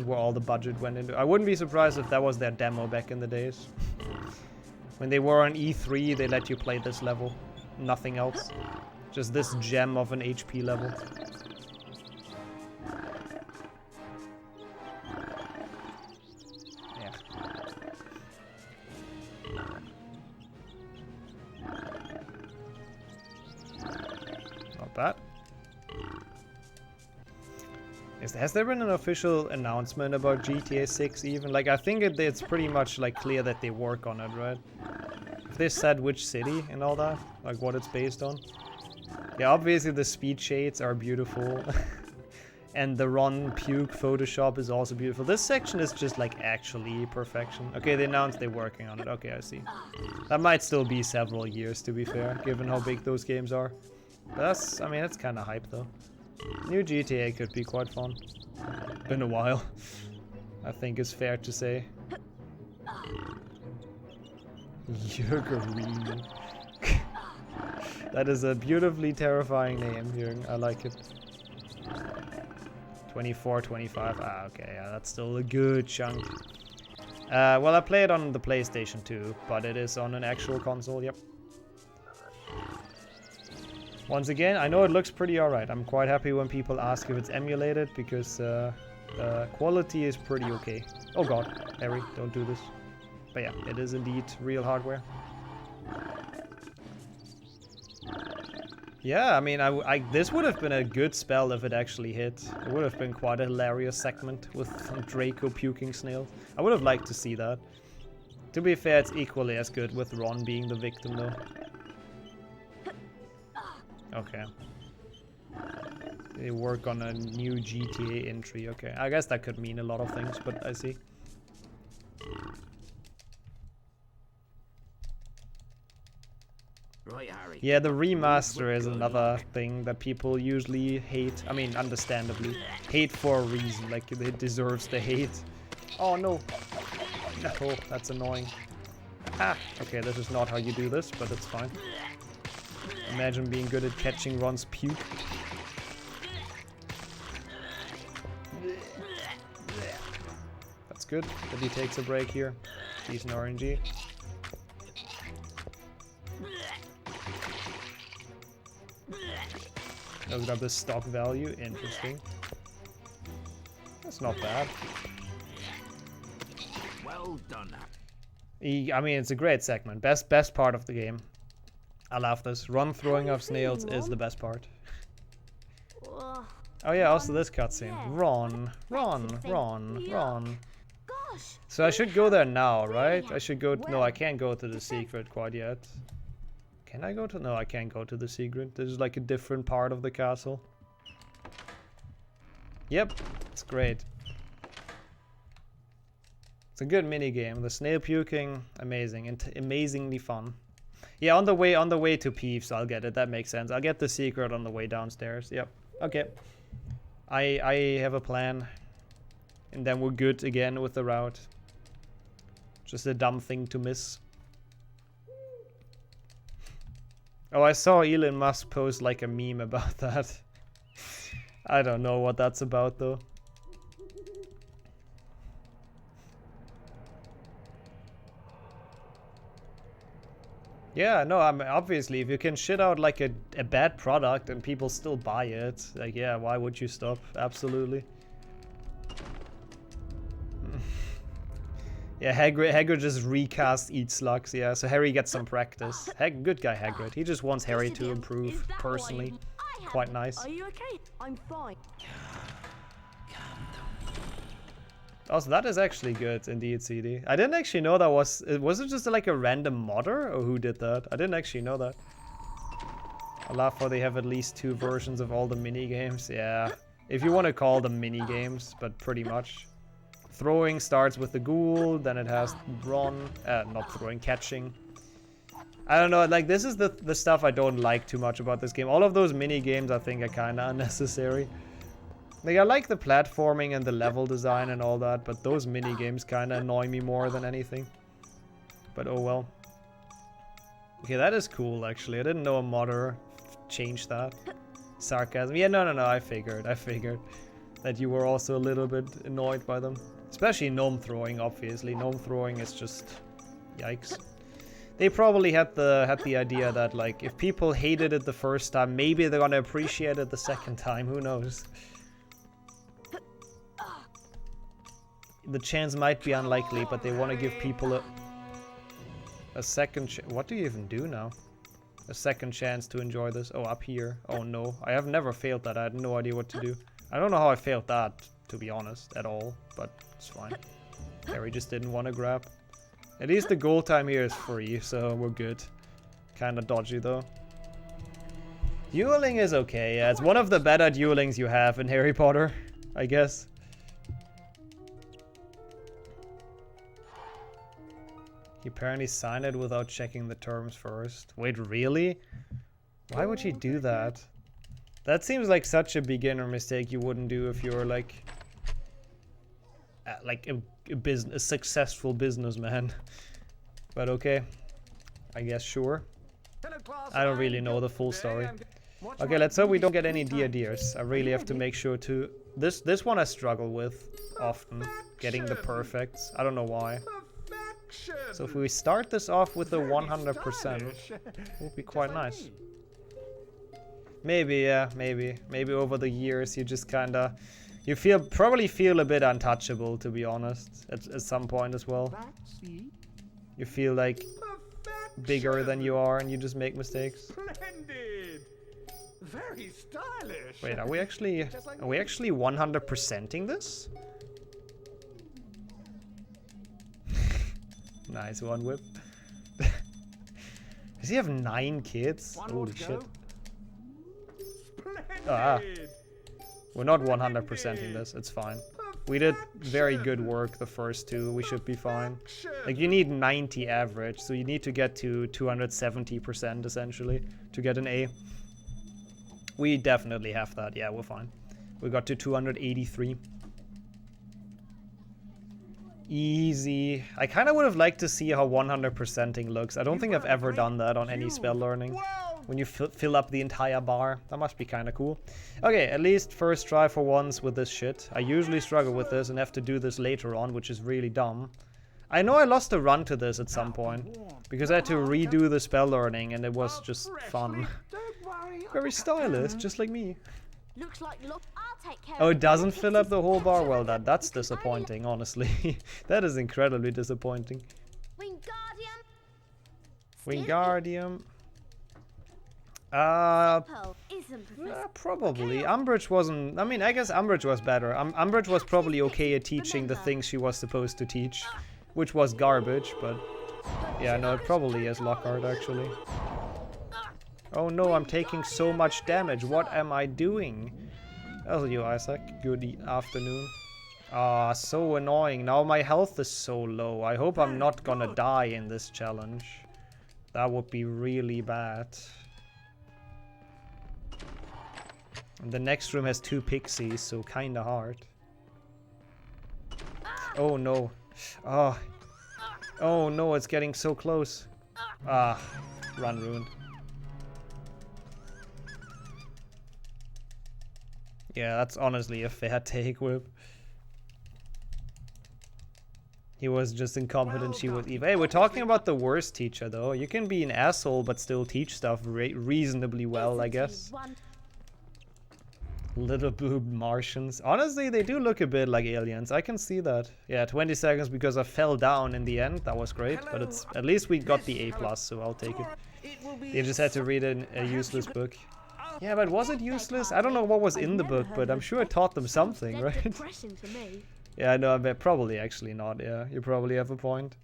where all the budget went into. I wouldn't be surprised if that was their demo back in the days. When they were on E3, they let you play this level. Nothing else. Just this gem of an HP level. Yeah. not bad. Has there been an official announcement about GTA 6 even? Like, I think it's pretty much like clear that they work on it, right? Have they said which city and all that? Like what it's based on? Yeah, obviously the speed shades are beautiful. And the Ron Puke Photoshop is also beautiful. This section is just like actually perfection. Okay, they announced they're working on it. Okay, I see. That might still be several years, to be fair, given how big those games are. But that's, I mean, that's kind of hype though. New GTA could be quite fun. Been a while, I think is fair to say. Jürgen. That is a beautifully terrifying name, Jürgen. I like it. 24, 25. Ah, okay, yeah, that's still a good chunk. Well, I play it on the PlayStation 2, but it is on an actual console, yep. Once again, I know it looks pretty alright. I'm quite happy when people ask if it's emulated, because quality is pretty okay. Oh god, Harry, don't do this. But yeah, it is indeed real hardware. Yeah, I mean, this would have been a good spell if it actually hit. It would have been quite a hilarious segment with Draco puking snails. I would have liked to see that. To be fair, it's equally as good with Ron being the victim, though. Okay. They work on a new GTA entry. Okay, I guess that could mean a lot of things, but I see. Right, Harry. Yeah, the remaster is another thing that people usually hate. I mean, understandably. Hate for a reason, like it deserves the hate. Oh no. Oh, that's annoying. Ah, okay, this is not how you do this, but it's fine. Imagine being good at catching Ron's puke. That's good that he takes a break here. Decent RNG. Does it have the stock value? Interesting. That's not bad. Well done. I mean, it's a great segment. Best part of the game. I love this. Ron throwing up snails is the best part. Oh yeah, also this cutscene. Ron. So I should go there now, right? I should go... No, I can't go to the secret quite yet. Can I go to... No, I can't go to the secret. This is like a different part of the castle. Yep, it's great. It's a good mini game. The snail puking, amazing and amazingly fun. Yeah, on the way to Peeves, I'll get it. That makes sense. I'll get the secret on the way downstairs. Yep. Okay. I have a plan, and then we're good again with the route. Just a dumb thing to miss. Oh, I saw Elon Musk post like a meme about that. I don't know what that's about though. Yeah, no, I mean, obviously, if you can shit out like a bad product and people still buy it, like, yeah, why would you stop? Absolutely. Yeah, Hagrid just recast Eat Slugs, yeah, so Harry gets some practice. Good guy, Hagrid. He just wants Harry to improve, personally. Quite nice. Are you okay? I'm fine. Also, that is actually good, indeed, CD. I didn't actually know that was it just like a random modder, or who did that? I didn't actually know that. I love how they have at least 2 versions of all the mini-games. Yeah, if you want to call them mini-games, but pretty much. Throwing starts with the ghoul, then it has Ron, not throwing, catching. I don't know, like, this is the stuff I don't like too much about this game. All of those mini-games I think are kind of unnecessary. Like, I like the platforming and the level design and all that, but those mini-games kind of annoy me more than anything. But oh well. Okay, that is cool, actually. I didn't know a modder changed that. Sarcasm. Yeah, no, I figured that you were also a little bit annoyed by them. Especially gnome throwing, obviously. Gnome throwing is just... yikes. They probably had the idea that, like, if people hated it the first time, maybe they're gonna appreciate it the second time. Who knows? The chance might be unlikely, but they want to give people a second chance. What do you even do now? a second chance to enjoy this. Oh, up here. Oh no, I have never failed that. I had no idea what to do. I don't know how I failed that, to be honest, at all, but it's fine. Harry just didn't want to grab. At least the goal time here is free, so we're good. Kinda dodgy though. Dueling is okay, yeah, it's one of the better duelings you have in Harry Potter, I guess. He apparently signed it without checking the terms first. Wait, really? Why would he do that? That seems like such a beginner mistake you wouldn't do if you were like a successful businessman. But okay, I guess sure. I don't really know the full story. Okay, let's hope we don't get any deers. I really have to make sure to... This one I struggle with often, getting the perfects. I don't know why. So if we start this off with a 100%, it would be quite nice. Maybe, yeah, maybe. Maybe over the years you just kinda... You probably feel a bit untouchable, to be honest, at some point as well. You feel like bigger than you are and you just make mistakes. Splendid. Very stylish. Wait, are we actually 100%ing this? Nice one, Whip. Does he have 9 kids? Holy shit. Ah. We're not 100%ing this, it's fine. We did very good work the first 2, we should be fine. Like, you need 90 average, so you need to get to 270% essentially to get an A. We definitely have that, yeah, we're fine. We got to 283. Easy. I kind of would have liked to see how 100%ing looks. I don't think I've ever done that on any spell learning. When you fill up the entire bar. That must be kind of cool. Okay, at least first try for once with this shit. I usually struggle with this and have to do this later on, which is really dumb. I know I lost a run to this at some point, because I had to redo the spell learning and it was just fun. Very stylish, just like me. Looks like I'll take care Oh, it doesn't fill up the whole bar? Well, that's disappointing, honestly. That is incredibly disappointing. Wingardium. Probably. Umbridge wasn't... I mean, I guess Umbridge was better. Umbridge was probably okay at teaching the things she was supposed to teach, which was garbage, but... Yeah, no, it probably is Lockhart, actually. Oh no, I'm taking so much damage. What am I doing? Hello, you, Isaac. Good afternoon. Ah, so annoying. Now my health is so low. I hope I'm not gonna die in this challenge. That would be really bad. And the next room has 2 pixies, so kinda hard. Oh no. Oh. Oh no, it's getting so close. Ah, run ruined. Yeah, that's honestly a fair take, Whip. He was just incompetent, she was evil. Hey, we're talking about the worst teacher, though. You can be an asshole, but still teach stuff reasonably well, I guess. Little blue Martians. Honestly, they do look a bit like aliens. I can see that. Yeah, 20 seconds because I fell down in the end. That was great, but it's at least we got the A+, so I'll take it. They just had to read a useless book. Yeah, but was it useless? I don't know what was in the book, but I'm sure it taught them something, right? Yeah, no, but probably actually not, yeah. You probably have a point.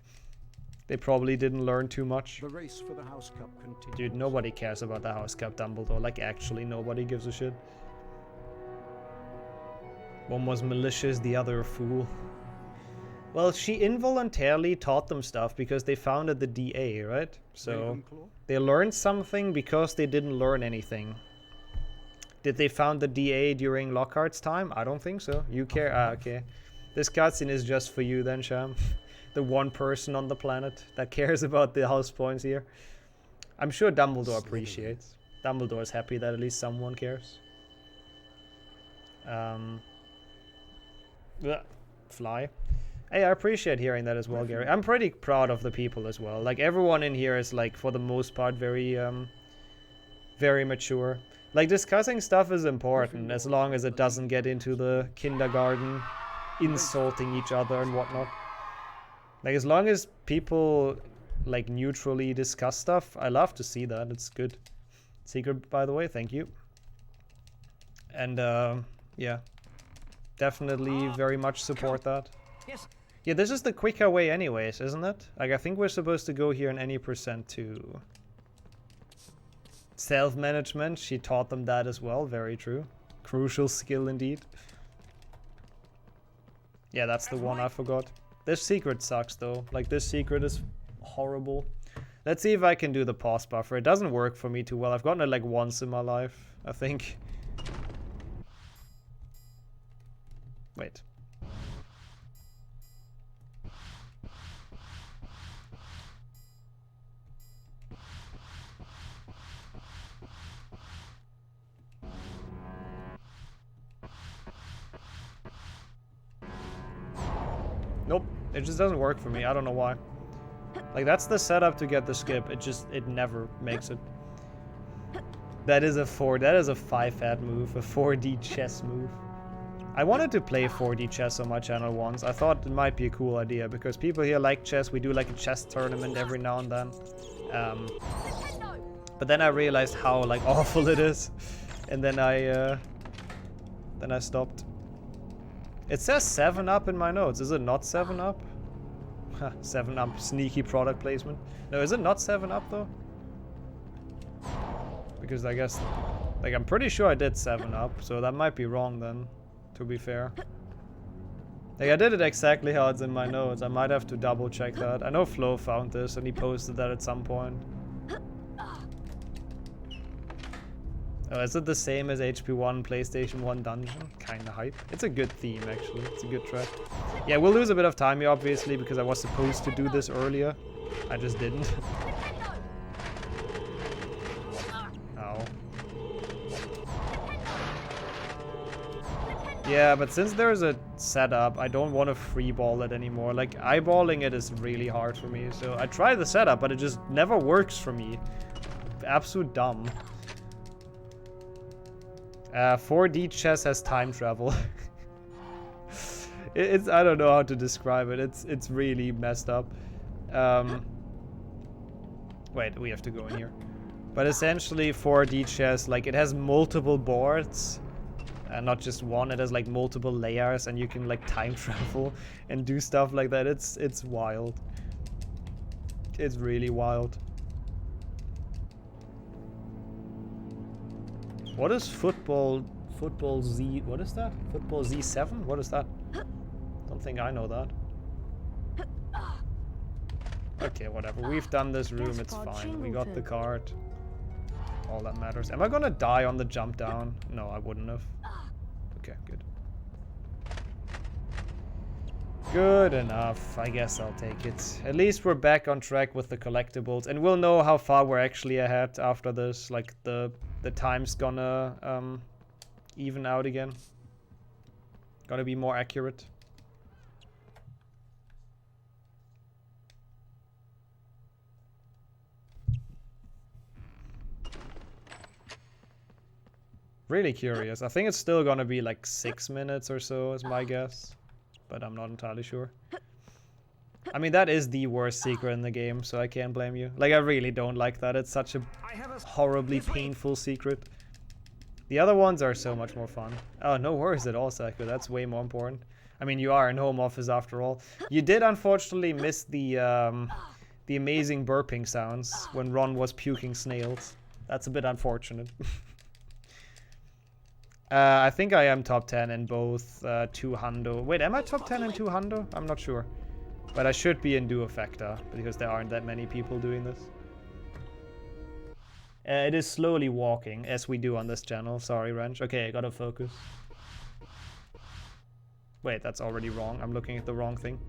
They probably didn't learn too much. The race for the House Cup continues. Dude, nobody cares about the House Cup, Dumbledore. Like, actually, nobody gives a shit. One was malicious, the other a fool. Well, she involuntarily taught them stuff because they founded the DA, right? So, they learned something because they didn't learn anything. Did they found the DA during Lockhart's time? I don't think so. You care? Ah, okay. This cutscene is just for you then, Sham. The one person on the planet that cares about the house points here. I'm sure Dumbledore appreciates. Dumbledore's happy that at least someone cares. Fly. Hey, I appreciate hearing that as well, Gary. I'm pretty proud of the people as well. Like, everyone in here is, like, for the most part, very mature. Like, discussing stuff is important, as long as it doesn't get into the kindergarten, insulting each other and whatnot. Like, as long as people like neutrally discuss stuff, I love to see that. It's good. Secret, by the way, thank you. And yeah, definitely very much support that. Yes. Yeah, this is the quicker way anyways, isn't it? Like, I think we're supposed to go here in any percent to self-management. She taught them that as well. Very true. Crucial skill indeed. Yeah, that's the one I forgot. This secret sucks though. Like, this secret is horrible. Let's see if I can do the pause buffer. It doesn't work for me too well. I've gotten it like once in my life, I think. Wait. Nope, it just doesn't work for me. I don't know why. Like, that's the setup to get the skip. It never makes it. That is a 5-hat move, a 4D chess move. I wanted to play 4D chess on my channel once. I thought it might be a cool idea because people here like chess. We do like a chess tournament every now and then. But then I realized how like awful it is, and then I stopped. It says 7-Up in my notes. Is it not 7-Up? 7-Up, sneaky product placement. No, is it not 7-Up though? Because I guess, like, I'm pretty sure I did 7-Up, so that might be wrong then, to be fair. Like, I did it exactly how it's in my notes. I might have to double check that. I know Flo found this and he posted that at some point. Oh, is it the same as HP1 PlayStation 1 Dungeon? Kinda hype. It's a good theme, actually. It's a good track. Yeah, we'll lose a bit of time here, obviously, because I was supposed to do this earlier. I just didn't. Ow. Yeah, but since there's a setup, I don't want to freeball it anymore. Like, eyeballing it is really hard for me. So I try the setup, but it just never works for me. Absolute dumb. 4D chess has time travel. I don't know how to describe it. It's really messed up. Wait, we have to go in here. But essentially 4D chess, like, it has multiple boards. Not just one, it has like multiple layers and you can like time travel and do stuff like that. It's wild. It's really wild. What is football Z? What is that? Football Z7? What is that? Don't think I know that. Okay, whatever. We've done this room, it's fine. We got the card. All that matters. Am I gonna die on the jump down? No, I wouldn't have. Okay, good. Good enough. I guess I'll take it. At least we're back on track with the collectibles, and we'll know how far we're actually ahead after this. Like, the time's gonna even out again. Gotta be more accurate. Really curious. I think it's still gonna be like 6 minutes or so is my guess, but I'm not entirely sure. I mean, that is the worst secret in the game, so I can't blame you. Like, I really don't like that. It's such a horribly painful secret. The other ones are so much more fun. Oh, no worries at all, Psycho. That's way more important. I mean, you are in home office after all. You did unfortunately miss the amazing burping sounds when Ron was puking snails. That's a bit unfortunate. I think I am top 10 in both 2 hundo. Wait, am I top 10 in 2 hundo? I'm not sure. But I should be in Duofecta, because there aren't that many people doing this. It is slowly walking, as we do on this channel. Sorry, Wrench. Okay, I gotta focus. Wait, that's already wrong. I'm looking at the wrong thing.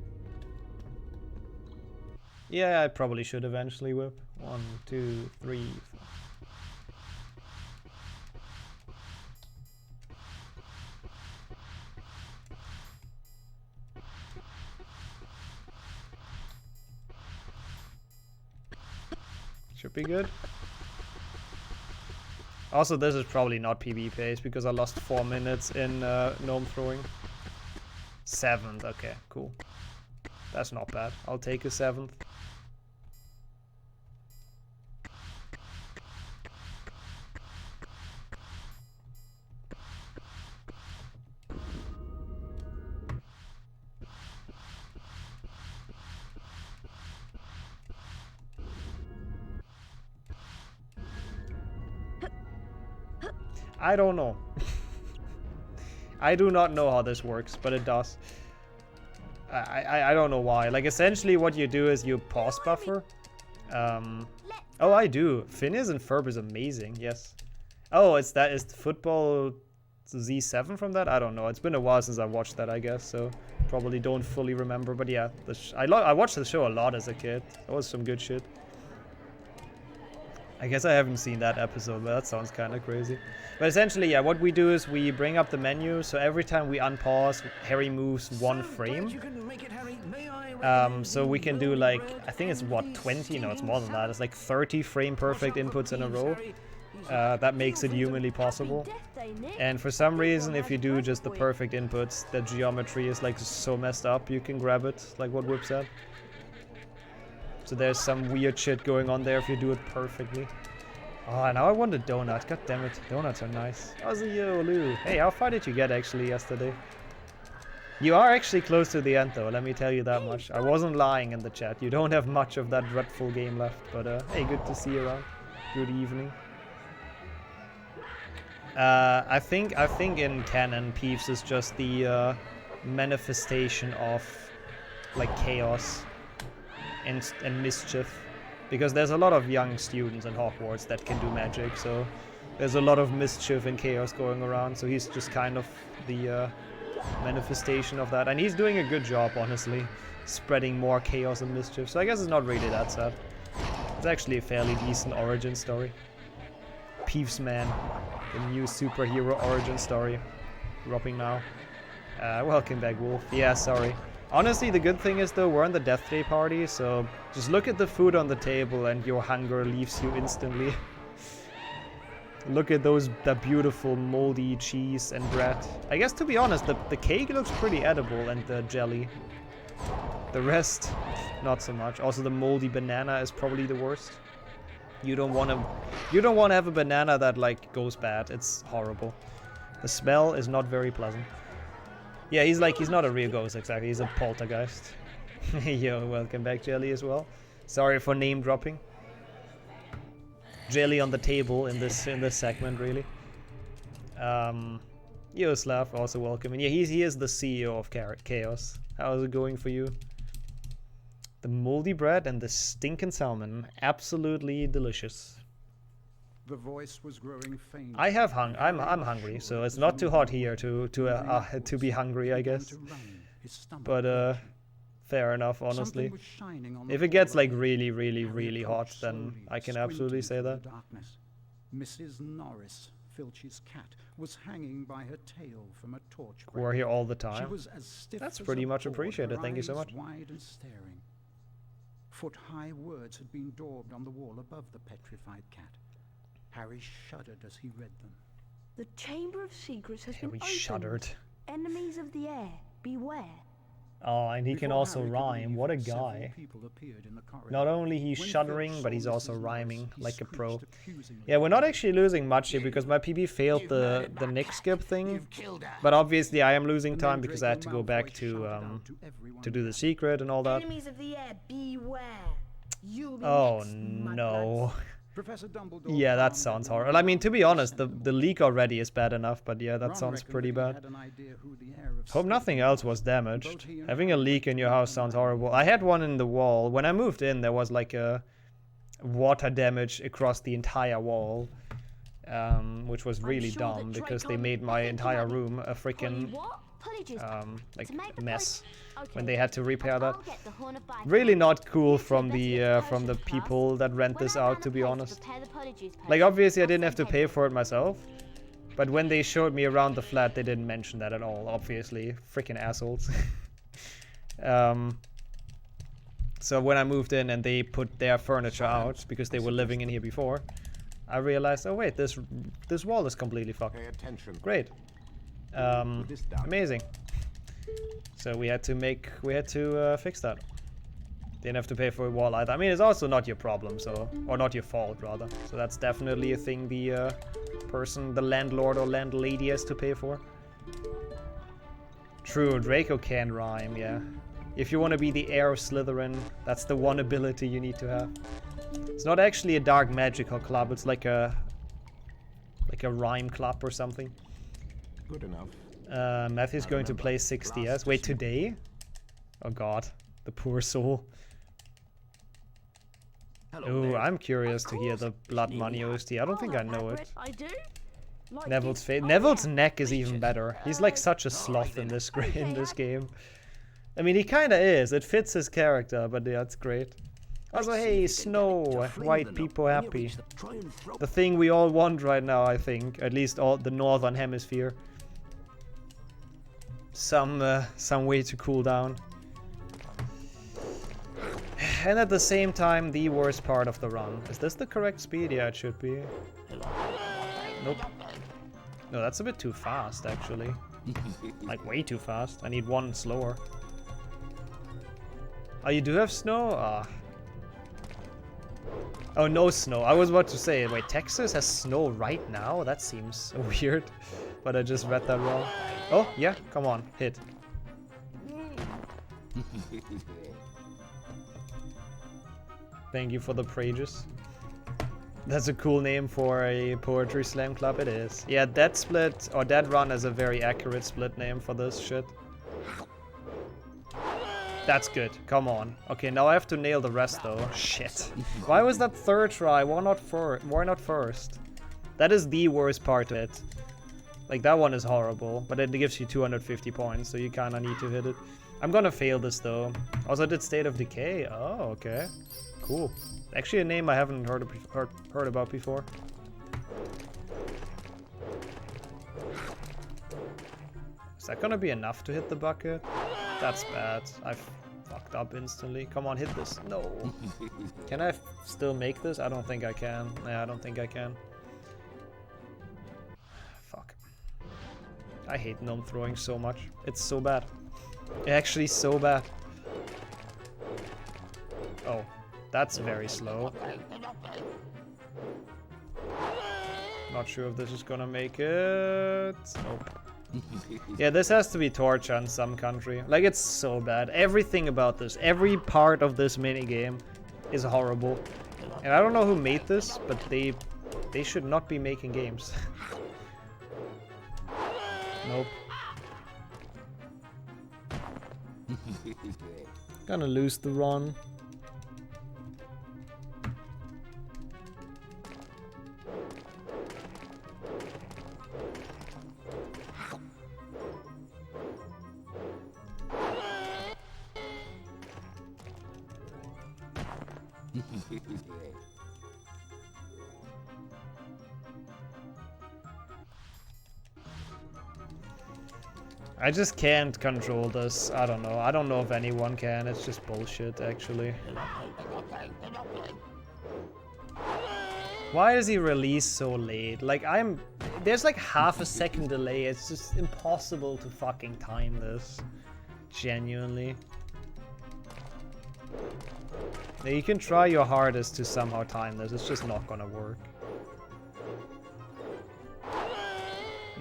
Yeah, I probably should eventually whip. 1, 2, 3, 4. Should be good. Also, this is probably not PB pace because I lost 4 minutes in gnome throwing. 7th, okay, cool. That's not bad. I'll take a 7th. I don't know. I do not know how this works, but it does. I don't know why. Like, essentially what you do is you pause buffer. Oh, I do. Phineas and Ferb is amazing, yes. Oh, is football Z7 from that? I don't know. It's been a while since I watched that, I guess, so probably don't fully remember. But yeah, I watched the show a lot as a kid. That was some good shit. I guess I haven't seen that episode, but that sounds kind of crazy. But essentially, yeah, what we do is we bring up the menu, so every time we unpause, Harry moves 1 frame. So we can do like, I think it's what, 20? No, it's more than that. It's like 30 frame perfect inputs in a row. That makes it humanly possible. And for some reason, if you do just the perfect inputs, the geometry is like so messed up, you can grab it, like what Whip said. So there's some weird shit going on there if you do it perfectly. Oh, now I want a donut. God damn it. Donuts are nice. Ozzy, Lou. Hey, how far did you get actually yesterday? You are actually close to the end though, let me tell you that much. I wasn't lying in the chat. You don't have much of that dreadful game left. But hey, good to see you around. Good evening. I think in canon, Peeves is just the manifestation of like chaos and mischief, because there's a lot of young students in Hogwarts that can do magic, so there's a lot of mischief and chaos going around, so he's just kind of the manifestation of that, and he's doing a good job, honestly, spreading more chaos and mischief, so I guess it's not really that sad. It's actually a fairly decent origin story. Peeves Man, the new superhero origin story, dropping now. Welcome back, Wolf. Yeah, sorry. Honestly, the good thing is though, we're on the Death Day party, so just look at the food on the table and your hunger leaves you instantly. Look at that beautiful moldy cheese and bread. I guess, to be honest, the cake looks pretty edible, and the jelly. The rest, not so much. Also, the moldy banana is probably the worst. You don't want to have a banana that like goes bad. It's horrible. The smell is not very pleasant. Yeah, he's not a real ghost exactly. He's a poltergeist. Yo, welcome back, Jelly, as well. Sorry for name dropping. Jelly on the table in this segment, really. Yo, Slav, also welcome. And yeah, he is the CEO of Chaos. How's it going for you? The moldy bread and the stinking salmon, absolutely delicious. The voice was growing faint. I'm hungry, so it's not too hot here to be hungry, I guess. But fair enough, honestly. If it gets like really, really, really hot, then I can absolutely say that. Mrs. Norris, Filch's cat, was hanging by her tail from a torch. We're here all the time. She was as stiff That's as pretty a much board, appreciated. her Thank you so eyes much. Wide and staring. Foot-high words had been daubed on the wall above the petrified cat. Harry shuddered as he read them. The Chamber of Secrets has been Harry opened. shuddered. Enemies of the air, beware. Oh, and he can also rhyme. What a guy. Not only he's shuddering, but he's also rhyming like a pro. Yeah, we're not actually losing much here because my PB failed the Nick skip thing. But obviously I am losing time because I had to go back to do the secret and all that. Enemies of the air, beware. Oh no. Yeah, that sounds horrible. I mean, to be honest, the leak already is bad enough, but yeah, that sounds pretty bad. Hope nothing else was damaged. Having a leak in your house sounds horrible. I had one in the wall. When I moved in, there was like a water damage across the entire wall, which was really dumb because they made my entire room a freaking like mess when they had to repair that. Really not cool from the people that rent this out, to be honest. Like, obviously I didn't have to pay for it myself, but when they showed me around the flat, they didn't mention that at all, obviously. Freaking assholes. So when I moved in and they put their furniture out because they were living in here before, I realized, oh wait, this wall is completely fucked. Great. Amazing. So we had to fix that. Didn't have to pay for a wall either. I mean, it's also not your problem, or not your fault rather. So that's definitely a thing the landlord or landlady has to pay for. True, Draco can rhyme, yeah. If you want to be the heir of Slytherin, that's the one ability you need to have. It's not actually a dark magical club, it's like a like a rhyme club or something. Good enough. Matthew's going to play 6DS. Wait, today? Oh god, the poor soul. Oh, I'm curious to hear the Blood Money OST. I don't think I know it. I do. Like Neville's face. Neville's neck is even better. He's like such a sloth in this game. I mean, he kind of is. It fits his character, but yeah, it's great. Also, hey, snow, white people happy. The thing we all want right now, I think. At least all the northern hemisphere. Some way to cool down. And at the same time, the worst part of the run. Is this the correct speed? Yeah, it should be. Nope. No, that's a bit too fast, actually. Like, way too fast. I need one slower. Oh, you do have snow? Ah. Oh, no snow. I was about to say, wait, Texas has snow right now? That seems weird. But I just read that wrong. Oh, yeah, come on, hit. Thank you for the prages. That's a cool name for a poetry slam club, it is. Yeah, that split, or that run is a very accurate split name for this shit. That's good, come on. Okay, now I have to nail the rest though. Shit. Why was that third try? Why not first? That is the worst part of it. Like, that one is horrible, but it gives you 250 points, so you kinda need to hit it. I'm gonna fail this though. Also, I did State of Decay. Oh, okay. Cool. Actually, a name I haven't heard about before. Is that gonna be enough to hit the bucket? That's bad. I fucked up instantly. Come on, hit this. No. Can I still make this? I don't think I can. Yeah, I don't think I can. Fuck. I hate gnome throwing so much. It's so bad. Actually, so bad. Oh. That's very slow. Not sure if this is gonna make it. Nope. Yeah, this has to be torture in some country. Like, it's so bad. Everything about this, every part of this minigame is horrible. And I don't know who made this, but they should not be making games. Nope. Gonna lose the run. I just can't control this. I don't know. I don't know if anyone can. It's just bullshit, actually. Why is he released so late? Like, there's like half a second delay. It's just impossible to fucking time this. Genuinely. Yeah, you can try your hardest to somehow time this. It's just not gonna work.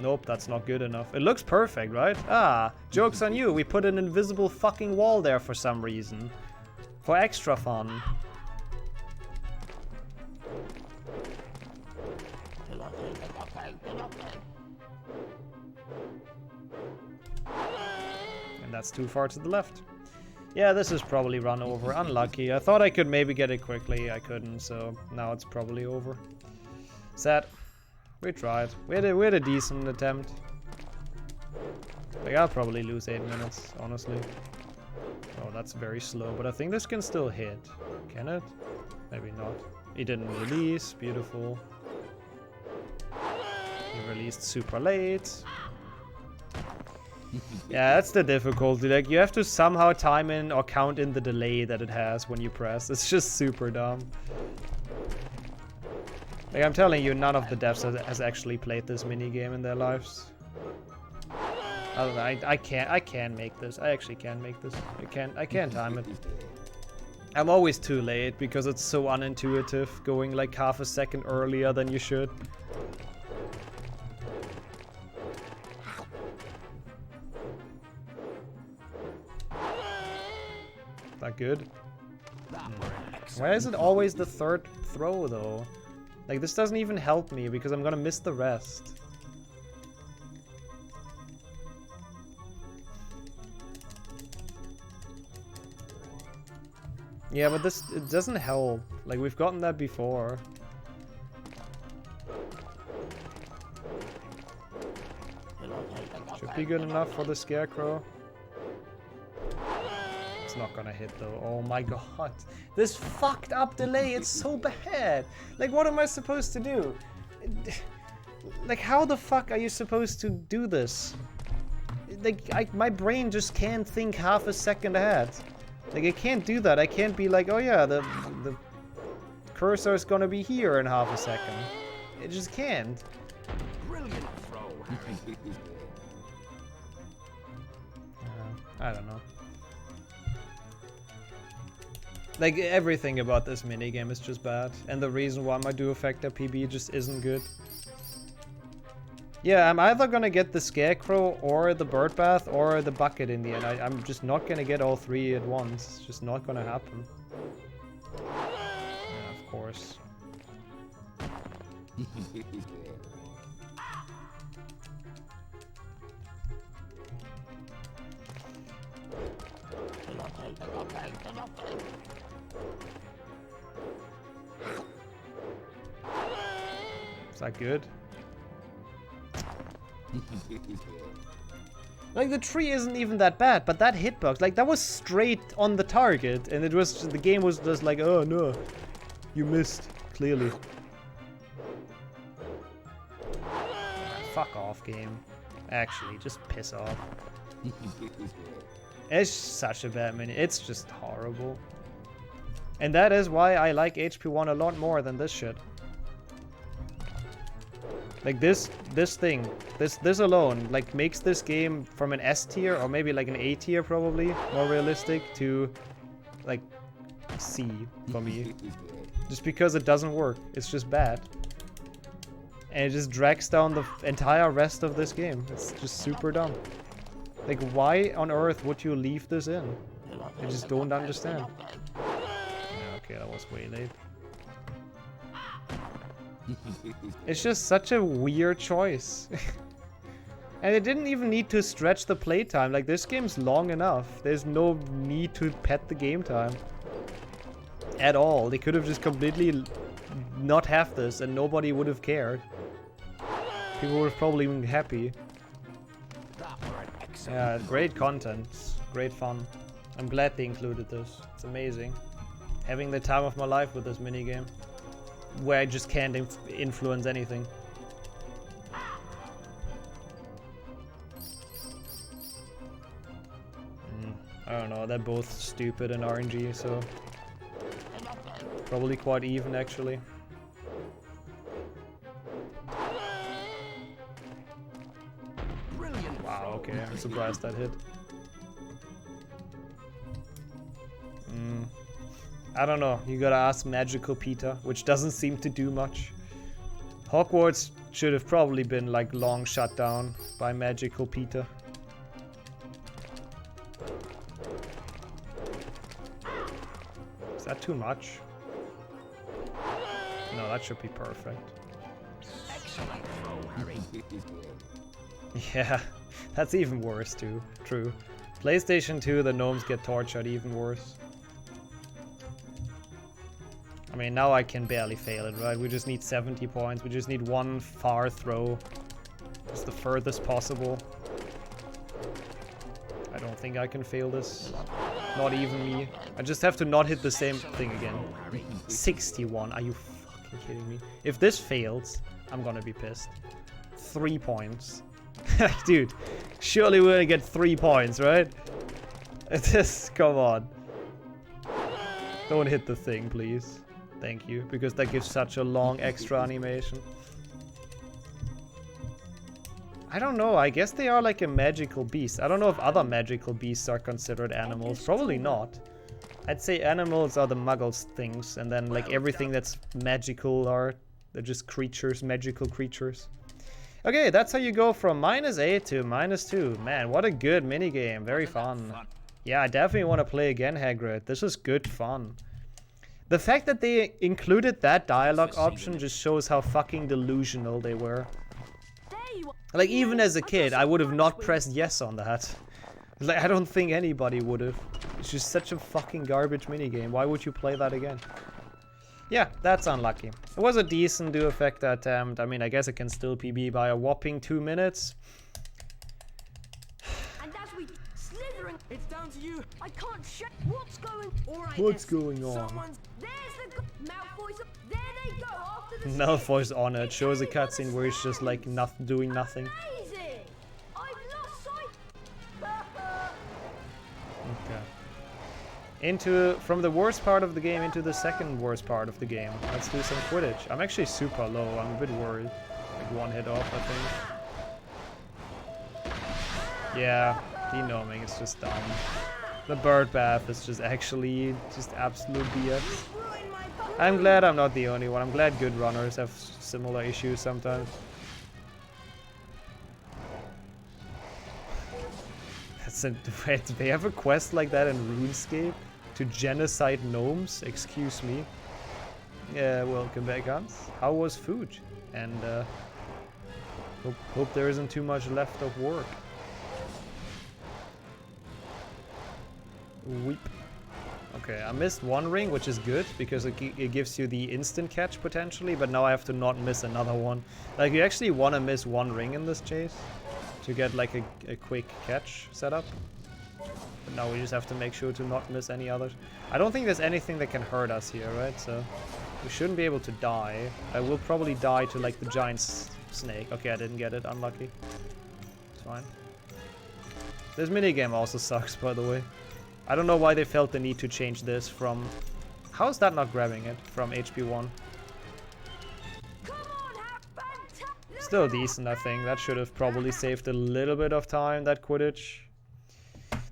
Nope, that's not good enough. It looks perfect, right? Ah, joke's on you. We put an invisible fucking wall there for some reason. For extra fun. And that's too far to the left. Yeah, this is probably run over. Unlucky. I thought I could maybe get it quickly. I couldn't, so now it's probably over. Sad. We tried. We had a decent attempt. Like, I'll probably lose 8 minutes, honestly. Oh, that's very slow, but I think this can still hit. Can it? Maybe not. He didn't release. Beautiful. He released super late. Yeah, that's the difficulty. Like, you have to somehow time in or count in the delay that it has when you press. It's just super dumb. Like, I'm telling you, none of the devs has actually played this minigame in their lives. I don't know, I can make this. I actually can make this. I can time it. I'm always too late because it's so unintuitive, going like half a second earlier than you should. That good? Why is it always the third throw though? Like, this doesn't even help me because I'm gonna miss the rest. Yeah, but this, it doesn't help. Like, we've gotten that before. Should be good enough for the scarecrow. It's not gonna hit though. Oh my god. This fucked up delay, it's so bad. Like, what am I supposed to do? Like, how the fuck are you supposed to do this? Like, my brain just can't think half a second ahead. Like, I can't do that. I can't be like, oh yeah, the cursor is gonna be here in half a second. It just can't. Brilliant throw, Harry. I don't know. Like, everything about this minigame is just bad. And the reason why my Duofecta PB just isn't good. Yeah, I'm either gonna get the scarecrow or the bird bath or the bucket in the end. I'm just not gonna get all three at once. It's just not gonna happen. Yeah, of course. Is that good? Like, the tree isn't even that bad, but that hitbox, like, that was straight on the target, and it was, the game was just like, oh no, you missed, clearly. Fuck off, game. Actually, just piss off. It's such a bad mini. It's just horrible. And that is why I like HP1 a lot more than this shit. Like, this thing, this alone, like, makes this game from an S tier, or maybe like an A tier probably, more realistic, to, like, C for me. Just because it doesn't work. It's just bad. And it just drags down the entire rest of this game. It's just super dumb. Like, why on earth would you leave this in? I just don't understand. Yeah, okay, that was way late. It's just such a weird choice. And it didn't even need to stretch the playtime. Like, this game's long enough. There's no need to pet the game time. At all. They could have just completely not have this and nobody would have cared. People would have probably been happy. Yeah, great content. Great fun. I'm glad they included this. It's amazing. Having the time of my life with this minigame. Where I just can't influence anything. I don't know, they're both stupid and RNG, so... Probably quite even, actually. Wow, okay, I'm surprised that hit. I don't know, you gotta ask Magical Peter, which doesn't seem to do much. Hogwarts should have probably been, like, long shut down by Magical Peter. Is that too much? No, that should be perfect. Excellent throw, Harry. Yeah, that's even worse too. True. PlayStation 2, the gnomes get tortured even worse. I mean, now I can barely fail it, right? We just need 70 points. We just need one far throw. It's the furthest possible. I don't think I can fail this. Not even me. I just have to not hit the same thing again. 61. Are you fucking kidding me? If this fails, I'm gonna be pissed. 3 points. Dude, surely we're gonna get 3 points, right? Just, come on. Don't hit the thing, please. Thank you, because that gives such a long extra animation. I don't know, I guess they are like a magical beast. I don't know if other magical beasts are considered animals. Probably not. I'd say animals are the muggles things, and then like everything that's magical they're just creatures, magical creatures. Okay, that's how you go from -8 to -2. Man, what a good minigame. Very fun. Yeah, I definitely want to play again, Hagrid. This is good fun. The fact that they included that dialogue option just shows how fucking delusional they were. Like, even as a kid, I would have not pressed yes on that. Like, I don't think anybody would have. It's just such a fucking garbage minigame. Why would you play that again? Yeah, that's unlucky. It was a decent Duofecta attempt. I mean, I guess it can still PB by a whopping 2 minutes. And as we slithering, it's down to you. I can't shut. What's going? All right. What's going on? There's the Malfoy's. There they go after the. Malfoy's on it. Shows a cutscene where he's just like doing nothing. Amazing! I've lost sight. Okay. From the worst part of the game into the second worst part of the game. Let's do some Quidditch. I'm actually super low. I'm a bit worried. Like 1 hit off, I think. Yeah, de-gnoming is just dumb. The bird bath is just actually just absolute BS. I'm glad I'm not the only one. I'm glad good runners have similar issues sometimes. Wait, do they have a quest like that in RuneScape? To genocide gnomes? Excuse me. Yeah, welcome back, Hans. How was food? And hope there isn't too much left of work. Weep. Okay, I missed 1 ring, which is good, because it gives you the instant catch potentially, but now I have to not miss another one. Like, you actually want to miss 1 ring in this chase to get like a quick catch setup. But now we just have to make sure to not miss any others. I don't think there's anything that can hurt us here, right? So we shouldn't be able to die. I will probably die to like the giant snake. Okay, I didn't get it. Unlucky. It's fine. This minigame also sucks, by the way. I don't know why they felt the need to change this from... How is that not grabbing it? From HP 1. Still decent, I think. That should have probably saved a little bit of time, that Quidditch.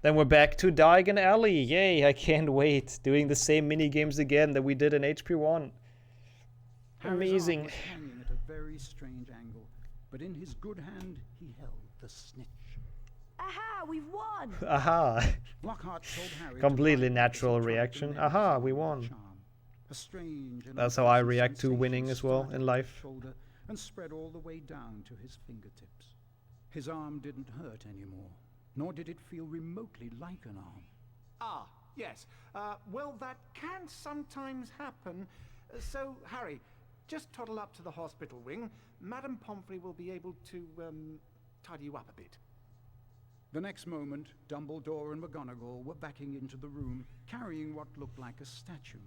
Then we're back to Diagon Alley. Yay, I can't wait. Doing the same minigames again that we did in HP 1. Amazing. Harry's arm was hanging at a very strange angle, but in his good hand he held the snitch. Aha, we've won! Aha. Lockhart told Harry Completely natural reaction. Aha, we won. That's how I react to winning as well in life. And spread all the way down to his fingertips. His arm didn't hurt anymore, nor did it feel remotely like an arm. Ah, yes. Well, that can sometimes happen. So, Harry, just toddle up to the hospital wing. Madame Pomfrey will be able to tidy you up a bit. The next moment, Dumbledore and McGonagall were backing into the room, carrying what looked like a statue.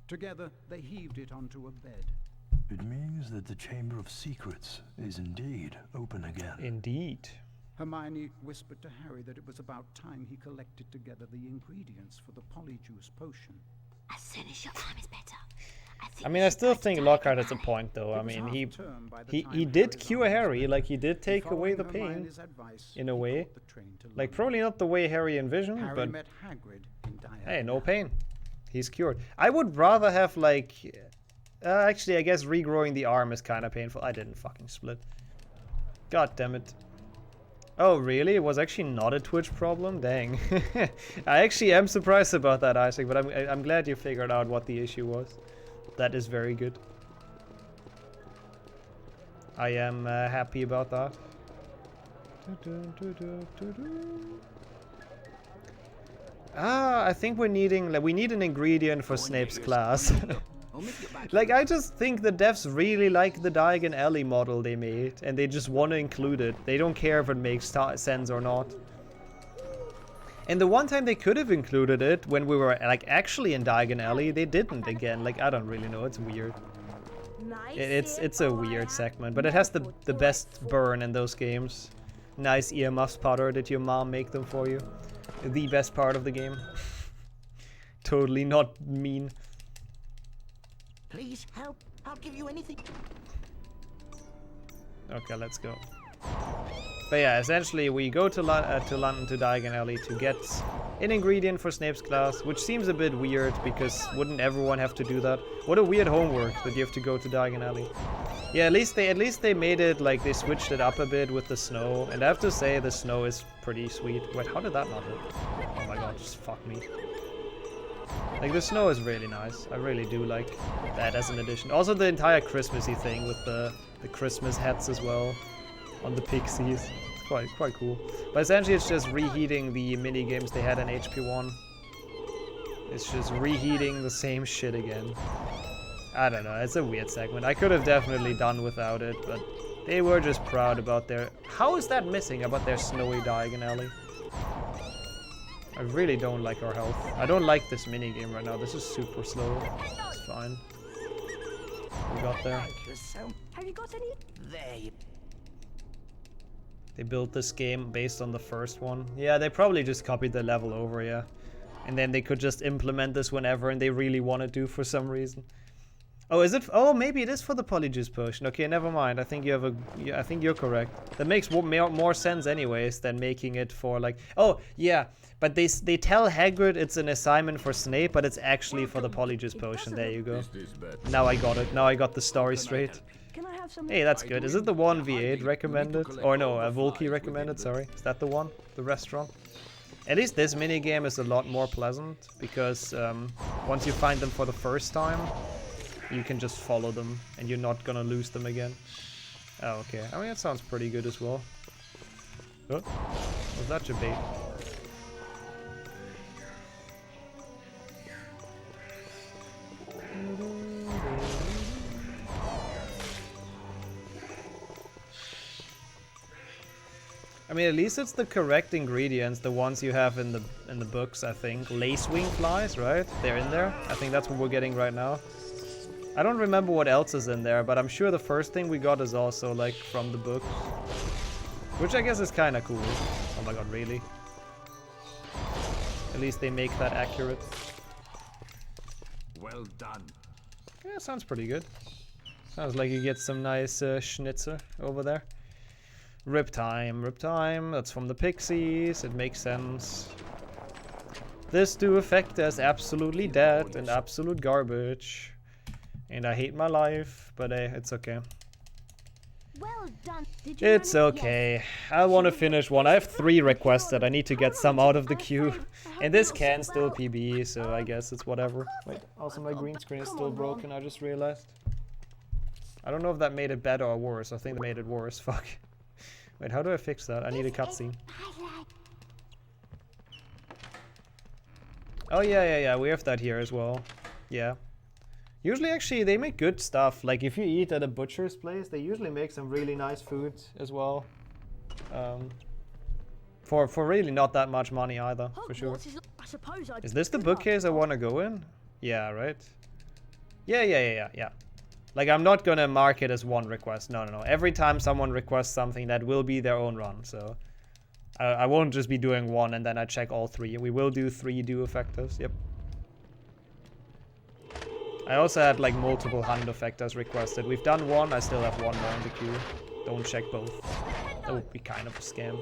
Together, they heaved it onto a bed. It means that the Chamber of Secrets is indeed open again. Indeed. Hermione whispered to Harry that it was about time he collected together the ingredients for the polyjuice potion. As soon as your arm is better. I mean, I still think Lockhart has a point, though. I mean, he did cure Harry, like he did take away the pain, in a way. Like, probably not the way Harry envisioned, but hey, no pain. He's cured. I would rather have, like... actually, I guess regrowing the arm is kind of painful. I didn't fucking split. God damn it. Oh, really? It was actually not a Twitch problem? Dang. I actually am surprised about that, Isaac, but I'm glad you figured out what the issue was. That is very good. I am happy about that. I think we're needing, like, we need an ingredient for Snape's class. Like, I just think the devs really like the Diagon Alley model they made, and they just want to include it. They don't care if it makes sense or not. And the one time they could have included it, when we were, like, actually in Diagon Alley, they didn't again. Like, I don't really know. It's weird. It's a weird segment, but it has the best burn in those games. Nice earmuffs, Potter. Did your mom make them for you? The best part of the game. Totally not mean. Please help. I'll give you anything. Okay, let's go. But yeah, essentially we go to London to Diagon Alley to get an ingredient for Snape's class, which seems a bit weird because wouldn't everyone have to do that? What a weird homework that you have to go to Diagon Alley. Yeah, at least they made it like they switched it up a bit with the snow, and I have to say the snow is pretty sweet. Wait, how did that not hit? Oh my god, just fuck me. Like, the snow is really nice. I really do like that as an addition. Also, the entire Christmassy thing with the Christmas hats as well on the pixies. It's quite cool. But essentially, it's just reheating the mini games they had in HP1. It's just reheating the same shit again. I don't know. It's a weird segment. I could have definitely done without it, but they were just proud about their... How is that missing about their snowy Diagon Alley? I really don't like our health. I don't like this minigame right now. This is super slow. It's fine. We got there. Have you got any? There. They built this game based on the first one. Yeah, they probably just copied the level over, yeah. And then they could just implement this whenever and they really wanted to for some reason. Oh, is it? Oh, maybe it is for the Polyjuice potion. Okay, never mind. I think you have a... I think you're correct. That makes more sense anyways than making it for like... Oh, yeah. But they tell Hagrid it's an assignment for Snape, but it's actually for the Polyjuice potion. There you go. Now I got it. Now I got the story straight. Can I have some? Hey, that's good. Is it the 1v8 recommended? Or no, Volky recommended, sorry. Is that the one? The restaurant? At least this minigame is a lot more pleasant, because once you find them for the first time, you can just follow them, and you're not gonna lose them again. Oh, okay. I mean, that sounds pretty good as well. Oh, was that your bait? I mean, at least it's the correct ingredients, the ones you have in the books, I think. Lacewing flies, right? They're in there. I think that's what we're getting right now. I don't remember what else is in there, but I'm sure the first thing we got is also, like, from the book. Which I guess is kind of cool. Oh my god, really? At least they make that accurate. Well done. Yeah, sounds pretty good. Sounds like you get some nice schnitzer over there. Rip time, rip time. That's from the Pixies. It makes sense. This Duofecta is absolutely dead and absolute garbage. And I hate my life, but it's okay. Well done. Did you It's okay. I want to finish one. I have 3 requests that I need to get some out of the queue. And this can still PB, so I guess it's whatever. Wait, also my green screen is still broken, I just realized. I don't know if that made it better or worse. I think it made it worse. Fuck. Wait, how do I fix that? I need a cutscene. Oh, yeah. We have that here as well. Yeah. Usually, actually, they make good stuff. Like, if you eat at a butcher's place, they usually make some really nice food as well. For really not that much money either, for sure. Is this the bookcase I want to go in? Yeah, right? Yeah. Like, I'm not gonna mark it as one request. No. Every time someone requests something, that will be their own run, so... I won't just be doing one and then I check all 3. We will do 3 Duofectas, yep. I also had like multiple hand effectors requested. We've done 1, I still have 1 more in the queue. Don't check both. That would be kind of a scam.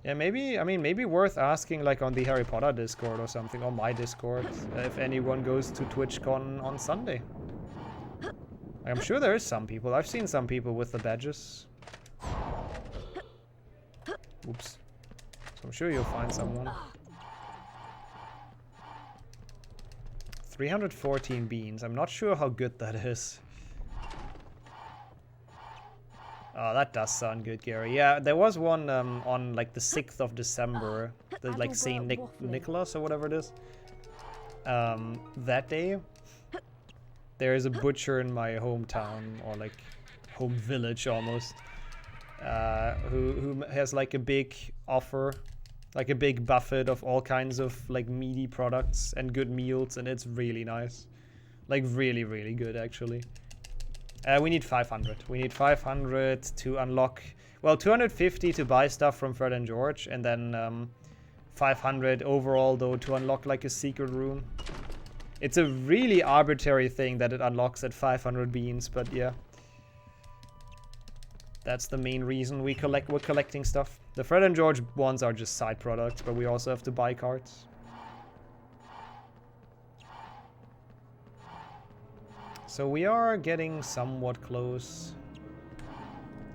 Yeah, maybe worth asking like on the Harry Potter Discord or something, or my Discord, if anyone goes to TwitchCon on Sunday. I'm sure there is some people. I've seen some people with the badges. Oops. I'm sure you'll find someone. 314 beans. I'm not sure how good that is. Oh, that does sound good, Gary. Yeah, there was one on like the 6th of December. The like Saint Nicholas or whatever it is. That day, there is a butcher in my hometown, or like home village almost, who has like a big offer. Like a big buffet of all kinds of like meaty products and good meals, and it's really nice. Like really, really good actually. We need 500. We need 500 to unlock... Well, 250 to buy stuff from Fred and George, and then 500 overall though to unlock like a secret room. It's a really arbitrary thing that it unlocks at 500 beans, but yeah. That's the main reason we're collecting stuff. The Fred and George ones are just side products, but we also have to buy cards. So we are getting somewhat close.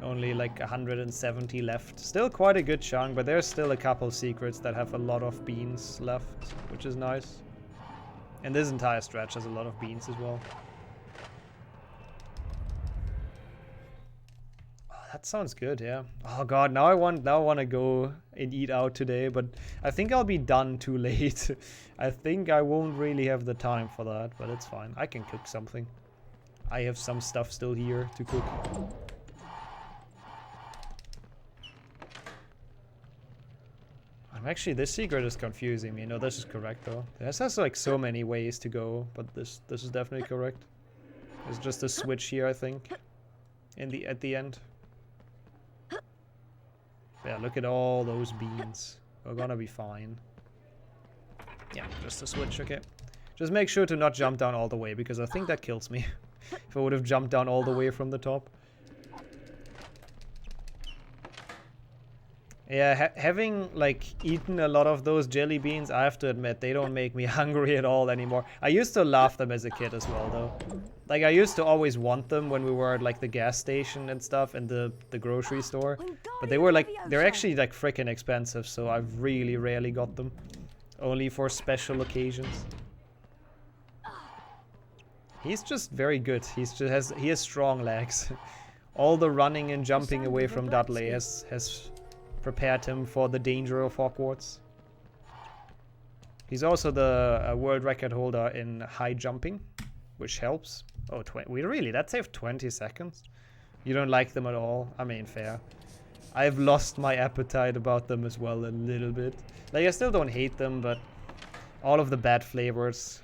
Only like 170 left. Still quite a good chunk, but there's still a couple secrets that have a lot of beans left, which is nice. And this entire stretch has a lot of beans as well. Oh, that sounds good, yeah. Oh god, now I want to go and eat out today, but I think I'll be done too late. I think I won't really have the time for that, but it's fine. I can cook something. I have some stuff still here to cook. Actually, this secret is confusing me. No, this is correct though. This has like so many ways to go, but this is definitely correct. There's just a switch here, I think, at the end. Yeah, look at all those beans. We're gonna be fine. Yeah, just a switch, okay. Just make sure to not jump down all the way, because I think that kills me. If I would have jumped down all the way from the top. Yeah, having like eaten a lot of those jelly beans, I have to admit, they don't make me hungry at all anymore. I used to love them as a kid as well, though. Like, I used to always want them when we were at like the gas station and stuff and the grocery store. But they were like, they're actually like freaking expensive, so I've really rarely got them. Only for special occasions. He's just very good. He has strong legs. All the running and jumping away from Dudley has prepared him for the danger of Hogwarts. He's also the world record holder in high jumping, which helps. Oh, that saved 20 seconds? You don't like them at all? I mean, fair. I've lost my appetite about them as well a little bit. Like, I still don't hate them, but all of the bad flavors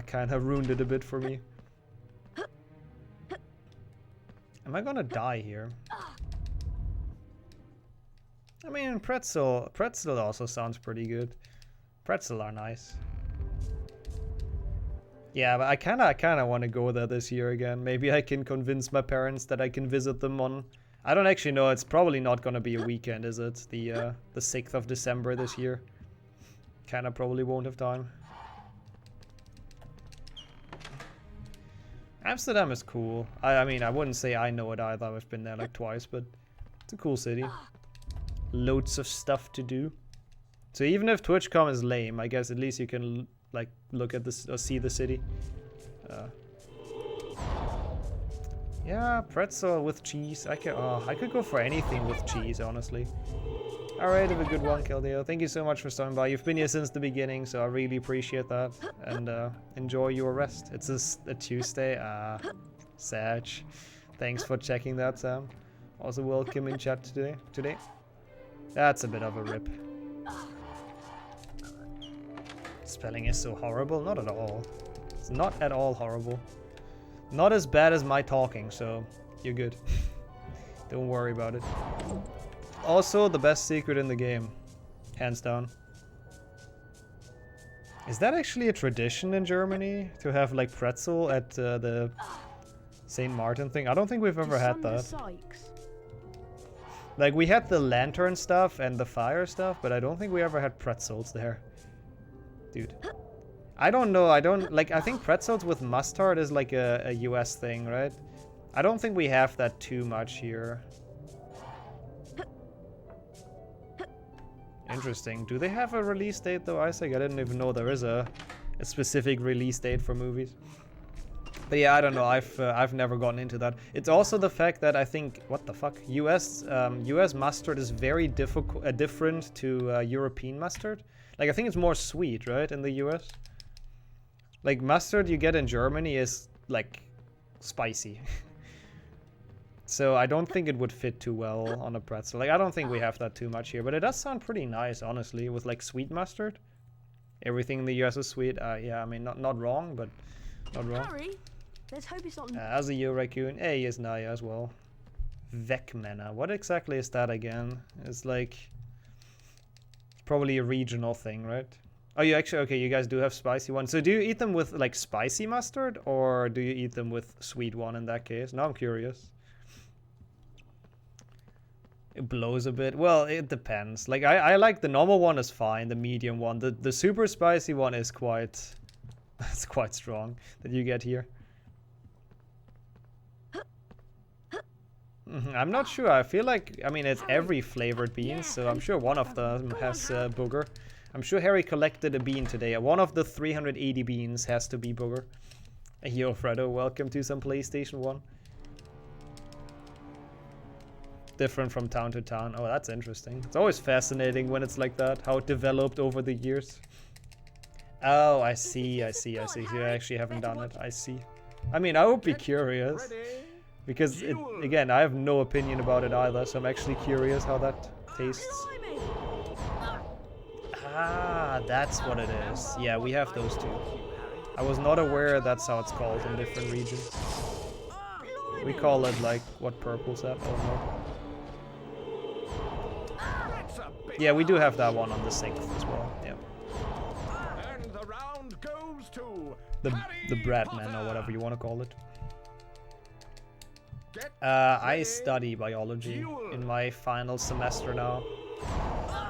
kind of ruined it a bit for me. Am I gonna die here? I mean, pretzel also sounds pretty good. Pretzel are nice. Yeah, but I kind of want to go there this year again. Maybe I can convince my parents that I can visit them on... I don't actually know. It's probably not going to be a weekend, is it? The 6th of December this year. Kind of probably won't have time. Amsterdam is cool. I mean, I wouldn't say I know it either. I've been there like twice, but it's a cool city. Loads of stuff to do. So even if TwitchCon is lame, I guess at least you can like look at this or see the city. Yeah, pretzel with cheese. I could go for anything with cheese, honestly. Alright, have a good one, Keldeo. Thank you so much for stopping by. You've been here since the beginning, so I really appreciate that. And enjoy your rest. It's a Tuesday. Sag. Thanks for checking that, Sam. Also welcome in chat today. That's a bit of a rip. Spelling is so horrible? Not at all. It's not at all horrible. Not as bad as my talking, so you're good. Don't worry about it. Also, the best secret in the game. Hands down. Is that actually a tradition in Germany? To have like pretzel at the St. Martin thing? I don't think we've ever had that. Like, we had the lantern stuff and the fire stuff, but I don't think we ever had pretzels there. Dude. I don't know, I think pretzels with mustard is like a US thing, right? I don't think we have that too much here. Interesting. Do they have a release date though, Isaac? I didn't even know there is a specific release date for movies. But yeah, I don't know. I've never gotten into that. It's also the fact that I think, what the fuck, US mustard is very different to European mustard. Like, I think it's more sweet, right, in the US. Like, mustard you get in Germany is like spicy. So I don't think it would fit too well on a pretzel. Like, I don't think we have that too much here, but it does sound pretty nice, honestly, with like sweet mustard. Everything in the US is sweet. Yeah, I mean, not wrong, but not wrong. Harry, let's hope it's not. As a Yo Raccoon, hey, is Naya as well. Vekmena. What exactly is that again? It's like probably a regional thing, right? Oh, you actually, okay, you guys do have spicy ones. So do you eat them with like spicy mustard, or do you eat them with sweet one in that case? Now I'm curious. It blows a bit. Well, it depends. Like, I like the normal one is fine, the medium one. The super spicy one is quite it's quite strong that you get here. I'm not sure. I feel like, I mean, it's every flavored bean, so I'm sure one of them has booger. I'm sure Harry collected a bean today. One of the 380 beans has to be booger. Yo, Fredo, welcome to some PlayStation 1. Different from town to town. Oh, that's interesting. It's always fascinating when it's like that, how it developed over the years. Oh, I see. So you actually haven't done it. I see. I mean, I would be curious. Because, again, I have no opinion about it either, so I'm actually curious how that tastes. Ah, that's what it is. Yeah, we have those too. I was not aware that's how it's called in different regions. We call it, like, what Purple's at? Oh no. Yeah, we do have that one on the 6th as well. Yeah. And the round goes to the Bradman, or whatever you want to call it. I study biology in my final semester now.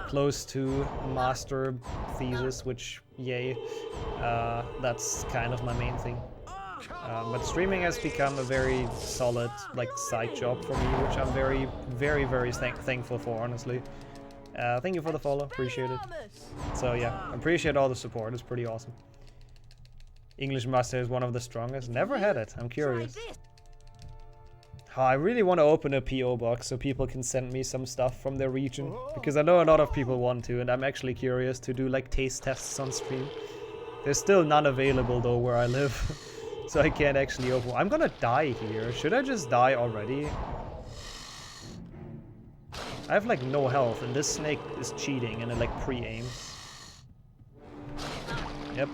Close to master thesis, which, yay. That's kind of my main thing. But streaming has become a very solid, like, side job for me, which I'm very, very, very thankful for, honestly. Thank you for the follow, appreciate it. So yeah, appreciate all the support, it's pretty awesome. English Master is one of the strongest. Never had it, I'm curious. Oh, I really want to open a PO box so people can send me some stuff from their region, because I know a lot of people want to, and I'm actually curious to do like taste tests on stream. There's still none available though where I live, so I can't actually open. I'm gonna die here. Should I just die already? I have like no health, and this snake is cheating and it like pre-aims. Yep.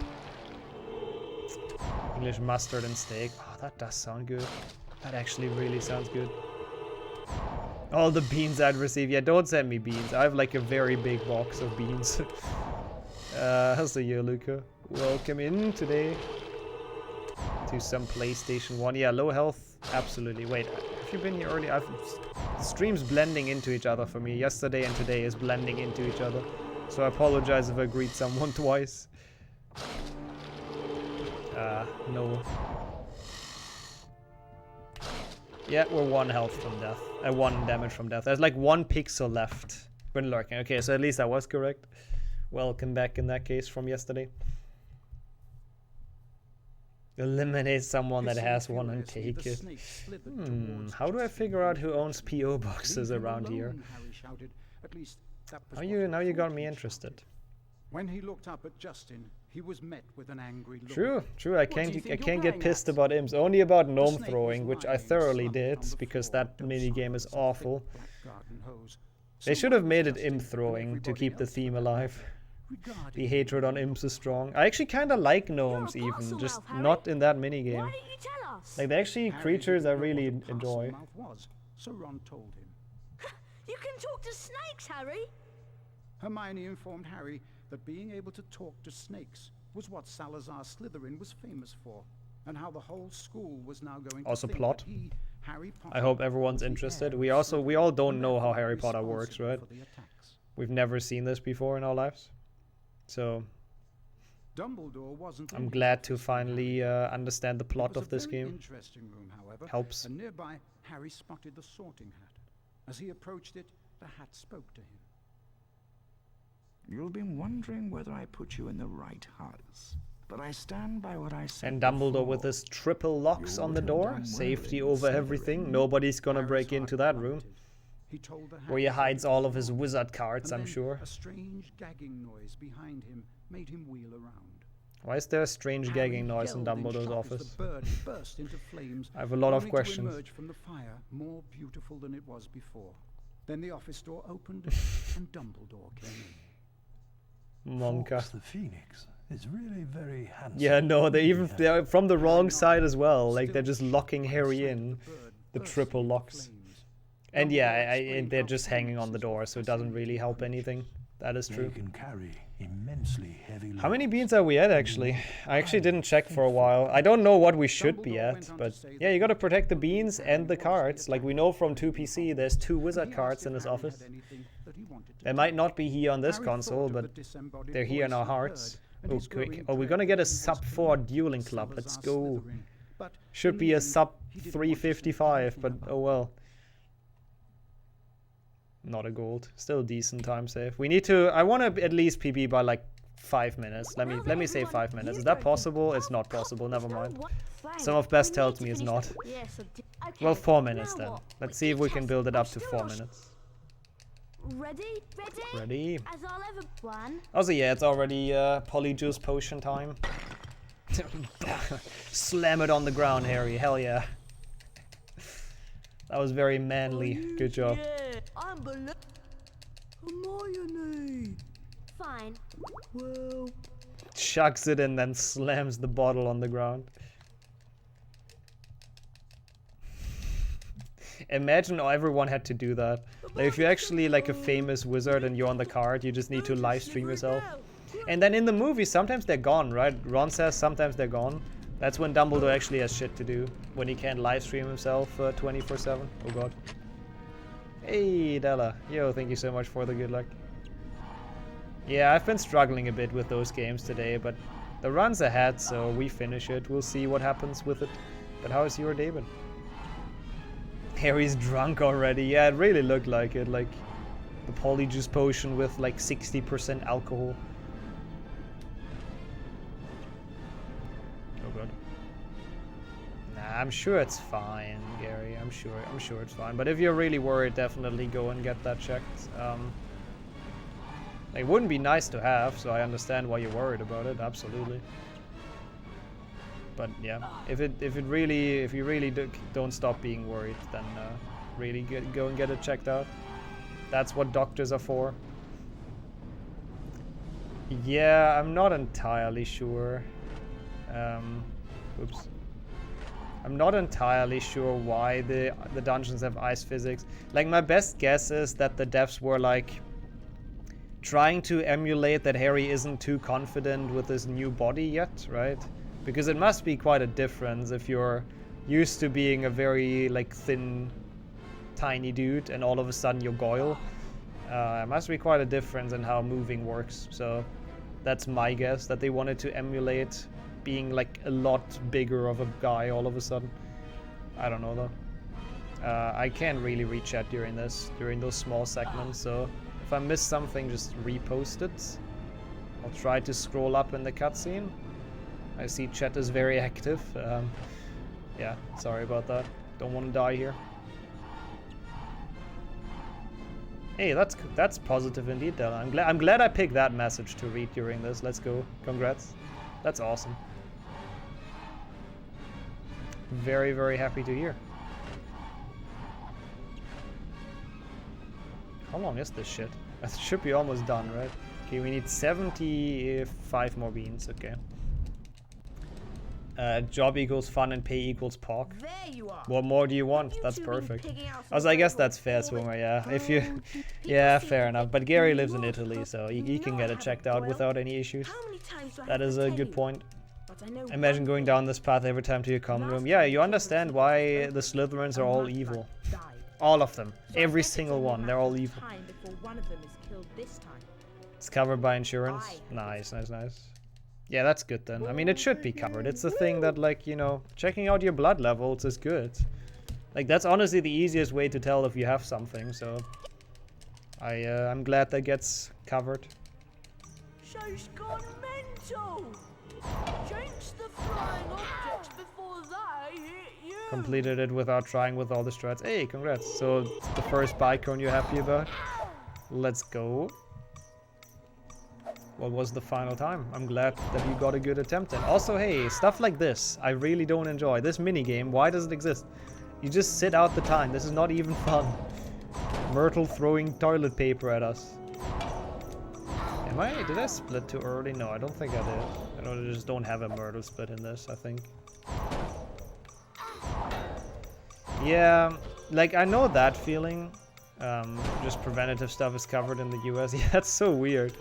English mustard and steak. Oh, that does sound good. That actually really sounds good. All the beans I'd receive. Yeah, don't send me beans. I have like a very big box of beans. How's the year, Luca? Welcome in today to some PlayStation 1. Yeah, low health. Absolutely. Wait, have you been here early? Streams blending into each other for me. Yesterday and today is blending into each other. So I apologize if I greet someone twice. No. Yeah, we're 1 health from death. 1 damage from death. There's like 1 pixel left when lurking. Okay, so at least I was correct. Welcome back in that case from yesterday. Eliminate someone that has one and take it. How do I figure out who owns PO boxes around here? Now you got me interested. When he looked up at Justin, he was met with an angry look. True. I can't get pissed about imps. Only about gnome throwing, which I thoroughly did, because that minigame is awful. They should have made it imp throwing to keep the theme alive. The hatred on imps is strong. I actually kind of like gnomes even, just not in that minigame. Like, they're actually creatures I really enjoy. So Ron told him. You can talk to snakes, Harry! Hermione informed Harry that being able to talk to snakes was what Salazar Slytherin was famous for, and how the whole school was now going to also think plot. that he, Harry Potter, I hope everyone's interested. We all don't know how Harry Potter works, right? We've never seen this before in our lives. So Dumbledore wasn't I'm glad to finally understand the plot of this game. Interesting room, however, helps. And nearby, Harry spotted the sorting hat. As he approached it, the hat spoke to him. You'll be wondering whether I put you in the right house, but I stand by what I said. And Dumbledore with his triple locks on the door, safety over everything. Nobody's gonna break into that room. Where he hides all of his wizard cards, I'm sure. A strange gagging noise behind him made him wheel around. Why is there a strange gagging noise in Dumbledore's office? The bird burst into flames, I have a lot of only questions. to emerge from the fire more beautiful than it was before. Then the office door opened and Dumbledore came in. Monka. The Phoenix is really very handsome. Yeah, no, they're from the wrong side as well. Like, they're just locking Harry in. The triple locks. And yeah, they're just hanging on the door, so it doesn't really help anything. That is true. They can carry immensely heavy loads. How many beans are we at, actually? I actually didn't check for a while. I don't know what we should be at, but yeah, you gotta protect the beans and the cards. Like, we know from 2PC, there's 2 wizard cards in this office. They might not be here on this console, but they're here in our hearts. Oh, quick. Oh, we're gonna get a sub 4 dueling club. Let's go. Should be a sub 355, but oh well. not a gold. Still a decent time save. We need to... I want to at least PB by like 5 minutes. Let me say 5 minutes. Is that possible? It's not possible. Never mind. Some of Best tells me it's not. Well, 4 minutes then. Let's see if we can build it up to 4 minutes. Ready? Ready. As I'll ever plan. Also, yeah, it's already Polyjuice potion time. Slam it on the ground, Harry. Hell yeah. That was very manly. Good job. I'm Hermione. Fine. Well. Chucks it and then slams the bottle on the ground. Imagine everyone had to do that. Like if you're actually like a famous wizard and you're on the card, you just need to live stream yourself. And then in the movie, sometimes they're gone, right? Ron says sometimes they're gone. That's when Dumbledore actually has shit to do. When he can't live stream himself 24/7. Oh god. Hey Della. Yo, thank you so much for the good luck. Yeah, I've been struggling a bit with those games today, but the run's ahead, so we finish it. We'll see what happens with it. But how is your day been? Harry's drunk already. Yeah, it really looked like it. Like the Polyjuice potion with like 60% alcohol. Oh god. Nah, I'm sure it's fine, Gary. I'm sure it's fine. But if you're really worried, definitely go and get that checked. It wouldn't be nice to have, so I understand why you're worried about it. Absolutely. But yeah, if you really don't stop being worried, then really go and get it checked out. That's what doctors are for. Yeah, I'm not entirely sure. Oops. I'm not entirely sure why the dungeons have ice physics. Like my best guess is that the devs were like trying to emulate that Harry isn't too confident with his new body yet, right? Because it must be quite a difference if you're used to being a very like thin, tiny dude and all of a sudden you're Goyle. It must be quite a difference in how moving works. So that's my guess, that they wanted to emulate being like a lot bigger of a guy all of a sudden. I don't know though. I can't really read chat during those small segments, so if I miss something, just repost it. I'll try to scroll up in the cutscene. I see chat is very active. Yeah, sorry about that. Don't want to die here. Hey, that's positive indeed, Della. I'm glad I picked that message to read during this. Let's go. Congrats. That's awesome. Very, very happy to hear. How long is this shit? It should be almost done, right? Okay, we need 75 more beans. Okay. Job equals fun and pay equals POC. What more do you want? That's perfect. Also, I guess that's fair, Swimmer, yeah. If you... Yeah, fair enough. But Gary lives in Italy, so he can get it checked out without any issues. That is a good point. Imagine going down this path every time to your common room. Yeah, you understand why the Slytherins are all evil. All of them. Every single one. They're all evil. It's covered by insurance. Nice, nice, nice. Yeah, that's good then. I mean, it should be covered. It's the thing that, like, you know, checking out your blood levels is good. Like, that's honestly the easiest way to tell if you have something, so... I'm glad that gets covered. Show's gone mental! Jinx the flying objects before they hit you! Completed it without trying with all the strats. Hey, congrats. So, it's the first Bicone you're happy about? Let's go. What was the final time? I'm glad that you got a good attempt in. Also, hey, stuff like this, I really don't enjoy. This minigame, why does it exist? You just sit out the time. This is not even fun. Myrtle throwing toilet paper at us. Did I split too early? No, I don't think I did. I just don't have a Myrtle split in this, I think. Yeah, like, I know that feeling. Just preventative stuff is covered in the US. Yeah, that's so weird.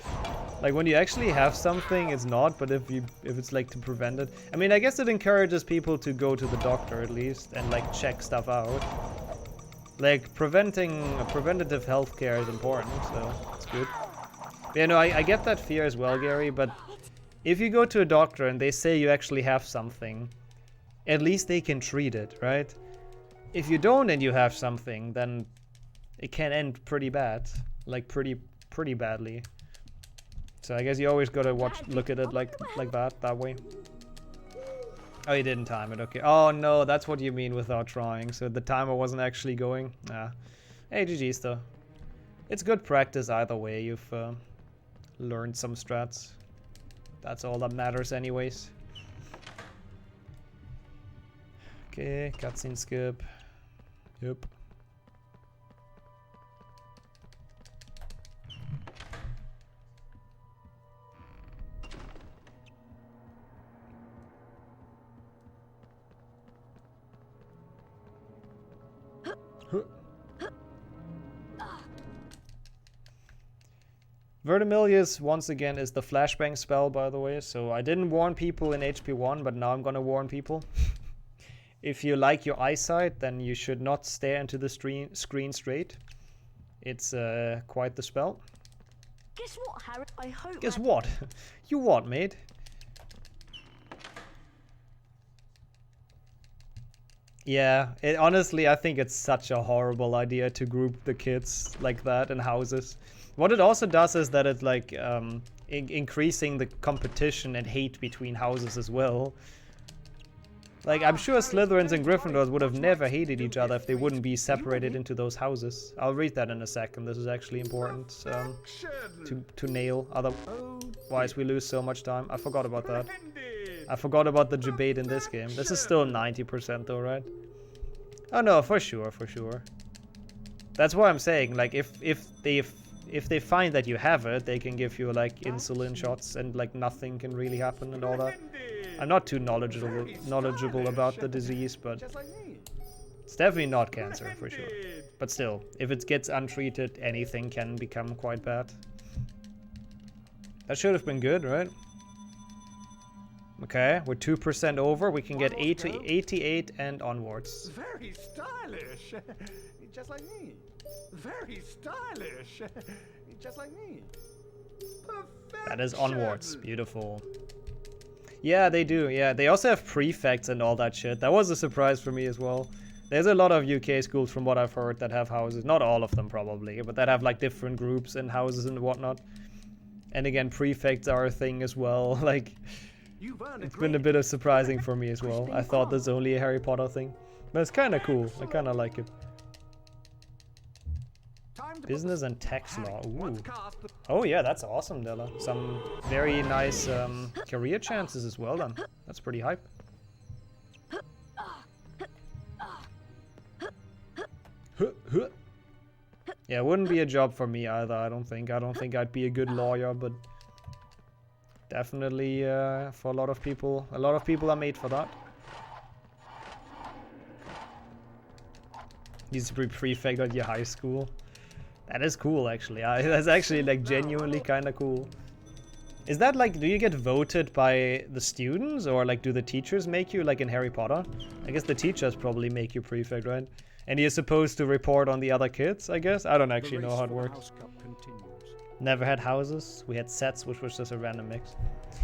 Like when you actually have something, it's not, but if it's like to prevent it. I mean, I guess it encourages people to go to the doctor at least and like check stuff out. Like preventative healthcare is important, so it's good. But, yeah, no, I get that fear as well, Gary, but if you go to a doctor and they say you actually have something, at least they can treat it, right? If you don't and you have something, then it can end pretty bad, like pretty badly. So I guess you always gotta look at it like that way. Oh, you didn't time it, okay. Oh no, that's what you mean without trying. So the timer wasn't actually going. Ah. Hey, GG's though. It's good practice either way. You've learned some strats. That's all that matters anyways. Okay, cutscene skip. Yep. Vertimilius, once again, is the flashbang spell, by the way, so I didn't warn people in HP1, but now I'm gonna warn people. If you like your eyesight, then you should not stare into the screen straight. It's quite the spell. Guess what, Harry? I hope. Guess what? You what, mate? Yeah, honestly, I think it's such a horrible idea to group the kids like that in houses. What it also does is that it's like increasing the competition and hate between houses as well. Like, I'm sure Slytherins and Gryffindors would have never hated each other if they wouldn't be separated into those houses. I'll read that in a second. This is actually important to nail. Otherwise, we lose so much time. I forgot about that. I forgot about the debate in this game. This is still 90% though, right? Oh no, for sure, for sure. That's what I'm saying. Like, if they find that you have it, they can give you like insulin shots and like nothing can really happen and all that. I'm not too knowledgeable about the disease, but it's definitely not cancer for sure. But still, if it gets untreated, anything can become quite bad. That should have been good, right? Okay, we're 2% over. We can get 88 and onwards. Very stylish. Just like me. Very stylish. Just like me. Perfection. That is onwards. Beautiful. Yeah, they do. Yeah, they also have prefects and all that shit. That was a surprise for me as well. There's a lot of UK schools, from what I've heard, that have houses. Not all of them, probably, but that have like different groups and houses and whatnot. And again, prefects are a thing as well. Like, it's been a bit of surprising for me as well. I thought this was only a Harry Potter thing, but it's kind of cool. I kind of like it. Business and tax law. Ooh. Oh yeah, that's awesome, Della. Some very nice career chances as well then. That's pretty hype. Yeah, it wouldn't be a job for me either, I don't think. I don't think I'd be a good lawyer, but definitely for a lot of people are made for that. Used to be prefect at your high school. That is cool, actually. That's actually like genuinely kind of cool. Is that like, do you get voted by the students, or like do the teachers make you, like in Harry Potter? I guess the teachers probably make you prefect, right? And you're supposed to report on the other kids, I guess? I don't actually know how it works. Never had houses. We had sets, which was just a random mix.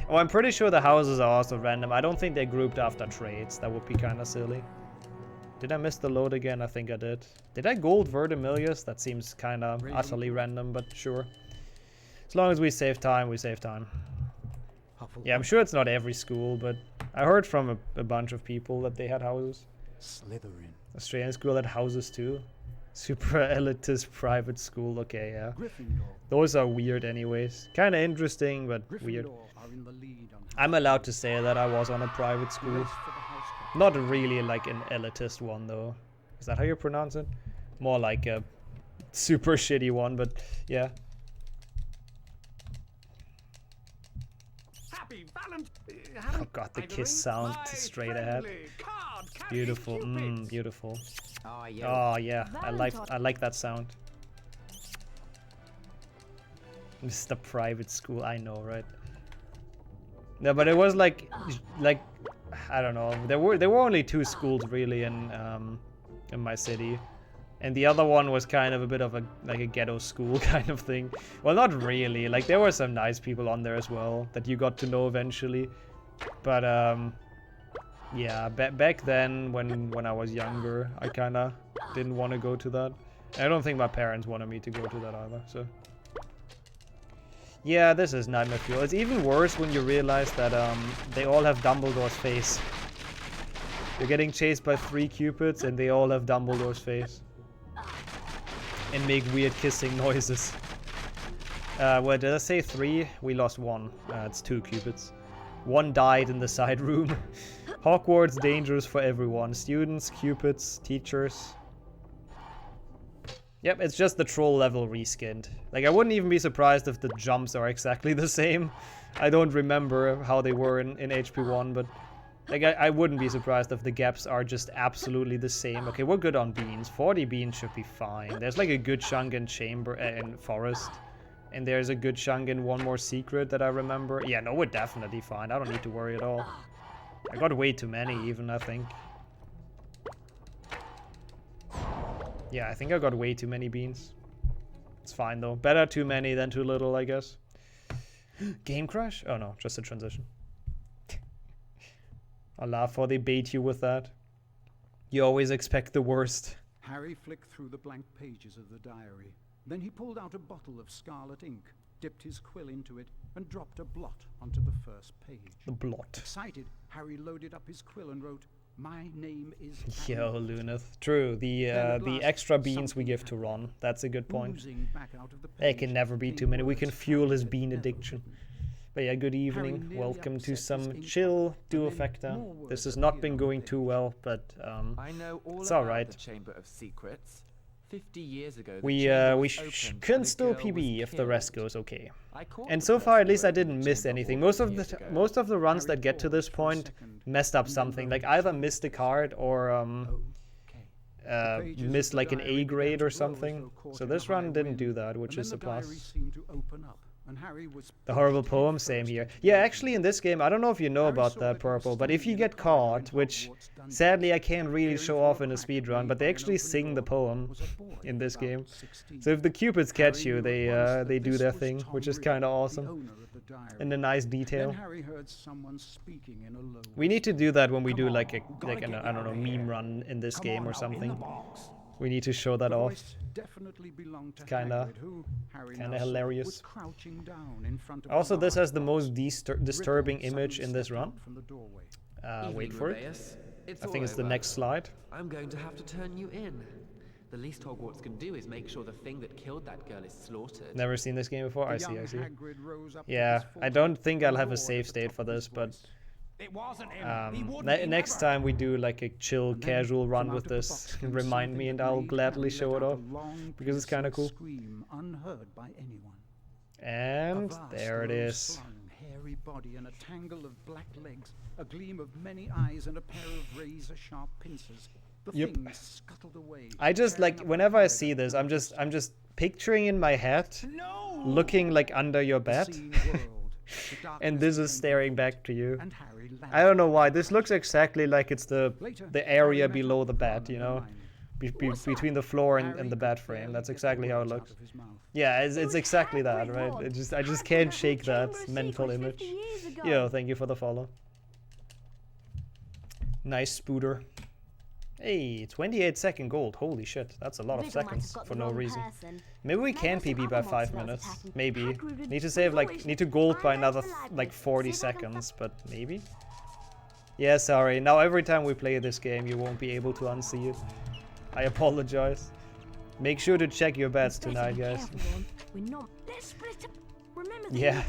Oh, I'm pretty sure the houses are also random. I don't think they're grouped after trades. That would be kind of silly. Did I miss the load again? I think I did. Did I gold Vertimilius? That seems kind of utterly random, but sure. As long as we save time, we save time. Yeah, I'm sure it's not every school, but I heard from a bunch of people that they had houses. Slytherin. Australian school had houses too. Super elitist private school. Okay, yeah. Those are weird anyways. Kind of interesting, but weird. I'm allowed to say that I was on a private school. Not really like an elitist one though. Is that how you pronounce it? More like a super shitty one, but yeah. Oh god, the kiss sound straight ahead. Beautiful, beautiful. Oh yeah, I like that sound. This is the private school, I know, right? No, but it was like I don't know. There were only 2 schools really in my city, and the other one was kind of a bit of a ghetto school kind of thing. Well, not really. Like there were some nice people on there as well that you got to know eventually, but yeah, back then when I was younger, I kind of didn't want to go to that. I don't think my parents wanted me to go to that either, so... Yeah, this is Nightmare Fuel. It's even worse when you realize that they all have Dumbledore's face. You're getting chased by 3 Cupids and they all have Dumbledore's face. And make weird kissing noises. Well, did I say 3? We lost 1. It's 2 Cupids. 1 died in the side room. Hogwarts dangerous for everyone. Students, Cupids, teachers. Yep, it's just the troll level reskinned. Like, I wouldn't even be surprised if the jumps are exactly the same. I don't remember how they were in HP1, but... Like, I wouldn't be surprised if the gaps are just absolutely the same. Okay, we're good on beans. 40 beans should be fine. There's like a good chunk in Chamber in Forest. And there's a good chunk in One More Secret that I remember. Yeah, no, we're definitely fine. I don't need to worry at all. I got way too many even, I think. Yeah, I think I got way too many beans. It's fine though. Better too many than too little, I guess. Game crash? Oh no, just a transition. I'll laugh while they bait you with that. You always expect the worst. Harry flicked through the blank pages of the diary. Then he pulled out a bottle of scarlet ink, dipped his quill into it, and dropped a blot onto the first page. The blot. Excited, Harry loaded up his quill and wrote, "My name is Yo, Luneth. True, the extra beans we give to Ron. That's a good point. There can never be too many. We can fuel his bean addiction. But yeah, good evening. Welcome to some chill Duofecta. This has not been going too well, but I know all it's alright. The Chamber of Secrets. 50 years ago, we can still PB if the rest goes okay. And so far, at least I didn't miss anything. Most of the runs that get to this point messed up something. Like either missed a card or missed like an A grade or something. So this run didn't do that, which is a plus. The horrible poem, same here. Yeah, actually in this game, I don't know if you know about that, Purple, but if you get caught, which sadly I can't really show off in a speedrun, but they actually sing the poem in this game. So if the Cupids catch you, they do their thing, which is kind of awesome. And a nice detail. We need to do that when we do like an, I don't know, meme run in this game or something. We need to show that off. Kinda hilarious. Also, this has the most disturbing image in this run. Wait for it. I think it's the next slide. I'm going to have to turn you in. The least Hogwarts can do is make sure the thing that killed that girl is slaughtered. Never seen this game before? I see. Yeah, I don't think I'll have a save state for this, but next time we do like a chill, casual run with this, remind me and I'll gladly show it off, because it's kind of cool. And there it is. Hairy body and a tangle of black legs, a gleam of many eyes and a pair of razor-sharp pincers. The thing scuttled away. I just like whenever I see this, I'm just picturing in my head, looking like under your bed. And this is staring back to you. I don't know why. This looks exactly like it's the area below the bed, you know? Between the floor and the bed frame. That's exactly how it looks. Yeah, it's exactly that, right? I just can't shake that mental image. Yo, thank you for the follow. Nice spooter. Hey, 28-second gold. Holy shit, that's a lot of seconds for no reason. Maybe we can PB by 5 minutes. Maybe. Need to save need to gold by another like 40 seconds, but maybe. Yeah, sorry. Now every time we play this game, you won't be able to unsee it. I apologize. Make sure to check your bets tonight, guys. Yeah,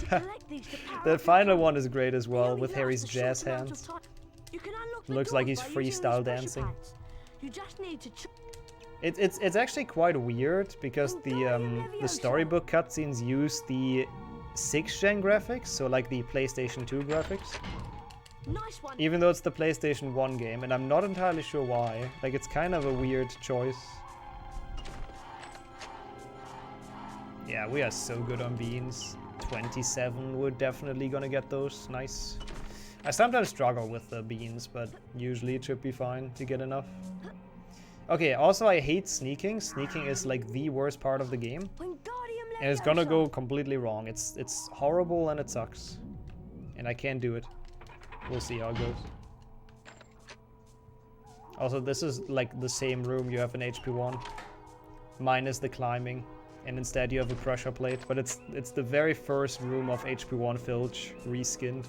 the final one is great as well, with Harry's jazz hands. Looks like he's freestyle dancing. It's actually quite weird because the storybook cutscenes use the 6th gen graphics, so like the PlayStation 2 graphics. Even though it's the PlayStation 1 game, and I'm not entirely sure why. Like, it's kind of a weird choice. Yeah, we are so good on beans. 27, we're definitely gonna get those. Nice. I sometimes struggle with the beans, but usually it should be fine to get enough. Okay, also I hate sneaking. Sneaking is like the worst part of the game. And it's gonna go completely wrong. It's horrible and it sucks. And I can't do it. We'll see how it goes. Also, this is like the same room you have in HP1. minus the climbing, and instead you have a pressure plate. But it's the very first room of HP1 Filch reskinned.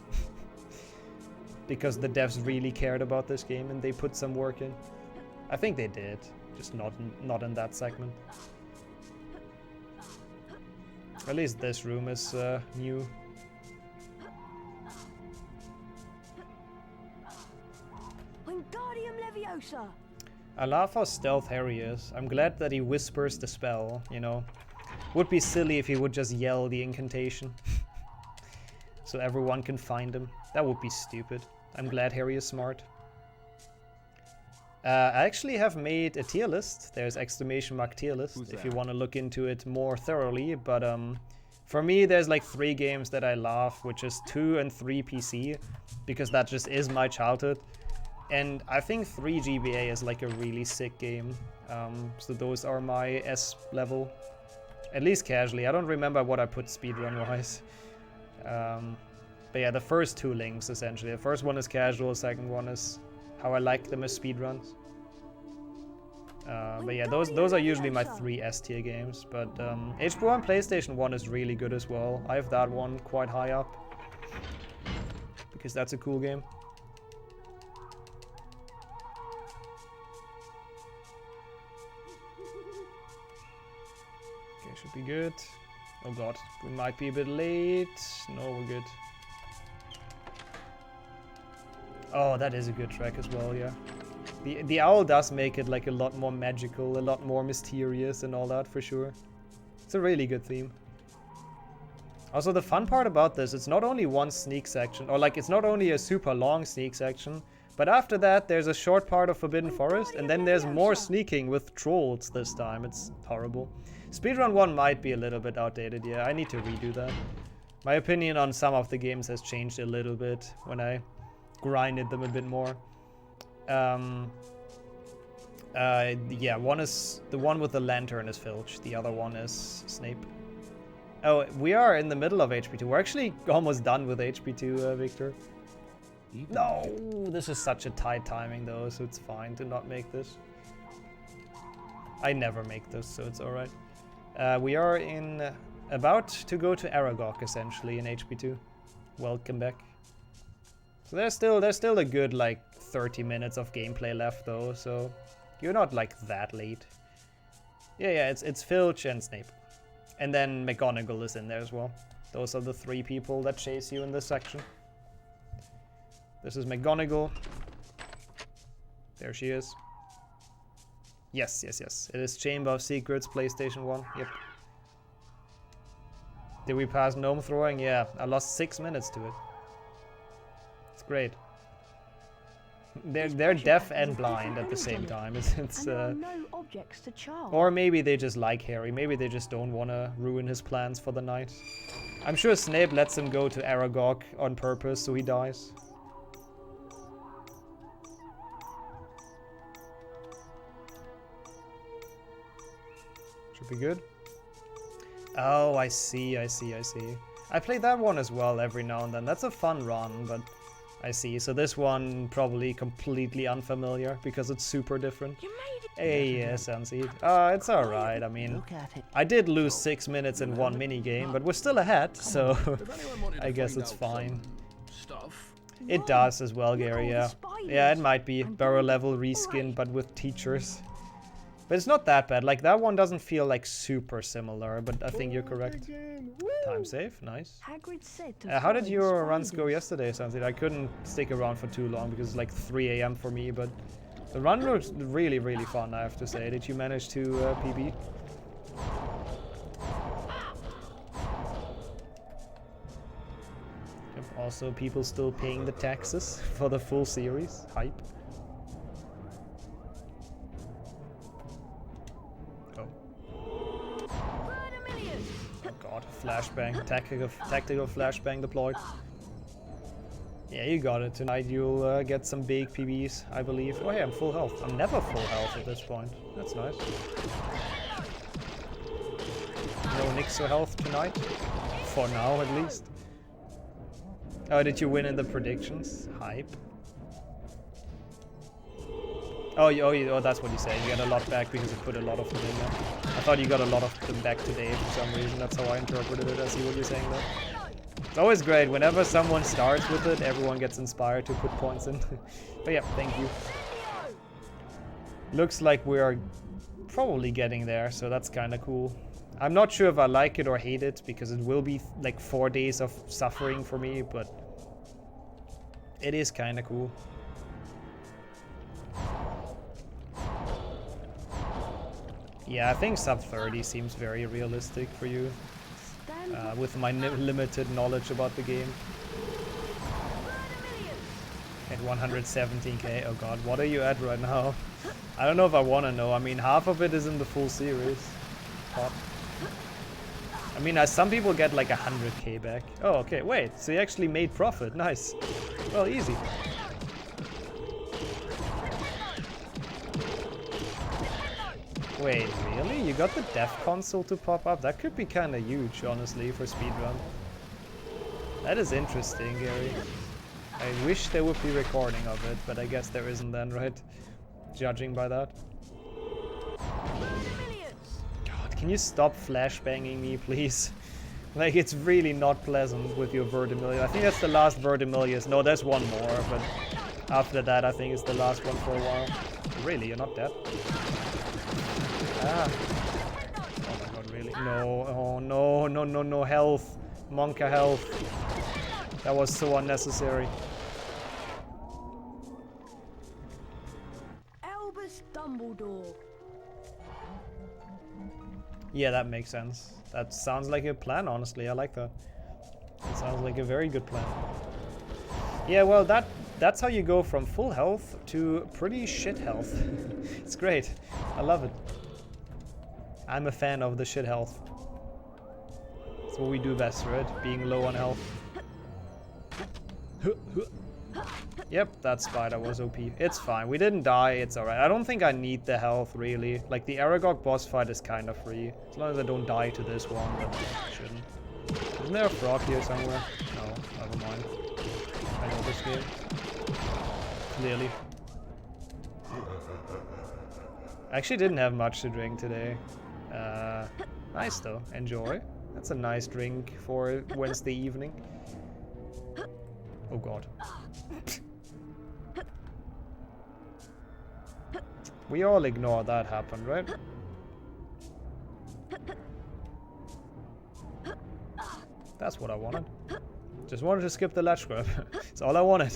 Because the devs really cared about this game and they put some work in. I think they did, just not in that segment. At least this room is new. Wingardium Leviosa. I love how stealth Harry is. I'm glad that he whispers the spell, you know. Would be silly if he would just yell the incantation. So everyone can find him. That would be stupid. I'm glad Harry is smart. I actually have made a tier list. There's exclamation mark tier list if you want to look into it more thoroughly. But for me, there's like 3 games that I love, which is 2 and 3 PC, because that just is my childhood. And I think 3 GBA is like a really sick game. So those are my S level, at least casually. I don't remember what I put speedrun wise. But yeah, the first 2 links essentially. The first one is casual, the second one is how I like them as speedruns. But yeah, those are usually my 3 S tier games. But HP1 PlayStation 1 is really good as well. I have that one quite high up because that's a cool game. Okay, should be good. Oh god, we might be a bit late. No, we're good. Oh, that is a good track as well, yeah. The owl does make it like a lot more magical, a lot more mysterious and all that for sure. It's a really good theme. Also, the fun part about this, it's not only one sneak section, or like it's not only a super long sneak section, but after that there's a short part of Forbidden Forest, and then there's more sneaking with trolls this time. It's horrible. Speedrun 1 might be a little bit outdated, yeah, I need to redo that. My opinion on some of the games has changed a little bit when I grinded them a bit more. Yeah, one is the one with the lantern is Filch, the other one is Snape. Oh, we are in the middle of HP2. We're actually almost done with HP2, Victor. No, this is such a tight timing though, so it's fine to not make this. I never make this, so it's alright. We are about to go to Aragog essentially in HP2. Welcome back. So there's still a good like 30 minutes of gameplay left though, so you're not like that late. Yeah, it's Filch and Snape. And then McGonagall is in there as well. Those are the 3 people that chase you in this section. This is McGonagall. There she is. Yes. It is Chamber of Secrets, PlayStation 1. Yep. Did we pass gnome throwing? Yeah, I lost 6 minutes to it. It's great. They're deaf and blind at the same time. It's no objects to charm. Or maybe they just like Harry. Maybe they just don't want to ruin his plans for the night. I'm sure Snape lets him go to Aragog on purpose so he dies. Should be good. Oh, I see. I play that one as well every now and then. That's a fun run, but I see. So this one probably completely unfamiliar because it's super different. Hey, yes, Sunseed. It's alright. I mean, I did lose 6 minutes in one minigame, but we're still ahead, so I guess it's fine. It does as well, Gary, yeah. Yeah, it might be barrel level reskin, but with teachers. But it's not that bad. Like, that one doesn't feel like super similar, but I think you're correct. Time save, nice. How did your runs go yesterday, Sunseed? I couldn't stick around for too long because it's like 3 AM for me, but the run looks really, really fun, I have to say. Did you manage to PB? Yep, also, people still paying the taxes for the full series. Hype. Flashbang, tactical flashbang deployed. Yeah, you got it. Tonight you'll get some big PBs, I believe. Oh yeah, I'm full health. I'm never full health at this point. That's nice. No Nixo health tonight. For now, at least. Oh, did you win in the predictions? Hype. Oh, that's what you say. You get a lot back because you put a lot of them in there. I thought you got a lot of them back today for some reason. That's how I interpreted it. I see what you're saying there. It's always great. Whenever someone starts with it, everyone gets inspired to put points in. But yeah, thank you. Looks like we are probably getting there, so that's kind of cool. I'm not sure if I like it or hate it, because it will be like 4 days of suffering for me, but it is kind of cool. Yeah, I think sub 30 seems very realistic for you, with my limited knowledge about the game. At 117k, oh god, what are you at right now? I don't know if I want to know. I mean, half of it is in the full series. Top. I mean, some people get like 100k back. Oh, okay, wait, so you actually made profit, nice. Well, easy. Wait, really? You got the dev console to pop up? That could be kind of huge, honestly, for speedrun. That is interesting, Gary. I wish there would be recording of it, but I guess there isn't then, right? Judging by that. God, can you stop flashbanging me, please? Like, it's really not pleasant with your Vertimillion. I think that's the last Vertimillion. No, there's one more, but after that, I think it's the last one for a while. Really? You're not dead? Ah. Oh my god, really? No. Oh, no, no, no, no. Health. Monka health. That was so unnecessary. Albus Dumbledore. Yeah, that makes sense. That sounds like a plan, honestly. I like that. It sounds like a very good plan. Yeah, well, that's how you go from full health to pretty shit health. It's great. I love it. I'm a fan of the shit health. That's what we do best, right? Being low on health. Yep, that spider was OP. It's fine. We didn't die. It's alright. I don't think I need the health, really. Like, the Aragog boss fight is kind of free. As long as I don't die to this one, but I shouldn't. Isn't there a frog here somewhere? No, never mind. I know this game. Clearly. I actually didn't have much to drink today. Nice though. Enjoy. That's a nice drink for Wednesday evening. Oh god. We all ignore that happened, right? That's what I wanted. Just wanted to skip the ledge grab. That's all I wanted.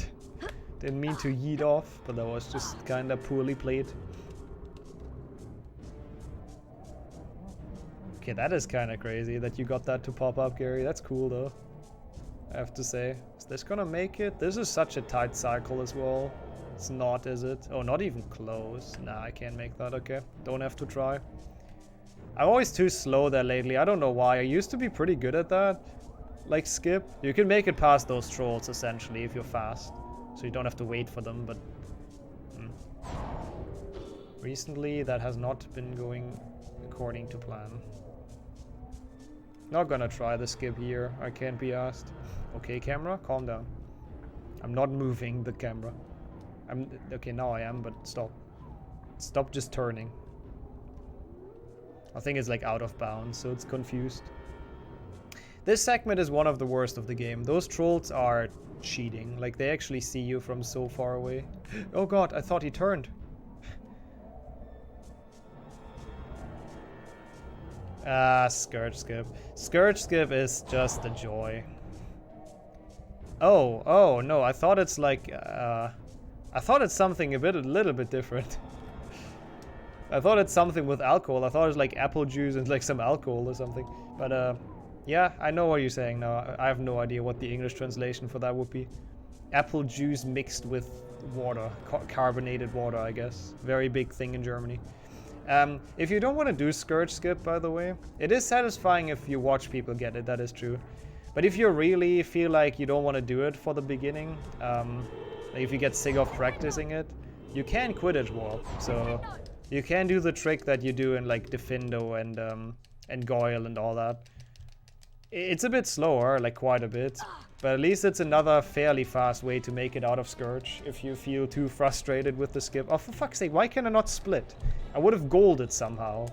Didn't mean to yeet off, but that was just kinda poorly played. Okay, that is kinda crazy that you got that to pop up, Gary. That's cool though, I have to say. Is this gonna make it? This is such a tight cycle as well. It's not, is it? Oh, not even close. Nah, I can't make that, okay. Don't have to try. I'm always too slow there lately. I don't know why. I used to be pretty good at that. Like skip. You can make it past those trolls, essentially, if you're fast. So you don't have to wait for them, but... Recently, that has not been going according to plan. Not gonna try the skip here. I can't be asked. Okay, camera, calm down. I'm not moving the camera. Okay, now I am, but stop. Stop just turning. I think it's like out of bounds, so it's confused. This segment is one of the worst of the game. Those trolls are cheating. Like, they actually see you from so far away. Oh god, I thought he turned. Scourge skip. Scourge skip is just a joy. Oh, no, I thought it's like, I thought it's something a little bit different. I thought it's something with alcohol. I thought it was like apple juice and like some alcohol or something. But, yeah, I know what you're saying now. I have no idea what the English translation for that would be. Apple juice mixed with water. Carbonated water, I guess. Very big thing in Germany. If you don't want to do Scourge skip, by the way, it is satisfying if you watch people get it, that is true. But if you really feel like you don't want to do it for the beginning, if you get sick of practicing it, you can Quidditch Warp. So you can do the trick that you do in like Diffindo and Goyle and all that. It's a bit slower, like quite a bit, But at least it's another fairly fast way to make it out of Scourge if you feel too frustrated with the skip. Oh, for fuck's sake, why can I not split? I would have golded somehow,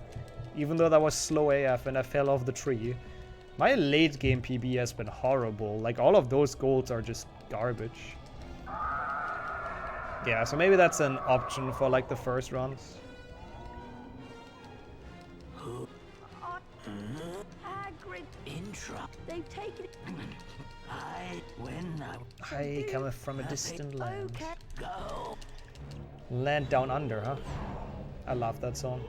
even though that was slow AF and I fell off the tree. My late game PB has been horrible. Like, all of those golds are just garbage. Yeah, so maybe that's an option for, like, the first runs. They've taken it. I come from a distant land. Land down under, huh? I love that song.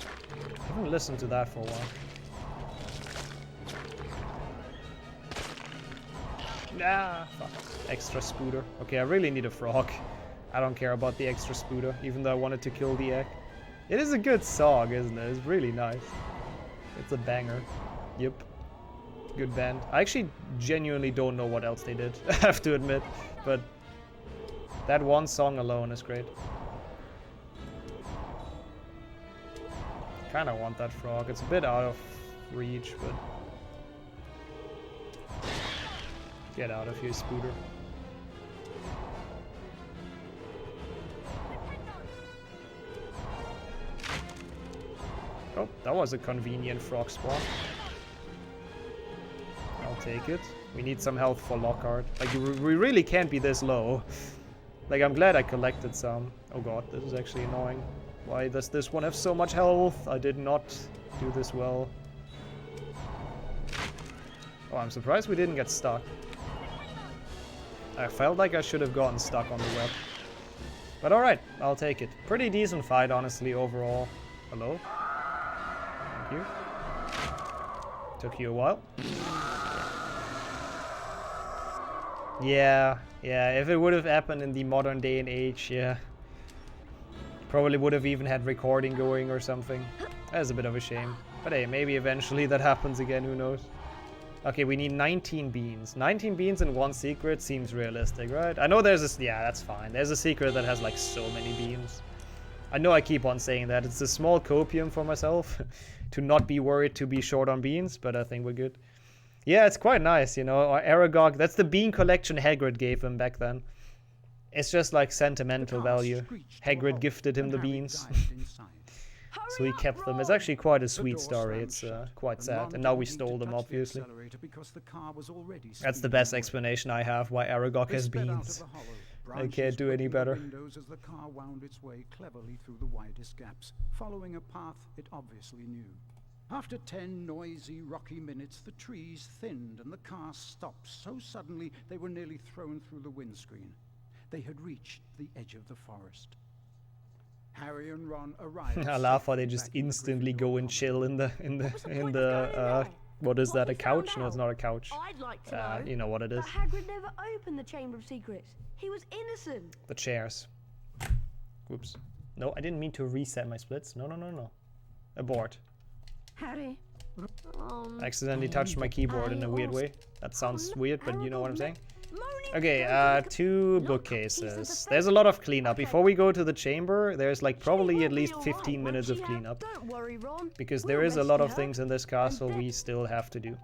I haven't listened to that for a while. Ah, fuck. Extra spooter. Okay, I really need a frog. I don't care about the extra spooter, even though I wanted to kill the egg. It is a good song, isn't it? It's really nice. It's a banger. Yep. Good band. I actually genuinely don't know what else they did, I have to admit. But that one song alone is great. Kinda want that frog. It's a bit out of reach, but... Get out of here, Spooter. Oh, that was a convenient frog spawn. I'll take it. We need some health for Lockhart. Like, we really can't be this low. Like, I'm glad I collected some. Oh god, this is actually annoying. Why does this one have so much health? I did not do this well. Oh, I'm surprised we didn't get stuck. I felt like I should have gotten stuck on the web. But alright, I'll take it. Pretty decent fight, honestly, overall. Hello? Thank you. Took you a while. Yeah, if it would have happened in the modern day and age, yeah. Probably would have even had recording going or something. That's a bit of a shame. But hey, maybe eventually that happens again, who knows. Okay, we need 19 beans. 19 beans and 1 secret seems realistic, right? I know there's a... Yeah, that's fine. There's a secret that has like so many beans. I know I keep on saying that. It's a small copium for myself to not be worried to be short on beans, but I think we're good. Yeah, it's quite nice, you know. Or Aragog, that's the bean collection Hagrid gave him back then. It's just like sentimental value. Hagrid gifted him the beans. So he kept them. It's actually quite a sweet story. It's quite sad. And now we stole them, obviously. That's the best explanation I have why Aragog has beans. I can't do any better. As the car wound its way cleverly through the widest gaps, following a path it obviously knew. After 10 noisy, rocky minutes, the trees thinned and the car stopped so suddenly they were nearly thrown through the windscreen. They had reached the edge of the forest. Harry and Ron arrived. I laugh how they just instantly go and chill in the what is that, a couch? No, it's not a couch. I'd like to know. You know what it is. But Hagrid never opened the Chamber of Secrets. He was innocent. The chairs. Whoops. No, I didn't mean to reset my splits. No. Abort. Harry. I accidentally touched my keyboard in a weird way. That sounds weird, but you know what I'm saying? Okay, 2 bookcases. There's a lot of cleanup. Before we go to the chamber, there's like probably at least 15 minutes of cleanup. Because there is a lot of things in this castle we still have to do.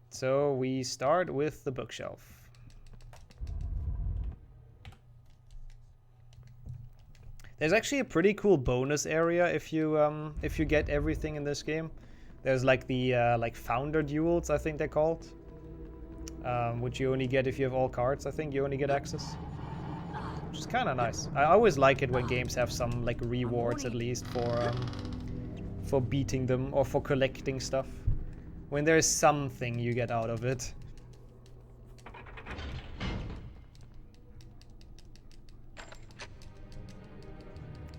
So we start with the bookshelf. There's actually a pretty cool bonus area if you get everything in this game. There's like the like founder duels, I think they're called, which you only get if you have all cards. I think you only get access, which is kind of nice. I always like it when games have some like rewards at least for beating them or for collecting stuff. When there's something you get out of it.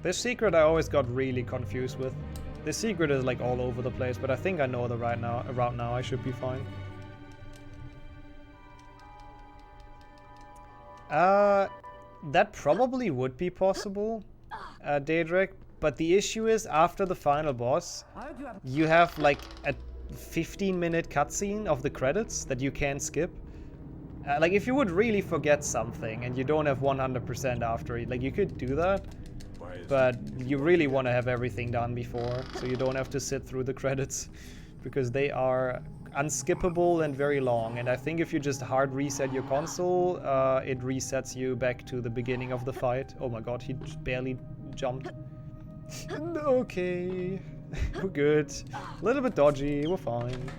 This secret I always got really confused with. This secret is like all over the place, but I think I know the route now. I should be fine. That probably would be possible, Daedric, but the issue is after the final boss, you have like a 15-minute cutscene of the credits that you can't skip. Like if you would really forget something and you don't have 100% after it, like you could do that. but you really want to have everything done before, so you don't have to sit through the credits, because they are unskippable and very long. And I think if you just hard reset your console, it resets you back to the beginning of the fight. Oh my god, he barely jumped. Okay, we're good. A little bit dodgy, we're fine.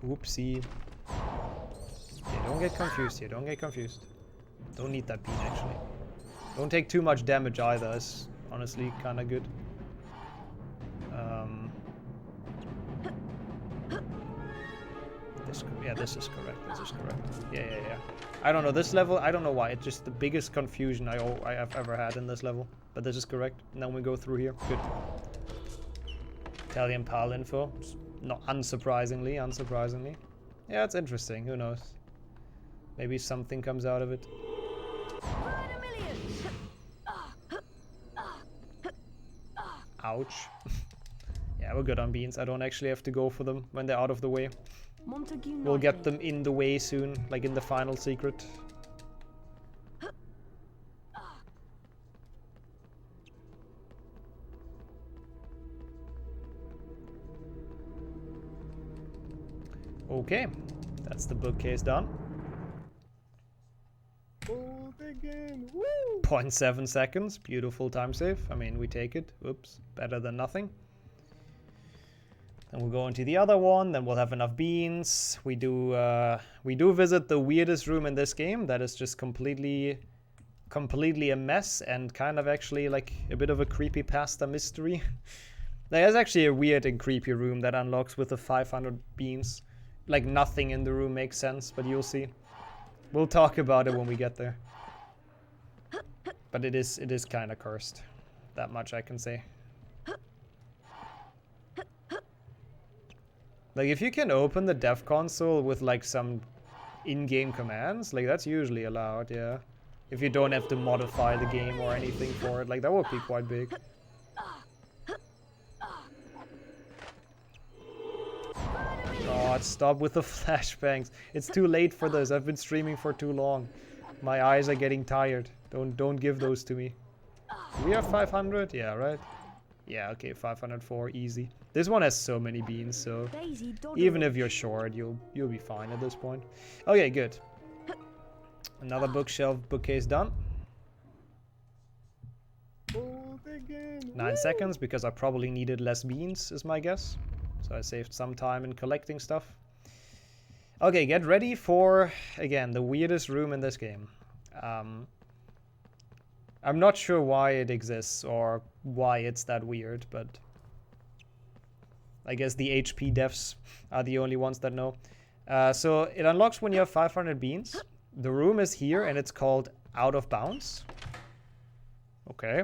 Whoopsie. Yeah, don't get confused here, don't get confused. Don't need that bean, actually. Don't take too much damage either, it's honestly kind of good. Yeah, this is correct, this is correct. Yeah. I don't know, this level, I don't know why, it's just the biggest confusion I have ever had in this level. But this is correct, and then we go through here, good. Italian PAL info, not unsurprisingly. Yeah, it's interesting, who knows. Maybe something comes out of it. Ouch. Yeah, we're good on beans. I don't actually have to go for them when they're out of the way. We'll get them in the way soon, like in the final secret. Okay, that's the bookcase done. 0.7 seconds, beautiful time save. I mean, we take it. Oops, better than nothing. Then we'll go into the other one, then we'll have enough beans. We do visit the weirdest room in this game that is just completely a mess and kind of actually like a bit of a creepypasta mystery. There's actually a weird and creepy room that unlocks with the 500 beans. Like nothing in the room makes sense, but you'll see. We'll talk about it when we get there. But it is kind of cursed. That much I can say. Like if you can open the dev console with like some in-game commands, like that's usually allowed, yeah. If you don't have to modify the game or anything for it, like that would be quite big. God, stop with the flashbangs. It's too late for this. I've been streaming for too long. My eyes are getting tired. Don't give those to me. We have 500? Yeah, right? Yeah, okay, 504, easy. This one has so many beans, so even if you're short, you'll be fine at this point. Okay, good. Another bookcase done. 9 seconds, because I probably needed less beans, is my guess. So I saved some time in collecting stuff. Okay, get ready for, again, the weirdest room in this game. I'm not sure why it exists or why it's that weird, but I guess the HP devs are the only ones that know. So it unlocks when you have 500 beans. The room is here and it's called Out of Bounds. Okay.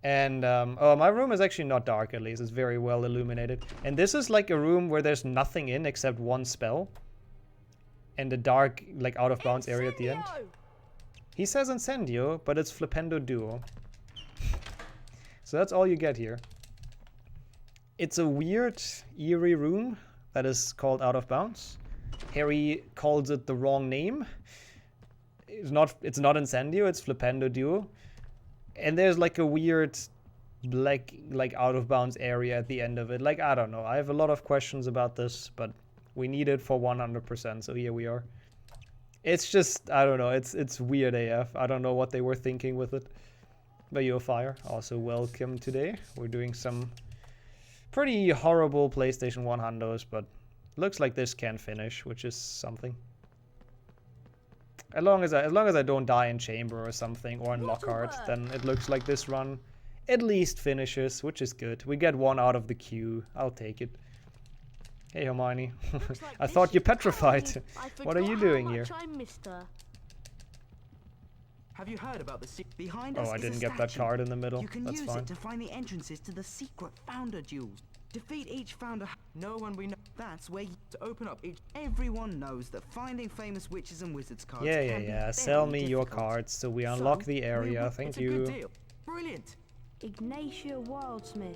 And, oh, my room is actually not dark, at least. It's very well illuminated. And this is like a room where there's nothing in except one spell. And a dark, like, out-of-bounds area at the end. He says Incendio, but it's Flipendo Duo. So that's all you get here. It's a weird, eerie room that is called Out of Bounds. Harry calls it the wrong name. It's not Incendio, it's Flipendo Duo. And there's like a weird black, like out of bounds area at the end of it. Like, I don't know. I have a lot of questions about this, but we need it for 100%. So here we are. It's just, I don't know. It's weird AF. I don't know what they were thinking with it. But you're fire. Also welcome today. We're doing some pretty horrible PlayStation 1 hundos, but looks like this can finish, which is something. As long as I don't die in chamber or something, or in Lockhart, then it looks like this run at least finishes, which is good. We get one out of the queue. I'll take it. Hey, Hermione. I thought you petrified. What are you doing here? Have you heard about the behind us? Oh, I didn't get that card in the middle. You can That's use fine. it to find the entrances to the secret founder duels. Defeat each founder. No one we know. That's where you to open up each. Everyone knows that finding famous witches and wizards cards. Yeah. Sell me your cards so we unlock the area. Thank you. Good deal. Brilliant. Ignatia Wildsmith.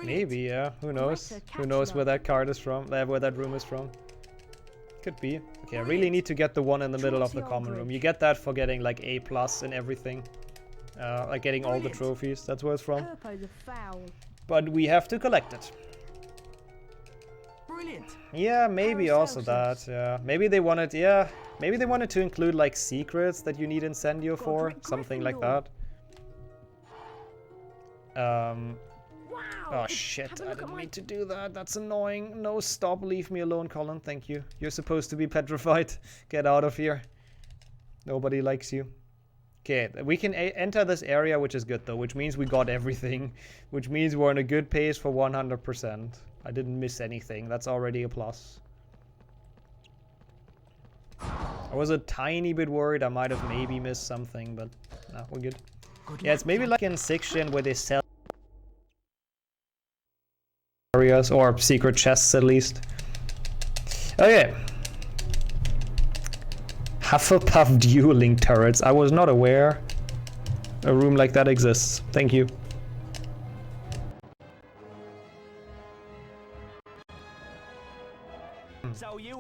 Maybe, yeah. Who knows? Who knows where that card is from? Where that room is from? Could be. Okay, I really need to get the one in the middle of the common room. You get that for getting like A+ and everything. Like getting all the trophies. That's where it's from. But we have to collect it. Brilliant. Yeah, maybe also that. Yeah, maybe they wanted. Yeah, maybe they wanted to include like secrets that you need Incendio for, something like that. Oh shit! I didn't mean to do that. That's annoying. No, stop! Leave me alone, Colin. Thank you. You're supposed to be petrified. Get out of here. Nobody likes you. Okay, we can enter this area, which is good though, which means we got everything, which means we're on a good pace for 100%. I didn't miss anything. That's already a plus. I was a tiny bit worried I might have maybe missed something, but no, we're good. Yeah, it's maybe like in 6th Gen where they sell areas or secret chests at least. Okay. Hufflepuff dueling turrets. I was not aware a room like that exists. Thank you.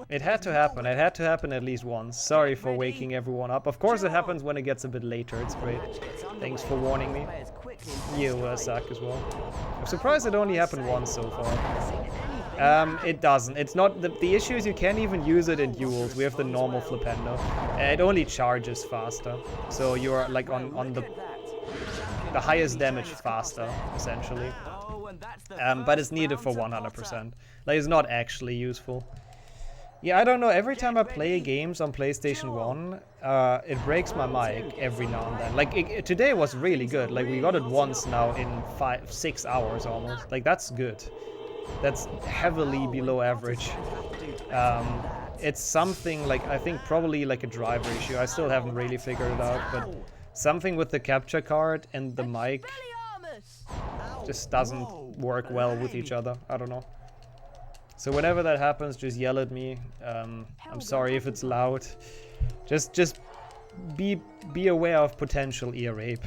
It had to happen. It had to happen at least once. Sorry for waking everyone up. Of course it happens when it gets a bit later. It's great. Thanks for warning me. You suck as well. I'm surprised it only happened once so far. It doesn't. It's not. The issue is you can't even use it in duels. We have the normal flipendo. It only charges faster. So you're like on the highest damage faster, essentially. But it's needed for 100%. Like, it's not actually useful. Yeah, I don't know. Every time I play games on PlayStation 1, it breaks my mic every now and then. Like, today was really good. Like, we got it once now in 6 hours almost. Like, that's good. That's heavily below average. It's something like, I think probably like a driver issue. I still haven't really figured it out, but something with the capture card and the mic just doesn't work well with each other. I don't know. So whenever that happens, just yell at me. I'm sorry if it's loud. Just be aware of potential ear rape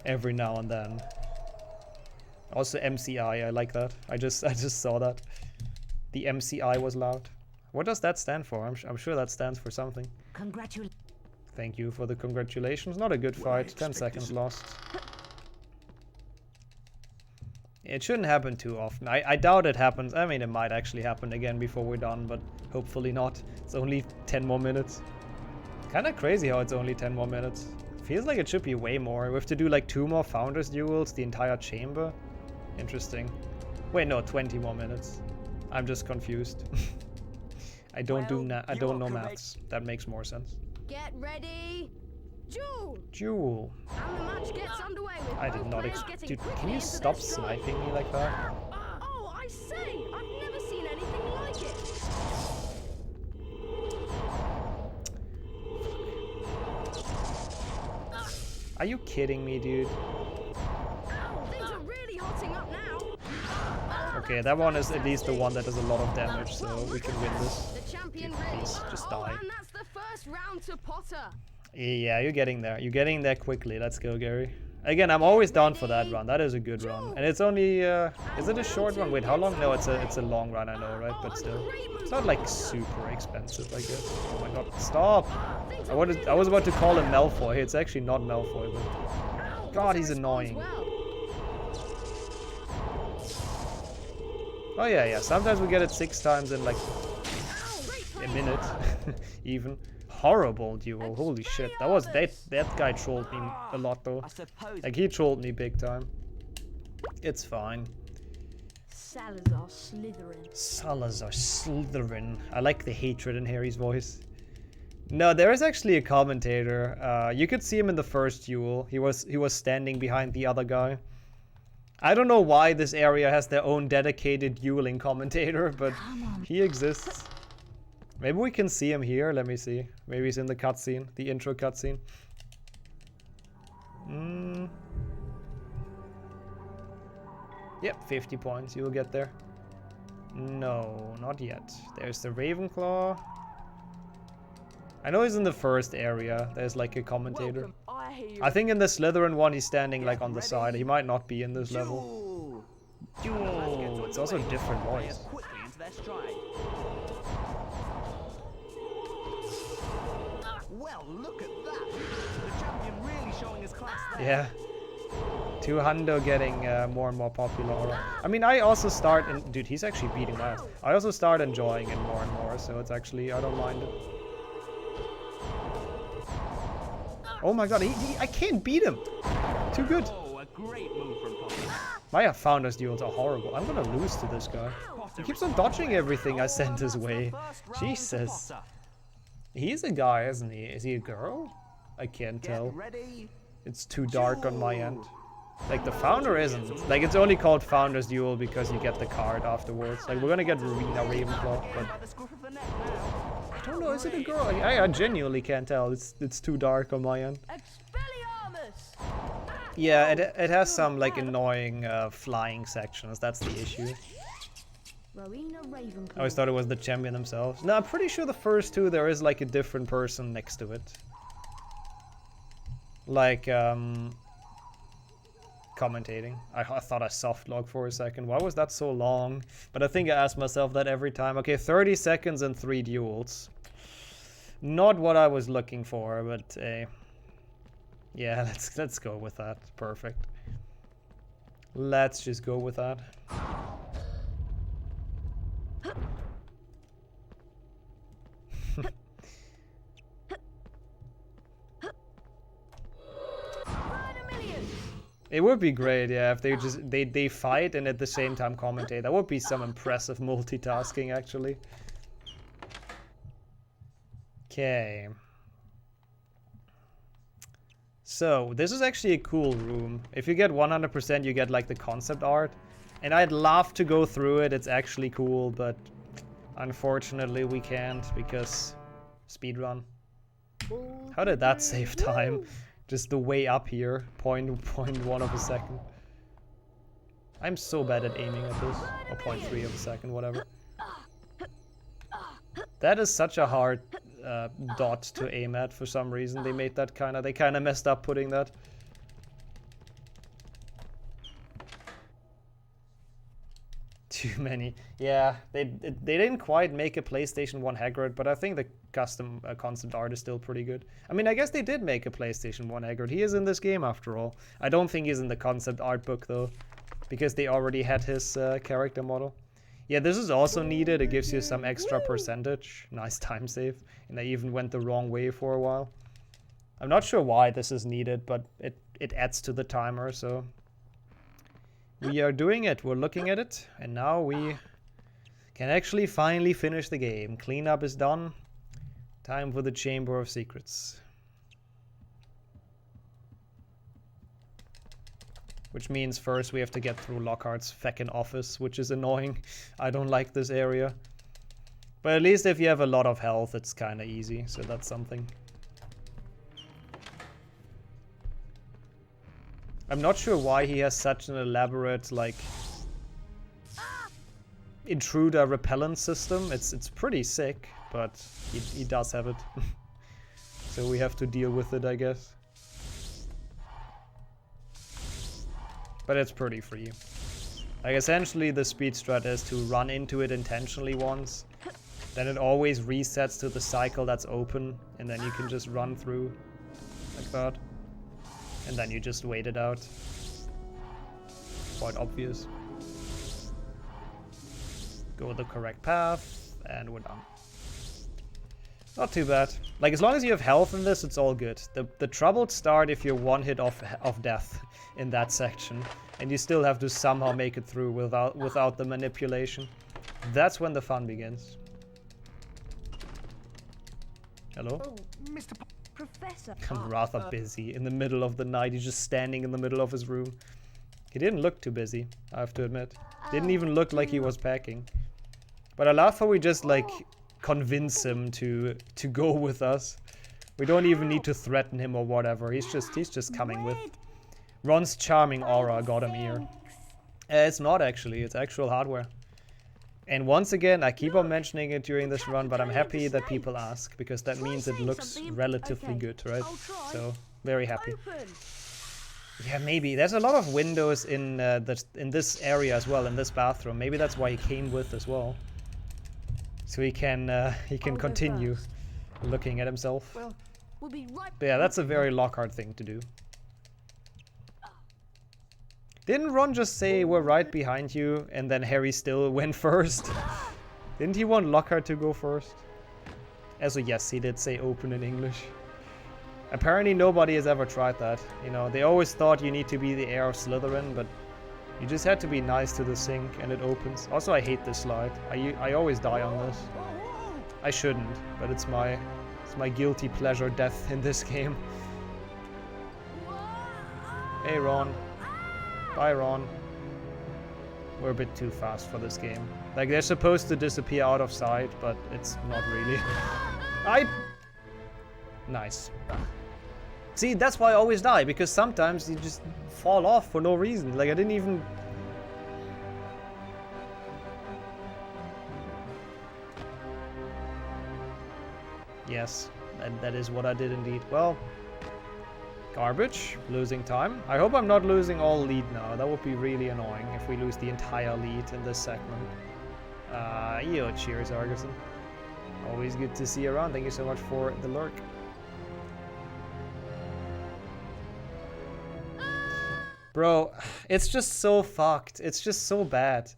every now and then. Also MCI, I like that. I just saw that. The MCI was loud. What does that stand for? I'm sure that stands for something. Congratulations. Thank you for the congratulations. Not a good fight. 10 seconds lost. It shouldn't happen too often. I doubt it happens. I mean, it might actually happen again before we're done, but hopefully not. It's only 10 more minutes. Kind of crazy how it's only 10 more minutes. Feels like it should be way more. We have to do like 2 more Founders duels, the entire chamber. Interesting. Wait, no, 20 more minutes. I'm just confused. I don't know maths. That makes more sense. Get ready. Duel. Duel. And the match gets underway with I did not Dude, can you stop sniping me like that? Oh, I say, I've never seen anything like it. Are you kidding me, dude? Things are really hotting up now. Okay, that one is at least the one that does a lot of damage, so we can win this. The champion Dude, please, just die. And that's the first round to Potter. Yeah, you're getting there. You're getting there quickly. Let's go, Gary. Again, I'm always down for that run. That is a good run. And it's only, is it a short run? Wait, how long? No, it's a long run, I know, right? But still. It's not like super expensive, I guess. Oh my god, stop! I was about to call him Malfoy. It's actually not Malfoy, but... God, he's annoying. Oh yeah, sometimes we get it 6 times in like a minute, even. Horrible duel, holy shit. That guy trolled me a lot though. Like, he trolled me big time. It's fine. Salazar Slytherin. Salazar Slytherin. I like the hatred in Harry's voice. No, there is actually a commentator. You could see him in the first duel. He was standing behind the other guy. I don't know why this area has their own dedicated dueling commentator, but he exists. Maybe we can see him here. Let me see. Maybe he's in the cutscene, the intro cutscene. Yep, 50 points. You will get there. No, not yet. There's the Ravenclaw. I know he's in the first area. There's like a commentator. I think in the Slytherin one, he's standing like on the side. He might not be in this level. Duel. It's also a different voice. Well, look at that. The champion really showing his class there. Yeah. 200 getting more and more popular. I mean, I also start, dude, he's actually beating my ass. I also start enjoying it more and more, so it's actually, I don't mind it. Oh my god, I can't beat him. Too good. Oh, a great move from Potter. My Founders duels are horrible. I'm gonna lose to this guy. He keeps on dodging everything I send his way. Jesus. He's a guy, isn't he? Is he a girl? I can't tell. It's too dark on my end. Like, the Founder isn't. Like, it's only called Founders Duel because you get the card afterwards. Like, we're gonna get Rowena Ravenclaw, but... I don't know, is it a girl? I genuinely can't tell. It's too dark on my end. Yeah, it has some, like, annoying flying sections. That's the issue. I always thought it was the champion themselves. No, I'm pretty sure the first two there is, like, a different person next to it. Like, commentating. I thought I soft-logged for a second. Why was that so long? But I think I ask myself that every time. Okay, 30 seconds and 3 duels. Not what I was looking for, but yeah, let's go with that. Perfect. Let's just go with that. It would be great, yeah, if they just they fight and at the same time commentate. That would be some impressive multitasking, actually. Okay. So, this is actually a cool room. If you get 100%, you get, like, the concept art. And I'd love to go through it, it's actually cool, but unfortunately we can't, because speedrun. How did that save time? Just the way up here, 0.1 of a second. I'm so bad at aiming at this. Or 0.3 of a second, whatever. That is such a hard dot to aim at for some reason. They made that they kind of messed up putting that. Too many. Yeah, they didn't quite make a PlayStation 1 Hagrid, but I think the custom concept art is still pretty good. I mean, I guess they did make a PlayStation 1 Hagrid. He is in this game after all. I don't think he's in the concept art book though, because they already had his character model. Yeah, this is also needed. It gives you some extra percentage. Nice time save. And I even went the wrong way for a while. I'm not sure why this is needed, but it adds to the timer, so... We are doing it, we're looking at it, and now we can actually finally finish the game. Cleanup is done. Time for the Chamber of Secrets. Which means first we have to get through Lockhart's feckin' office, which is annoying. I don't like this area. But at least if you have a lot of health, it's kinda easy, so that's something. I'm not sure why he has such an elaborate, like, intruder repellent system. It's pretty sick, but he does have it. So we have to deal with it, I guess. But it's pretty free. Like, essentially the speed strat is to run into it intentionally once. Then it always resets to the cycle that's open, and then you can just run through like that. And then you just wait it out. Quite obvious. Go the correct path, and we're done. Not too bad. Like, as long as you have health in this, it's all good. The troubles start if you're one hit of death in that section, and you still have to somehow make it through without the manipulation. That's when the fun begins. Hello? Oh, Mr. Professor. I'm rather busy. In the middle of the night, he's just standing in the middle of his room. He didn't look too busy, I have to admit. Didn't even look like he was packing. But I love how we just, like, convince him to go with us. We don't even need to threaten him or whatever. He's just coming with. Ron's charming aura got him here. It's not actually, it's actual hardware. And once again, I keep on mentioning it during this run, but I'm happy that people ask, because that means it looks relatively good, right? So, very happy. Yeah, maybe. There's a lot of windows in this area as well, in this bathroom. Maybe that's why he came with as well. So he can continue looking at himself. Well, We'll be right. But yeah, that's a very Lockhart thing to do. Didn't Ron just say we're right behind you and then Harry still went first? Didn't he want Lockhart to go first? Also, yes, he did say open in English. Apparently nobody has ever tried that. You know, they always thought you need to be the heir of Slytherin, but you just had to be nice to the sink and it opens. Also, I hate this slide. I always die on this. I shouldn't, but it's my guilty pleasure death in this game. Hey, Ron. Bye, Ron. We're a bit too fast for this game. Like, they're supposed to disappear out of sight, but it's not really. Nice. See, that's why I always die, because sometimes you just fall off for no reason. Like, I didn't even... Yes, that is what I did indeed. Well, garbage, losing time. I hope I'm not losing all lead now. That would be really annoying if we lose the entire lead in this segment. Yo, cheers, Argison. Always good to see you around. Thank you so much for the lurk. Bro, it's just so fucked. It's just so bad.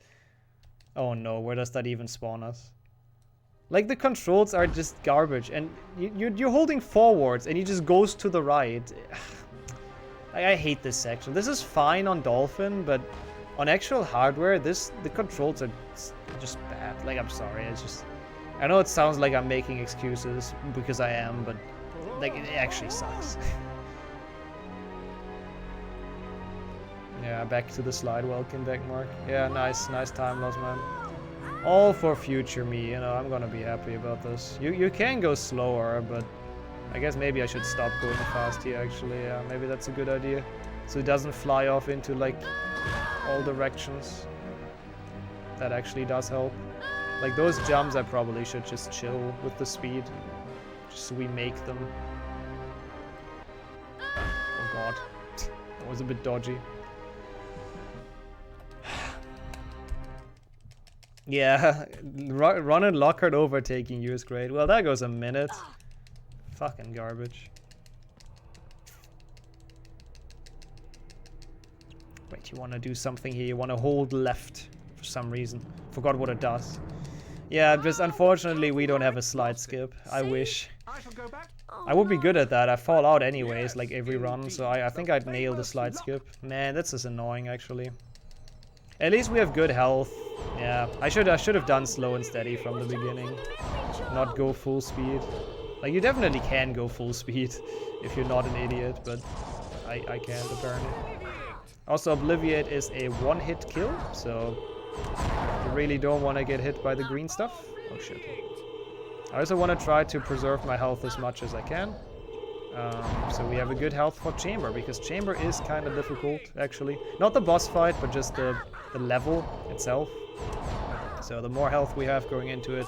Oh no, where does that even spawn us? Like, the controls are just garbage, and you're holding forwards, and he just goes to the right. I hate this section. This is fine on Dolphin, but on actual hardware, the controls are just bad. Like, I'm sorry, it's just... I know it sounds like I'm making excuses, because I am, but, like, it actually sucks. Yeah, back to the slide. Welcome back, Mark. Yeah, nice time loss, man. All for future me, you know, I'm gonna be happy about this. You can go slower, but I guess maybe I should stop going fast here, actually. Yeah, maybe that's a good idea. So it doesn't fly off into, like, all directions. That actually does help. Like, those jumps, I probably should just chill with the speed. Just so we make them. Oh god. That was a bit dodgy. Yeah, Ron and Lockhart overtaking you is great. Well, that goes a minute. Fucking garbage. Wait, you want to do something here? You want to hold left for some reason. Forgot what it does. Yeah, just unfortunately we don't have a slide skip. I wish. I would be good at that. I fall out anyways, like every run, so I think I'd nail the slide skip. Man, this is annoying actually. At least we have good health. Yeah, I should have done slow and steady from the beginning. Not go full speed. Like, you definitely can go full speed if you're not an idiot, but I can't apparently. Also, Obliviate is a one-hit kill, so you really don't want to get hit by the green stuff. Oh shit. I also want to try to preserve my health as much as I can. So we have a good health for Chamber, because Chamber is kind of difficult, actually. Not the boss fight, but just the level itself. So the more health we have going into it,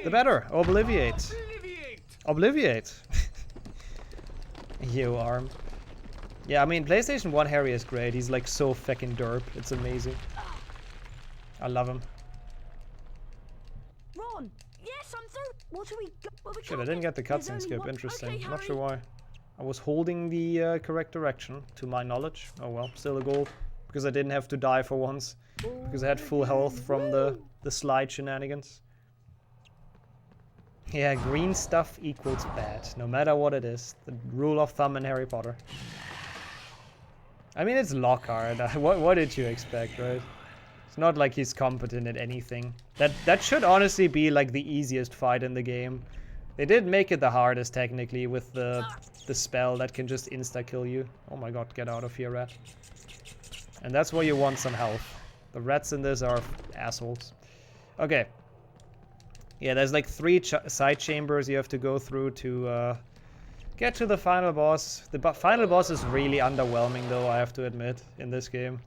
the better. Obliviate. Obliviate. You arm. Yeah, I mean, PlayStation 1 Harry is great. He's like so fucking derp. It's amazing. I love him. Ron, yes, I'm through. What are we? Shit, I didn't get the cutscene skip. Interesting. Okay, not sure why. I was holding the correct direction, to my knowledge. Oh well, still a gold. Because I didn't have to die for once. Because I had full health from the slide shenanigans. Yeah, green stuff equals bad, no matter what it is. The rule of thumb in Harry Potter. I mean, it's Lockhart. What did you expect, right? It's not like he's competent at anything. That should honestly be like the easiest fight in the game. They did make it the hardest technically with the spell that can just insta-kill you. Oh my god, get out of here, rat. And that's why you want some health. The rats in this are assholes. Okay. Yeah, there's like 3 side chambers you have to go through to get to the final boss. The final boss is really underwhelming though, I have to admit, in this game.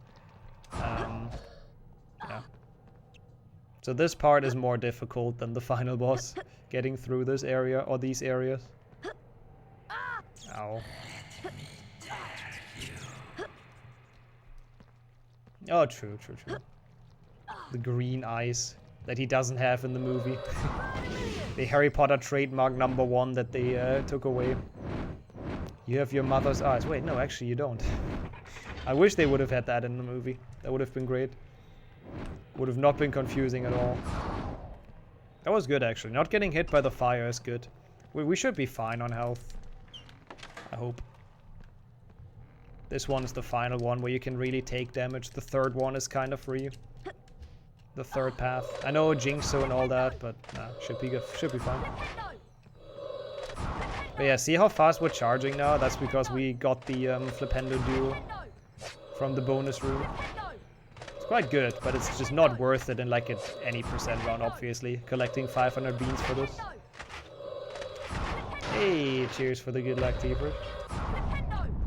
Yeah. So this part is more difficult than the final boss. Getting through this area or these areas. Ow. Oh, true. The green eyes that he doesn't have in the movie. The Harry Potter trademark #1 that they took away. You have your mother's eyes. Wait, no, actually you don't. I wish they would have had that in the movie. That would have been great. Would have not been confusing at all. That was good, actually. Not getting hit by the fire is good. We should be fine on health. I hope. This one's the final one where you can really take damage. The third one is kind of free. The third path. I know Jinxo and all that, but nah, should be good. Should be fine. But yeah, see how fast we're charging now? That's because we got the Flipendo duo from the bonus room. It's quite good, but it's just not worth it in like any percent run, obviously. Collecting 500 beans for this. Hey, cheers for the good luck, T-Bird.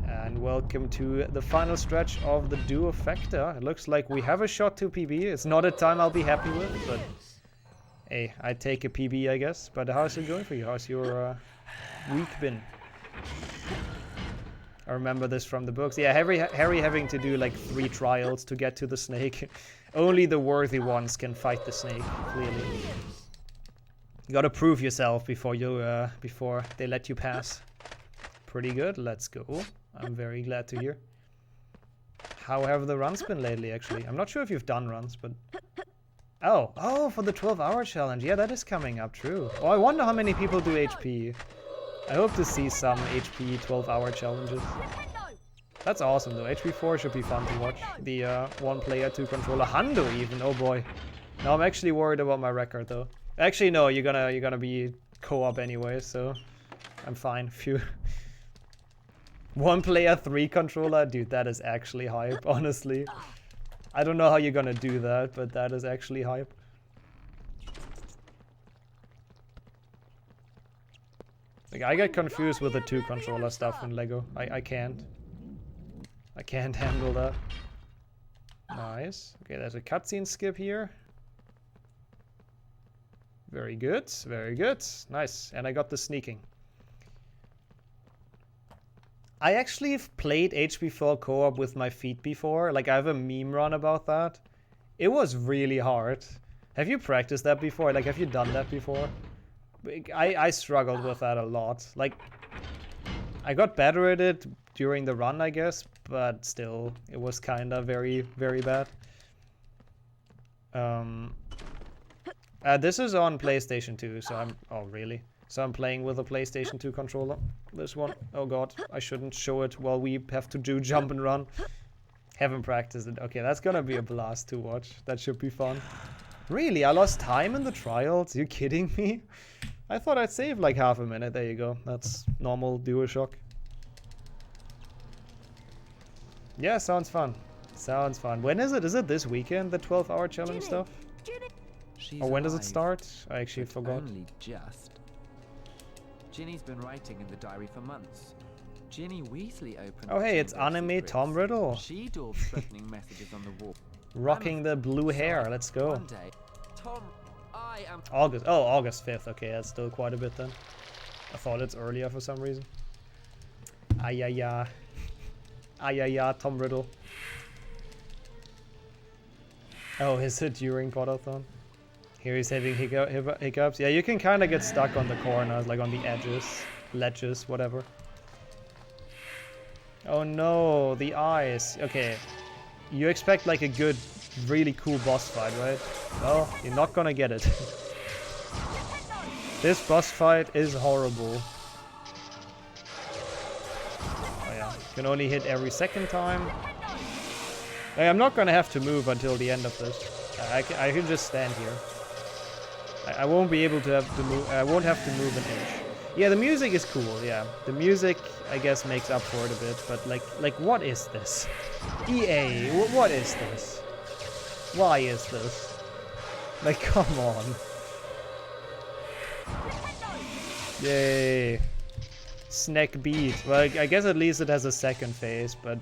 And welcome to the final stretch of the Duofecta. It looks like we have a shot to PB. It's not a time I'll be happy with, but hey, I take a PB, I guess. But how's it going for you? How's your week been? I remember this from the books. Yeah, Harry having to do like 3 trials to get to the snake. Only the worthy ones can fight the snake, clearly. You gotta prove yourself before they let you pass. Pretty good, let's go. I'm very glad to hear. How have the runs been lately, actually? I'm not sure if you've done runs, but... Oh, for the 12-hour challenge. Yeah, that is coming up, true. Oh, I wonder how many people do HP. I hope to see some HP 12-hour challenges. That's awesome, though. HP 4 should be fun to watch. The 1-player, 2-controller. Hundo, even. Oh, boy. Now I'm actually worried about my record, though. Actually, no, you're gonna be co-op anyway, so... I'm fine. Phew. 1-player, 3-controller? Dude, that is actually hype, honestly. I don't know how you're gonna do that, but that is actually hype. Like, I get confused with the 2-controller stuff in LEGO. I can't. I can't handle that. Nice. Okay, there's a cutscene skip here. Very good, very good. Nice. And I got the sneaking. I actually have played HP4 co-op with my feet before. Like, I have a meme run about that. It was really hard. Have you practiced that before? Like, have you done that before? I struggled with that a lot. Like, I got better at it during the run, I guess, but still, it was kind of very, very bad. This is on PlayStation 2, so I'm... Oh, really? So I'm playing with a PlayStation 2 controller. This one. Oh god, I shouldn't show it while we have to do jump and run. Haven't practiced it. Okay, that's gonna be a blast to watch. That should be fun. Really? I lost time in the trials? You kidding me? I thought I'd save like half a minute. There you go. That's normal DualShock. Yeah, sounds fun. Sounds fun. When is it? Is it this weekend, the 12-hour challenge stuff? Or when does it start? I actually forgot. Only just. Ginny's been writing in the diary for months. Ginny Weasley opened. Oh hey, it's anime Tom Riddle. She daubed threatening messages on the wall. Rocking the blue hair. Let's go. One day, Tom, I am. August. Oh, August 5th. Okay, that's still quite a bit then. I thought it's earlier for some reason. Ayaya. Ayaya, Tom Riddle. Oh, is it during Potathon? Here he's having hiccups. Yeah, you can kind of get stuck on the corners, like on the edges, ledges, whatever. Oh no, the eyes. Okay, you expect like a good, really cool boss fight, right? Well, you're not gonna get it. This boss fight is horrible. Oh yeah, you can only hit every second time. Hey, I'm not gonna have to move until the end of this. I can just stand here. I won't be able to have to move. I won't have to move an inch. Yeah, the music is cool. Yeah, the music I guess makes up for it a bit. But like what is this? EA, what is this? Why is this? Like, come on. Yay. Snack beat. Well, I guess at least it has a second phase, but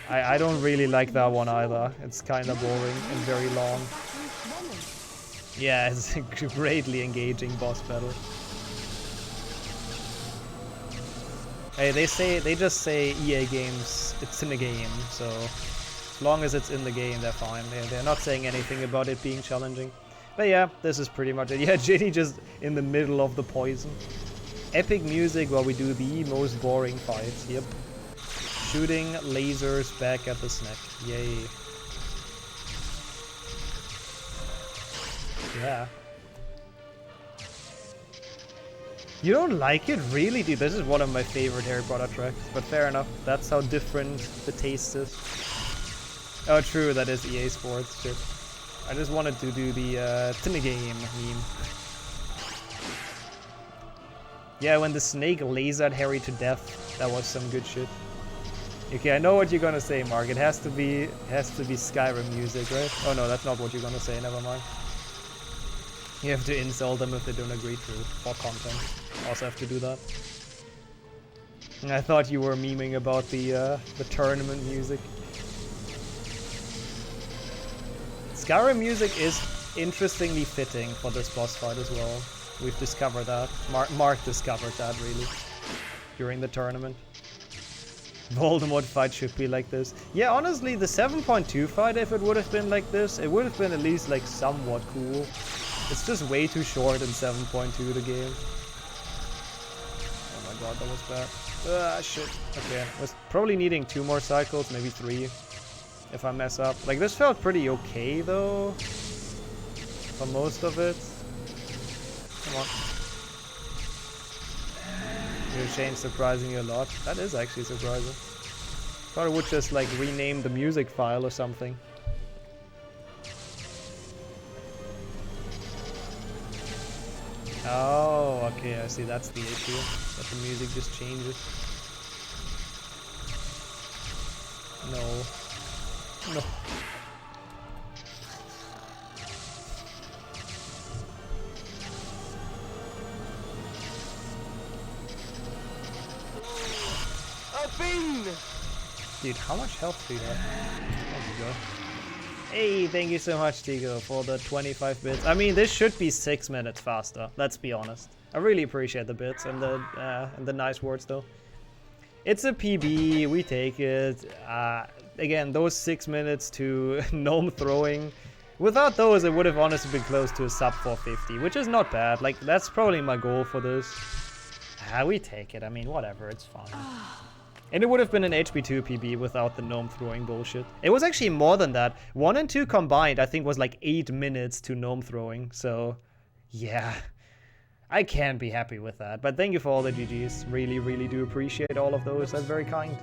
I don't really like that one either. It's kind of boring and very long. Yeah, it's a greatly engaging boss battle. Hey, they just say EA games, it's in the game, so as long as it's in the game, they're fine. They're not saying anything about it being challenging. But yeah, this is pretty much it. Yeah, Ginny just in the middle of the poison. Epic music while we do the most boring fights. Yep. Shooting lasers back at the snack. Yay. Yeah. You don't like it? Really? Dude, this is one of my favorite Harry Potter tracks. But fair enough. That's how different the taste is. Oh, true. That is EA Sports. Shit. I just wanted to do the Tinegame meme. Yeah, when the snake lasered Harry to death, that was some good shit. Okay, I know what you're gonna say, Mark. It has to be Skyrim music, right? Oh no, that's not what you're gonna say. Never mind. You have to insult them if they don't agree to for content. Also have to do that. And I thought you were memeing about the tournament music. Skyrim music is interestingly fitting for this boss fight as well. We've discovered that. Mark discovered that, really, during the tournament. Voldemort fight should be like this. Yeah, honestly, the 7.2 fight, if it would have been like this, it would have been at least, like, somewhat cool. It's just way too short in 7.2, the game. Oh my god, that was bad. Ah, shit. Okay, I was probably needing 2 more cycles, maybe 3, if I mess up. Like, this felt pretty okay, though, for most of it. Come on. Your change surprising you a lot. That is actually surprising. Thought it would just like rename the music file or something. Oh, okay, I see. That's the issue. That the music just changes. No. No. Dude, how much health do you have? There you go. Hey, thank you so much, Tigo, for the 25 bits. I mean, this should be 6 minutes faster. Let's be honest. I really appreciate the bits and the nice words, though. It's a PB. We take it. Again, those 6 minutes to gnome throwing. Without those, it would have honestly been close to a sub 450, which is not bad. Like, that's probably my goal for this. We take it. I mean, whatever. It's fine. And it would have been an HP2 PB without the gnome throwing bullshit. It was actually more than that. 1 and 2 combined, I think, was like 8 minutes to gnome throwing. So, yeah. I can't be happy with that. But thank you for all the GGs. Really, really do appreciate all of those. That's very kind.